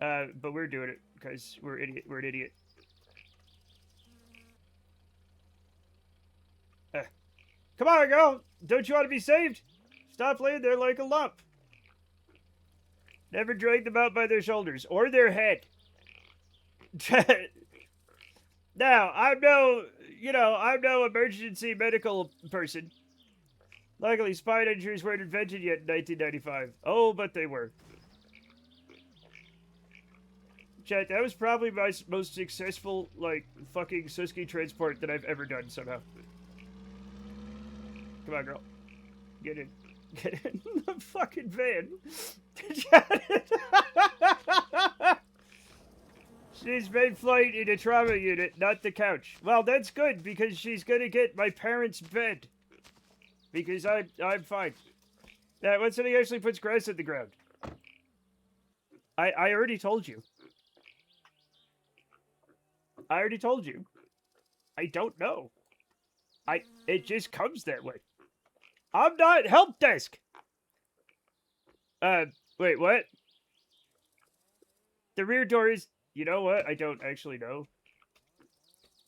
But we're doing it because we're an idiot. Come on, girl. Don't you want to be saved? Stop laying there like a lump. Never drag them out by their shoulders or their head. Now, I'm no emergency medical person. Luckily, spine injuries weren't invented yet in 1995. Oh, but they were. Chat, that was probably my most successful, like, fucking Suski transport that I've ever done somehow. Come on, girl. Get in. Get in the fucking van. She's made flight in a trauma unit, not the couch. Well, that's good, because she's gonna get my parents' bed. Because I'm fine. Now, when somebody actually puts grass in the ground. I already told you. I already told you. I don't know. It just comes that way. I'm not help desk. Wait, what? The rear door is, you know what? I don't actually know.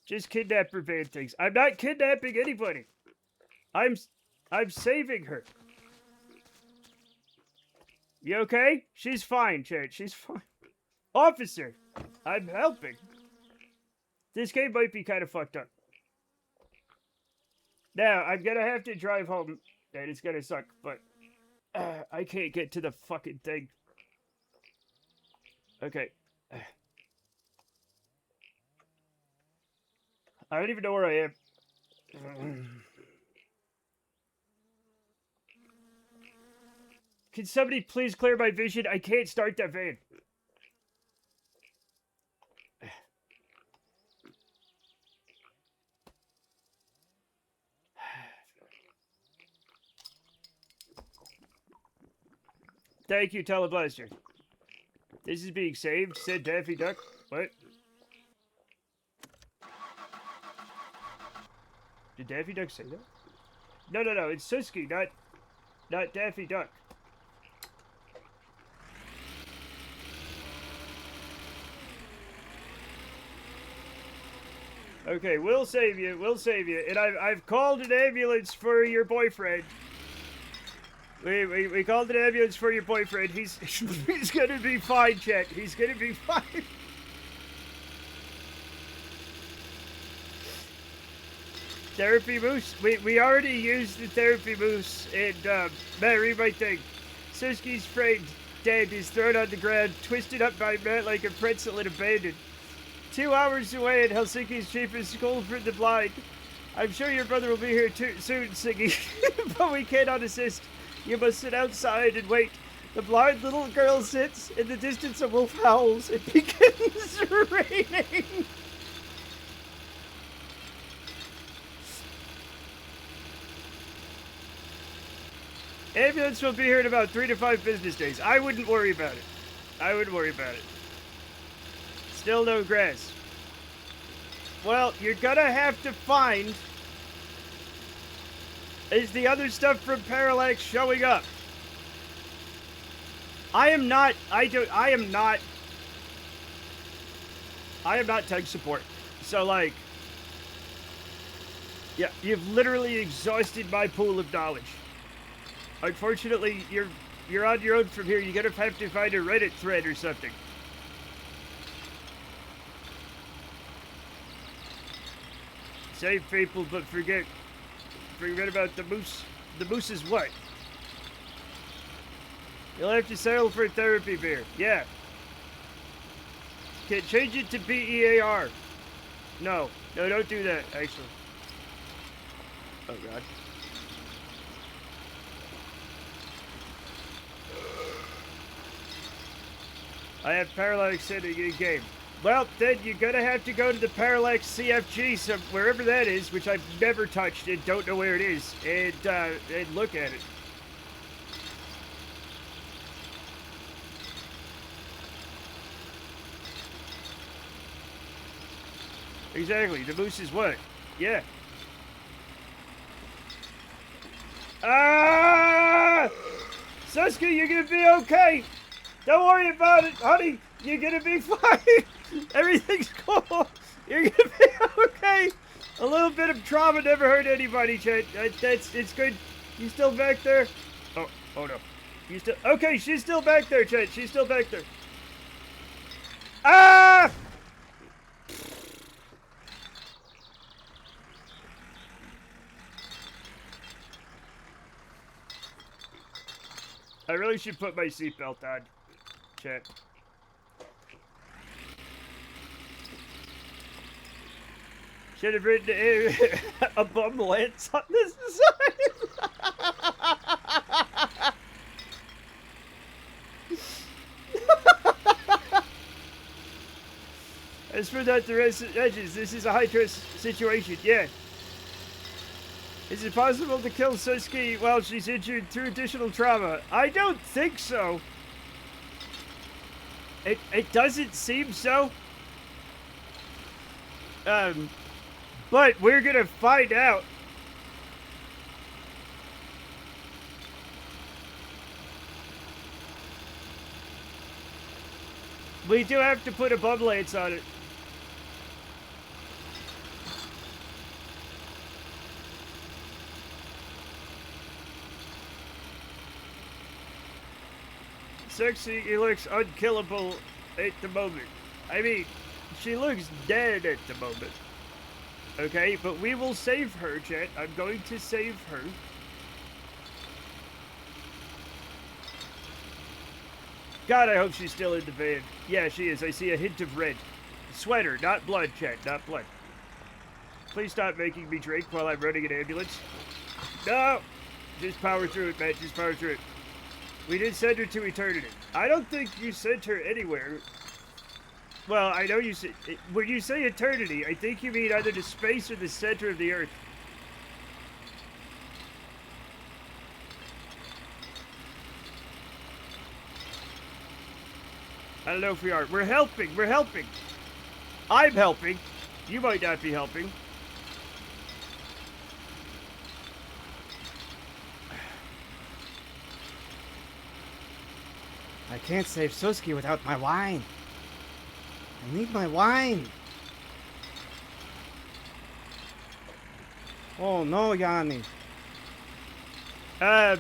Just kidnapper van things. I'm not kidnapping anybody. I'm saving her. You okay? She's fine, Chet. She's fine. Officer, I'm helping. This game might be kind of fucked up. Now, I'm gonna have to drive home, and it's gonna suck, but I can't get to the fucking thing. Okay. I don't even know where I am. Can somebody please clear my vision? I can't start that van. Thank you, Teleblaster. This is being saved, said Daffy Duck. What? Did Daffy Duck say that? No, it's Suski, not Daffy Duck. Okay, we'll save you, and I've called an ambulance for your boyfriend. We called an ambulance for your boyfriend. He's gonna be fine, Chet. He's gonna be fine. Therapy moose? We already used the therapy moose, and Matt, read my thing. Suski's friend, dead, is thrown on the ground, twisted up by Matt like a pretzel and abandoned. 2 hours away at Helsinki's cheapest school for the blind. I'm sure your brother will be here soon, Siggy, but we cannot assist. You must sit outside and wait. The blind little girl sits. In the distance, a wolf howls. It begins raining. Ambulance will be here in about 3 to 5 business days. I wouldn't worry about it. Still no grass. Well, you're gonna have to find... Is the other stuff from Parallax showing up? I am not tech support. So, like... Yeah, you've literally exhausted my pool of knowledge. Unfortunately, you're on your own from here. You're gonna have to find a Reddit thread or something. Save people, but forget about the moose. The moose is what? You'll have to settle for a therapy beer. Yeah. Okay, change it to BEAR. No, don't do that, actually. Oh, God. I have Parallax setting in game. Well, then you're gonna have to go to the Parallax CFG, wherever that is, which I've never touched and don't know where it is, and look at it. Exactly. The moose is what? Yeah. Ah! Suski, you're gonna be okay. Don't worry about it, honey. You're gonna be fine. Everything's cool. You're gonna be okay. A little bit of trauma never hurt anybody, Chet. It's good. You still back there? Oh no. You still... Okay, she's still back there, Chet. She's still back there. Ah! I really should put my seatbelt on, Chet. Should have written a bum lance on this side. As for that, the rest of edges, this is a high-stress situation, yeah. Is it possible to kill Suski while she's injured through additional trauma? I don't think so. It doesn't seem so. But we're gonna find out. We do have to put a bum lance on it. sexy. He looks unkillable at the moment. I mean, she looks dead at the moment. Okay, but we will save her, Jet. I'm going to save her. God, I hope she's still in the van. Yeah, she is. I see a hint of red. Sweater, not blood, Jet, not blood. Please stop making me drink while I'm running an ambulance. No! Just power through it, man. Just power through it. We did send her to eternity. I don't think you sent her anywhere. Well, I know you said... When you say eternity, I think you mean either the space or the center of the earth. I don't know if we are. We're helping. We're helping. I'm helping. You might not be helping.
I can't save Suski without my wine. I need my wine. Oh no, Yanni.
I'm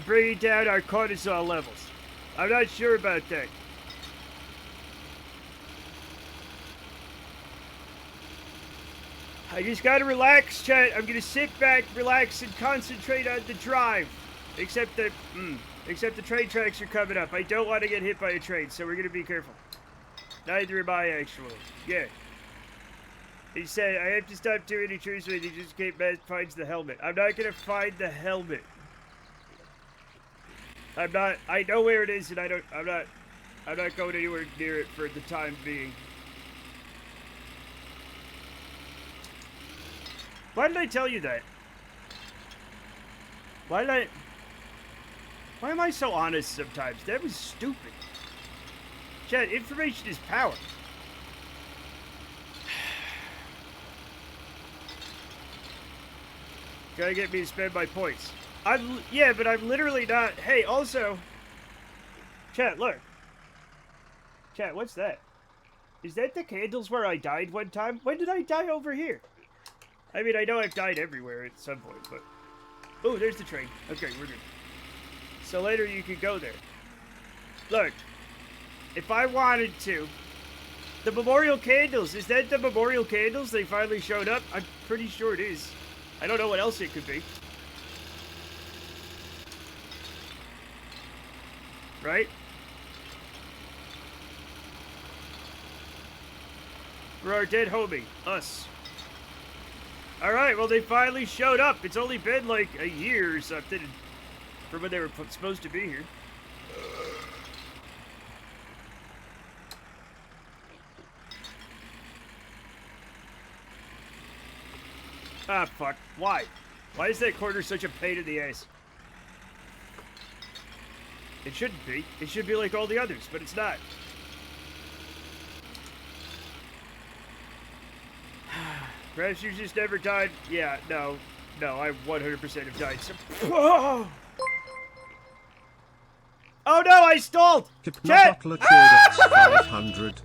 bringing down our cortisol levels. I'm not sure about that. I just gotta relax, chat. I'm gonna sit back, relax, and concentrate on the drive. Except the train tracks are coming up. I don't want to get hit by a train, so we're gonna be careful. Neither am I, actually. Yeah. He said, I have to stop doing the truth with you just in case finds the helmet. I'm not gonna find the helmet. I know where it is, and I'm not going anywhere near it for the time being. Why did I tell you that? Why am I so honest sometimes? That was stupid. Chat, information is power. Gotta get me to spend my points. Yeah, but I'm literally not. Hey, also, chat, look. Chat, what's that? Is that the candles where I died one time? When did I die over here? I mean, I know I've died everywhere at some point, but... Oh, there's the train. Okay, we're good. So later you could go there. Look, if I wanted to... The memorial candles, is that the memorial candles? They finally showed up? I'm pretty sure it is. I don't know what else it could be. Right? For our dead homie, us. Alright, well they finally showed up. It's only been like a year or something from when they were supposed to be here. Ah, fuck. Why? Why is that corner such a pain in the ass? It shouldn't be. It should be like all the others, but it's not. Perhaps you just never died. Yeah, no. No, I 100% have died. Oh no, I stalled! Chat!
Hypnobuckler 500.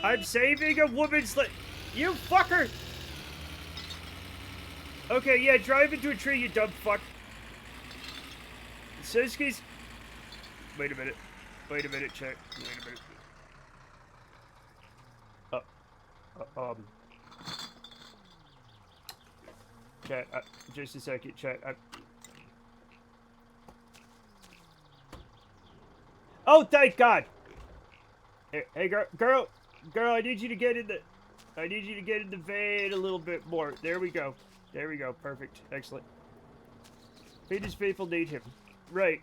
I'm saving a woman's life. You fucker! Okay, yeah, drive into a tree, you dumb fuck. Suski's... Wait a minute. Wait a minute, check. Wait a minute. Chat, just a second, chat. Oh, thank God! Hey, girl, I need you to get in the... I need you to get in the van a little bit more. There we go. There we go. Perfect. Excellent. Peter's people need him. Right.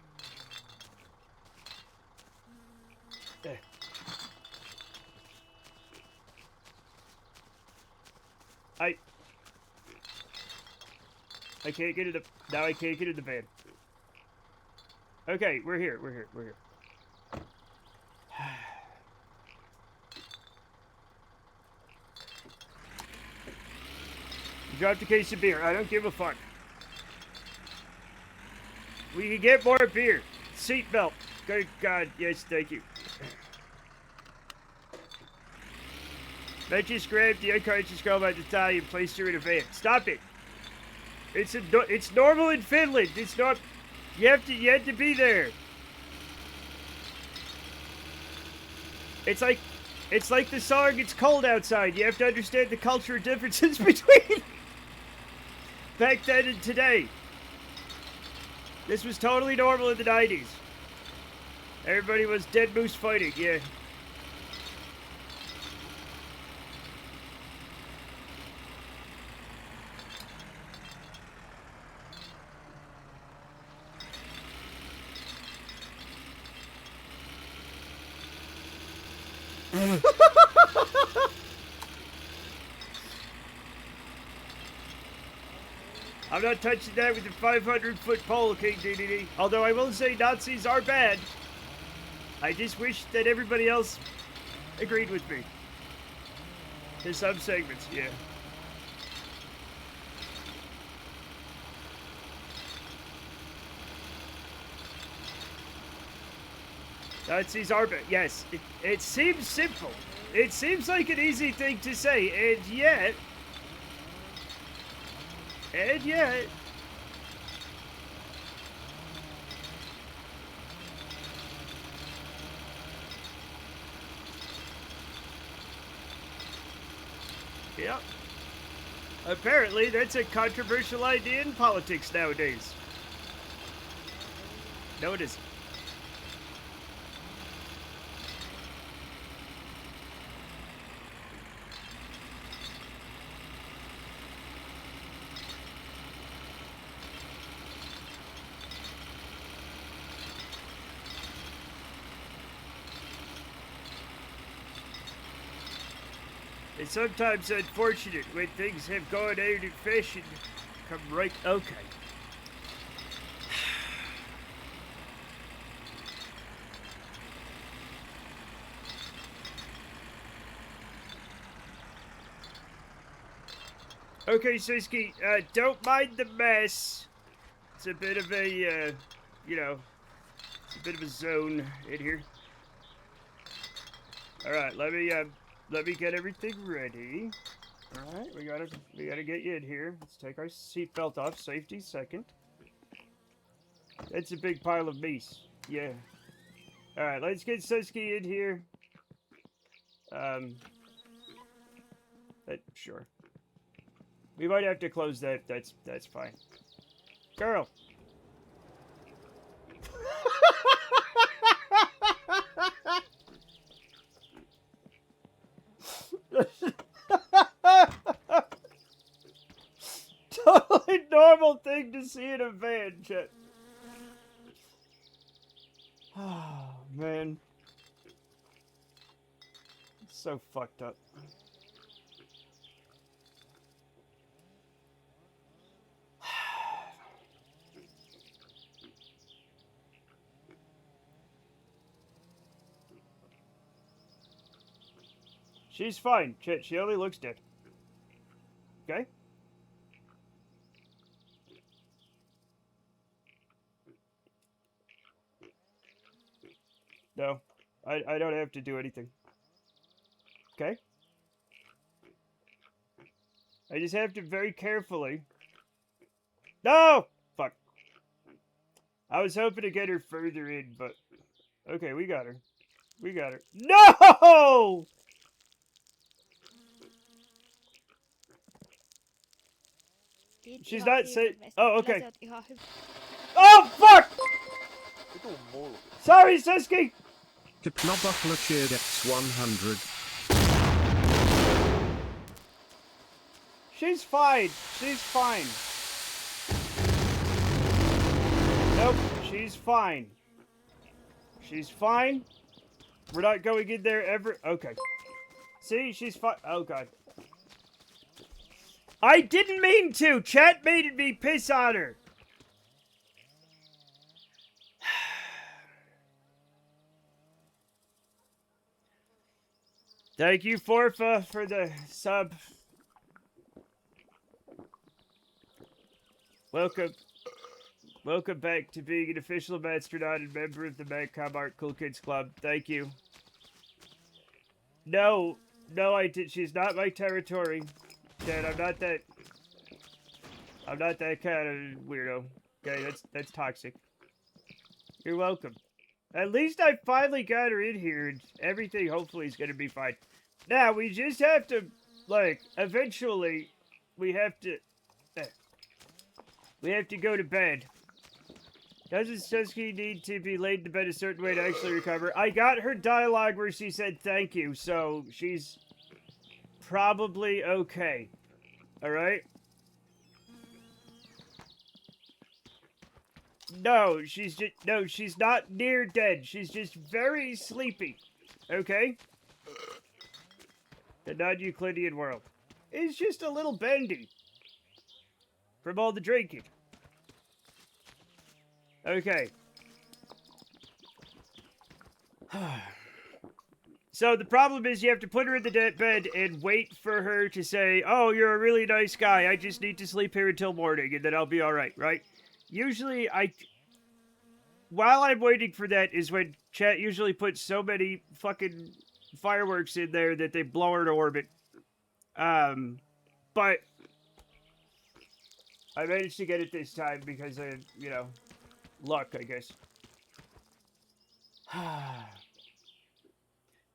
I can't get in the... Now I can't get in the van. Okay, we're here. We're here. We're here. dropped a case of beer. I don't give a fuck. We can get more beer. Seatbelt. Good God. Yes, thank you. Matt just grabbed the unconscious girl by the tie and placed her in a van. Stop it. It's normal in Finland. It's not. You have to be there. It's like the song "It's Cold Outside." You have to understand the cultural differences between back then and today. This was totally normal in the 90s. Everybody was dead moose fighting, yeah. I'm not touching that with the 500-foot pole, King DDD. Although I will say Nazis are bad. I just wish that everybody else agreed with me. In some segments, yeah. Nazis are bad. Yes, it seems simple. It seems like an easy thing to say, and yet... Yep. Apparently, that's a controversial idea in politics nowadays. No, it isn't. It's sometimes unfortunate when things have gone out of fashion. Come right, okay. Okay, Siski, don't mind the mess. It's a bit of a, you know, it's a bit of a zone in here. All right, let me get everything ready. All right, we gotta get you in here. Let's take our seatbelt off. Safety second. That's a big pile of meat. Yeah. All right, let's get Suski in here. Sure. We might have to close that. That's fine. Girl. Totally normal thing to see in a van, Chet. Oh, man. It's so fucked up. She's fine, Chet. She only looks dead. Okay? No. I don't have to do anything. Okay? I just have to very carefully... No! Fuck. I was hoping to get her further in, but... Okay, we got her. We got her. No! She's not safe. Oh, okay. Oh, fuck! Sorry, Siski!
Hypnobuckler cheered X100.
She's fine. She's fine. Nope, she's fine. She's fine. We're not going in there ever. Okay. See, she's fine. Oh, God. I didn't mean to. Chat made me piss on her. Thank you, Forfa, for the sub. Welcome. Welcome back to being an official Masternaut and member of the Madcom Art Cool Kids Club. Thank you. No, I did. She's not my territory. Chad, I'm not that kind of weirdo. Okay, that's toxic. You're welcome. At least I finally got her in here, and everything hopefully is gonna be fine. Now, we just have to, like, eventually, we have to go to bed. Doesn't Suski need to be laid to bed a certain way to actually recover? I got her dialogue where she said thank you, so she's probably okay. Alright? No, she's not near dead. She's just very sleepy. Okay? The non-Euclidean world. It's just a little bendy. From all the drinking. Okay. So the problem is you have to put her in the bed and wait for her to say, oh, you're a really nice guy. I just need to sleep here until morning and then I'll be alright, right? Usually while I'm waiting for that is when chat usually puts so many fucking fireworks in there that they blow her to orbit. But I managed to get it this time because of, you know, luck, I guess.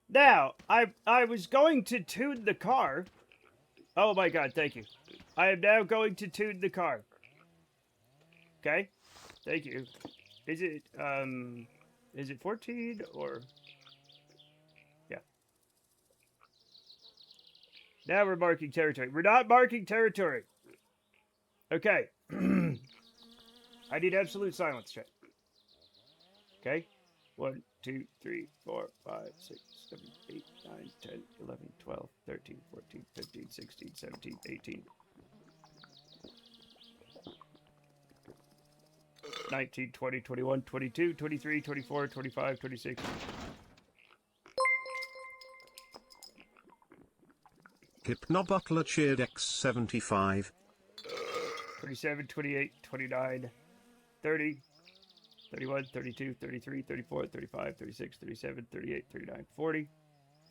Now, I was going to tune the car. Oh my god, thank you. I am now going to tune the car. Okay? Thank you. Is it 14 or... Yeah. Now we're marking territory. We're not marking territory. Okay. I need absolute silence, chat. Okay? 1, 2, 3, 4, 5, 6, 7, 8, 9, 10, 11, 12, 13, 14, 15, 16, 17, 18. 19, 20, 21, 22, 23, 24, 25, 26.
Hypnobutler cheered X75.
27, 28, 29, 30, 31, 32, 33, 34, 35, 36, 37, 38, 39, 40,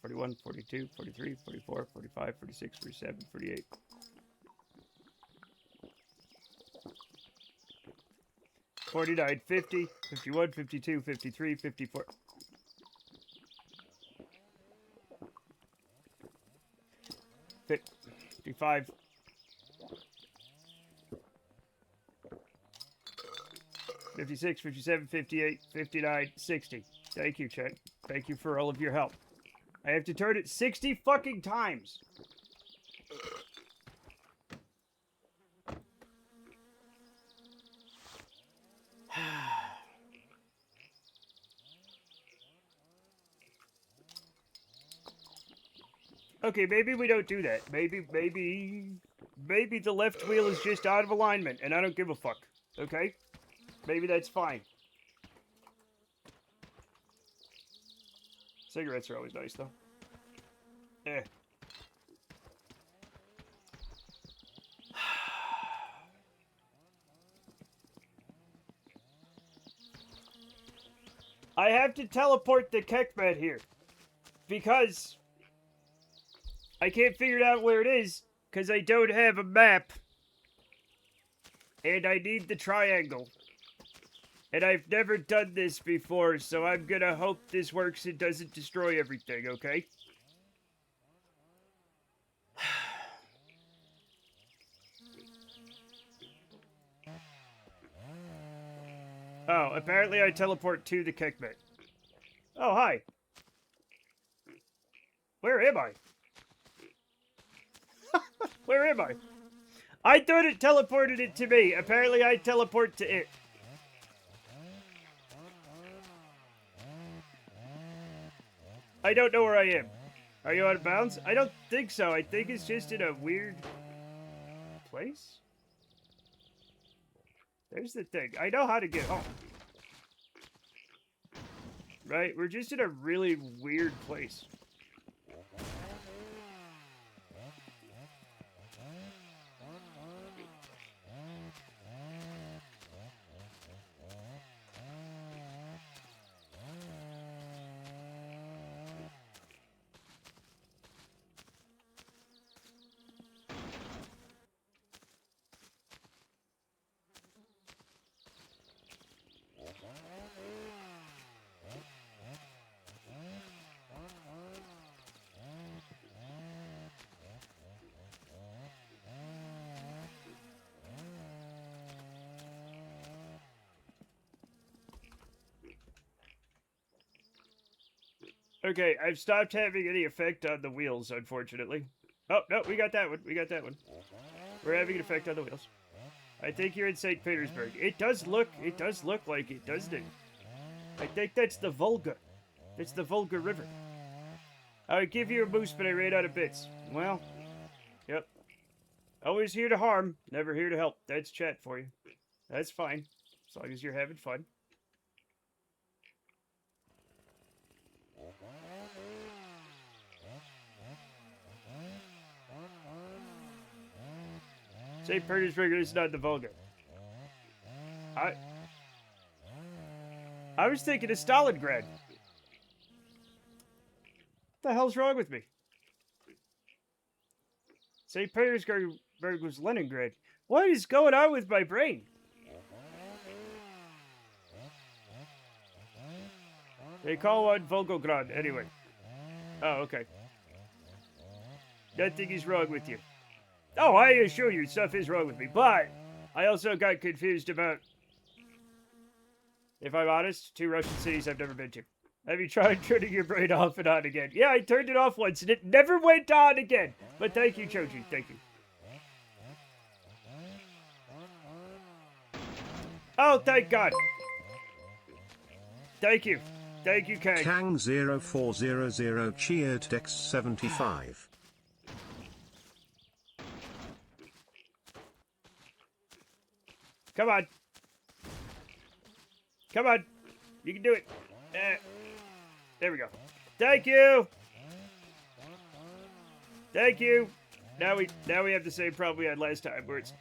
41, 42, 43, 44, 45, 46, 47, 48. 49, 50, 51, 52, 53, 54. Fifty-five. 56, 57, 58, 59, 60. Thank you, Chet. Thank you for all of your help. I have to turn it 60 fucking times. Okay, maybe we don't do that. Maybe the left wheel is just out of alignment, and I don't give a fuck. Okay? Maybe that's fine. Cigarettes are always nice, though. Eh. I have to teleport the Kekmet here. Because I can't figure out where it is, because I don't have a map. And I need the triangle. And I've never done this before, so I'm gonna hope this works and doesn't destroy everything, okay? Oh, apparently I teleport to the Kekmet. Oh, hi. Where am I? Where am I? I thought it teleported it to me. Apparently I teleport to it. I don't know where I am. Are you out of bounds? I don't think so. I think it's just in a weird place. There's the thing. I know how to get home. Right? We're just in a really weird place. Okay, I've stopped having any effect on the wheels, unfortunately. Oh, no, we got that one. We got that one. We're having an effect on the wheels. I think you're in St. Petersburg. It does look like it, doesn't it? I think that's the Volga. It's the Volga River. I would give you a boost, but I ran out of bits. Well, yep. Always here to harm, never here to help. That's chat for you. That's fine, as long as you're having fun. St. Petersburg is not the Volga. I was thinking of Stalingrad. What the hell's wrong with me? St. Petersburg was Leningrad. What is going on with my brain? They call one Volgograd, anyway. Oh, okay. Nothing is wrong with you. Oh, I assure you, stuff is wrong with me, but I also got confused about, if I'm honest, 2 Russian cities I've never been to. Have you tried turning your brain off and on again? Yeah, I turned it off once and it never went on again. But thank you, Choji. Thank you. Oh, thank God. Thank you. Thank you, Kang.
Kang0400 cheered Dex 75.
Come on. Come on. You can do it. There we go. Thank you. Thank you. Now we have the same problem we had last time where it's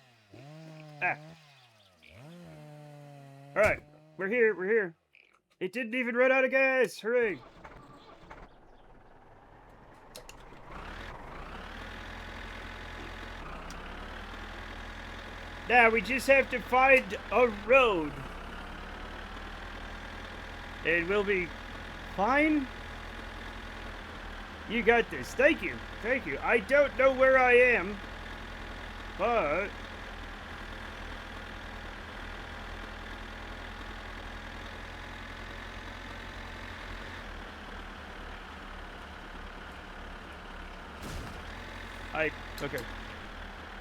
All right. We're here. We're here. It didn't even run out of gas. Hooray. Now we just have to find a road. And we'll be fine. You got this. Thank you. Thank you. I don't know where I am, but okay.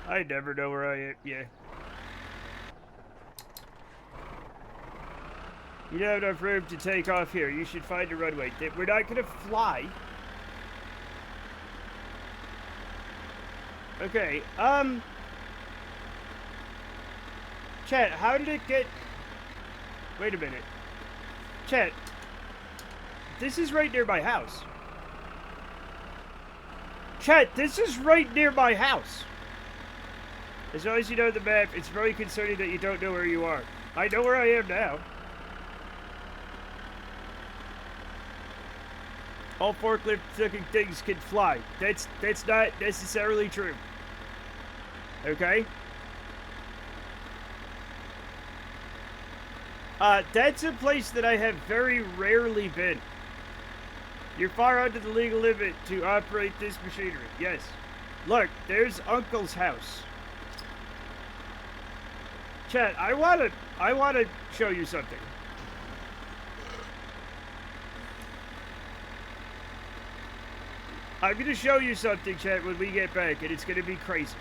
I never know where I am. Yeah. You don't have enough room to take off here. You should find a runway. We're not gonna fly. Okay, Chat, how did it get... Wait a minute. Chat, this is right near my house. Chat, this is right near my house. As long as you know the map, it's very concerning that you don't know where you are. I know where I am now. All forklift-looking things can fly. That's not necessarily true. Okay? That's a place that I have very rarely been. You're far under the legal limit to operate this machinery. Yes. Look, there's Uncle's house. Chat, I wanna show you something. I'm gonna show you something, chat, when we get back, and it's gonna be crazy.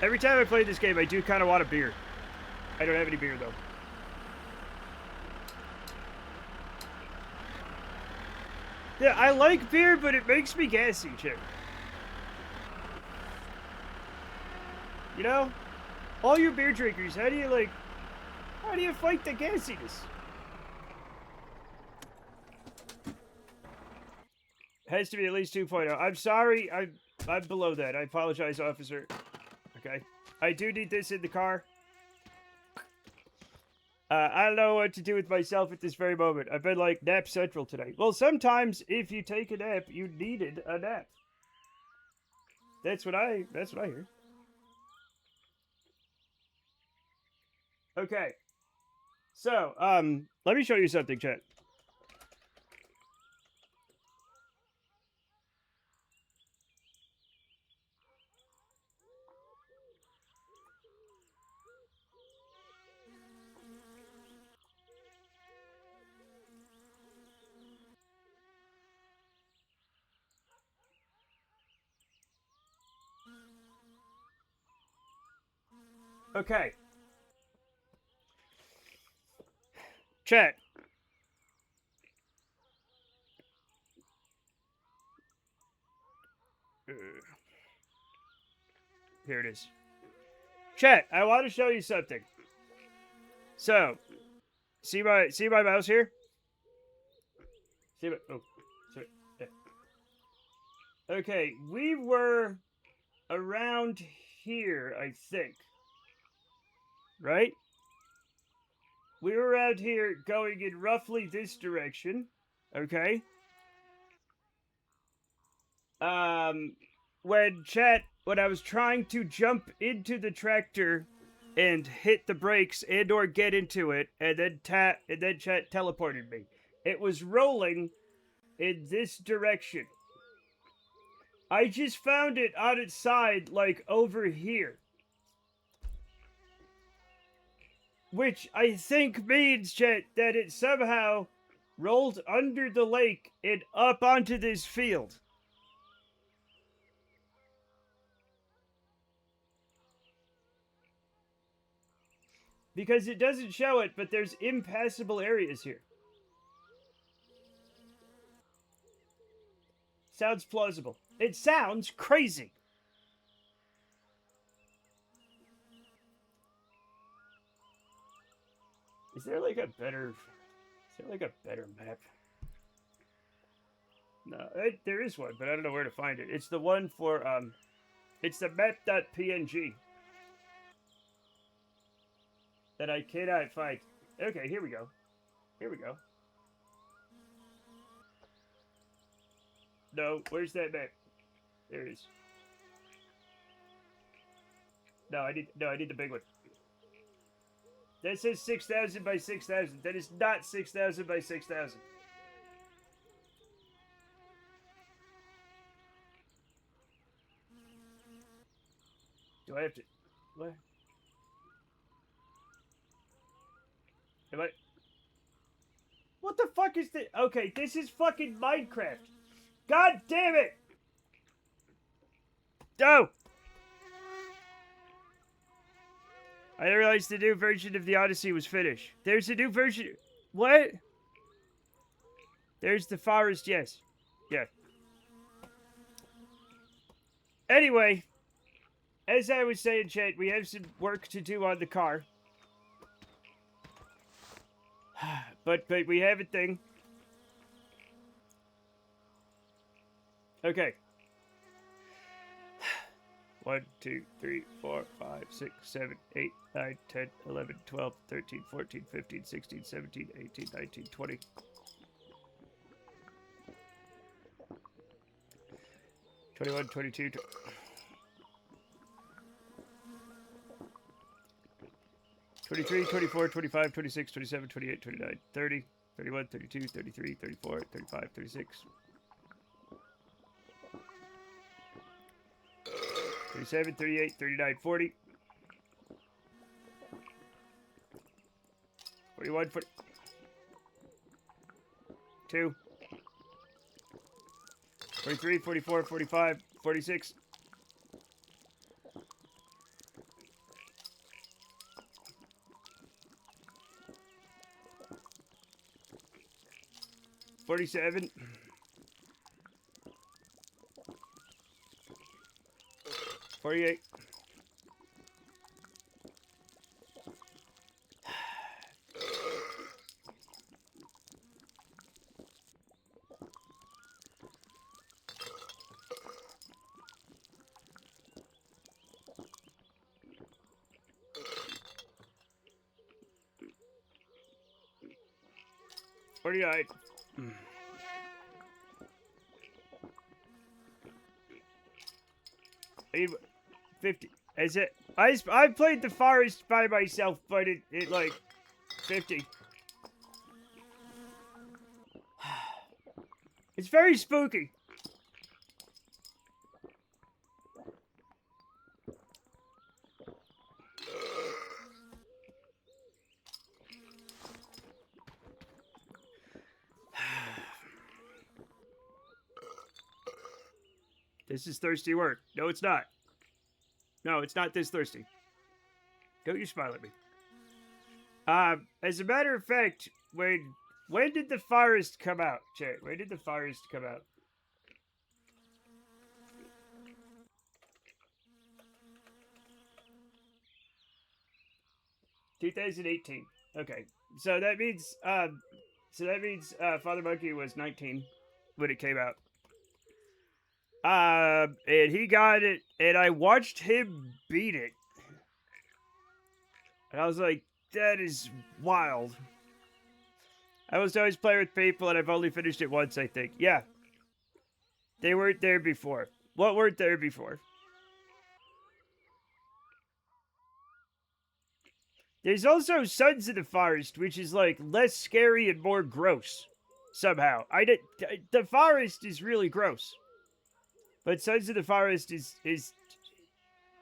Every time I play this game, I do kind of want a beer. I don't have any beer, though. Yeah, I like beer, but it makes me gassy, chat. You know? All you beer drinkers, how do you fight the gassiness? Has to be at least 2.0. I'm sorry, I'm below that. I apologize, officer. Okay. I do need this in the car. I don't know what to do with myself at this very moment. I've been like nap central today. Well, sometimes if you take a nap, you needed a nap. That's what I hear. Okay. So, let me show you something, chat. Okay. Chat. Here it is. Chat, I want to show you something. So, see my mouse here? See my, oh, sorry. Yeah. Okay, we were around here, I think. Right? We were around here going in roughly this direction. Okay? When I was trying to jump into the tractor and hit the brakes and or get into it, and then chat teleported me. It was rolling in this direction. I just found it on its side, like over here. Which I think means, chat, that it somehow rolled under the lake and up onto this field. Because it doesn't show it, but there's impassable areas here. Sounds plausible. It sounds crazy. Is there like a better map? No, there is one, but I don't know where to find it. It's the one for it's the map.png that I cannot find. Okay, here we go. Here we go. No, where's that map? There it is. No, I need the big one. That says 6,000 by 6,000. That is not 6,000 by 6,000. Do I have to... What? Am I... What the fuck is this? Okay, this is fucking Minecraft. God damn it! No! I didn't realize the new version of the Odyssey was finished. There's a new version... What? There's the forest, yes. Yeah. Anyway, as I was saying, chat, we have some work to do on the car. But we have a thing. Okay. 1, 2, 3, 4, 5, 6, 7, 8, 9, 10, 11, 12, 13, 14, 15, 16, 17, 18, 19, 20. 21, 22, 23, 24, 25, 26, 27, 28, 29, 30, 31, 32, 33, 34, 35, 36. 37, 38, 39, 40. 41, 42. 43, 44, 45, 46. 47. 48. 49. 50. Is it? I played the forest by myself, but it like 50. It's very spooky. This is thirsty work. No, it's not. No, it's not this thirsty. Don't you smile at me. As a matter of fact, when did The Forest come out, chat? When did The Forest come out? (2018). Okay, so that means Father Monkey was 19 when it came out. And he got it, and I watched him beat it, and I was like, that is wild. I was always playing with people, and I've only finished it once, I think. Yeah. They weren't there before. What weren't there before? There's also Sons of the Forest, which is, like, less scary and more gross. Somehow. The Forest is really gross. But Sons of the Forest is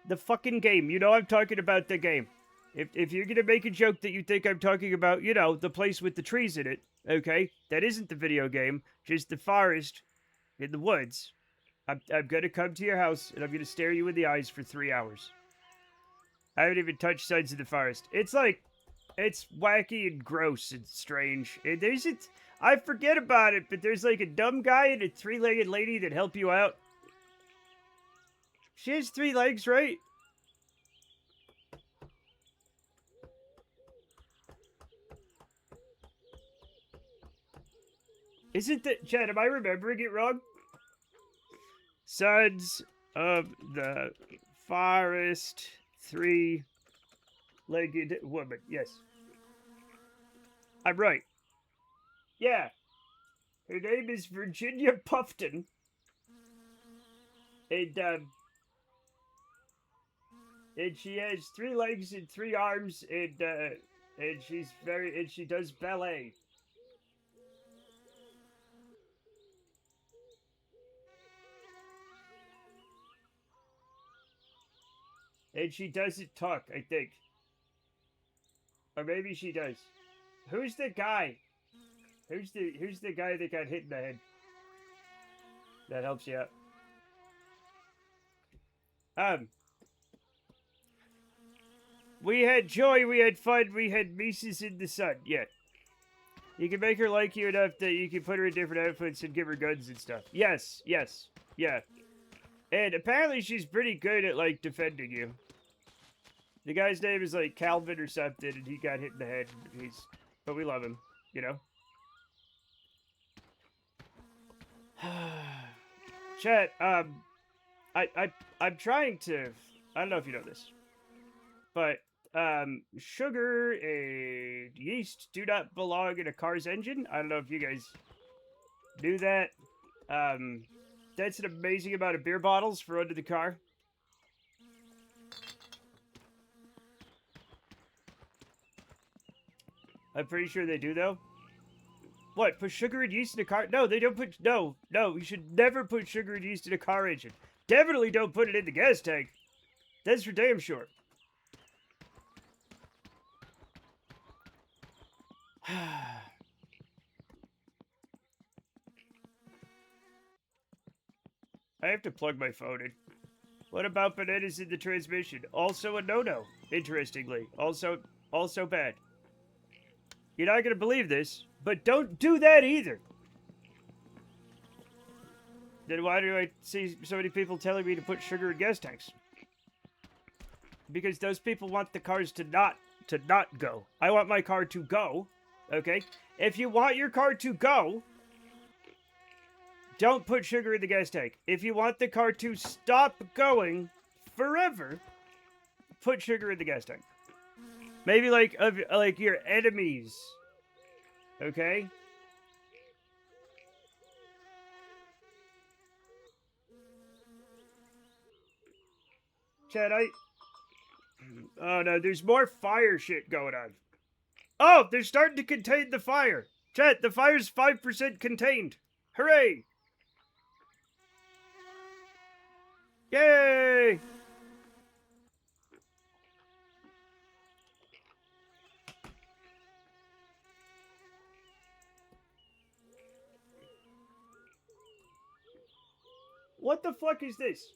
the fucking game. You know I'm talking about the game. If you're gonna make a joke that you think I'm talking about, you know, the place with the trees in it, okay? That isn't the video game, just the forest in the woods. I'm gonna come to your house, and I'm gonna stare you in the eyes for 3 hours. I haven't even touched Sons of the Forest. It's like, it's wacky and gross and strange. And I forget about it, but there's like a dumb guy and a 3-legged lady that help you out. She has 3 legs, right? Isn't that... Chad, am I remembering it wrong? Sons of the Forest, 3-legged woman. Yes. I'm right. Yeah. Her name is Virginia Puffton. And she has 3 legs and 3 arms, and she does ballet. And she doesn't talk, I think. Or maybe she does. Who's the guy? Who's the guy that got hit in the head? That helps you out. We had joy, we had fun, we had Mises in the sun. Yeah. You can make her like you enough that you can put her in different outfits and give her guns and stuff. Yes, yes, yeah. And apparently she's pretty good at, like, defending you. The guy's name is, like, Calvin or something, and he got hit in the head. But we love him, you know? Chat, I'm trying to... I don't know if you know this. But, sugar and yeast do not belong in a car's engine. I don't know if you guys knew that. That's an amazing amount of beer bottles for under the car. I'm pretty sure they do, though. What, put sugar and yeast in a car? No, they don't put... No, you should never put sugar and yeast in a car engine. Definitely don't put it in the gas tank. That's for damn sure. I have to plug my phone in. What about bananas in the transmission? Also a no-no, interestingly. Also bad. You're not gonna believe this, but don't do that either. Then why do I see so many people telling me to put sugar in gas tanks? Because those people want the cars to not go. I want my car to go, okay? If you want your car to go, don't put sugar in the gas tank. If you want the car to stop going forever, put sugar in the gas tank. Maybe like your enemies. Okay? Chad, oh no, there's more fire shit going on. Oh, they're starting to contain the fire. Chad, the fire's 5% contained. Hooray! Yay! What the fuck is this?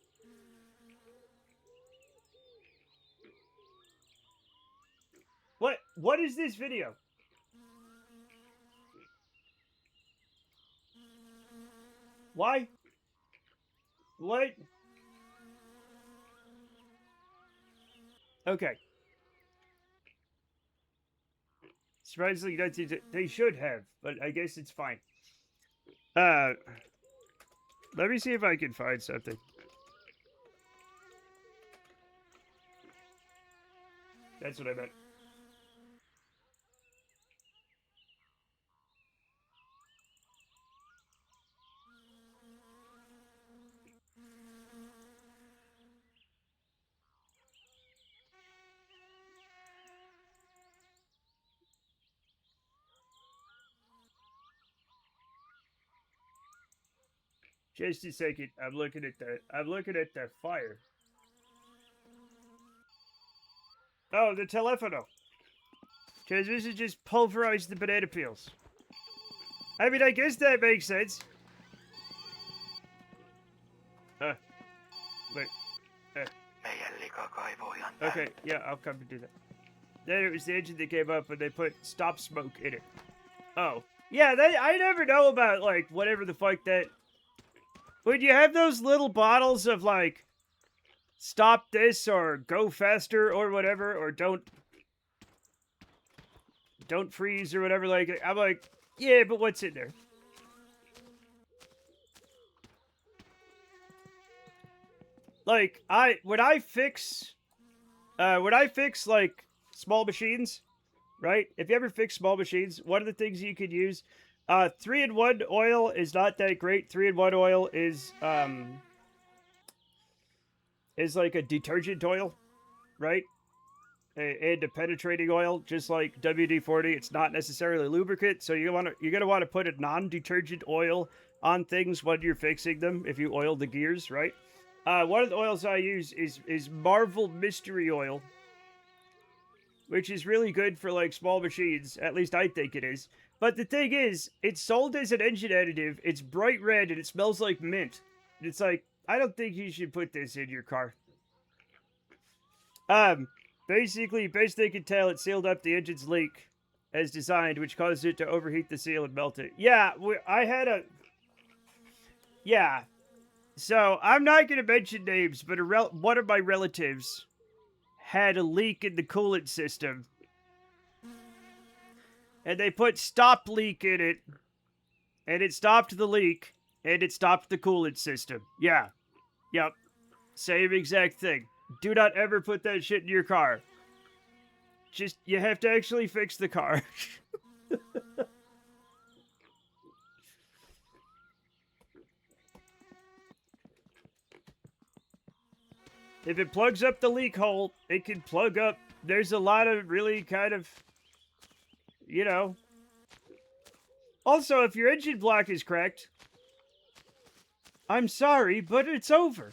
is this video? Why? What? Okay. Surprisingly, they should have, but I guess it's fine. Let me see if I can find something. That's what I meant. Just a second. I'm looking at the fire. Oh, the telefono. Because this is just pulverize the banana peels. I mean, I guess that makes sense. Wait. Okay, yeah, I'll come to do that. Then it was the engine that came up and they put stop smoke in it. Oh. Yeah, I never know about, like, whatever the fuck that... When you have those little bottles of, like, stop this or go faster or whatever, or don't freeze or whatever, like, I'm like, yeah, but what's in there? Like, when I fix, like, small machines, right? If you ever fix small machines, one of the things you could use, 3-in-1 oil is not that great. 3-in-1 oil is like a detergent oil, right? And a penetrating oil, just like WD-40. It's not necessarily lubricant, so you're gonna want to put a non-detergent oil on things when you're fixing them. If you oil the gears, right? One of the oils I use is Marvel Mystery Oil, which is really good for like small machines. At least I think it is. But the thing is, it's sold as an engine additive. It's bright red and it smells like mint. And it's like, I don't think you should put this in your car. Basically, best they could tell, it sealed up the engine's leak as designed, which caused it to overheat the seal and melt it. Yeah, yeah. So, I'm not going to mention names, but one of my relatives had a leak in the coolant system. And they put stop leak in it. And it stopped the leak. And it stopped the coolant system. Yeah. Yep. Same exact thing. Do not ever put that shit in your car. Just, you have to actually fix the car. If it plugs up the leak hole, it can plug up. There's a lot of really kind of, you know. Also, if your engine block is cracked, I'm sorry, but it's over.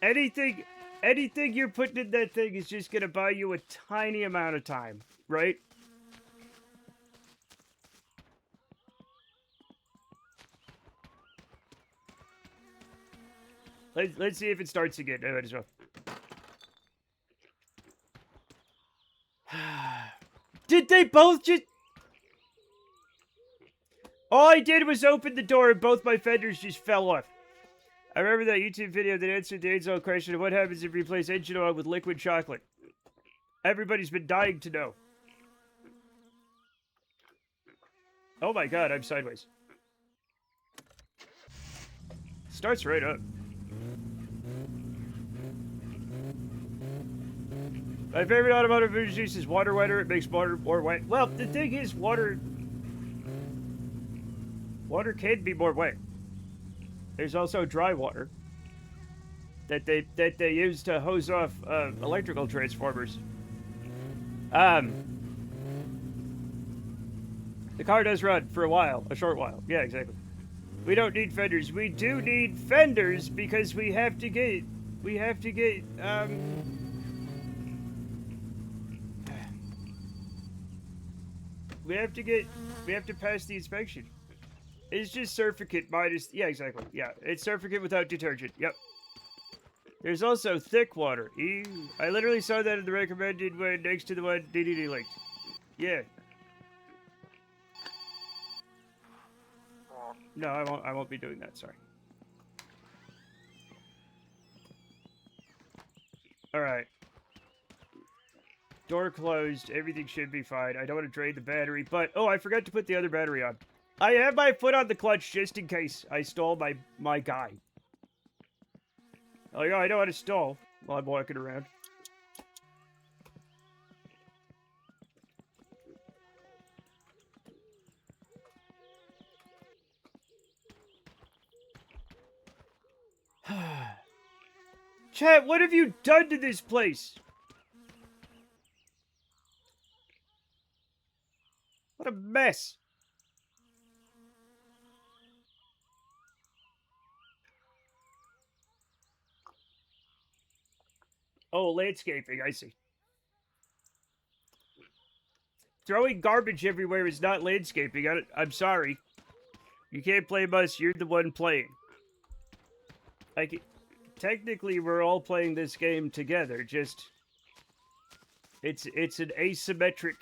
Anything you're putting in that thing is just going to buy you a tiny amount of time, right? Let's see if it starts again. No, might as well. Did they both just... All I did was open the door and both my fenders just fell off. I remember that YouTube video that answered the age-old question of what happens if you replace engine oil with liquid chocolate. Everybody's been dying to know. Oh my god, I'm sideways. Starts right up. My favorite automotive juice is water wetter. It makes water more wet. Well, the thing is, water can be more wet. There's also dry water that they use to hose off electrical transformers. The car does run for a short while. Yeah, exactly. We don't need fenders. We do need fenders because we have to get we have to pass the inspection. It's just surfactant minus... Yeah, exactly. Yeah, it's surfactant without detergent. Yep. There's also thick water. Ew. I literally saw that in the recommended one next to the one DDD linked. Yeah. No, I won't. I won't be doing that. Sorry. All right. Door closed. Everything should be fine. I don't want to drain the battery, but oh, I forgot to put the other battery on. I have my foot on the clutch just in case I stall my guy. Oh yeah, I know how to stall while I'm walking around. Chat, what have you done to this place? What a mess. Oh, landscaping, I see. Throwing garbage everywhere is not landscaping. I'm sorry. You can't blame us, you're the one playing. Technically, we're all playing this game together, just... It's an asymmetric...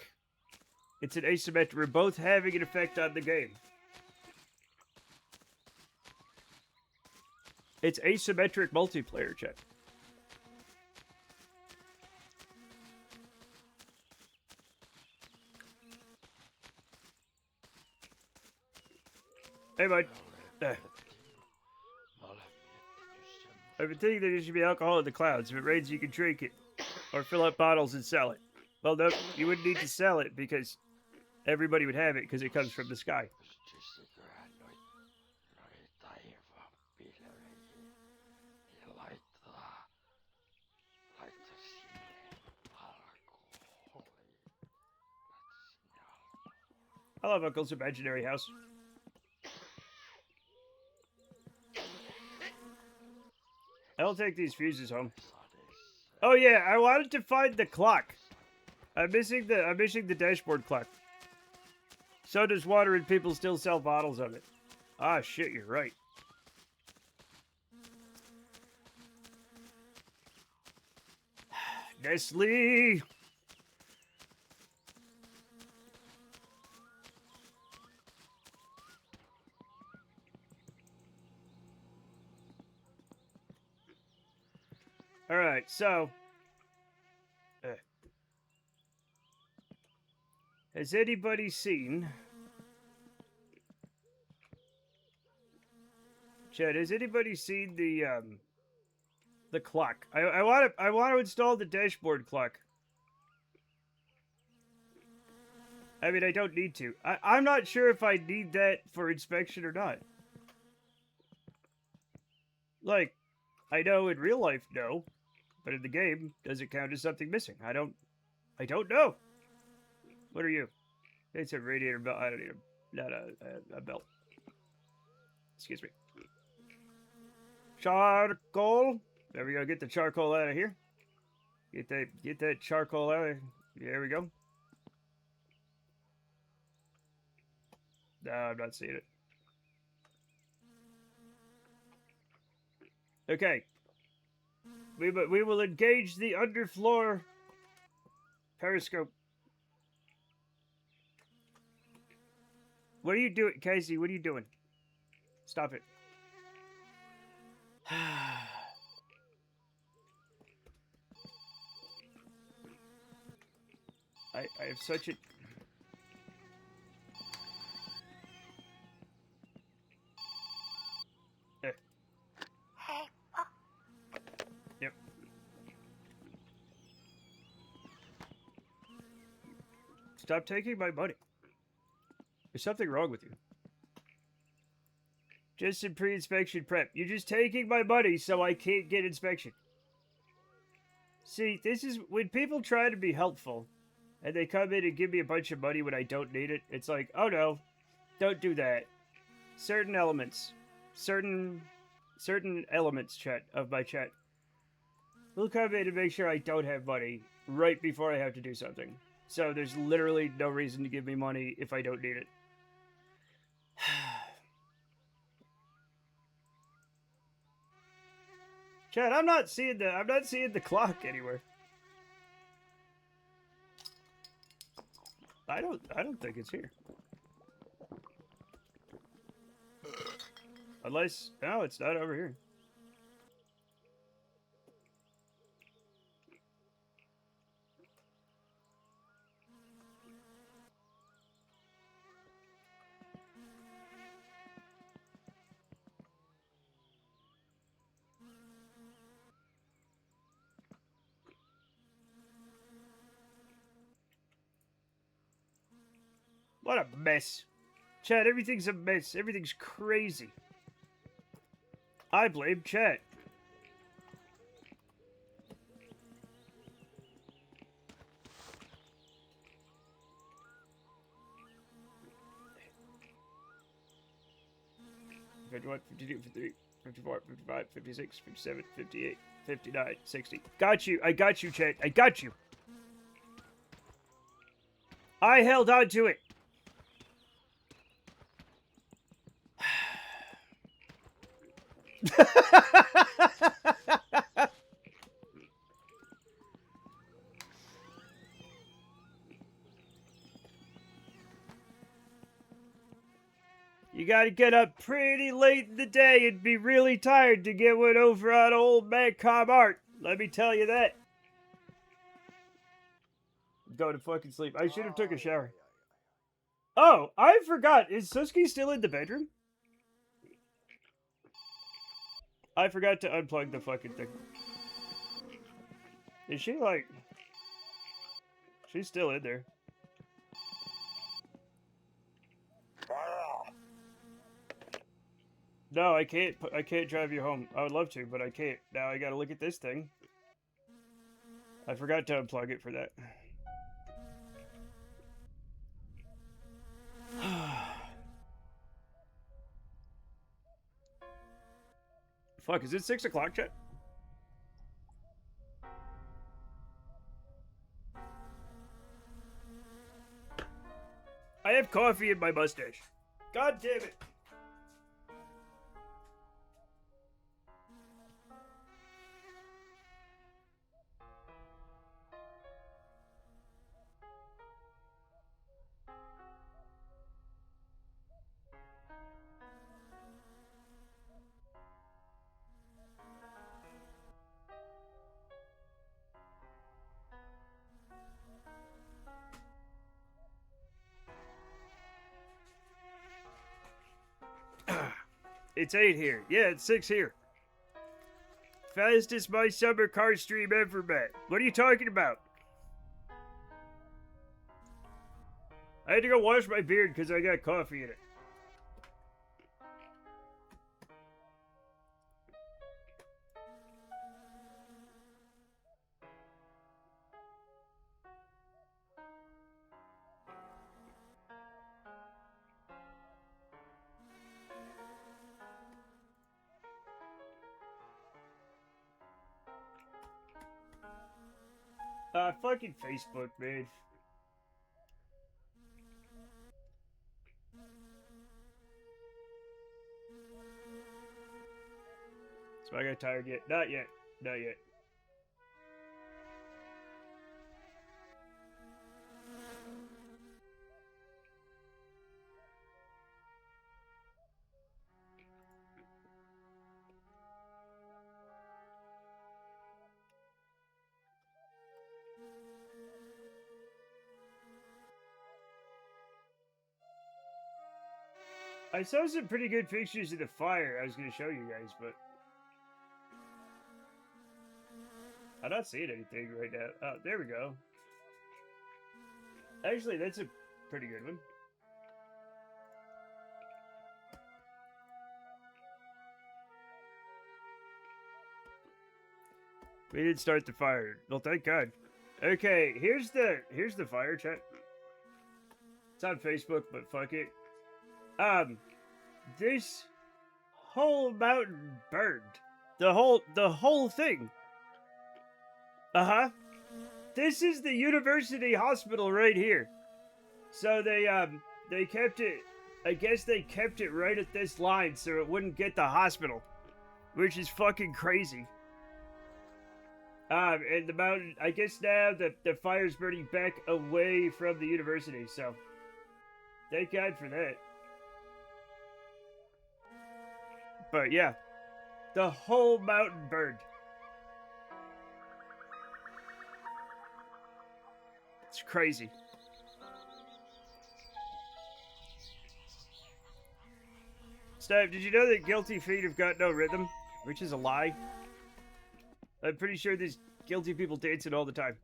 It's an asymmetric... We're both having an effect on the game. It's asymmetric multiplayer, chat. Hey, bud. I've been thinking there should be alcohol in the clouds. If it rains, you can drink it. Or fill up bottles and sell it. Well, no, you wouldn't need to sell it because everybody would have it because it comes from the sky. I love Uncle's imaginary house. I'll take these fuses home. Oh yeah, I wanted to find the clock. I'm missing the dashboard clock. So does water, and people still sell bottles of it. Ah shit, you're right. Nestle. All right, so has anybody seen? Chad, has anybody seen the clock? I want to install the dashboard clock. I mean, I don't need to. I'm not sure if I need that for inspection or not. Like, I know in real life, no. But in the game, does it count as something missing? I don't know. What are you? It's a radiator belt. I don't need not a belt. Excuse me. Charcoal. There we go. Get the charcoal out of here. Get that charcoal out of here. There we go. No, I'm not seeing it. Okay. We will engage the underfloor periscope. What are you doing, Casey? What are you doing? Stop it. I have such a... Yep. Stop taking my money. There's something wrong with you. Just in pre-inspection prep. You're just taking my money so I can't get inspection. See, this is... When people try to be helpful, and they come in and give me a bunch of money when I don't need it, it's like, oh no, don't do that. Certain elements. Certain elements, chat, of my chat. They'll come in and make sure I don't have money right before I have to do something. So there's literally no reason to give me money if I don't need it. Chad, I'm not seeing the clock anywhere. I don't think it's here. Unless, no, it's not over here. What a mess. Chad, everything's a mess. Everything's crazy. I blame Chad. $51, $52, $53, $54, $55, $56, $57, $58, $59, $60. Got you. I got you, Chad. I got you. I held on to it. You gotta get up pretty late in the day and be really tired to get one over on old Madcom Art. Let me tell you that. Go to fucking sleep. I should have took a shower. Oh, I forgot. Is Suski still in the bedroom? I forgot to unplug the fucking thing. Is she like... She's still in there. No, I can't drive you home. I would love to, but I can't. Now I gotta look at this thing. I forgot to unplug it for that. Fuck, is it 6 o'clock, Chet? I have coffee in my mustache. God damn it. It's 8 here. Yeah, it's 6 here. Fastest my summer car stream ever met. What are you talking about? I had to go wash my beard because I got coffee in it. Fucking Facebook, man. So I got tired yet? Not yet. Not yet. I saw some pretty good pictures of the fire I was going to show you guys, but I'm not seeing anything right now. Oh, there we go. Actually, that's a pretty good one. We didn't start the fire. Well, thank God. Okay, here's the fire chat. It's on Facebook, but fuck it. This whole mountain burned. The whole thing. Uh-huh. This is the university hospital right here. So they kept it, I guess they kept it right at this line so it wouldn't get the hospital. Which is fucking crazy. And the mountain, I guess now the fire's burning back away from the university, so thank God for that. But yeah, the whole mountain burned. It's crazy. Steph, did you know that guilty feet have got no rhythm? Which is a lie. I'm pretty sure there's guilty people dancing all the time.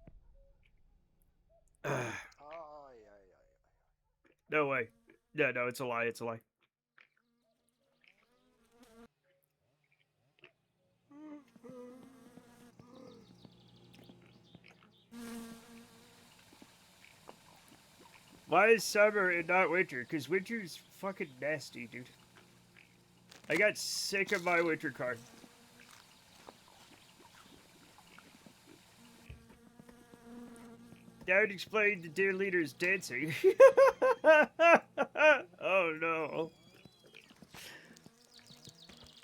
No way. No, it's a lie. It's a lie. Why is summer and not winter? Because winter's fucking nasty, dude. I got sick of my winter car. That would explain the dear leader's dancing. Oh no.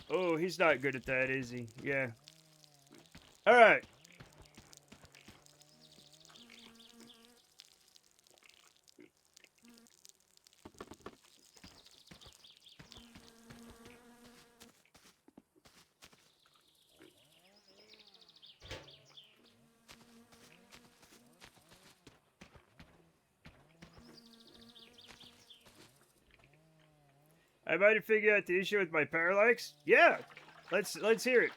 Oh, he's not good at that, is he? Yeah. Alright. I might have figured out the issue with my parallax. Yeah, let's hear it.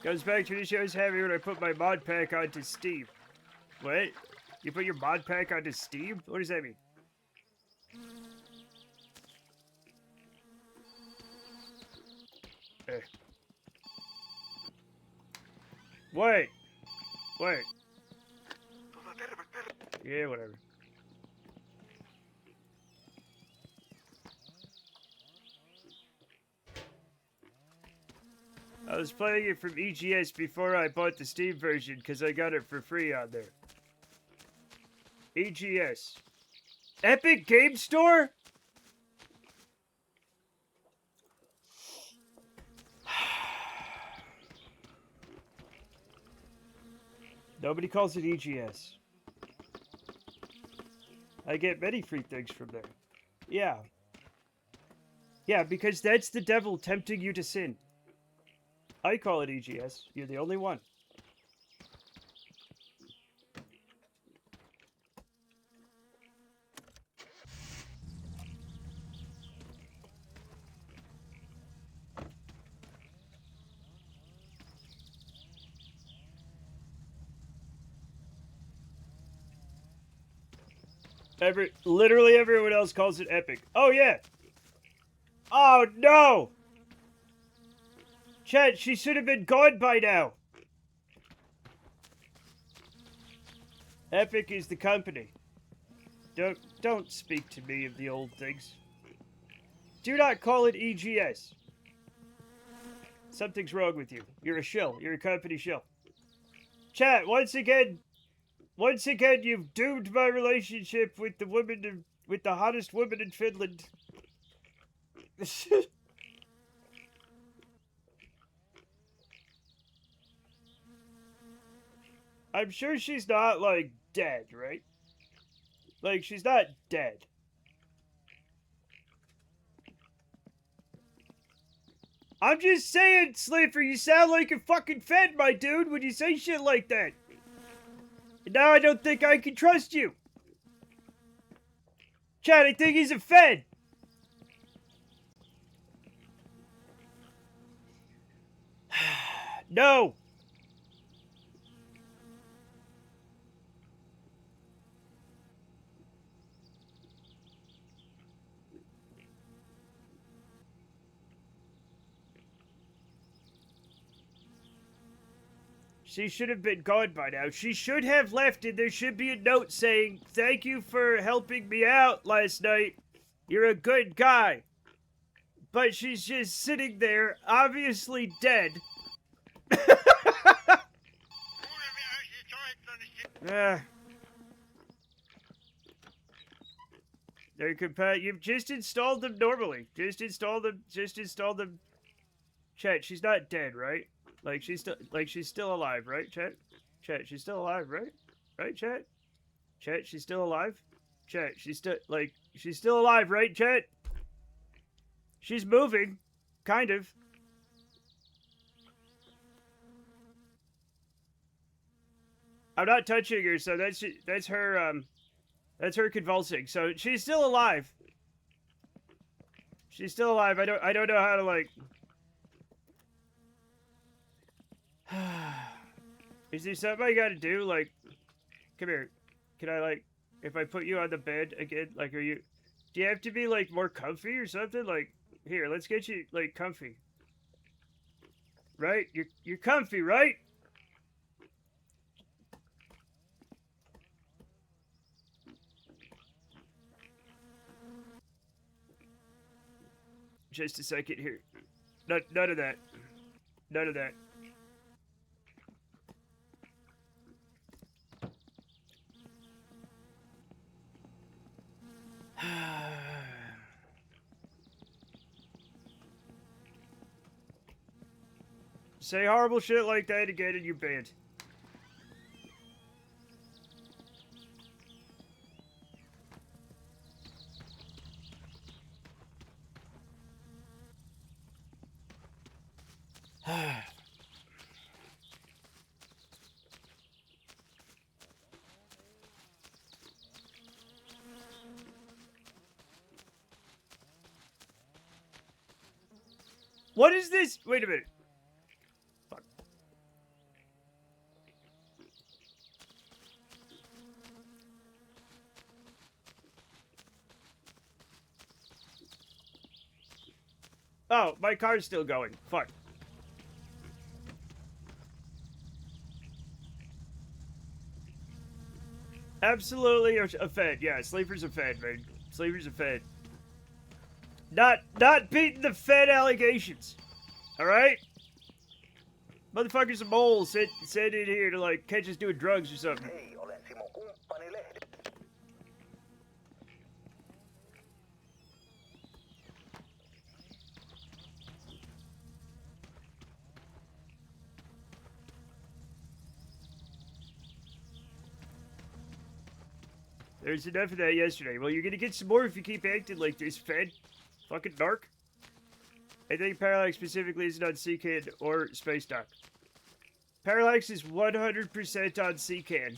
Goes back to the issue I was having when I put my mod pack onto Steam. What? You put your mod pack onto Steam? What does that mean? Wait. Yeah, whatever. I was playing it from EGS before I bought the Steam version because I got it for free on there. EGS. Epic Game Store? Nobody calls it EGS. I get many free things from there. Yeah. Yeah, because that's the devil tempting you to sin. I call it EGS. You're the only one. Literally everyone else calls it epic. Oh, yeah. Oh, no. Chat, she should have been gone by now. Epic is the company. Don't speak to me of the old things. Do not call it EGS. Something's wrong with you. You're a shill. You're a company shill. Chat, once again, you've doomed my relationship with the woman, with the hottest woman in Finland. I'm sure she's not, like, dead, right? Like, she's not dead. I'm just saying, Slipper, you sound like a fucking Fed, my dude, when you say shit like that. And now I don't think I can trust you. Chad, I think he's a Fed. No. She should have been gone by now. She should have left, and there should be a note saying, "Thank you for helping me out last night. You're a good guy." But she's just sitting there, obviously dead. They're you've just installed them normally. Just installed them. Just installed them. Chat, she's not dead, right? Like she's still alive, right? Chat, she's still alive, right? Right, chat? Chat, she's still alive? Chat, she's still alive, right, chat? She's moving, kind of. I'm not touching her, so that's her convulsing. So she's still alive. She's still alive. I don't know how to like. Is there something I gotta do? Like, come here. Can I like, if I put you on the bed again, like, do you have to be like more comfy or something? Like, here, let's get you like comfy. Right? You're comfy, right? Just a second here. None of that. None of that. Say horrible shit like that again and you're banned. What is this? Wait a minute. Fuck. Oh, my car's still going. Fuck. Absolutely a fed. Yeah, Sleeper's a fed, man. Sleeper's a fed. Not beating the Fed allegations. Alright? Motherfuckers a mole sent in here to like catch us doing drugs or something. There's enough of that yesterday. Well, you're gonna get some more if you keep acting like this, Fed. Fucking dark. I think Parallax specifically isn't on CCAN or Space Dock. Parallax is 100% on CCAN.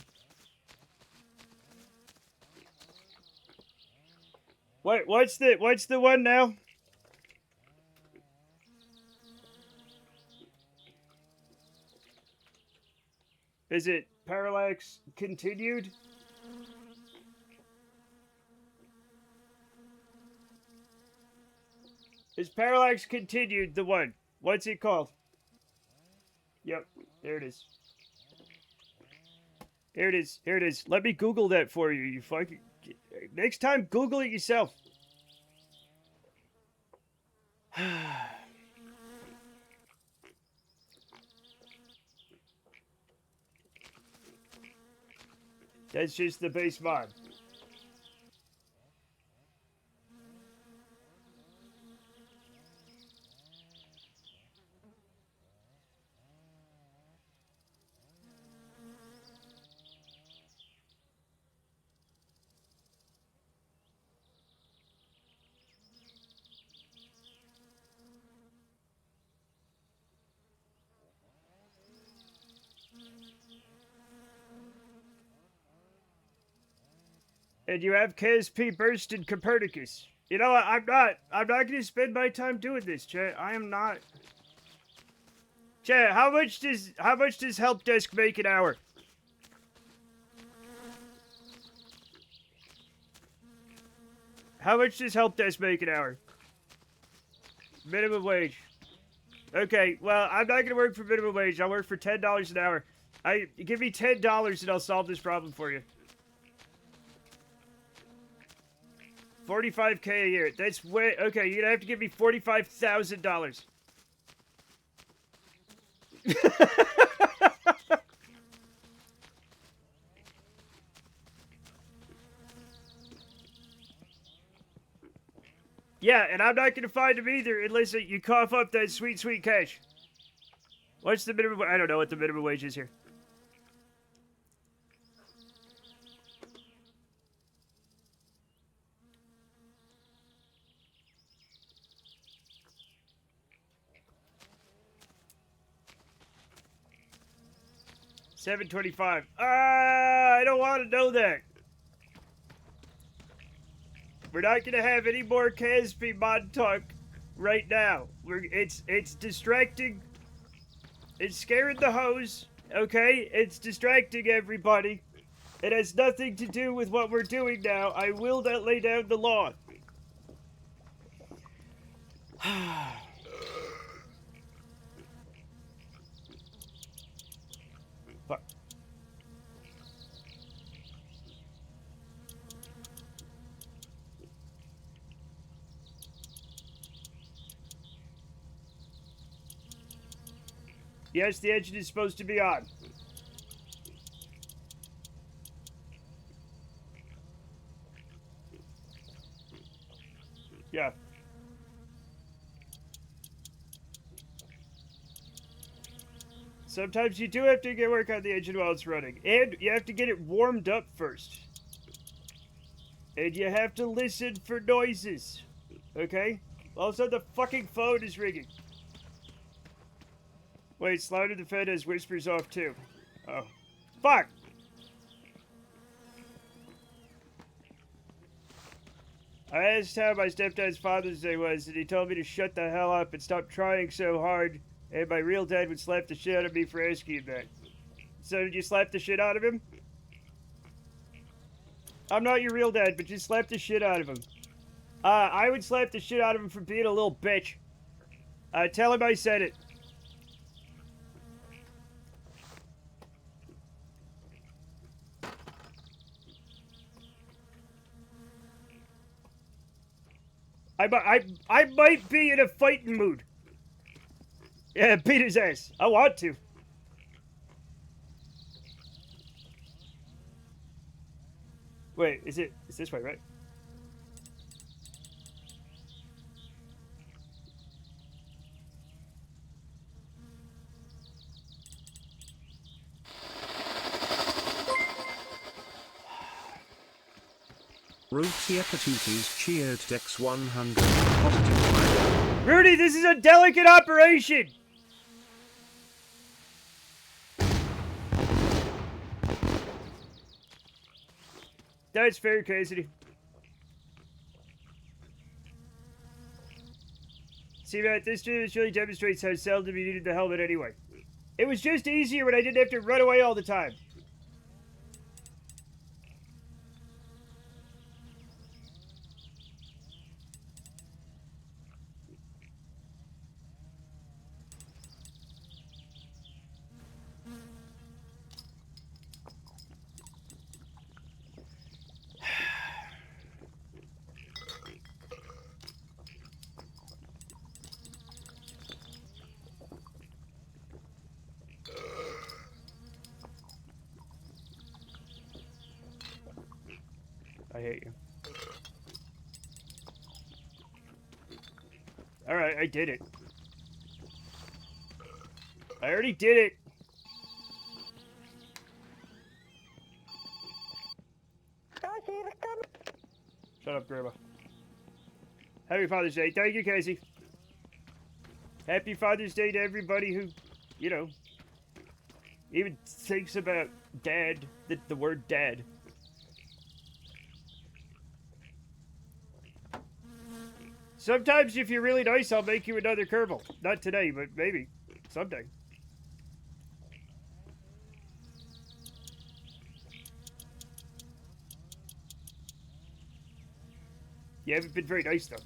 Wait, what's the one now? Is it Parallax continued? Is Parallax continued the one? What's it called? Yep, there it is. Here it is. Here it is. Let me Google that for you. You fucking. Next time, Google it yourself. That's just the base mod. And you have KSP Burst and Copernicus. You know what? I'm not gonna spend my time doing this, chat. I am not. Chat, how much does help desk make an hour? How much does help desk make an hour? Minimum wage. Okay, well, I'm not gonna work for minimum wage. I'll work for $10 an hour. Give me $10 and I'll solve this problem for you. 45K a year. That's way okay. You're gonna have to give me $45,000. Yeah, and I'm not gonna find him either unless you cough up that sweet, sweet cash. What's the minimum? I don't know what the minimum wage is here. $7.25. I don't want to know that. We're not gonna have any more Caspi mod talk right now. It's distracting. It's scaring the hose. Okay, it's distracting everybody. It has nothing to do with what we're doing now. I will not lay down the law. Fuck. Yes, the engine is supposed to be on. Yeah. Sometimes you do have to get work on the engine while it's running. And you have to get it warmed up first. And you have to listen for noises. Okay? Also, the fucking phone is ringing. Wait, Slider the Fed has whispers off too. Oh. Fuck! I asked how my stepdad's Father's Day was, and he told me to shut the hell up and stop trying so hard, and my real dad would slap the shit out of me for asking him that. So did you slap the shit out of him? I'm not your real dad, but you slapped the shit out of him. I would slap the shit out of him for being a little bitch. Tell him I said it. I might be in a fighting mood. Yeah, beat his ass. I want to. Wait, it's this way, right?
Ruthia Patooties cheered Dex 100 positive fire.
Rudy, this is a delicate operation! That's fair, Cassidy. See, Matt, this just really demonstrates how seldom you needed the helmet anyway. It was just easier when I didn't have to run away all the time. I hate you. Alright, I did it. I already did it. Shut up, Grandma. Happy Father's Day. Thank you, Casey. Happy Father's Day to everybody who, you know, even thinks about dad, the word dad. Sometimes, if you're really nice, I'll make you another Kerbal. Not today, but maybe. Someday. You haven't been very nice, though.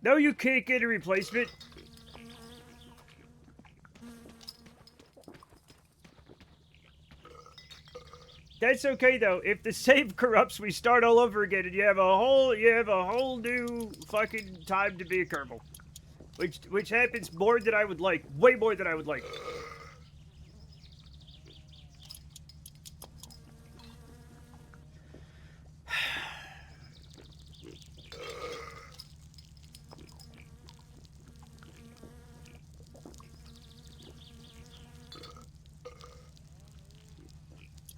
No, you can't get a replacement. That's okay though. If the save corrupts, we start all over again, and you have a whole new fucking time to be a Kerbal, which happens more than I would like, way more than I would like.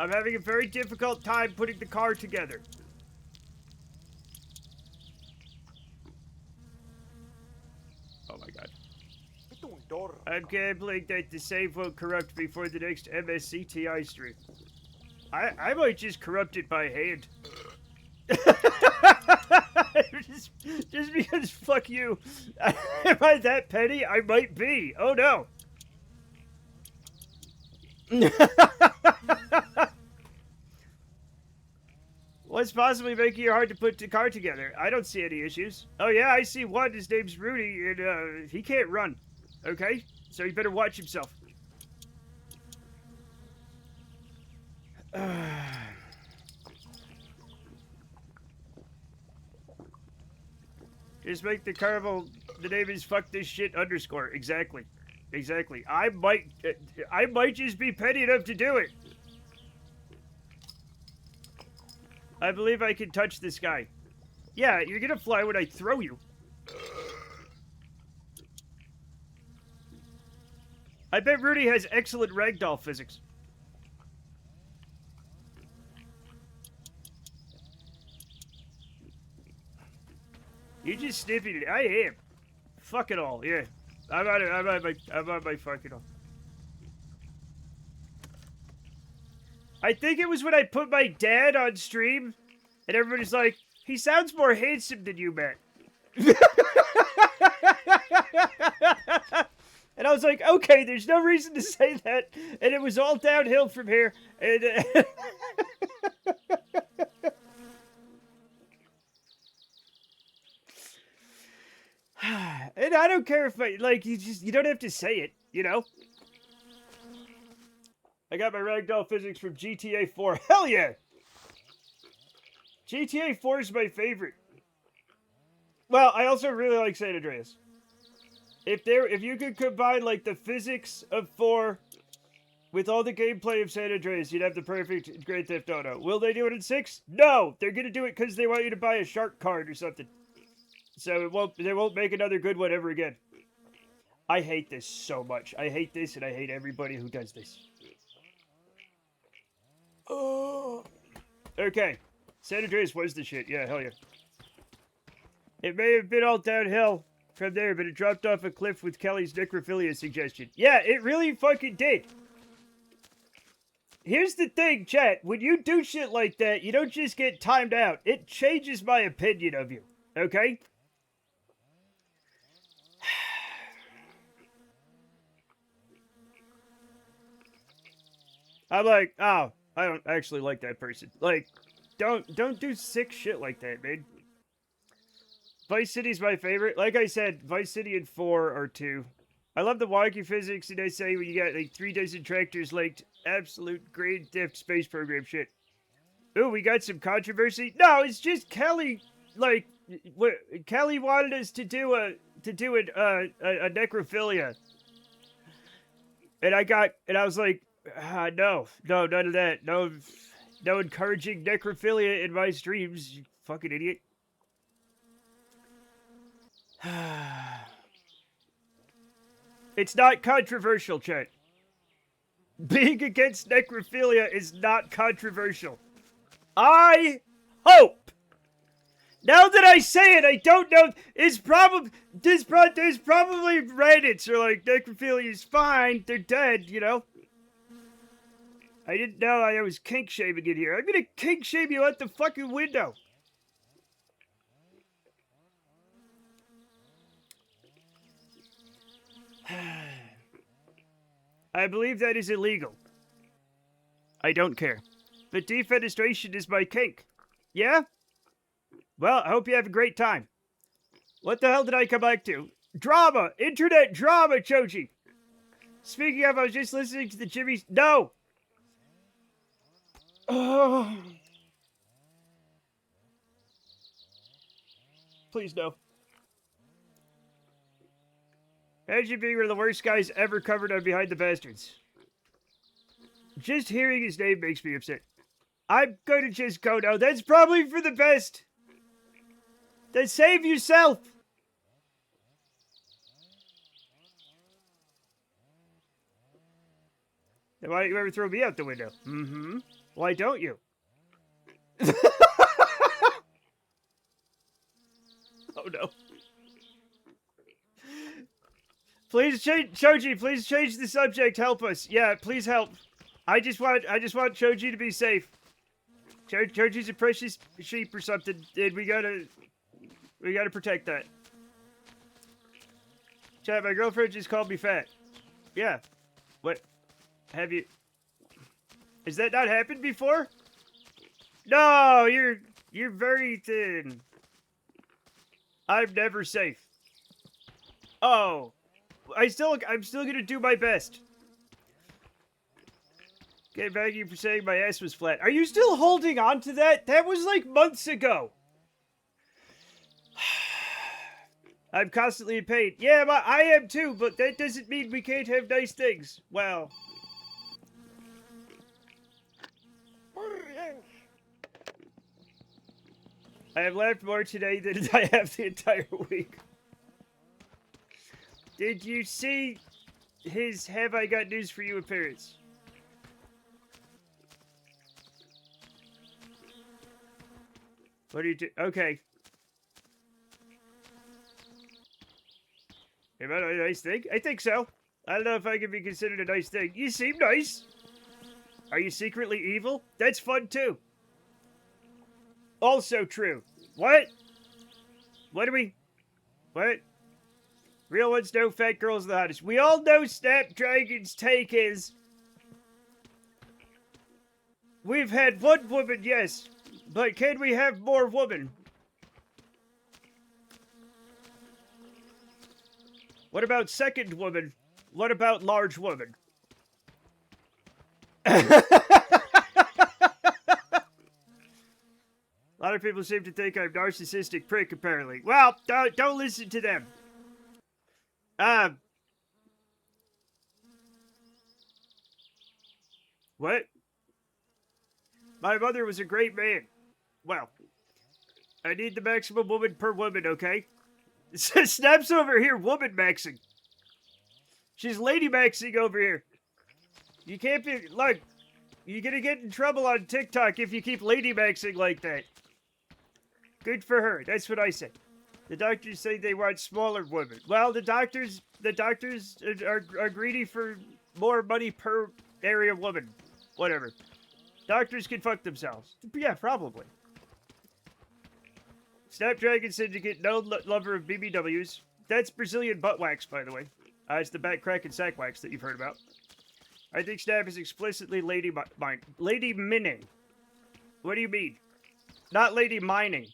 I'm having a very difficult time putting the car together. Oh my god. I'm gambling that the save won't corrupt before the next MSCTI stream. I might just corrupt it by hand. just because fuck you. Am I that petty? I might be. Oh no. What's possibly making it hard to put the car together? I don't see any issues. Oh yeah, I see one. His name's Rudy, and he can't run. Okay? So he better watch himself. Just make the Carnival, the name is fuck this shit _ Exactly. Exactly. I might just be petty enough to do it. I believe I can touch this guy. Yeah, you're gonna fly when I throw you. I bet Rudy has excellent ragdoll physics. You just snipping it. I am. Fuck it all. Yeah. I'm on my fucking all. I think it was when I put my dad on stream, and everybody's like, he sounds more handsome than you, Matt. And I was like, okay, there's no reason to say that. And it was all downhill from here. And and I don't care if you don't have to say it, you know? I got my ragdoll physics from GTA 4. Hell yeah! GTA 4 is my favorite. Well, I also really like San Andreas. If you could combine like the physics of 4 with all the gameplay of San Andreas, you'd have the perfect Grand Theft Auto. Will they do it in 6? No! They're gonna do it because they want you to buy a shark card or something. So they won't make another good one ever again. I hate this so much. I hate this and I hate everybody who does this. Oh. Okay. San Andreas was the shit. Yeah, hell yeah. It may have been all downhill from there, but it dropped off a cliff with Kelly's necrophilia suggestion. Yeah, it really fucking did. Here's the thing, chat. When you do shit like that, you don't just get timed out. It changes my opinion of you. Okay? I'm like, oh, I don't actually like that person. Like, don't do sick shit like that, man. Vice City's my favorite. Like I said, Vice City and 4 are 2. I love the wonky physics, and I say when you got like 3 dozen tractors linked, absolute Grand Theft space program shit. Ooh, we got some controversy. No, it's just Kelly. Like, Kelly wanted us to do a necrophilia, and I was like, no, none of that. No encouraging necrophilia in my streams, you fucking idiot. It's not controversial, chat. Being against necrophilia is not controversial. I hope. Now that I say it, I don't know. There's probably Reddits are like, necrophilia is fine. They're dead, you know. I didn't know I was kink shaming it here. I'm gonna kink shame you out the fucking window. I believe that is illegal. I don't care. But defenestration is my kink. Yeah? Well, I hope you have a great time. What the hell did I come back to? Drama! Internet drama, Choji! Speaking of, I was just listening to the Jimmy's... No! Oh. Please no. Imagine being one of the worst guys ever covered on Behind the Bastards. Just hearing his name makes me upset. I'm gonna just go now. That's probably for the best. Then save yourself. Then why don't you ever throw me out the window? Mm-hmm. Why don't you? Oh no. Please change, Choji, please change the subject. Help us. Yeah, please help. I just want Choji to be safe. Choji's a precious sheep or something, and we gotta protect that. Chat, my girlfriend just called me fat. Yeah. What? Have you... Has that not happened before? No, you're very thin. I'm never safe. Oh. I'm still gonna do my best. Okay, thank you for saying my ass was flat. Are you still holding on to that? That was like months ago. I'm constantly in pain. Yeah, I am too, but that doesn't mean we can't have nice things. Well. I have laughed more today than I have the entire week. Did you see his Have I Got News For You appearance? What do you do? Okay. Am I a nice thing? I think so. I don't know if I can be considered a nice thing. You seem nice. Are you secretly evil? That's fun too. Also true. What? What? Real ones know fat girls are the hottest. We all know Snapdragon's take is... We've had one woman, yes. But can we have more women? What about second woman? What about large woman? A lot of people seem to think I'm narcissistic prick, apparently. Well, don't listen to them. What? My mother was a great man. Well, I need the maximum woman per woman, okay? Snaps over here, woman maxing. She's lady maxing over here. You can't be... Look, you're gonna get in trouble on TikTok if you keep lady maxing like that. Good for her. That's what I said. The doctors say they want smaller women. Well, the doctors are greedy for more money per area woman. Whatever. Doctors can fuck themselves. Yeah, probably. Snapdragon said to get no lover of BBWs. That's Brazilian butt wax, by the way. It's the back crack and sack wax that you've heard about. I think Snap is explicitly lady mining. What do you mean? Not lady mining.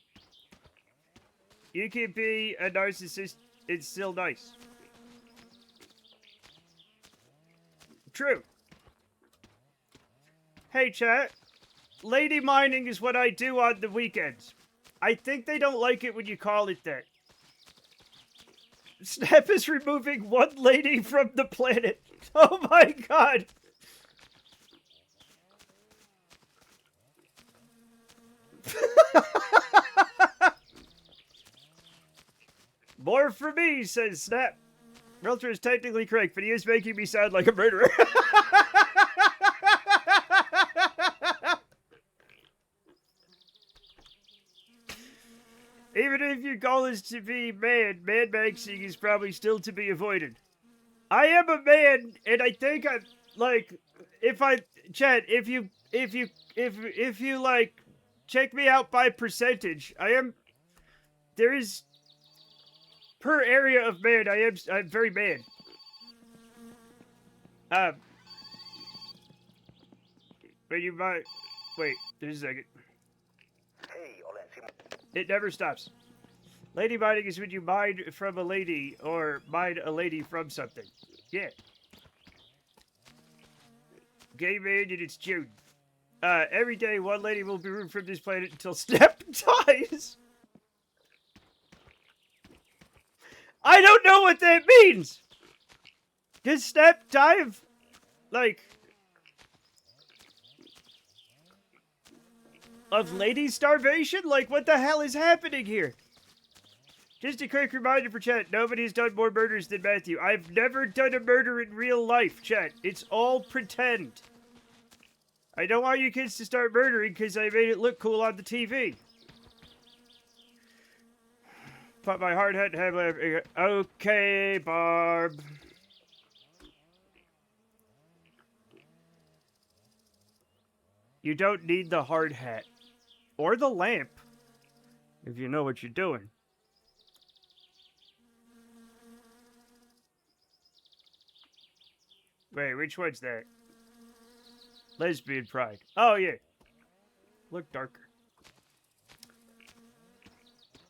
You can be a narcissist. It's still nice. True. Hey, chat. Lady mining is what I do on the weekends. I think they don't like it when you call it that. Snap is removing one lady from the planet. Oh my god. More for me, says Snap. Realtor is technically correct, but he is making me sound like a murderer. Even if your goal is to be man maxing is probably still to be avoided. I am a man, and I think I'm like, Chad, if you like, check me out by percentage. There is, per area of man, I'm very man. But you might, wait, there's a second. It never stops. Lady mining is when you mine from a lady or mine a lady from something. Yeah. Gay man, and it's June. Every day one lady will be removed from this planet until Snap dies. I don't know what that means. Does Snap die of, like, of lady starvation? Like, what the hell is happening here? Just a quick reminder for chat, nobody's done more murders than Matthew. I've never done a murder in real life, chat. It's all pretend. I don't want you kids to start murdering because I made it look cool on the TV. Put my hard hat and have okay, Barb. You don't need the hard hat. Or the lamp. If you know what you're doing. Wait, which one's that? Lesbian pride. Oh, yeah. Look darker.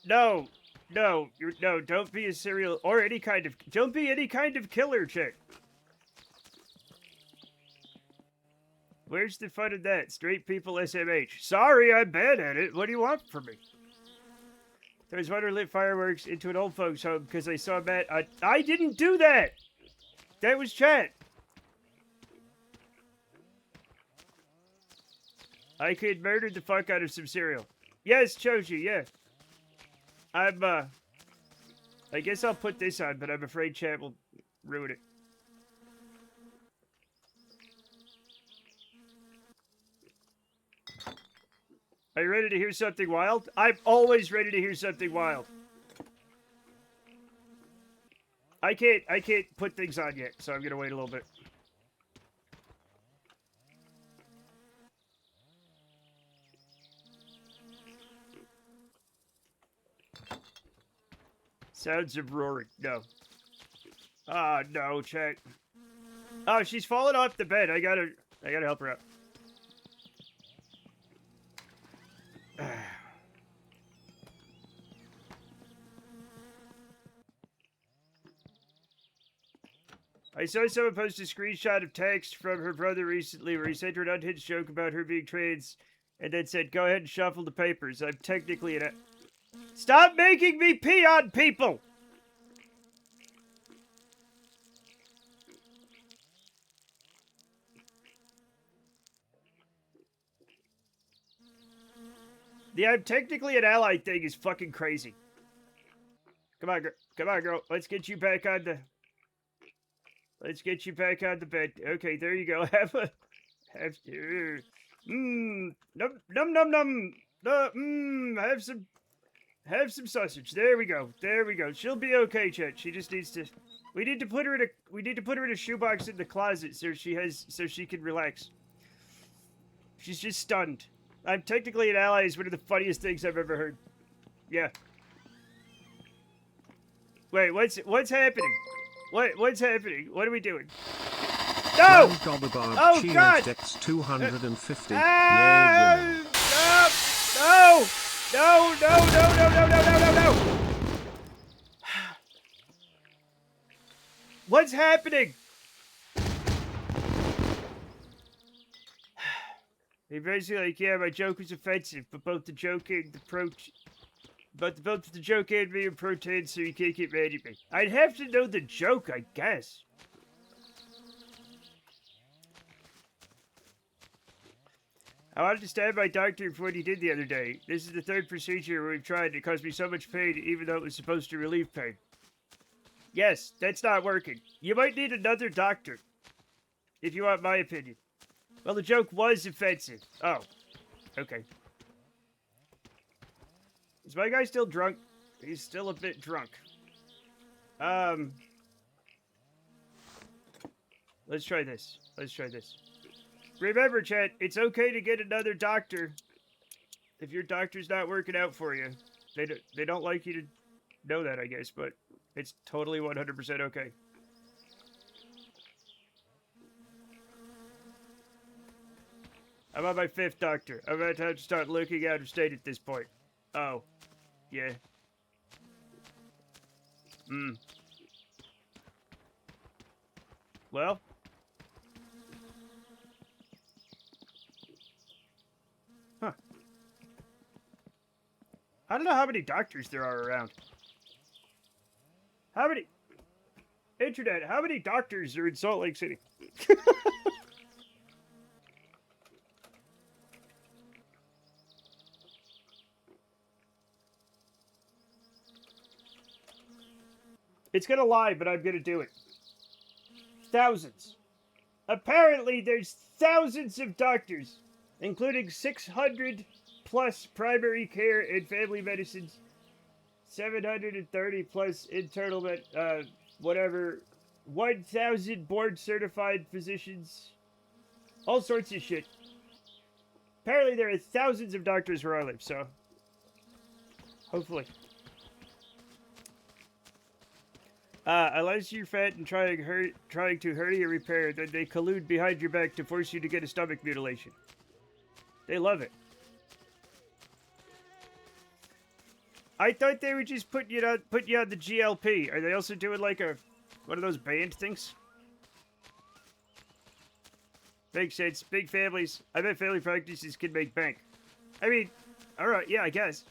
No. No. No, don't be a serial... Or any kind of... Don't be any kind of killer chick. Where's the fun of that? Straight people SMH. Sorry, I'm bad at it. What do you want from me? There's one who lit fireworks into an old folks home because I saw Matt. I didn't do that! That was chat. I could murder the fuck out of some cereal. Yes, Choji, yeah. I guess I'll put this on, but I'm afraid chat will ruin it. Are you ready to hear something wild? I'm always ready to hear something wild. I can't put things on yet, so I'm gonna wait a little bit. Sounds of roaring. No. Ah, no, chat. Oh, she's falling off the bed. I gotta help her out. I saw someone post a screenshot of text from her brother recently where he sent her an unhinged joke about her being trans and then said, go ahead and shuffle the papers. I'm technically an... Stop making me pee on people! The I'm technically an ally thing is fucking crazy. Come on, girl. Let's get you back on the... Let's get you back on the bed. Okay, there you go. Have num num num. Have some sausage. There we go. She'll be okay, Chet. She just needs to. We need to put her in a shoebox in the closet so she can relax. She's just stunned. I'm technically an ally is one of the funniest things I've ever heard. Yeah. Wait, what's happening? What's happening? What are we doing? No! Oh God!
X 250.
No! What's happening? He basically like, yeah, my joke was offensive, but both the joke and the joke and me are protein, so you can't get mad at me. I'd have to know the joke, I guess. I wanted to stab my doctor for what he did the other day. This is the third procedure we've tried. It caused me so much pain, even though it was supposed to relieve pain. Yes, that's not working. You might need another doctor, if you want my opinion. Well, the joke was offensive. Oh, okay. Is my guy still drunk? He's still a bit drunk. Let's try this. Remember, chat, it's okay to get another doctor if your doctor's not working out for you. They don't like you to know that, I guess, but it's totally 100% okay. I'm on my 5th doctor. I'm about to have to start looking out of state at this point. Oh. Yeah. Well. Huh. I don't know how many doctors there are around. How many... Internet, how many doctors are in Salt Lake City? It's gonna lie, but I'm gonna do it. Thousands. Apparently, there's thousands of doctors, including 600 plus primary care and family medicines, 730 plus internal 1,000 board certified physicians, all sorts of shit. Apparently there are thousands of doctors where I live, so hopefully. Unless you're fat and trying to hernia repair, then they collude behind your back to force you to get a stomach mutilation. They love it. I thought they would just put you on the GLP. Are they also doing like one of those band things? Makes sense. Big families. I bet family practices can make bank. I mean, alright, yeah, I guess.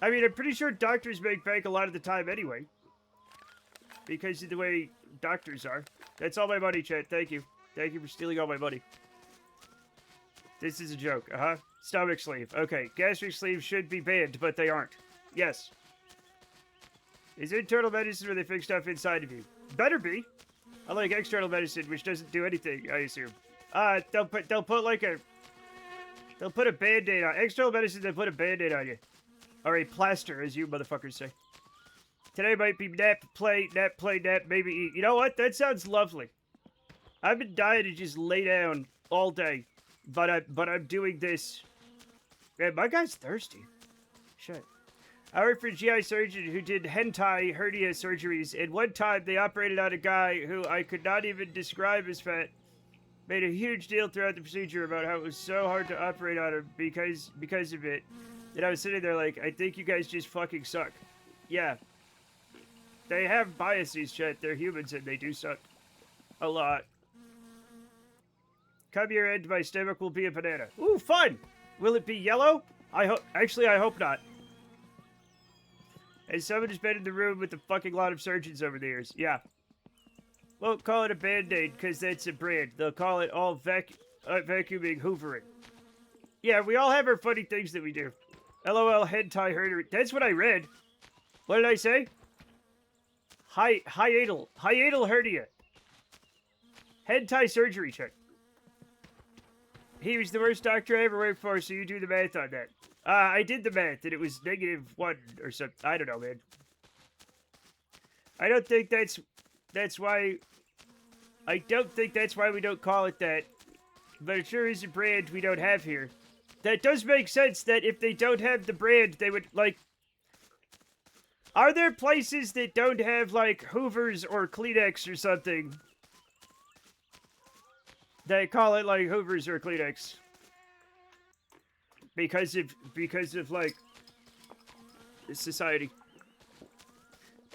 I mean, I'm pretty sure doctors make bank a lot of the time anyway. Because of the way doctors are. That's all my money, chat. Thank you. Thank you for stealing all my money. This is a joke. Uh-huh. Stomach sleeve. Okay. Gastric sleeves should be banned, but they aren't. Yes. Is internal medicine where they fix stuff inside of you? Better be. Unlike external medicine, which doesn't do anything, I assume. They'll put a band-aid on. External medicine, they'll put a band-aid on you. Or a plaster, as you motherfuckers say. Today might be nap, play, maybe eat. You know what? That sounds lovely. I've been dying to just lay down all day. But I'm doing this. Man, my guy's thirsty. Shit. I worked for a GI surgeon who did hentai hernia surgeries, and one time they operated on a guy who I could not even describe as fat. Made a huge deal throughout the procedure about how it was so hard to operate on him because of it. And I was sitting there like, I think you guys just fucking suck. Yeah. They have biases, chat. They're humans and they do suck. A lot. Come here and my stomach will be a banana. Ooh, fun! Will it be yellow? I hope not. And someone has been in the room with a fucking lot of surgeons over the years. Yeah. Won't call it a band-aid because that's a brand. They'll call it all vacuuming hoovering. Yeah, we all have our funny things that we do. LOL hentai hernia. That's what I read. What did I say? Hiatal hernia. Hentai surgery check. He was the worst doctor I ever worked for, so you do the math on that. I did the math, and it was -1 or something. I don't know, man. I don't think that's why... I don't think that's why we don't call it that. But it sure is a brand we don't have here. That does make sense that if they don't have the brand, they would, like... Are there places that don't have, like, Hoovers or Kleenex or something? They call it, like, Hoovers or Kleenex. Because of, like, society.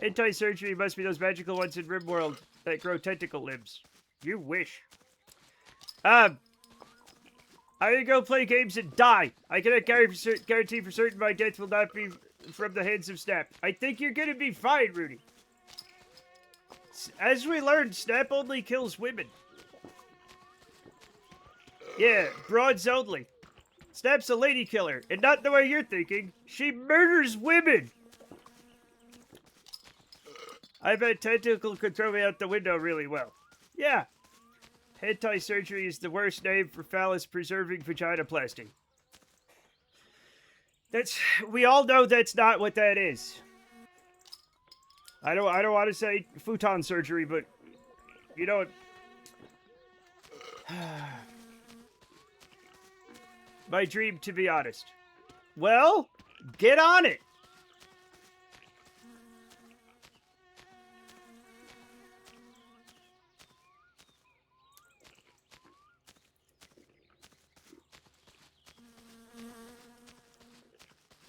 Anti-surgery must be those magical ones in RimWorld that grow tentacle limbs. You wish. I'm gonna go play games and die. I cannot guarantee for certain my death will not be from the hands of Snap. I think you're gonna be fine, Rudy. As we learned, Snap only kills women. Yeah, broads only. Snap's a lady killer, and not the way you're thinking. She murders women! I bet Tentacle could throw me out the window really well. Yeah. Hentai surgery is the worst name for phallus-preserving vaginoplasty. We all know that's not what that is. I don't want to say futon surgery, but you know what? My dream, to be honest. Well, get on it.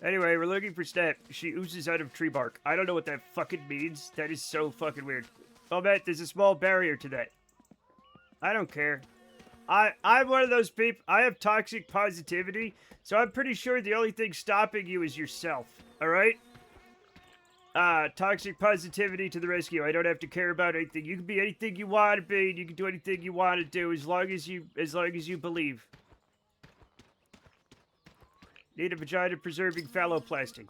Anyway, we're looking for Snap. She oozes out of tree bark. I don't know what that fucking means. That is so fucking weird. Oh, Matt, there's a small barrier to that. I don't care. I'm one of those people. I have toxic positivity, so I'm pretty sure the only thing stopping you is yourself. Alright? Toxic positivity to the rescue. I don't have to care about anything. You can be anything you want to be, and you can do anything you want to do as long as you believe. Need a vagina-preserving phalloplasty.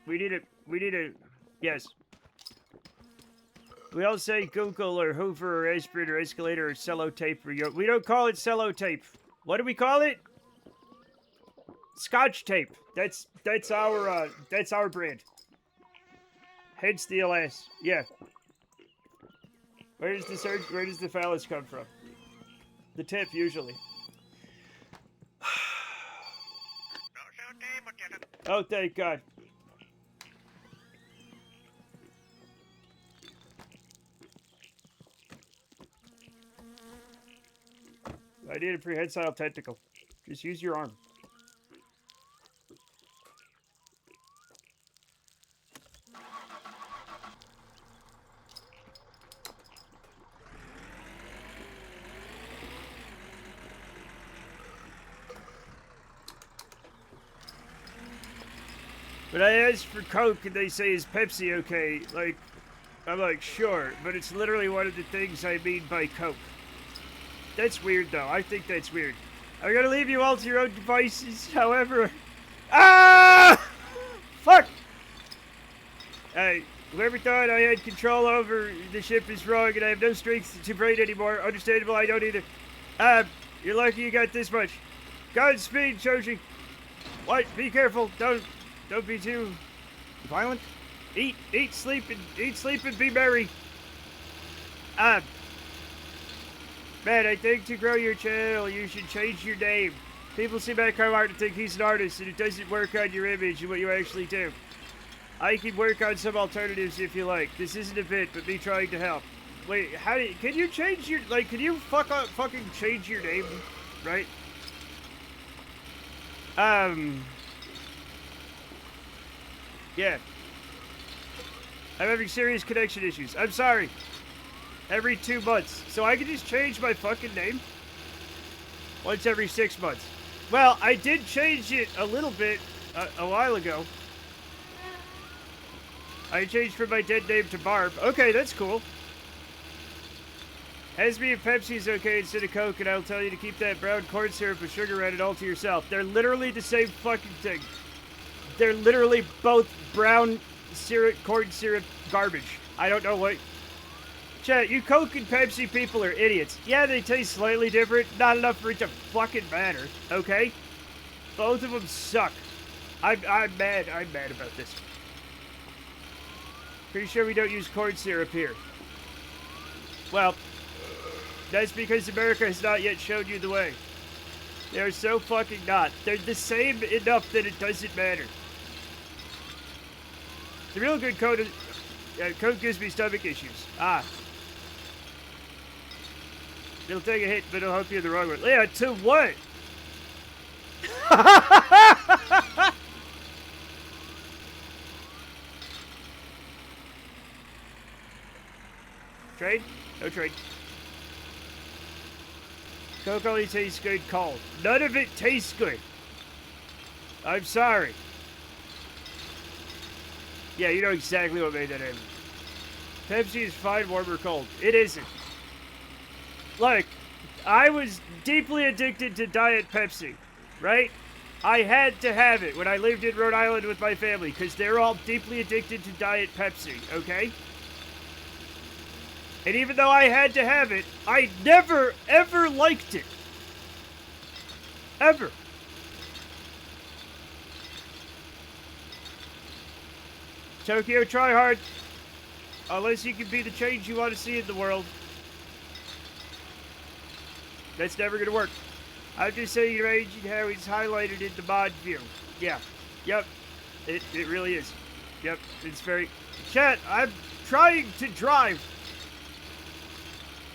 We need a... Yes. We all say Google or Hoover or Aspirator or Escalator or Cellotape or we don't call it Cellotape. What do we call it? Scotch tape. That's our brand. Hence the LS. Yeah. Where does the phallus come from? The tip, usually. Oh, thank God. I need a prehensile tentacle. Just use your arm. When I ask for Coke and they say, is Pepsi okay? Like, I'm like, sure, but it's literally one of the things I mean by Coke. That's weird, though. I think that's weird. I'm gonna leave you all to your own devices, however... Ah! Fuck! Hey, whoever thought I had control over the ship is wrong and I have no strength to brain anymore. Understandable, I don't either. You're lucky you got this much. Godspeed, Shoji. What? Be careful. Don't be too violent. Eat, sleep, and be merry. Man, I think to grow your channel, you should change your name. People see Matt Carmart and think he's an artist, and it doesn't work on your image and what you actually do. I can work on some alternatives if you like. This isn't a bit, but me trying to help. Wait, can you change your, can you fucking change your name, right? Yeah. I'm having serious connection issues. I'm sorry. Every 2 months. So I can just change my fucking name? Once every 6 months. Well, I did change it a little bit a while ago. I changed from my dead name to Barb. Okay, that's cool. Ask me if Pepsi's okay instead of Coke, and I'll tell you to keep that brown corn syrup with sugar added all to yourself. They're literally the same fucking thing. They're literally both brown syrup, corn syrup garbage. I don't know what... Chat, you Coke and Pepsi people are idiots. Yeah, they taste slightly different. Not enough for it to fucking matter, okay? Both of them suck. I'm mad. I'm mad about this. Pretty sure we don't use corn syrup here. Well, that's because America has not yet shown you the way. They're so fucking not. They're the same enough that it doesn't matter. The real good Coke gives me stomach issues. It'll take a hit, but it'll help you in the wrong way. Yeah, to what? Trade? No trade. Coke only tastes good cold. None of it tastes good. I'm sorry. Yeah, you know exactly what made that happen. Pepsi is fine, warm or cold. It isn't. Look, I was deeply addicted to Diet Pepsi, right? I had to have it when I lived in Rhode Island with my family, because they're all deeply addicted to Diet Pepsi, okay? And even though I had to have it, I never, ever liked it. Ever. Tokyo, try hard. Unless you can be the change you want to see in the world. That's never going to work. I'm just saying your age and how it's highlighted in the mod view. Yeah. Yep. It really is. Yep. It's very... Chat, I'm trying to drive.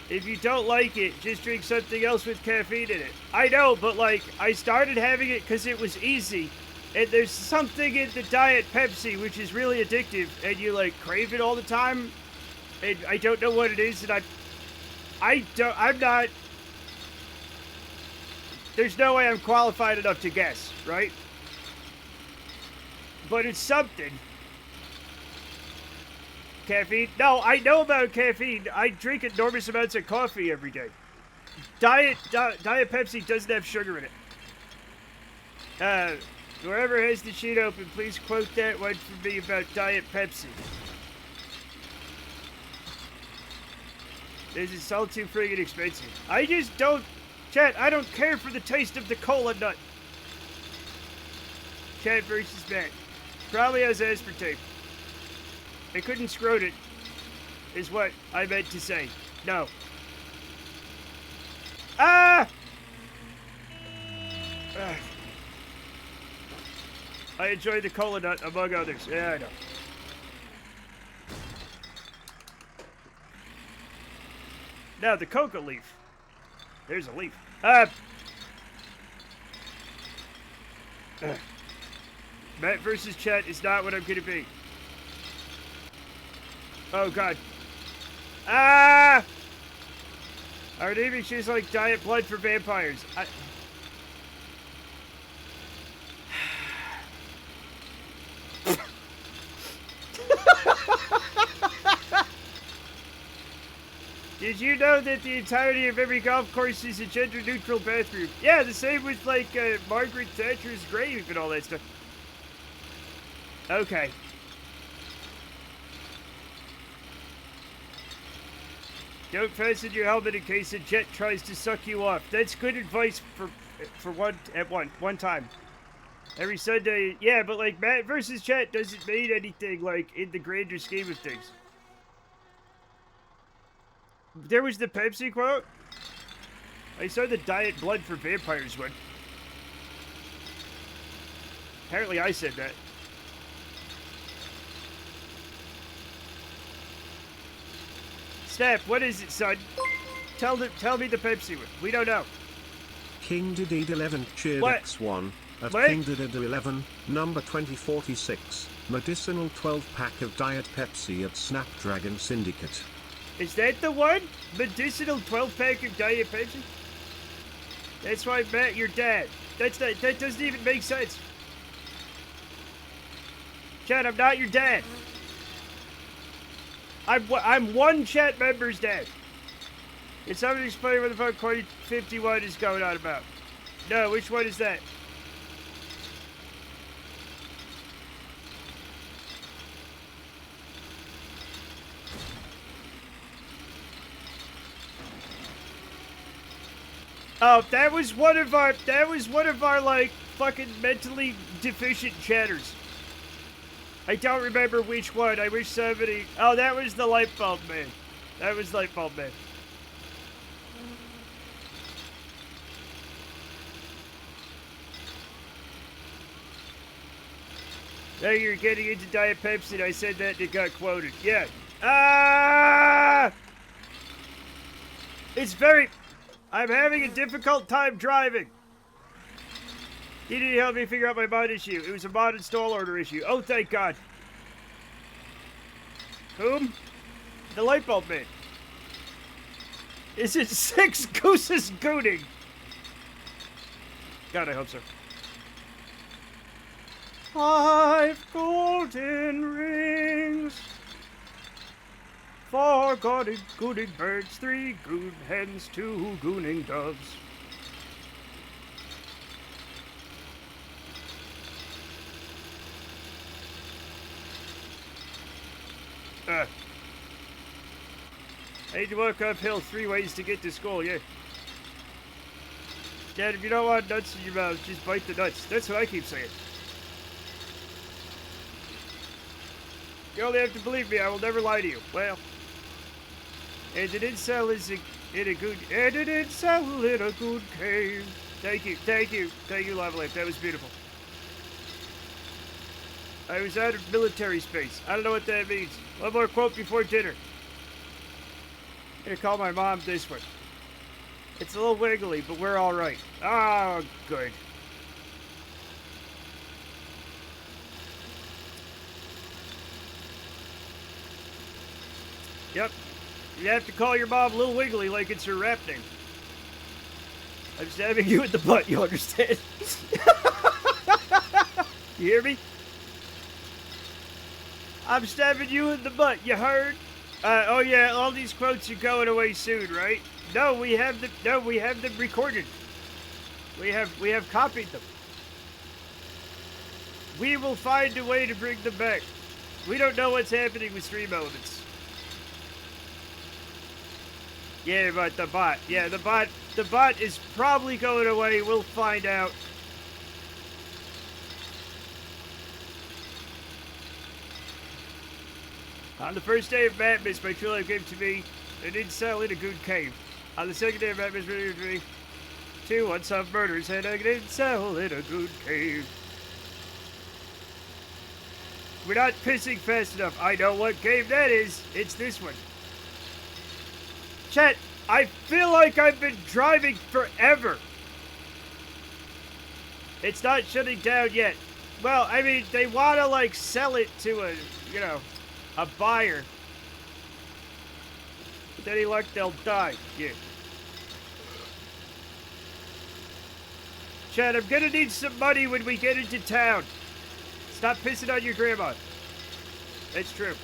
If you don't like it, just drink something else with caffeine in it. I know, but like, I started having it because it was easy. And there's something in the Diet Pepsi which is really addictive, and you like crave it all the time. And I don't know what it is, and I'm not... There's no way I'm qualified enough to guess, right? But it's something. Caffeine? No, I know about caffeine. I drink enormous amounts of coffee every day. Diet Pepsi doesn't have sugar in it. Whoever has the sheet open, please quote that one for me about Diet Pepsi. This is all too friggin' expensive. I just don't... Chat, I don't care for the taste of the cola nut. Chat versus Matt. Probably has aspartame. I couldn't scrote it, is what I meant to say. No. Ah! Ah. I enjoy the cola nut, among others. Yeah, I know. Now, the coca leaf. There's a leaf. Matt versus Chet is not what I'm gonna be. Oh, God. Ah! Our naming she's like diet blood for vampires. Did you know that the entirety of every golf course is a gender-neutral bathroom? Yeah, the same with, like, Margaret Thatcher's grave and all that stuff. Okay. Don't fasten your helmet in case a jet tries to suck you off. That's good advice for one time. Every Sunday, yeah, but like Matt versus Chet doesn't mean anything like in the grander scheme of things. There was the Pepsi quote. I saw the diet blood for vampires one. Apparently I said that. Snap, what is it, son? Tell me the Pepsi one. We don't know.
King Didid 11 cheered
What?
X1 at
What?
King Didid 11, number 2046. Medicinal 12-pack of Diet Pepsi at Snapdragon Syndicate.
Is that the one? Medicinal 12-pack of Diet Pepsi? That's why Matt, your dad. That doesn't even make sense. Chad, I'm not your dad. I'm one chat member's dad. Can somebody explain what the fuck Coin 51 is going on about? No, which one is that? Oh, that was one of our like fucking mentally deficient chatters. I don't remember which one. I wish somebody... Oh, that was the light bulb man. That was light bulb man. Now you're getting into Diet Pepsi, and I said that and it got quoted. Yeah. Ah! It's very... I'm having a difficult time driving. You need to help me figure out my mod issue. It was a mod install order issue. Oh, thank God. Whom? The light bulb man. Is it 6 gooses gooning? God, I hope so. 5 golden rings. 4 gooning birds, 3 goon hens, 2 gooning doves. I need to walk uphill 3 ways to get to school, yeah. Dad, if you don't want nuts in your mouth, just bite the nuts. That's what I keep saying. You only have to believe me, I will never lie to you. Well, and it did sell in a good cave. Thank you, Lovelife. That was beautiful. I was out of military space. I don't know what that means. One more quote before dinner. I'm gonna call my mom this one. It's a little wiggly, but we're all right. Oh, good. Yep. You have to call your mom Lil Wiggly like it's her rap name. I'm stabbing you in the butt, you understand? You hear me? I'm stabbing you in the butt, you heard? Oh yeah, all these quotes are going away soon, right? No, we have them recorded. We have copied them. We will find a way to bring them back. We don't know what's happening with Stream Elements. Yeah, but the bot. Yeah, the bot is probably going away. We'll find out. On the first day of Madness, my true love gave to me an incel in a good cave. On the second day of Madness, my to me 2 unsolved murders and an incel in a good cave. We're not pissing fast enough. I know what game that is. It's this one. Chat, I feel like I've been driving forever. It's not shutting down yet. Well, I mean, they want to, like, sell it to a, you know, a buyer. With any luck, they'll die. Yeah. Chad, I'm gonna need some money when we get into town. Stop pissing on your grandma. That's true.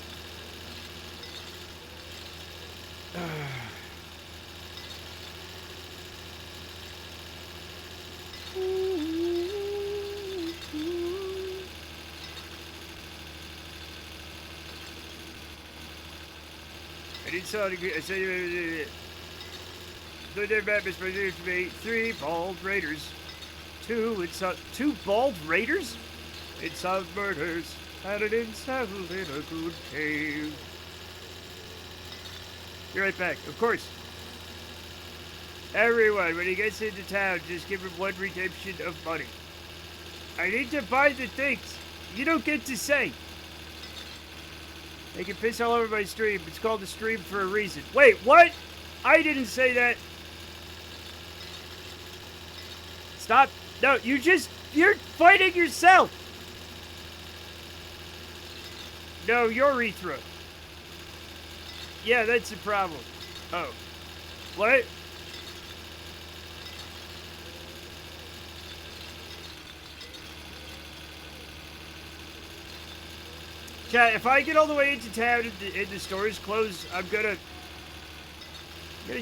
I did so agree. I said, the dead Baptist presented to me 3 bald raiders. 2 bald raiders? Unsolved murders and an incel in a good cave. Be right back, of course. Everyone, when he gets into town, just give him 1 redemption of money. I need to buy the things. You don't get to say. They can piss all over my stream. It's called a stream for a reason. Wait, what? I didn't say that. Stop. No, you're fighting yourself. No, urethra. Yeah, that's the problem. Oh. What? Chat, if I get all the way into town and the stores closed, I'm gonna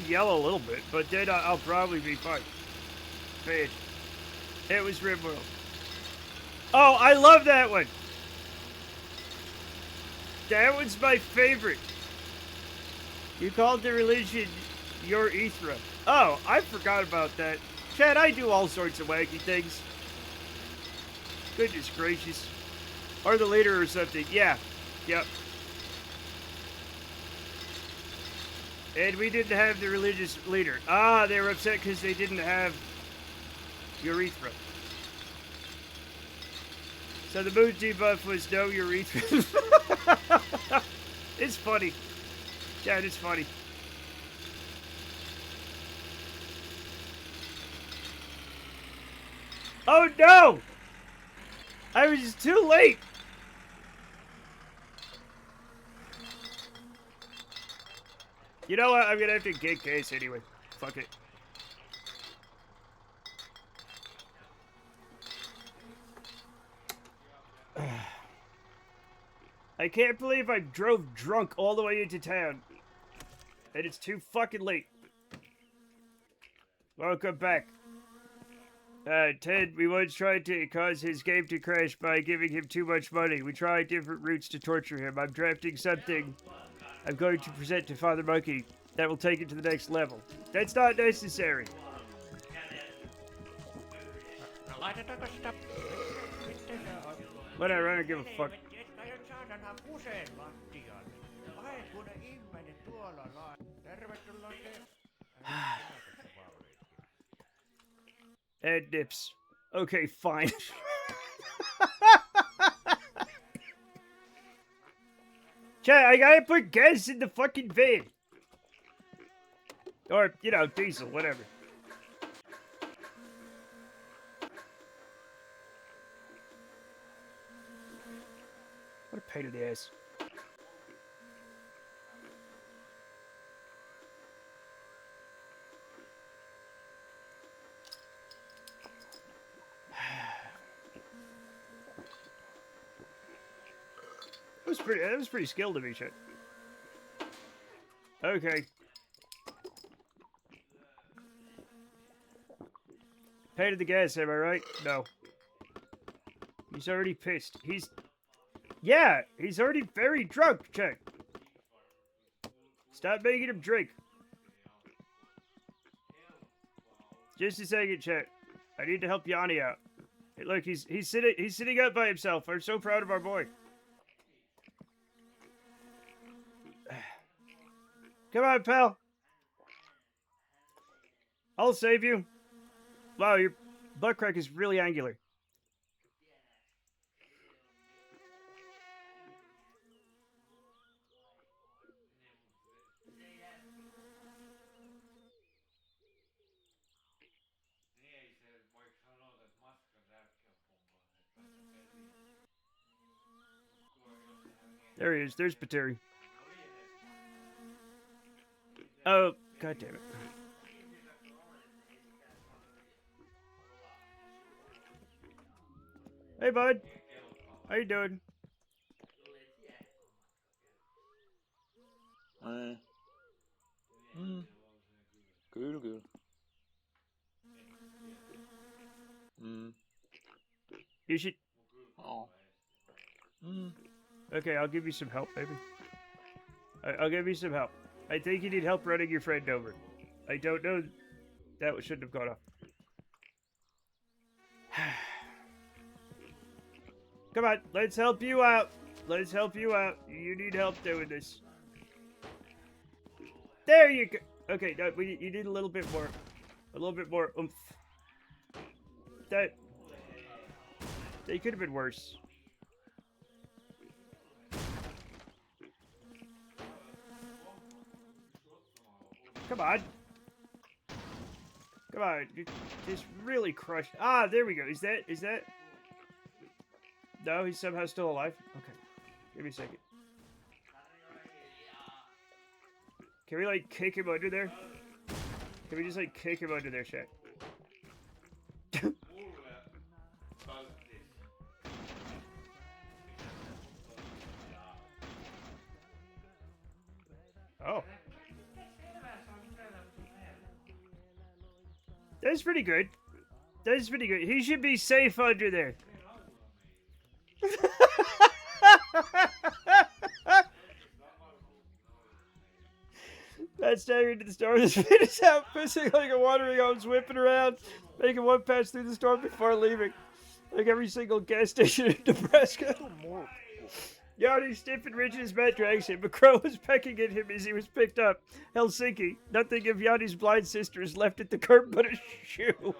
yell a little bit, but then I'll probably be fine. Man, it was RimWorld. Oh, I love that one. That one's my favorite. You called the religion your Ethra. Oh, I forgot about that. Chad, I do all sorts of wacky things. Goodness gracious. Or the leader or something. Yeah. Yep. And we didn't have the religious leader. Ah, they were upset because they didn't have urethra. So the mood debuff was no urethra. It's funny. Yeah, it's funny. Oh no! I was too late! You know what? I'm gonna have to get case anyway. Fuck it. I can't believe I drove drunk all the way into town. And it's too fucking late. Welcome back. Ted, we once tried to cause his game to crash by giving him too much money. We tried different routes to torture him. I'm drafting something I'm going to present to Father Monkey that will take it to the next level. That's not necessary. Whatever, I don't give a fuck. And nips. Okay, fine. Chat, I gotta put gas in the fucking van. Or, you know, diesel, whatever. What a pain in the ass. That was pretty skilled of me, shit. Okay. Painted the gas, am I right? No. He's already pissed. Yeah, he's already very drunk, check. Stop making him drink. Just a second, chat. I need to help Yanni out. Hey, look, he's sitting up by himself. I'm so proud of our boy. Come on, pal. I'll save you. Wow, your butt crack is really angular. There he is. There's Pateri. Oh, god damn it. Hey, bud. How you doing?
Good.
You should...
Oh.
Okay, I'll give you some help, baby. I'll give you some help. I think you need help running your friend over. I don't know. That shouldn't have gone off. Come on, let's help you out. Let's help you out. You need help doing this. There you go. Okay, no, you need a little bit more. A little bit more oomph. That could have been worse. Come on. Come on. You just really crushed. Ah, there we go. Is that? No, he's somehow still alive? Okay. Give me a second. Can we, like, kick him under there? Can we just, like, kick him under there, chat? Oh. That's pretty good. That's pretty good. He should be safe under there. That's staggering to the storm. His feet is out, pissing like a watering hose, whipping around, making one pass through the storm before leaving. Like every single gas station in Nebraska. Yanni's stiff and rigid as Matt drags him. McCrow was pecking at him as he was picked up. Helsinki. Nothing of Yanni's blind sister is left at the curb but a shoe.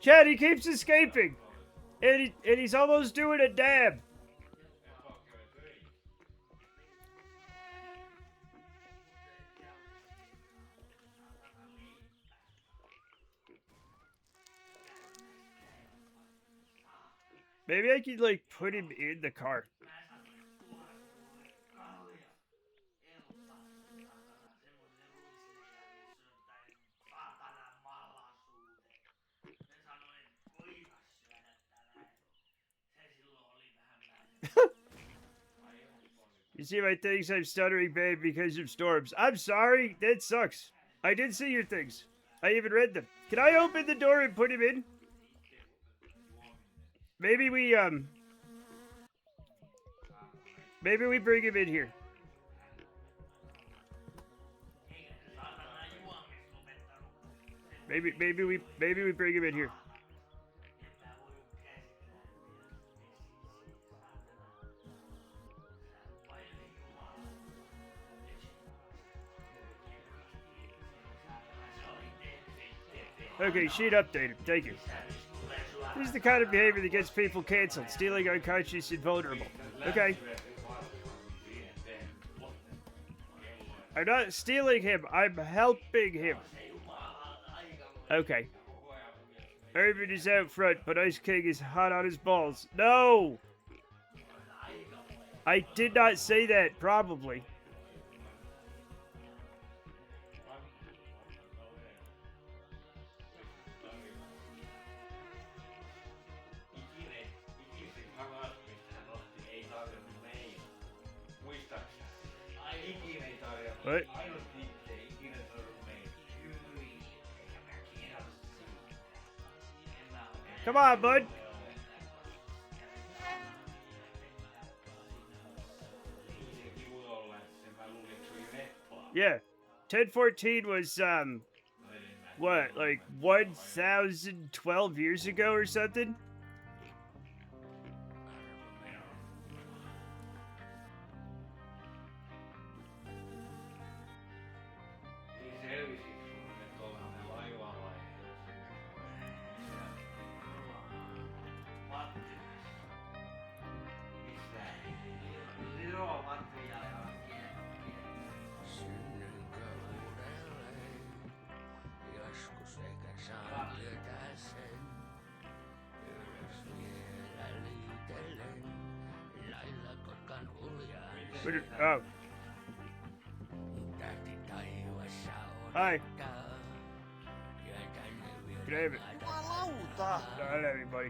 Chad, he keeps escaping. And he's almost doing a dab. Maybe I could, like, put him in the car. You see my things, I'm stuttering, babe, because of storms. I'm sorry, that sucks. I did see your things. I even read them. Can I open the door and put him in? Maybe we bring him in here. Maybe we bring him in here. Okay, sheet updated. Thank you. This is the kind of behavior that gets people canceled. Stealing, unconscious, and vulnerable. Okay. I'm not stealing him. I'm helping him. Okay. Irvin is out front, but Ice King is hot on his balls. No! I did not say that, probably. What? Come on, bud. Yeah. 1014 was what, like 1,012 years ago or something? Oh. Hi. Can I have it?
Jumalauta!
Hello, everybody.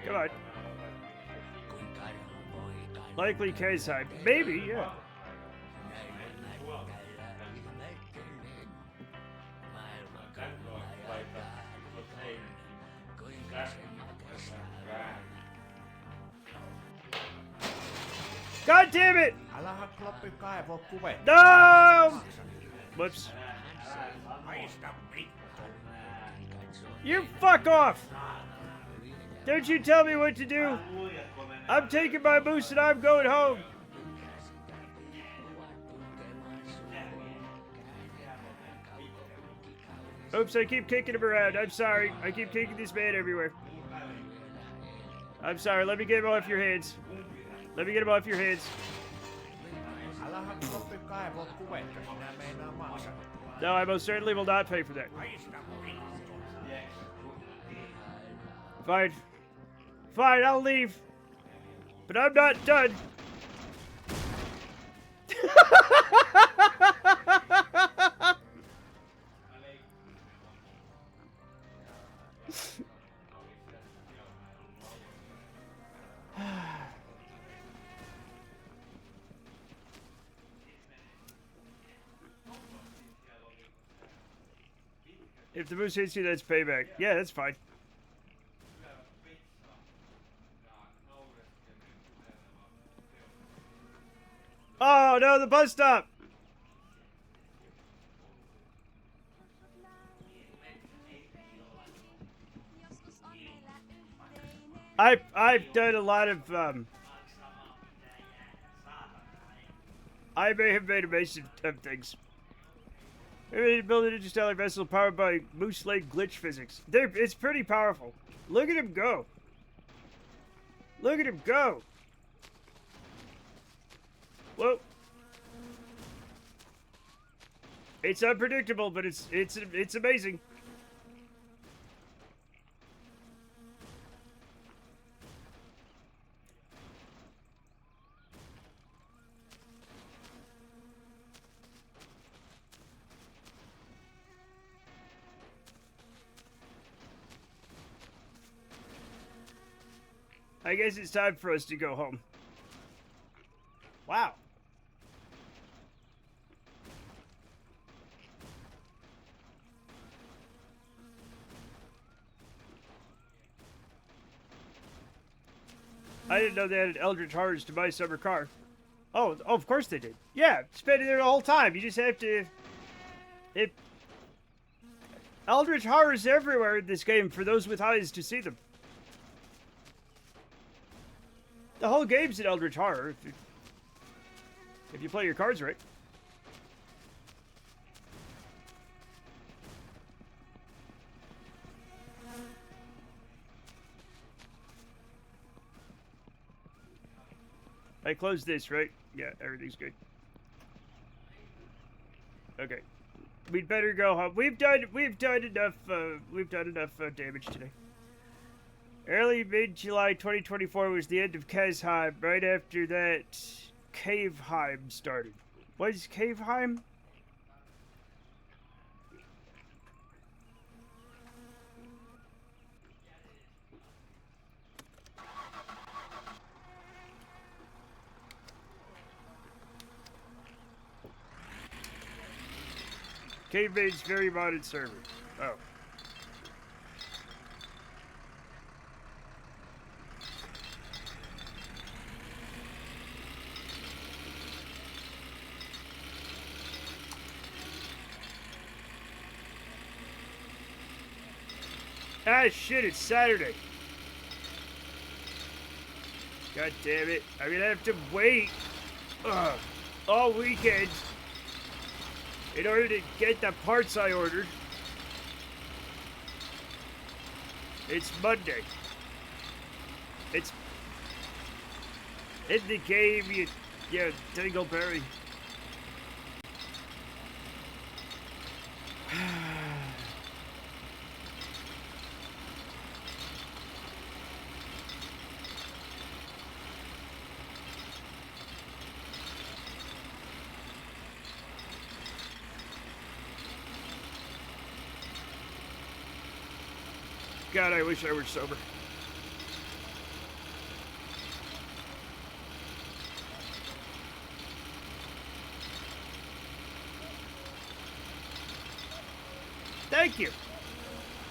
Come on. Likely case hype. Maybe, yeah. God damn it!
Älähän Kloppi kaivo kuvet.
No! Whoops.
Haista vittu.
You fuck off! Don't you tell me what to do! I'm taking my boost and I'm going home! Oops, I keep kicking him around. I'm sorry. I keep kicking this man everywhere. I'm sorry. Let me get him off your hands. Let me get him off your hands.
Älähän Kloppi kaivo kuvet, jos sinä meinaa maksat.
No, I most certainly will not pay for that.
Haista vittu.
Fine. Fine, I'll leave. But I'm not done. If the moose hits you, that's payback. Yeah, that's fine. Oh no, the bus stop! I've done a lot of I may have made a mess of things. We made to build an interstellar vessel powered by Moose Lake glitch physics. It's pretty powerful. Look at him go. Look at him go. Whoa. It's unpredictable, but it's amazing. I guess it's time for us to go home. Wow. I didn't know they had an Eldritch Horrors to my summer car. Oh, of course they did. Yeah, spent it there the whole time. You just have to... Eldritch Horrors everywhere in this game for those with eyes to see them. The whole game's an Eldritch Horror if you play your cards right. I closed this, right? Yeah, everything's good. Okay, we'd better go home. We've done enough damage today. Early mid-July 2024 was the end of Kesheim. Right after that, Caveheim started. What is Caveheim? Caveman's very modded server. Oh. Ah, shit, it's Saturday. God damn it. I'm gonna have to wait all weekend in order to get the parts I ordered. It's Monday. It's in the game, you dingleberry. God, I wish I were sober. Thank you.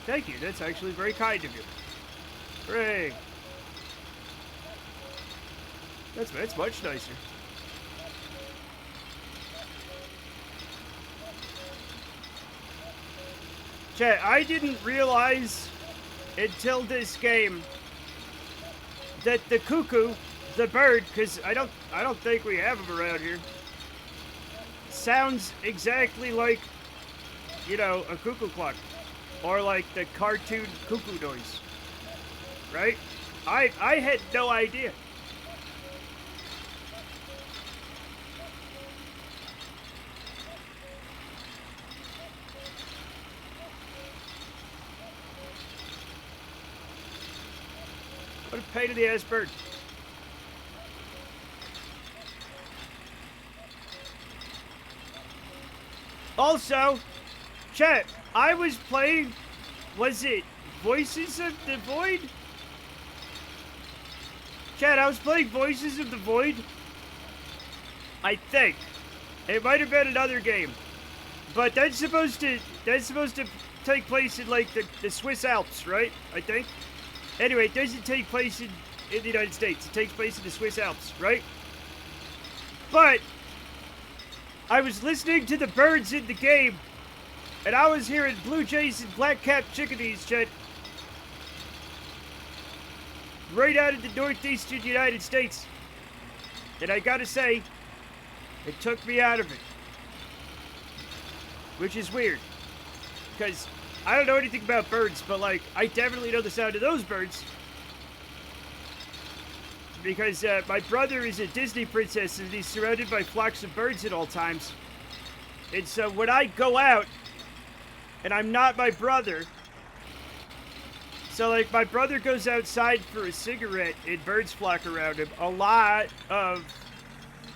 Thank you. That's actually very kind of you. Hooray. That's much nicer. Chat, I didn't realize until this game that the cuckoo, the bird, because I don't think we have them around here, sounds exactly like, you know, a cuckoo clock, or like the cartoon cuckoo noise, right? I had no idea. What a pain in the ass bird. Also, chat, I was playing, was it Voices of the Void? Chat, I was playing Voices of the Void. I think. It might have been another game. But that's supposed to take place in like the Swiss Alps, right? I think. Anyway, it doesn't take place in the United States. It takes place in the Swiss Alps, right? But I was listening to the birds in the game, and I was hearing blue jays and black-capped chickadees, chat, right out of the northeastern United States. And I gotta say, it took me out of it. Which is weird. Because I don't know anything about birds, but, like, I definitely know the sound of those birds. Because my brother is a Disney princess, and he's surrounded by flocks of birds at all times. And so when I go out, and I'm not my brother, so, like, my brother goes outside for a cigarette, and birds flock around him. A lot of,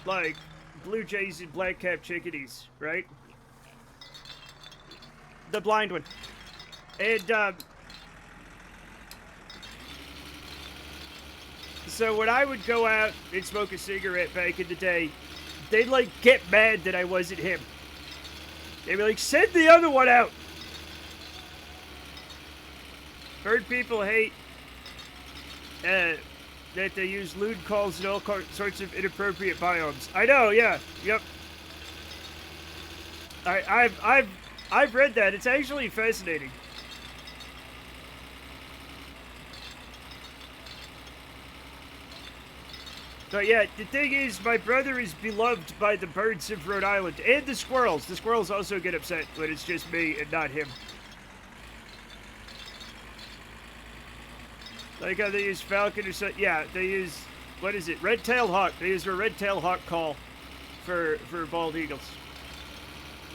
like, blue jays and black-capped chickadees, right? The blind one. And, so when I would go out and smoke a cigarette back in the day, they'd, like, get mad that I wasn't him. They'd be like, send the other one out! Bird people hate that they use lewd calls in all sorts of inappropriate biomes. I know, yeah, yep. I've read that. It's actually fascinating. But yeah, the thing is, my brother is beloved by the birds of Rhode Island and the squirrels. The squirrels also get upset when it's just me and not him. Like how they use falcon or something. Yeah, they use, what is it? Red-tailed hawk. They use a red-tailed hawk call for bald eagles.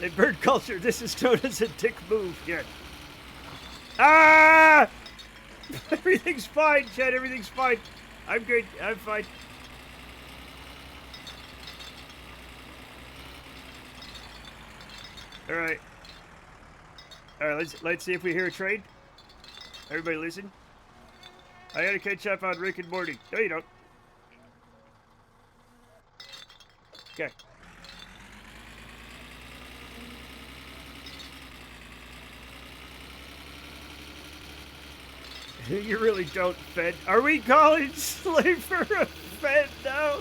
In bird culture, this is known as a dick move. Yeah. Ah! Everything's fine, Chad. Everything's fine. I'm good. I'm fine. All right. All right. Let's see if we hear a train. Everybody, listen. I gotta catch up on Rick and Morty. No, you don't. Okay. You really don't, Fed. Are we calling Slaver a Fed now?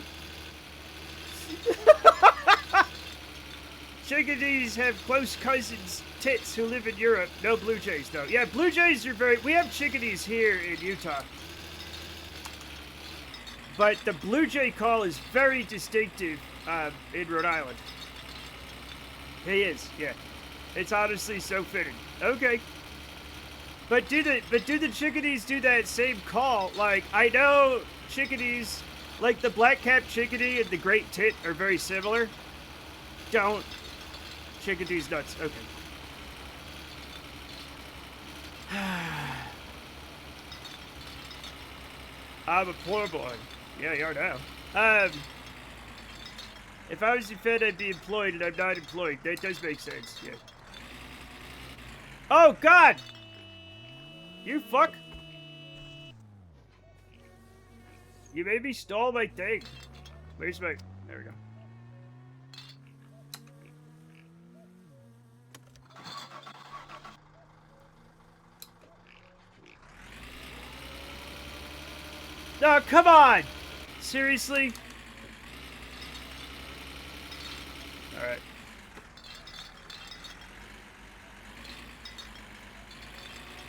Chickadees have close cousins, tits, who live in Europe. No Blue Jays, though. Yeah, Blue Jays are very... We have chickadees here in Utah. But the Blue Jay call is very distinctive in Rhode Island. He is, yeah. It's honestly so fitting. Okay. But do the chickadees do that same call? Like, I know chickadees, like the black-capped chickadee and the great tit are very similar. Don't. Chickadees nuts. Okay. I'm a poor boy. Yeah, you are now. If I was a Fed, I'd be employed, and I'm not employed. That does make sense, yeah. Oh, God! You fuck! You made me stall my thing. Where's my... There we go. No, come on! Seriously? Alright.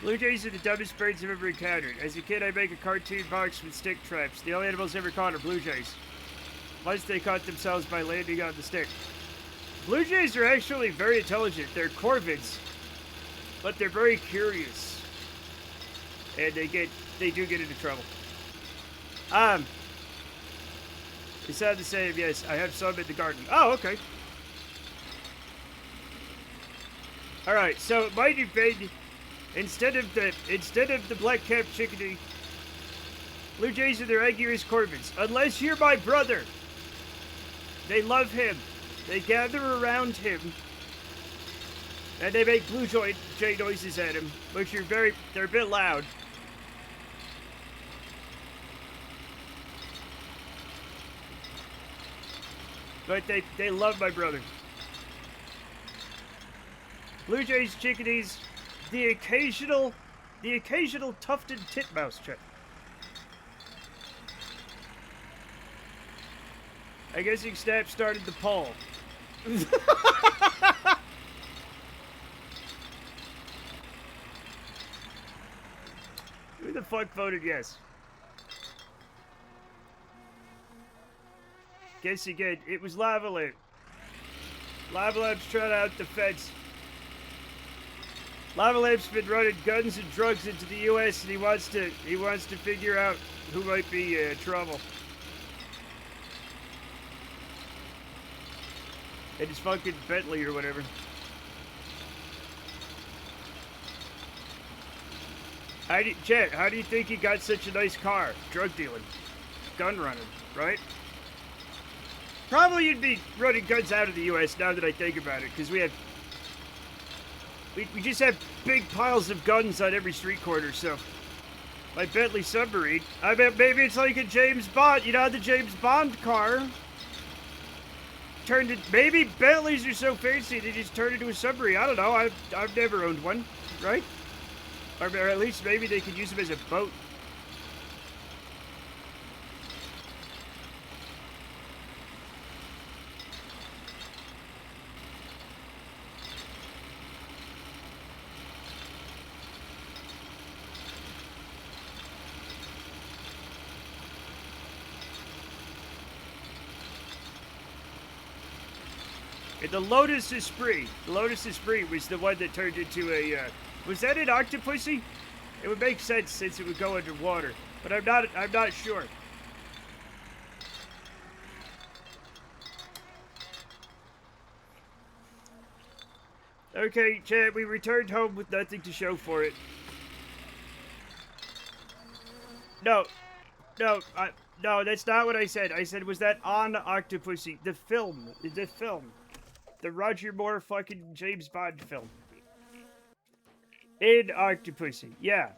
Blue jays are the dumbest birds I've ever encountered. As a kid, I make a cartoon box with stick traps. The only animals ever caught are blue jays. Once they caught themselves by landing on the stick. Blue jays are actually very intelligent. They're corvids. But they're very curious. And they do get into trouble. It's sad to say, yes, I have some in the garden. Oh, okay. Alright, so it might have been instead of the black-capped chickadee, blue jays are the regular corvids. Unless you're my brother. They love him. They gather around him. And they make blue jay noises at him, which are they're a bit loud. But they love my brother. Blue jays, chickadees, the occasional tufted titmouse check. I guess Snap started the poll. Who the fuck voted yes? Guess again, it was Lava Lamp. Lava Lamp's trying out the feds. Lava Lamp's been running guns and drugs into the U.S. and he wants to figure out who might be trouble. And his fucking Bentley or whatever. Chet, how do you think he got such a nice car? Drug dealing. Gun running, right? Probably you'd be running guns out of the U.S. now that I think about it, because we just have big piles of guns on every street corner, so... My Bentley submarine. I bet maybe it's like a James Bond, you know, the James Bond car. Maybe Bentleys are so fancy they just turn into a submarine. I don't know, I've never owned one, right? Or at least maybe they could use them as a boat. And the Lotus Esprit. The Lotus Esprit was the one that turned into a, was that an Octopussy? It would make sense since it would go underwater. But I'm not sure. Okay, Chad, we returned home with nothing to show for it. No, no, no, that's not what I said. I said, was that on Octopussy? The film. The film. The Roger Moore fucking James Bond film. In Octopussy, yeah.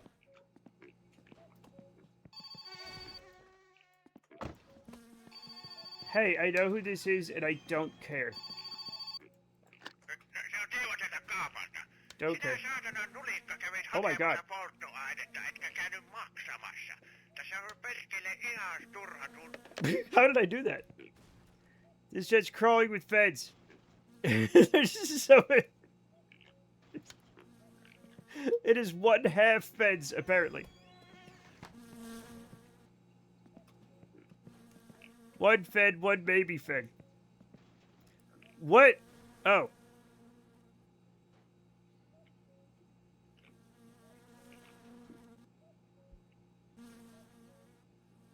Hey, I know who this is, and I don't care. Don't care. Oh my god. How did I do that? This jet's crawling with feds. There's just so many. It is one half feds, apparently. One fed, one baby fed. What? Oh.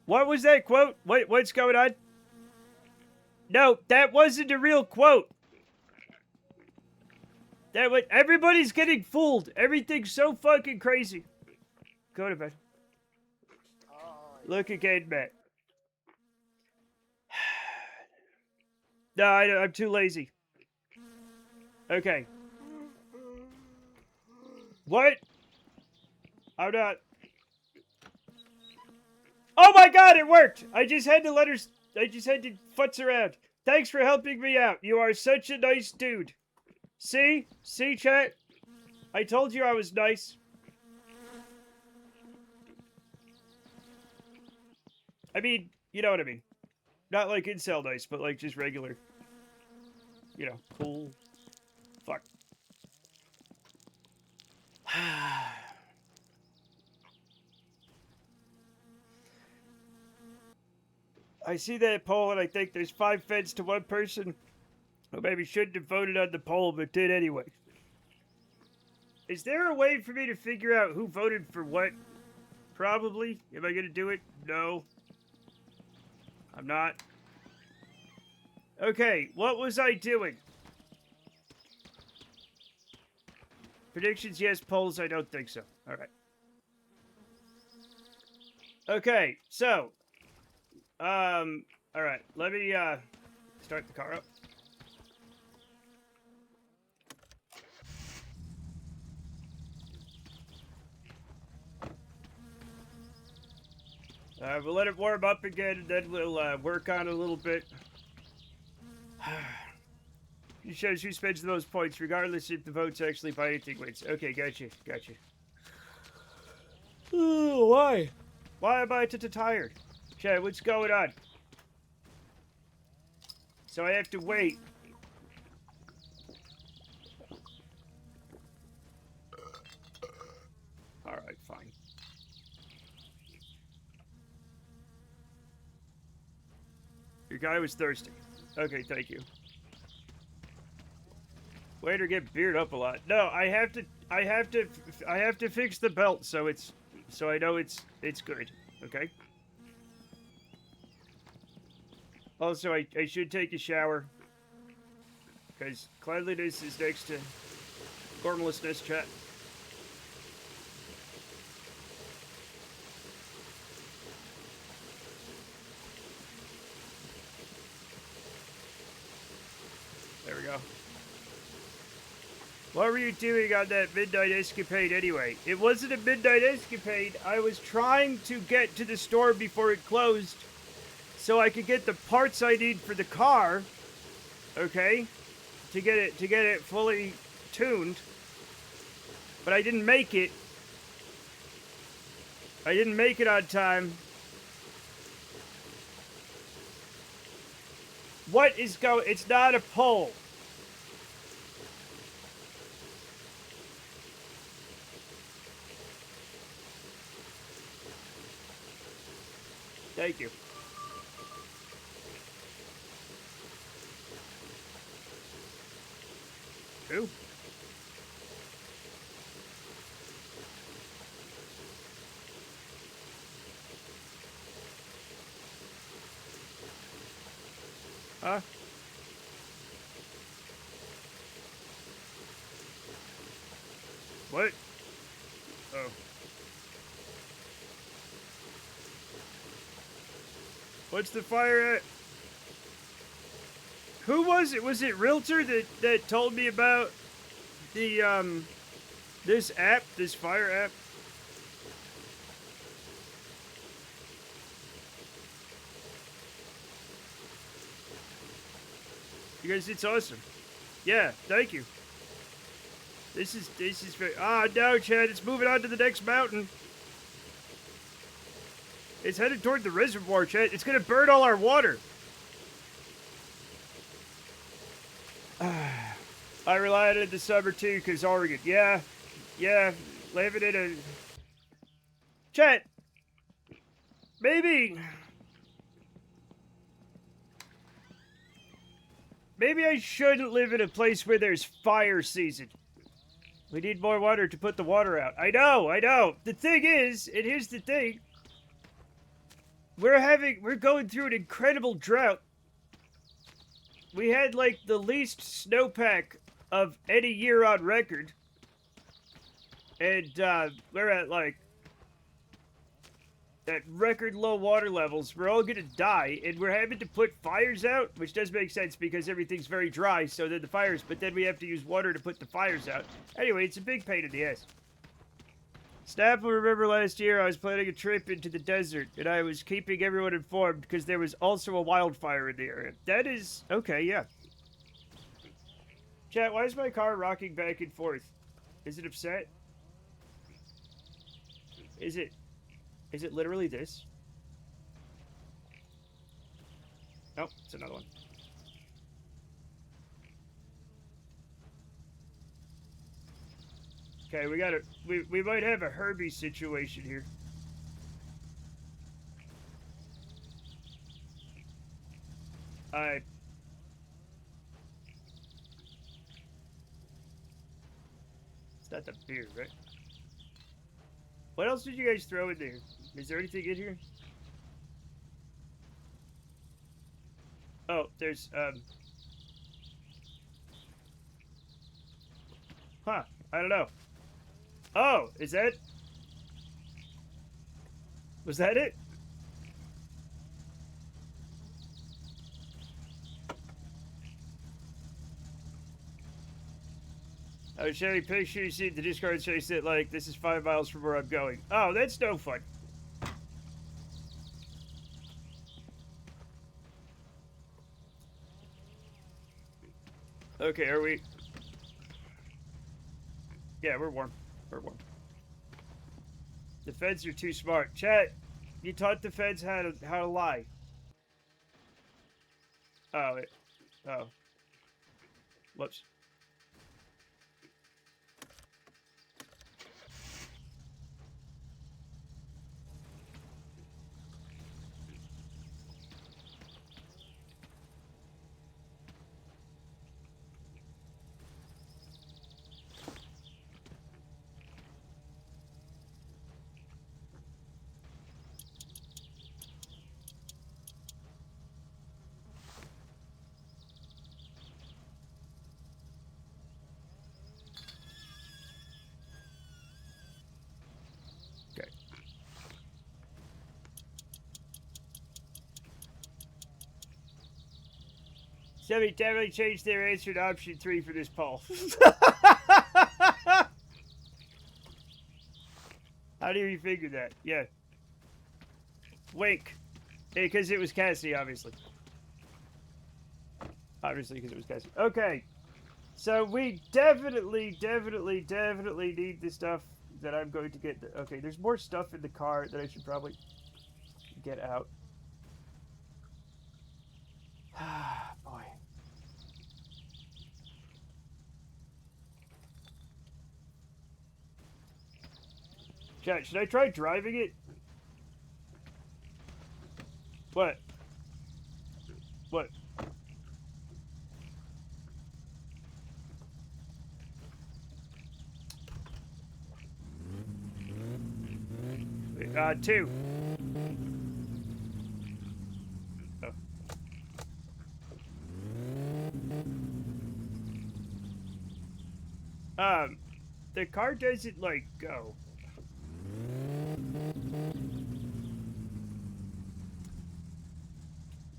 What was that quote? What's going on? No, that wasn't a real quote. That was, everybody's getting fooled. Everything's so fucking crazy. Go to bed. Look again, Matt. No, I'm too lazy. Okay. What? I'm not. Oh my god, it worked! I just had to futz around. Thanks for helping me out. You are such a nice dude. See? See, chat? I told you I was nice. I mean, you know what I mean. Not like incel nice, but like just regular. You know, cool. Fuck. I see that poll and I think there's 5 feds to 1 person who maybe shouldn't have voted on the poll but did anyway. Is there a way for me to figure out who voted for what? Probably. Am I gonna do it? No. I'm not. Okay, what was I doing? Predictions, yes. Polls, I don't think so. Alright. Okay, so. Alright. Let me, start the car up. We'll let it warm up again, and then we'll, work on it a little bit. It shows who spends the most points, regardless if the votes actually buy anything wins. Okay, gotcha, gotcha. Why? Why am I tired? Chad, what's going on? So I have to wait. Alright, fine. Your guy was thirsty. Okay, thank you. Waiter get beard up a lot. No, I have to fix the belt so I know it's good. Okay? Also, I should take a shower. Because cleanliness is next to formlessness, chat. There we go. What were you doing on that midnight escapade anyway? It wasn't a midnight escapade. I was trying to get to the store before it closed so I could get the parts I need for the car. Okay? To get it fully tuned. But I didn't make it. I didn't make it on time. What is going? It's not a poll. Thank you. Who? Huh? What? Oh. What's the fire at? Who was it? Was it Realtor that told me about the this app, this fire app? You guys, it's awesome. Yeah, thank you. This is very. Ah, no, Chad, it's moving on to the next mountain. It's headed toward the reservoir, Chad. It's gonna burn all our water. I rely on it in the summer too, cause Oregon. Yeah, living in a. Chad, maybe I shouldn't live in a place where there's fire season. We need more water to put the water out. I know. The thing is, and here's the thing. We're going through an incredible drought. We had like the least snowpack of any year on record. And we're at like at record low water levels. We're all gonna die, and we're having to put fires out, which does make sense because everything's very dry, so then the fires, but then we have to use water to put the fires out. Anyway, it's a big pain in the ass. Snap will remember last year I was planning a trip into the desert, and I was keeping everyone informed because there was also a wildfire in the area. That is... okay, yeah. Chat, why is my car rocking back and forth? Is it upset? Is it literally this? Oh, it's another one. Okay, we might have a Herbie situation here. It's not the beer, right? What else did you guys throw in there? Is there anything in here? Oh, there's, huh, I don't know. Oh, is that... was that it? Oh, Chevy picture you see the Discord chase it like this is 5 miles from where I'm going. Oh, that's no fun. Okay, are we... yeah, we're warm. We're warm. The feds are too smart. Chat, you taught the feds how to lie. Oh, oh. Whoops. Somebody definitely changed their answer to option 3 for this poll. How do you figure that? Yeah. Wink. Because it was Cassie, obviously. Obviously, because it was Cassie. Okay. So we definitely need the stuff that I'm going to get. Okay, there's more stuff in the car that I should probably get out. Boy. Chat, should I try driving it? What? What? Wait, 2. Oh. The car doesn't, like, go.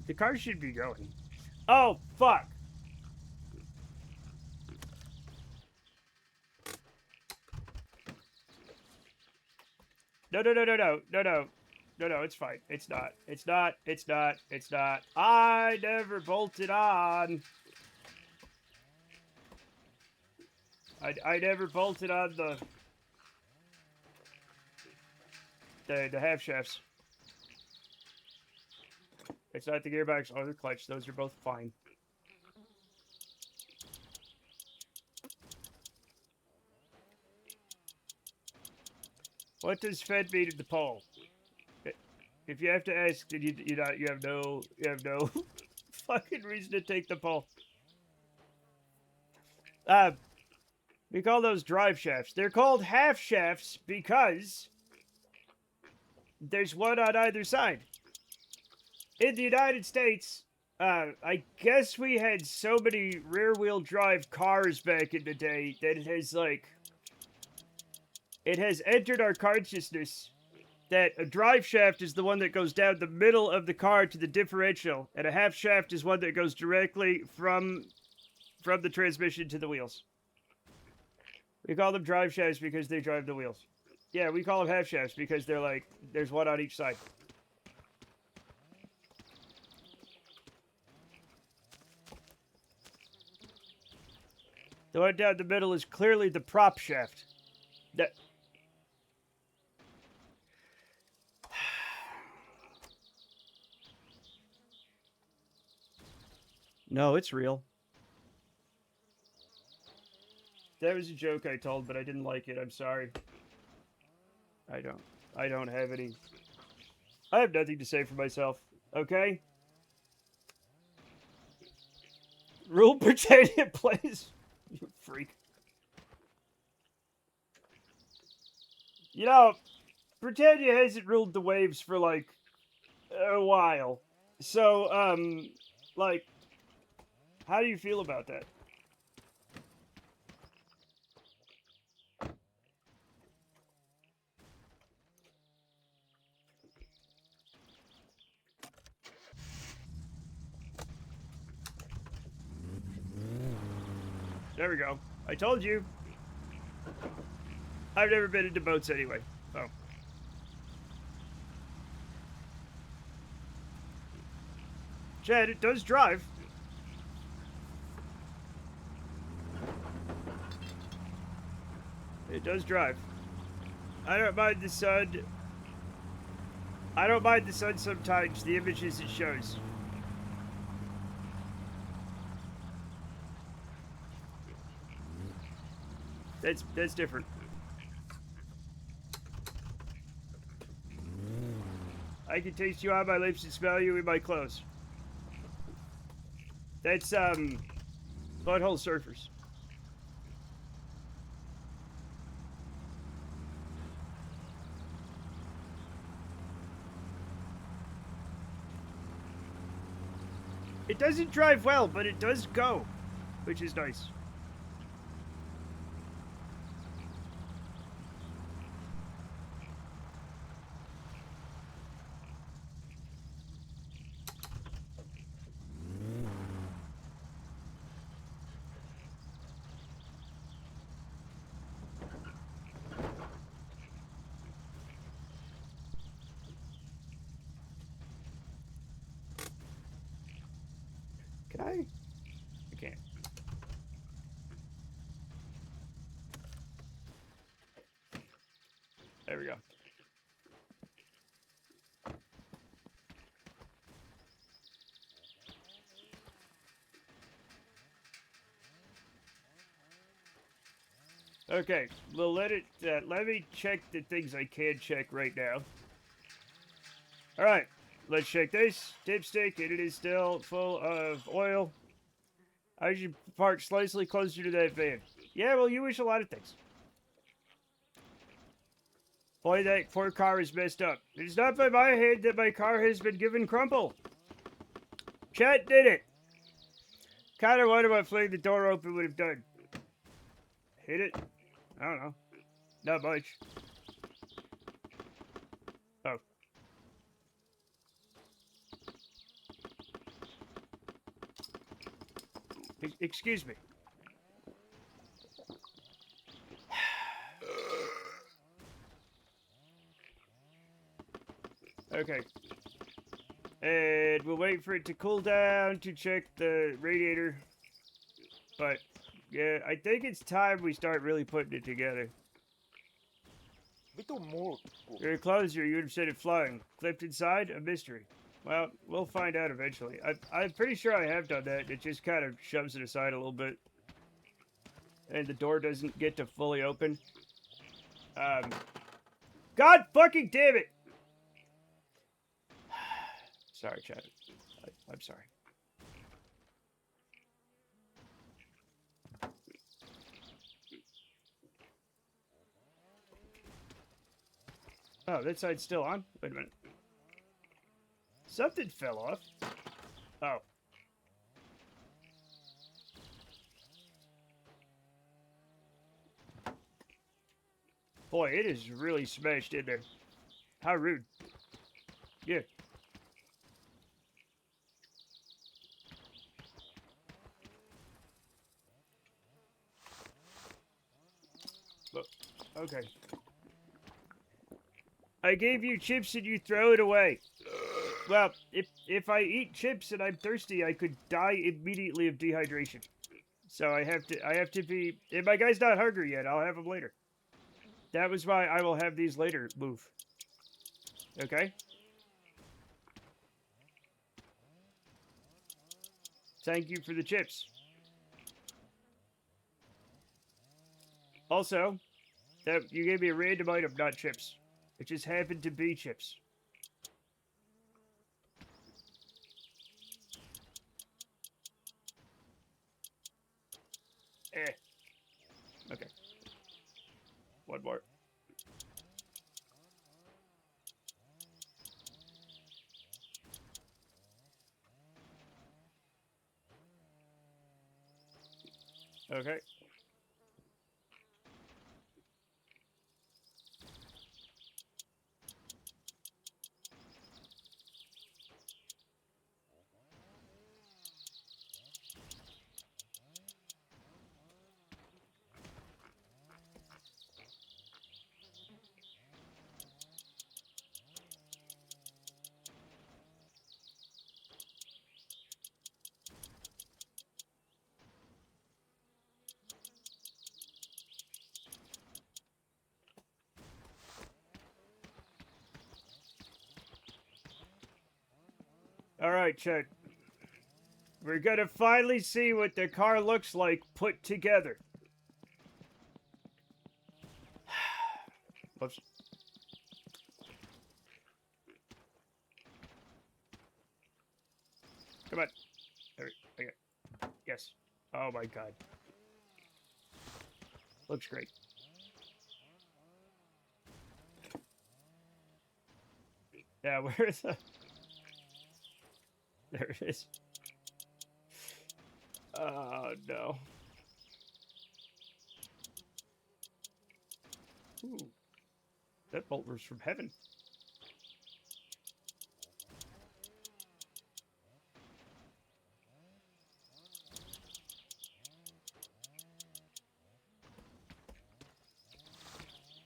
The car should be going. Oh, fuck. No, no, no, no, no, no, no. No, no, it's fine. It's not. It's not. It's not. It's not. I never bolted on. I never bolted on the half shafts. It's not the gearbox or the clutch. Those are both fine. What does fed mean in the poll? If you have to ask, then you have no fucking reason to take the poll. We call those drive shafts. They're called half shafts because there's one on either side. In the United States, I guess we had so many rear-wheel drive cars back in the day that it has entered our consciousness that a drive shaft is the one that goes down the middle of the car to the differential, and a half shaft is one that goes directly from the transmission to the wheels. We call them drive shafts because they drive the wheels. Yeah, we call them half shafts because they're like, there's one on each side. The one down the middle is clearly the prop shaft. That... No, it's real. That was a joke I told, but I didn't like it. I'm sorry. I don't have any... I have nothing to say for myself. Okay? Rule Britannia plays. You freak. You know, Britannia hasn't ruled the waves for, like, a while. So, like, how do you feel about that? There we go. I told you. I've never been into boats anyway. Oh. Chad, it does drive. It does drive. I don't mind the sun. I don't mind the sun sometimes, the images it shows. That's different. I can taste you on my lips and smell you in my clothes. That's, Butthole Surfers. It doesn't drive well, but it does go, which is nice. Can I? I can't. There we go. Okay, well let me check the things I can check right now. All right. Let's check this. Dipstick, and it is still full of oil. I should park slightly closer to that van. Yeah, well, you wish a lot of things. Boy, that poor car is messed up. It's not by my hand that my car has been given crumple. Chat did it. Kind of wonder what flaying the door open would have done. Hit it? I don't know. Not much. Oh. Excuse me. Okay. And we'll wait for it to cool down to check the radiator. But, yeah, I think it's time we start really putting it together.
Vitu mulkku.
Your closure, you would have said it flying. Clipped inside, a mystery. Well, we'll find out eventually. I'm pretty sure I have done that. It just kind of shoves it aside a little bit. And the door doesn't get to fully open. God fucking damn it! Sorry, Chad. I'm sorry. Oh, that side's still on? Wait a minute. Something fell off. Oh. Boy, it is really smashed in there. How rude. Yeah. Look, okay. I gave you chips and you throw it away. Well, if I eat chips and I'm thirsty, I could die immediately of dehydration. So I have to be. If my guy's not hungry yet, I'll have him later. That was why I will have these later. Move. Okay. Thank you for the chips. Also, that you gave me a random item, not chips. It just happened to be chips. Okay. One more. Okay. All right, Chet. We're gonna finally see what the car looks like put together. Whoops. Come on. There we go. Yes. Oh my god. Looks great. Yeah, where's the... There it is. Oh, no. Ooh. That bolt was from heaven.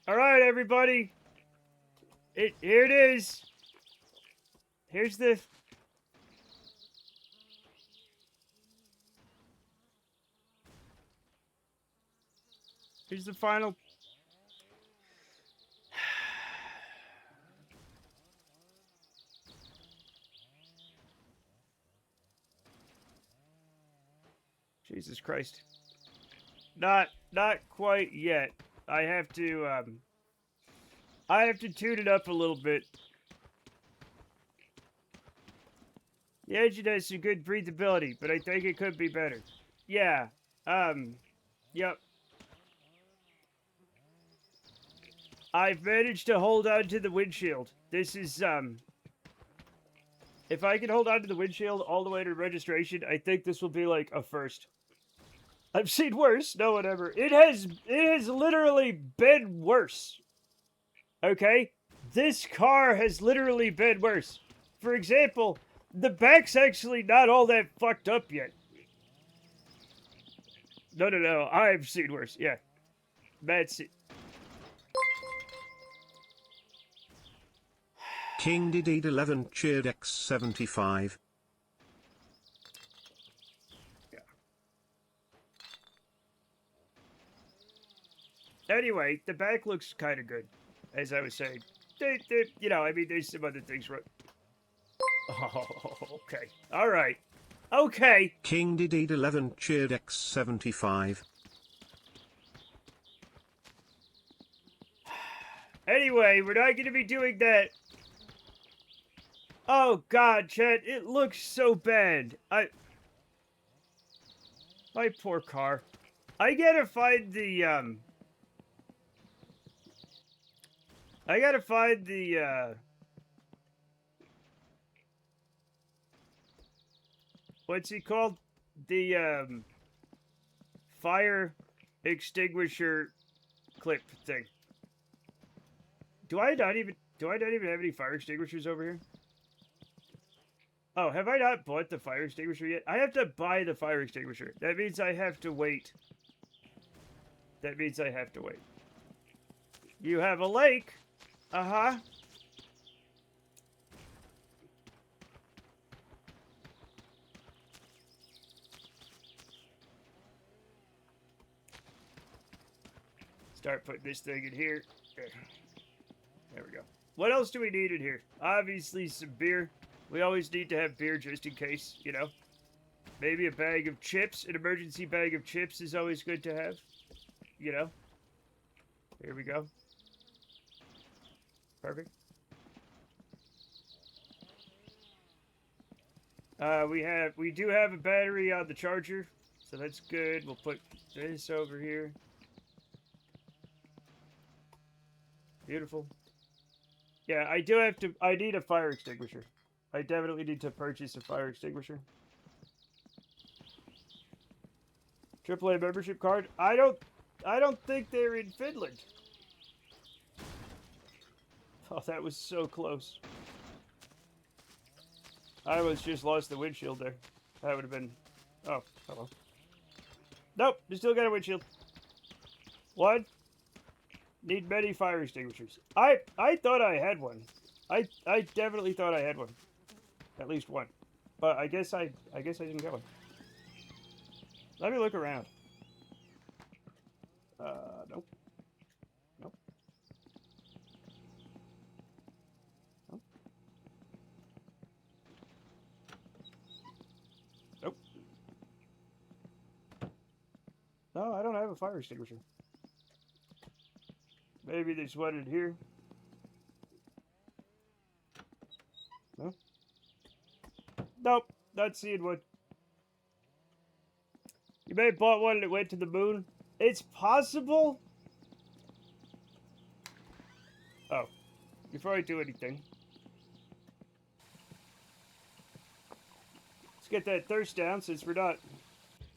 All right, everybody. Here it is. Here's the... Here's the final. Jesus Christ. Not quite yet. I have to tune it up a little bit. The engine has some good breathability, but I think it could be better. Yeah. Yep. I've managed to hold on to the windshield. This is, if I can hold on to the windshield all the way to registration, I think this will be like a first. I've seen worse. No one ever. It has literally been worse. Okay? This car has literally been worse. For example, the back's actually not all that fucked up yet. No. I've seen worse. Yeah. That's it.
King Didid 11 cheered X75.
Anyway, the back looks kind of good, as I was saying. You know, I mean, there's some other things. Oh, okay. All right. Okay.
King Didid 11 cheered X75.
Anyway, we're not going to be doing that. Oh, God, Chet, it looks so bad. My poor car. I gotta find the, what's he called? The, fire extinguisher clip thing. Do I not even have any fire extinguishers over here? Oh, have I not bought the fire extinguisher yet? I have to buy the fire extinguisher. That means I have to wait. You have a lake. Uh-huh. Start putting this thing in here. There we go. What else do we need in here? Obviously some beer. We always need to have beer just in case, you know. Maybe a bag of chips. An emergency bag of chips is always good to have. You know. Here we go. Perfect. We do have a battery on the charger, so that's good. We'll put this over here. Beautiful. Yeah, I need a fire extinguisher. I definitely need to purchase a fire extinguisher. AAA membership card? I don't think they're in Finland. Oh, that was so close. I almost just lost the windshield there. That would have been... Oh, hello. Nope, you still got a windshield. One. Need many fire extinguishers. I thought I had one. I definitely thought I had one. At least one. But I guess I didn't get one. Let me look around. Nope. Nope. Nope. Nope. No, I don't have a fire extinguisher. Maybe there's one in here. No? Nope, not seeing one. You may have bought one that went to the moon. It's possible. Oh, before I do anything, let's get that thirst down since we're not.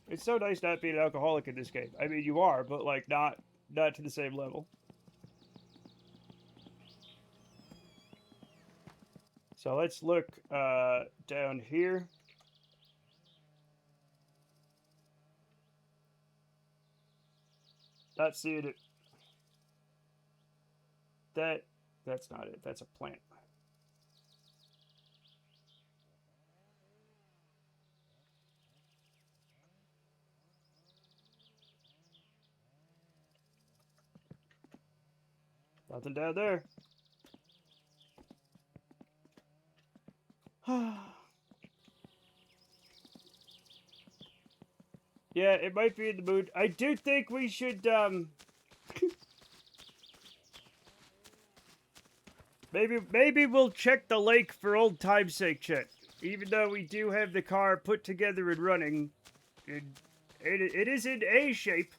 It's so nice not being an alcoholic in this game. I mean, you are, but like not to the same level. So let's look down here. Not seeing it. That's not it. That's a plant. Nothing down there. Yeah, it might be in the mood. I do think we should, maybe we'll check the lake for old time's sake, Chet. Even though we do have the car put together and running, it is in a shape.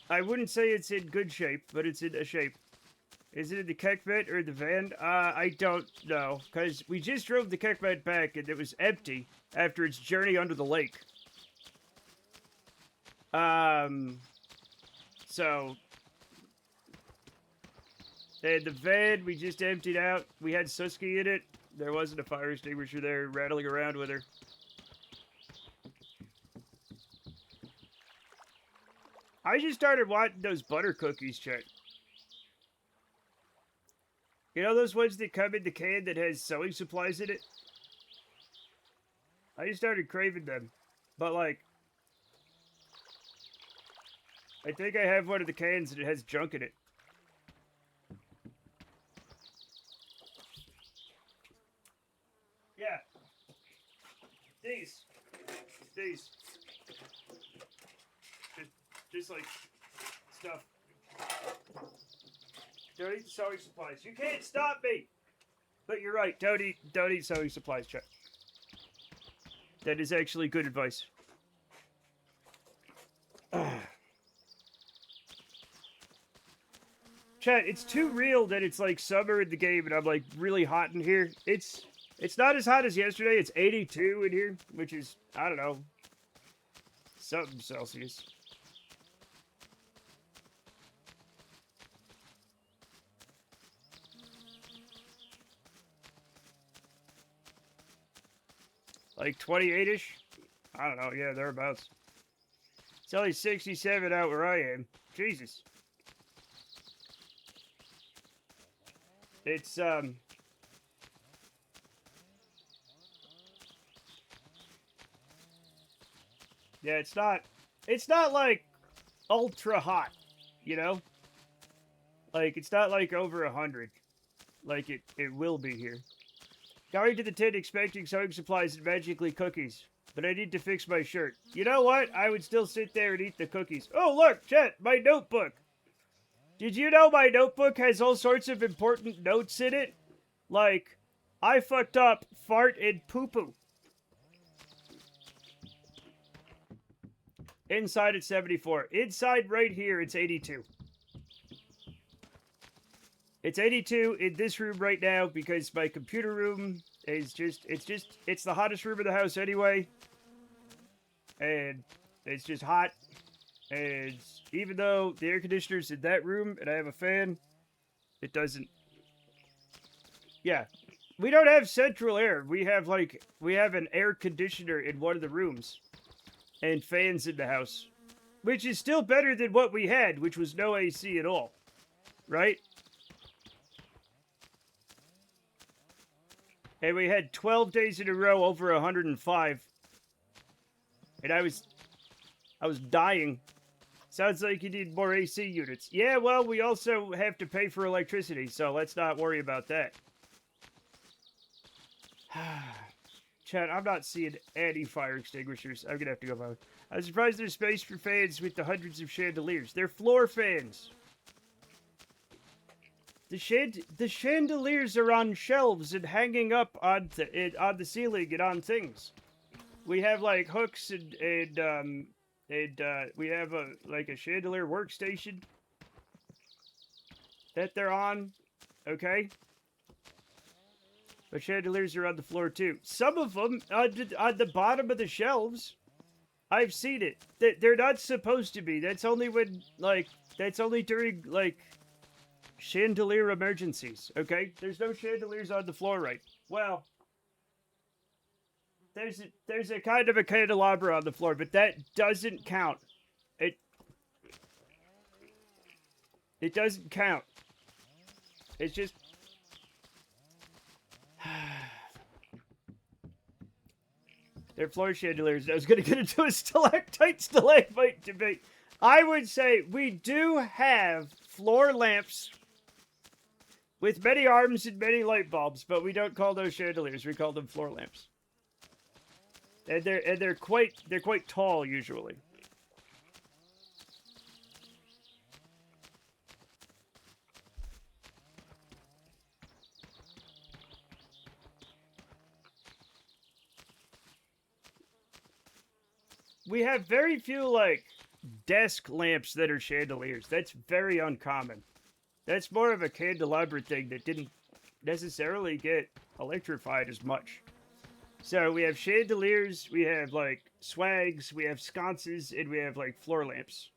I wouldn't say it's in good shape, but it's in a shape. Is it in the Kekmet or the van? I don't know, because we just drove the Kekmet back and it was empty after its journey under the lake. So, and the van we just emptied out. We had Suski in it. There wasn't a fire extinguisher there rattling around with her. I just started wanting those butter cookies, Chet. You know those ones that come in the can that has sewing supplies in it? I just started craving them. But, like, I think I have one of the cans and it has junk in it. Yeah. These. Just like stuff. Don't eat the sewing supplies. You can't stop me. But you're right. Don't eat sewing supplies, Chuck. That is actually good advice. Chat, it's too real that it's like summer in the game and I'm like really hot in here. It's not as hot as yesterday. It's 82 in here, which is, I don't know, something Celsius. Like 28-ish? I don't know. Yeah, thereabouts. It's only 67 out where I am. Jesus. It's, yeah, it's not like ultra hot, you know? Like, it's not like over 100. Like it will be here. Going to the tent expecting sewing supplies and magically cookies. But I need to fix my shirt. You know what? I would still sit there and eat the cookies. Oh, look, Chet, my notebook. Did you know my notebook has all sorts of important notes in it? Like, I fucked up, fart, and poo-poo. Inside it's 74. Inside right here, it's 82. It's 82 in this room right now because my computer room is it's the hottest room in the house anyway. And it's just hot. And even though the air conditioner's in that room and I have a fan, it doesn't. Yeah. We don't have central air. We have an air conditioner in one of the rooms. And fans in the house. Which is still better than what we had, which was no AC at all. Right? And we had 12 days in a row over 105. And I was dying. Sounds like you need more AC units. Yeah, well, we also have to pay for electricity, so let's not worry about that. Chad, I'm not seeing any fire extinguishers. I'm gonna have to go by. I'm surprised there's space for fans with the hundreds of chandeliers. They're floor fans. The chandeliers are on shelves and hanging up on the ceiling and on things. We have like hooks and we have a chandelier workstation that they're on. Okay. But chandeliers are on the floor too. Some of them on the bottom of the shelves. I've seen it. They're not supposed to be. That's only when that's only during chandelier emergencies, okay? There's no chandeliers on the floor right. Well, there's a kind of a candelabra on the floor, but that doesn't count. It doesn't count. It's just they're floor chandeliers. I was gonna get into a stalactite debate. I would say we do have floor lamps with many arms and many light bulbs, but we don't call those chandeliers. We call them floor lamps. And they're quite tall usually. We have very few desk lamps that are chandeliers. That's very uncommon. That's more of a candelabra thing that didn't necessarily get electrified as much. So we have chandeliers, we have swags, we have sconces, and we have floor lamps.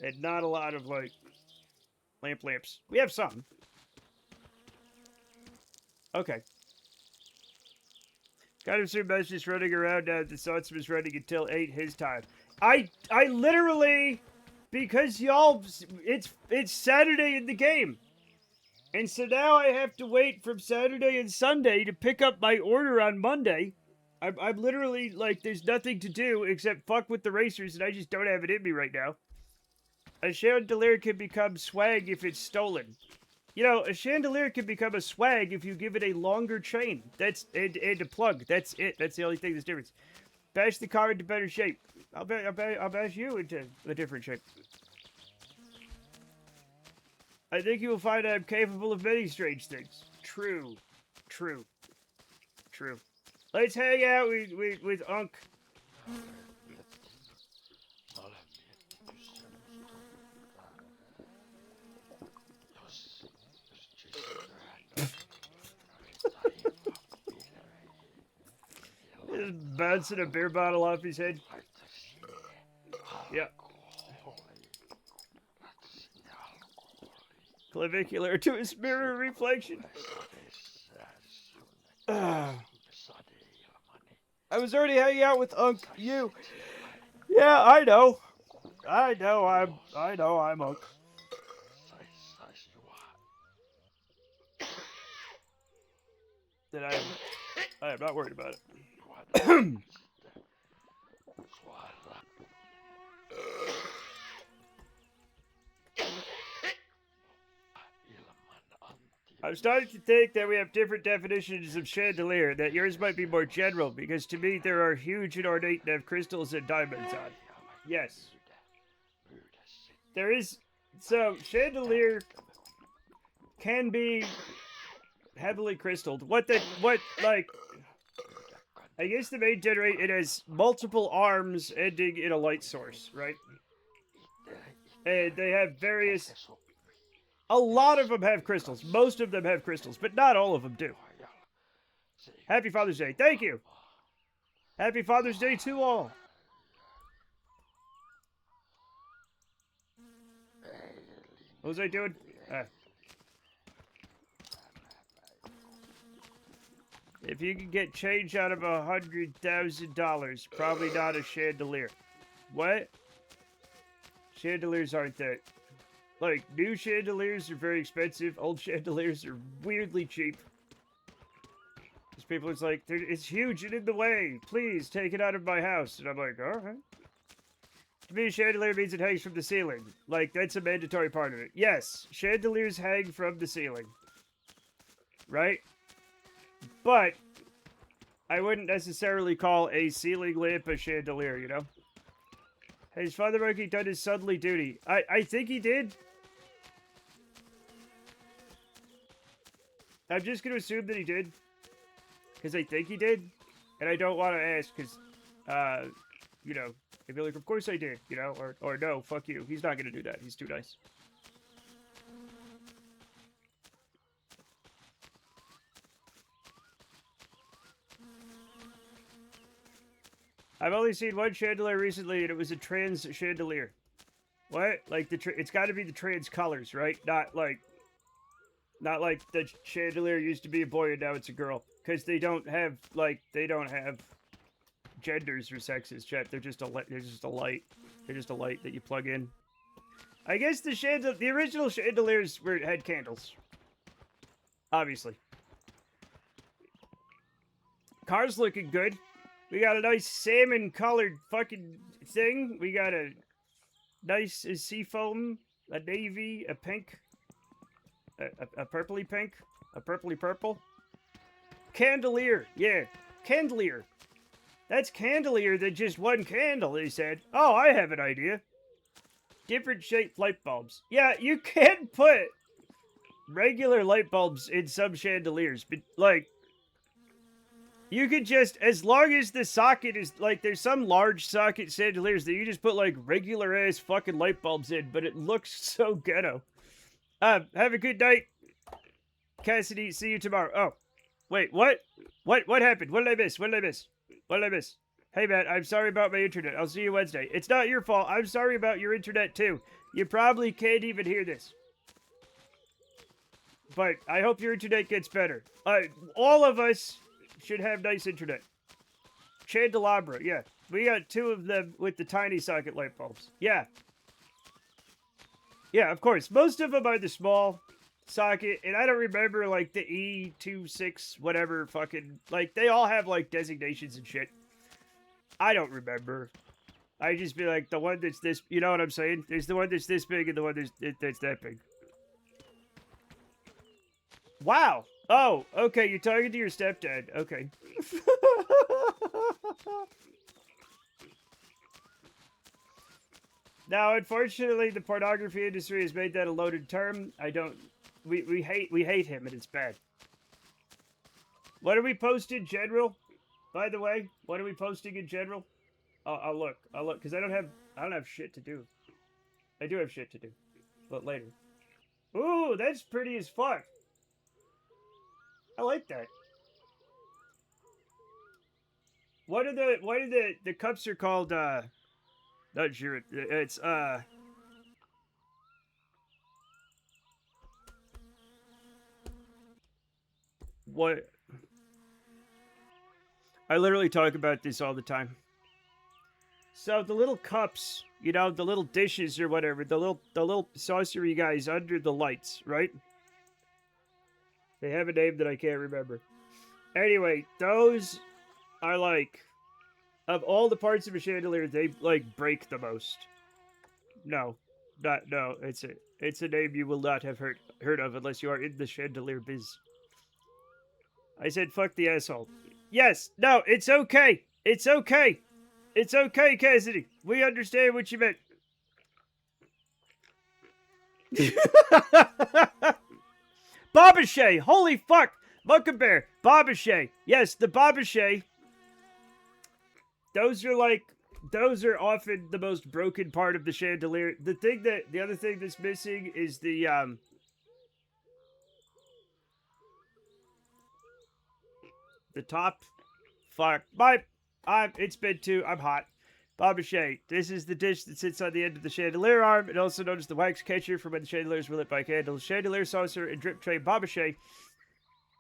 And not a lot of lamps. We have some. Okay. Kind of assume that's just running around now. The Sunsman is running until 8 his time. I literally because y'all, it's Saturday in the game. And so now I have to wait from Saturday and Sunday to pick up my order on Monday. I'm literally like, there's nothing to do except fuck with the racers, and I just don't have it in me right now. A chandelier can become swag if it's stolen. You know, a chandelier can become a swag if you give it a longer chain. That's and a plug. That's it. That's the only thing that's different. Bash the car into better shape. I'll bash you into a different shape. I think you will find I'm capable of many strange things. True. True. True. Let's hang out with Unk. Just bouncing a beer bottle off his head. Yeah. Clavicular to his mirror reflection. I was already hanging out with Unk. You. Yeah, I know. I know I'm Unk. That I am not worried about it. I'm starting to think that we have different definitions of chandelier, that yours might be more general, because to me there are huge and ornate and have crystals and diamonds on. Yes. There is... So, chandelier can be heavily crystalled. I guess the main generator, it has multiple arms ending in a light source, right? And they have various... A lot of them have crystals. Most of them have crystals, but not all of them do. Happy Father's Day. Thank you. Happy Father's Day to all. What was I doing? If you can get change out of $100,000, probably not a chandelier. What? Chandeliers aren't that. Like, new chandeliers are very expensive. Old chandeliers are weirdly cheap. Because people are like, it's huge and in the way. Please, take it out of my house. And I'm like, alright. To me, chandelier means it hangs from the ceiling. Like, that's a mandatory part of it. Yes, chandeliers hang from the ceiling. Right? But I wouldn't necessarily call a ceiling lamp a chandelier, you know? Has Father Monkey done his sonly duty? I think he did. I'm just going to assume that he did. Because I think he did. And I don't want to ask because, you know, he'd be like, of course I did, you know? Or no, fuck you. He's not going to do that. He's too nice. I've only seen one chandelier recently, and it was a trans chandelier. What? Like it's got to be the trans colors, right? Not like the chandelier used to be a boy and now it's a girl, because they don't have genders or sexes. Chat. They're just a light. They're just a light. They're just a light that you plug in. I guess the original chandeliers had candles. Obviously. Car's looking good. We got a nice salmon-colored fucking thing. We got a nice seafoam, a navy, a pink, a purpley pink, a purpley purple. Candelier, yeah, candelier. That's candelier than just one candle, they said. Oh, I have an idea. Different shaped light bulbs. Yeah, you can put regular light bulbs in some chandeliers, but like... You could just, as long as the socket is, like, there's some large socket chandeliers that you just put, like, regular-ass fucking light bulbs in, but it looks so ghetto. Have a good night, Cassidy. See you tomorrow. Oh, wait, what? What happened? What did I miss? What did I miss? What did I miss? Hey, Matt, I'm sorry about my internet. I'll see you Wednesday. It's not your fault. I'm sorry about your internet, too. You probably can't even hear this. But I hope your internet gets better. All of us... should have nice internet. Chandelabra, yeah. We got two of them with the tiny socket light bulbs. Yeah. Yeah, of course. Most of them are the small socket, and I don't remember, like, the E26 whatever fucking... Like, they all have, like, designations and shit. I don't remember. I just be like, the one that's this... You know what I'm saying? There's the one that's this big and the one that's that big. Wow! Oh, okay, you're talking to your stepdad. Okay. Now, unfortunately, the pornography industry has made that a loaded term. I don't... We hate him, and it's bad. What are we posting in general? By the way, what are we posting in general? I'll look, because I don't have shit to do. I do have shit to do, but later. Ooh, that's pretty as fuck. I like that. What are the cups are called? Not sure. It's what? I literally talk about this all the time. So the little cups, you know, the little dishes or whatever, the little saucery guys under the lights, right? They have a name that I can't remember. Anyway, those are like, of all the parts of a chandelier, they like break the most. No, it's a name you will not have heard of unless you are in the chandelier biz. I said fuck the asshole. Yes, no, it's okay. It's okay. It's okay, Cassidy. We understand what you meant. Babachet! Holy fuck! Muckabear! Babachet! Yes, the babachet. Those are often the most broken part of the chandelier. The other thing that's missing is the top. Fuck. It's been too. I'm hot. Babachet. This is the dish that sits on the end of the chandelier arm, and also known as the wax catcher for when the chandeliers were lit by candles. Chandelier, saucer, and drip tray babachet.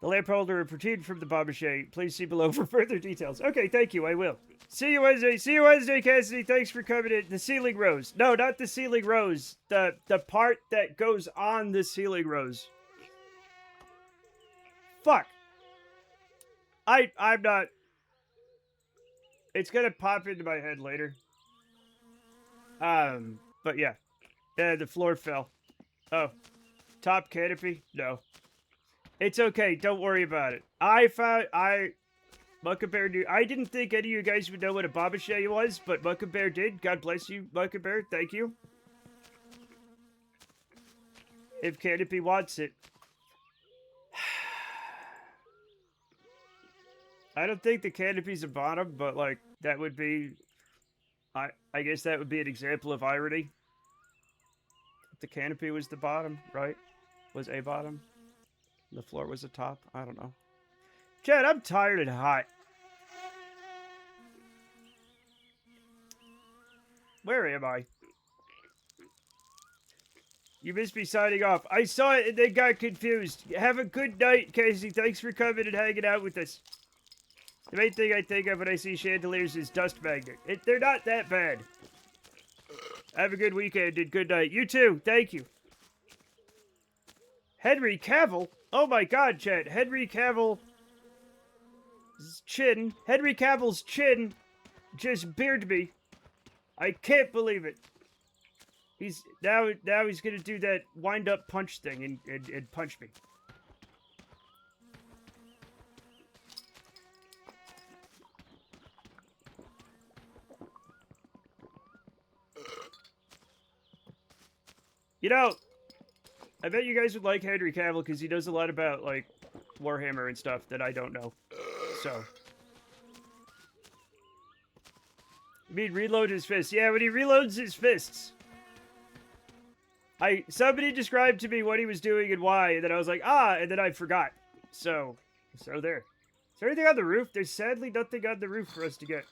The lamp holder and protrude from the babachet. Please see below for further details. Okay, thank you. I will. See you Wednesday. See you Wednesday, Cassidy. Thanks for coming in. The ceiling rose. No, not the ceiling rose. The part that goes on the ceiling rose. Fuck. I'm not... It's gonna pop into my head later. But yeah. Yeah, the floor fell. Oh. Top canopy? No. It's okay, don't worry about it. Muckabear knew. I didn't think any of you guys would know what a babachet was, but Muckabear did. God bless you, Muckabear. Thank you. If Canopy wants it. I don't think the canopy's a bottom, but, like, that would be... I guess that would be an example of irony. If the canopy was the bottom, right? Was a bottom. The floor was a top. I don't know. Chad, I'm tired and hot. Where am I? You must be signing off. I saw it and then got confused. Have a good night, Casey. Thanks for coming and hanging out with us. The main thing I think of when I see chandeliers is dust magnet. They're not that bad. Have a good weekend and good night. You too. Thank you. Henry Cavill? Oh my god, Chad. Henry Cavill's chin just bearded me. I can't believe it. He's now he's gonna do that wind up punch thing and punch me. You know, I bet you guys would like Henry Cavill because he knows a lot about, like, Warhammer and stuff that I don't know. So. I mean, reload his fists. Yeah, when he reloads his fists. Somebody described to me what he was doing and why, and then I was like, and then I forgot. So there. Is there anything on the roof? There's sadly nothing on the roof for us to get.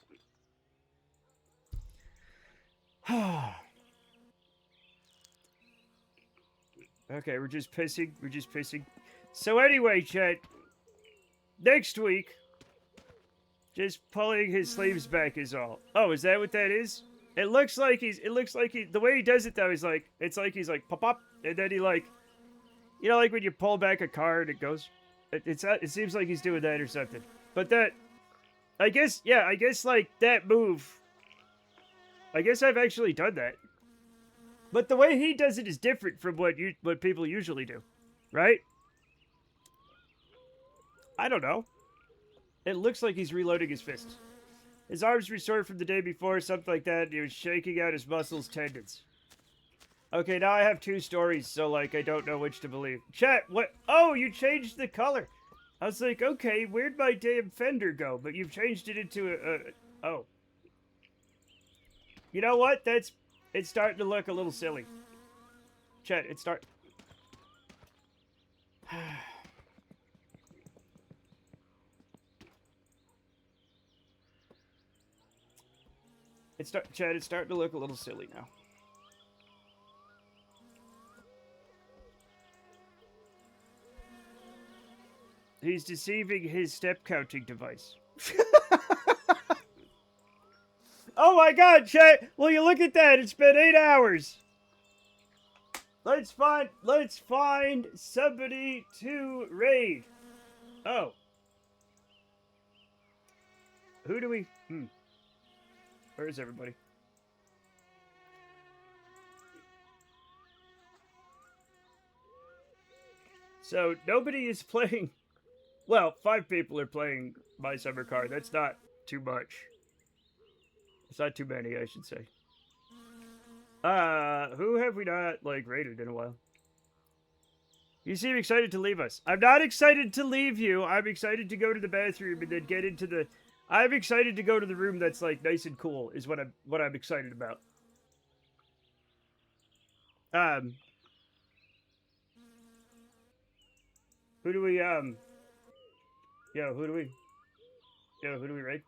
Okay, we're just pissing. So anyway, chat. Next week, just pulling his sleeves back is all. Oh, is that what that is? It looks like the way he does it though is like, it's like he's like pop up, and then he like, you know, like when you pull back a car and it goes. It seems like he's doing that or something. But that, I guess like that move. I guess I've actually done that. But the way he does it is different from what people usually do, right? I don't know. It looks like he's reloading his fists. His arms restored from the day before, something like that, and he was shaking out his muscles, tendons. Okay, now I have 2 stories, so, like, I don't know which to believe. Chat, what? Oh, you changed the color. I was like, okay, where'd my damn fender go? But you've changed it into oh. You know what? It's starting to look a little silly. Chat, It's starting to look a little silly now. He's deceiving his step counting device. Oh my god, chat! Will you look at that? It's been 8 hours. Let's find somebody to raid. Oh. Who do we... Where is everybody? So, nobody is playing... Well, 5 people are playing My Summer Car. That's not too much. It's not too many, I should say. Who have we not, like, raided in a while? You seem excited to leave us. I'm not excited to leave you. I'm excited to go to the bathroom and then get into the... I'm excited to go to the room that's, like, nice and cool, is what I'm excited about. Who do we, who do we raid?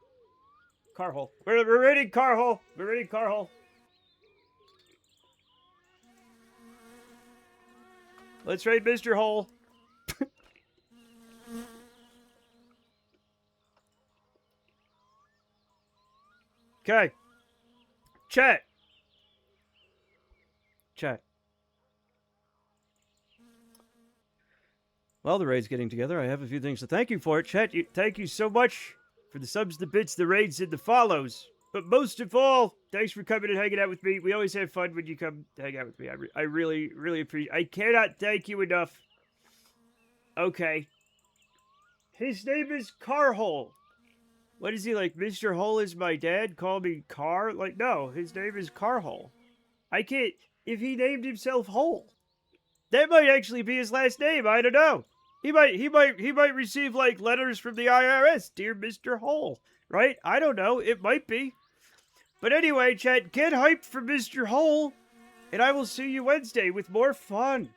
Carhole. We're raiding Carhole. We're raiding Carhole. Let's raid Mr. Hole. Okay. Chat. Well, the raid's getting together. I have a few things to thank you for it. Chat, thank you so much for the subs, the bits, the raids, and the follows. But most of all, thanks for coming and hanging out with me. We always have fun when you come hang out with me. I really, really appreciate it. I cannot thank you enough. Okay. His name is Carhole. What is he, like, Mr. Hole is my dad? Call me Car? Like, no, his name is Carhole. I can't... If he named himself Hole, that might actually be his last name. I don't know. He might receive, like, letters from the IRS. Dear Mr. Hole. Right? I don't know. It might be. But anyway, chat, get hyped for Mr. Hole. And I will see you Wednesday with more fun.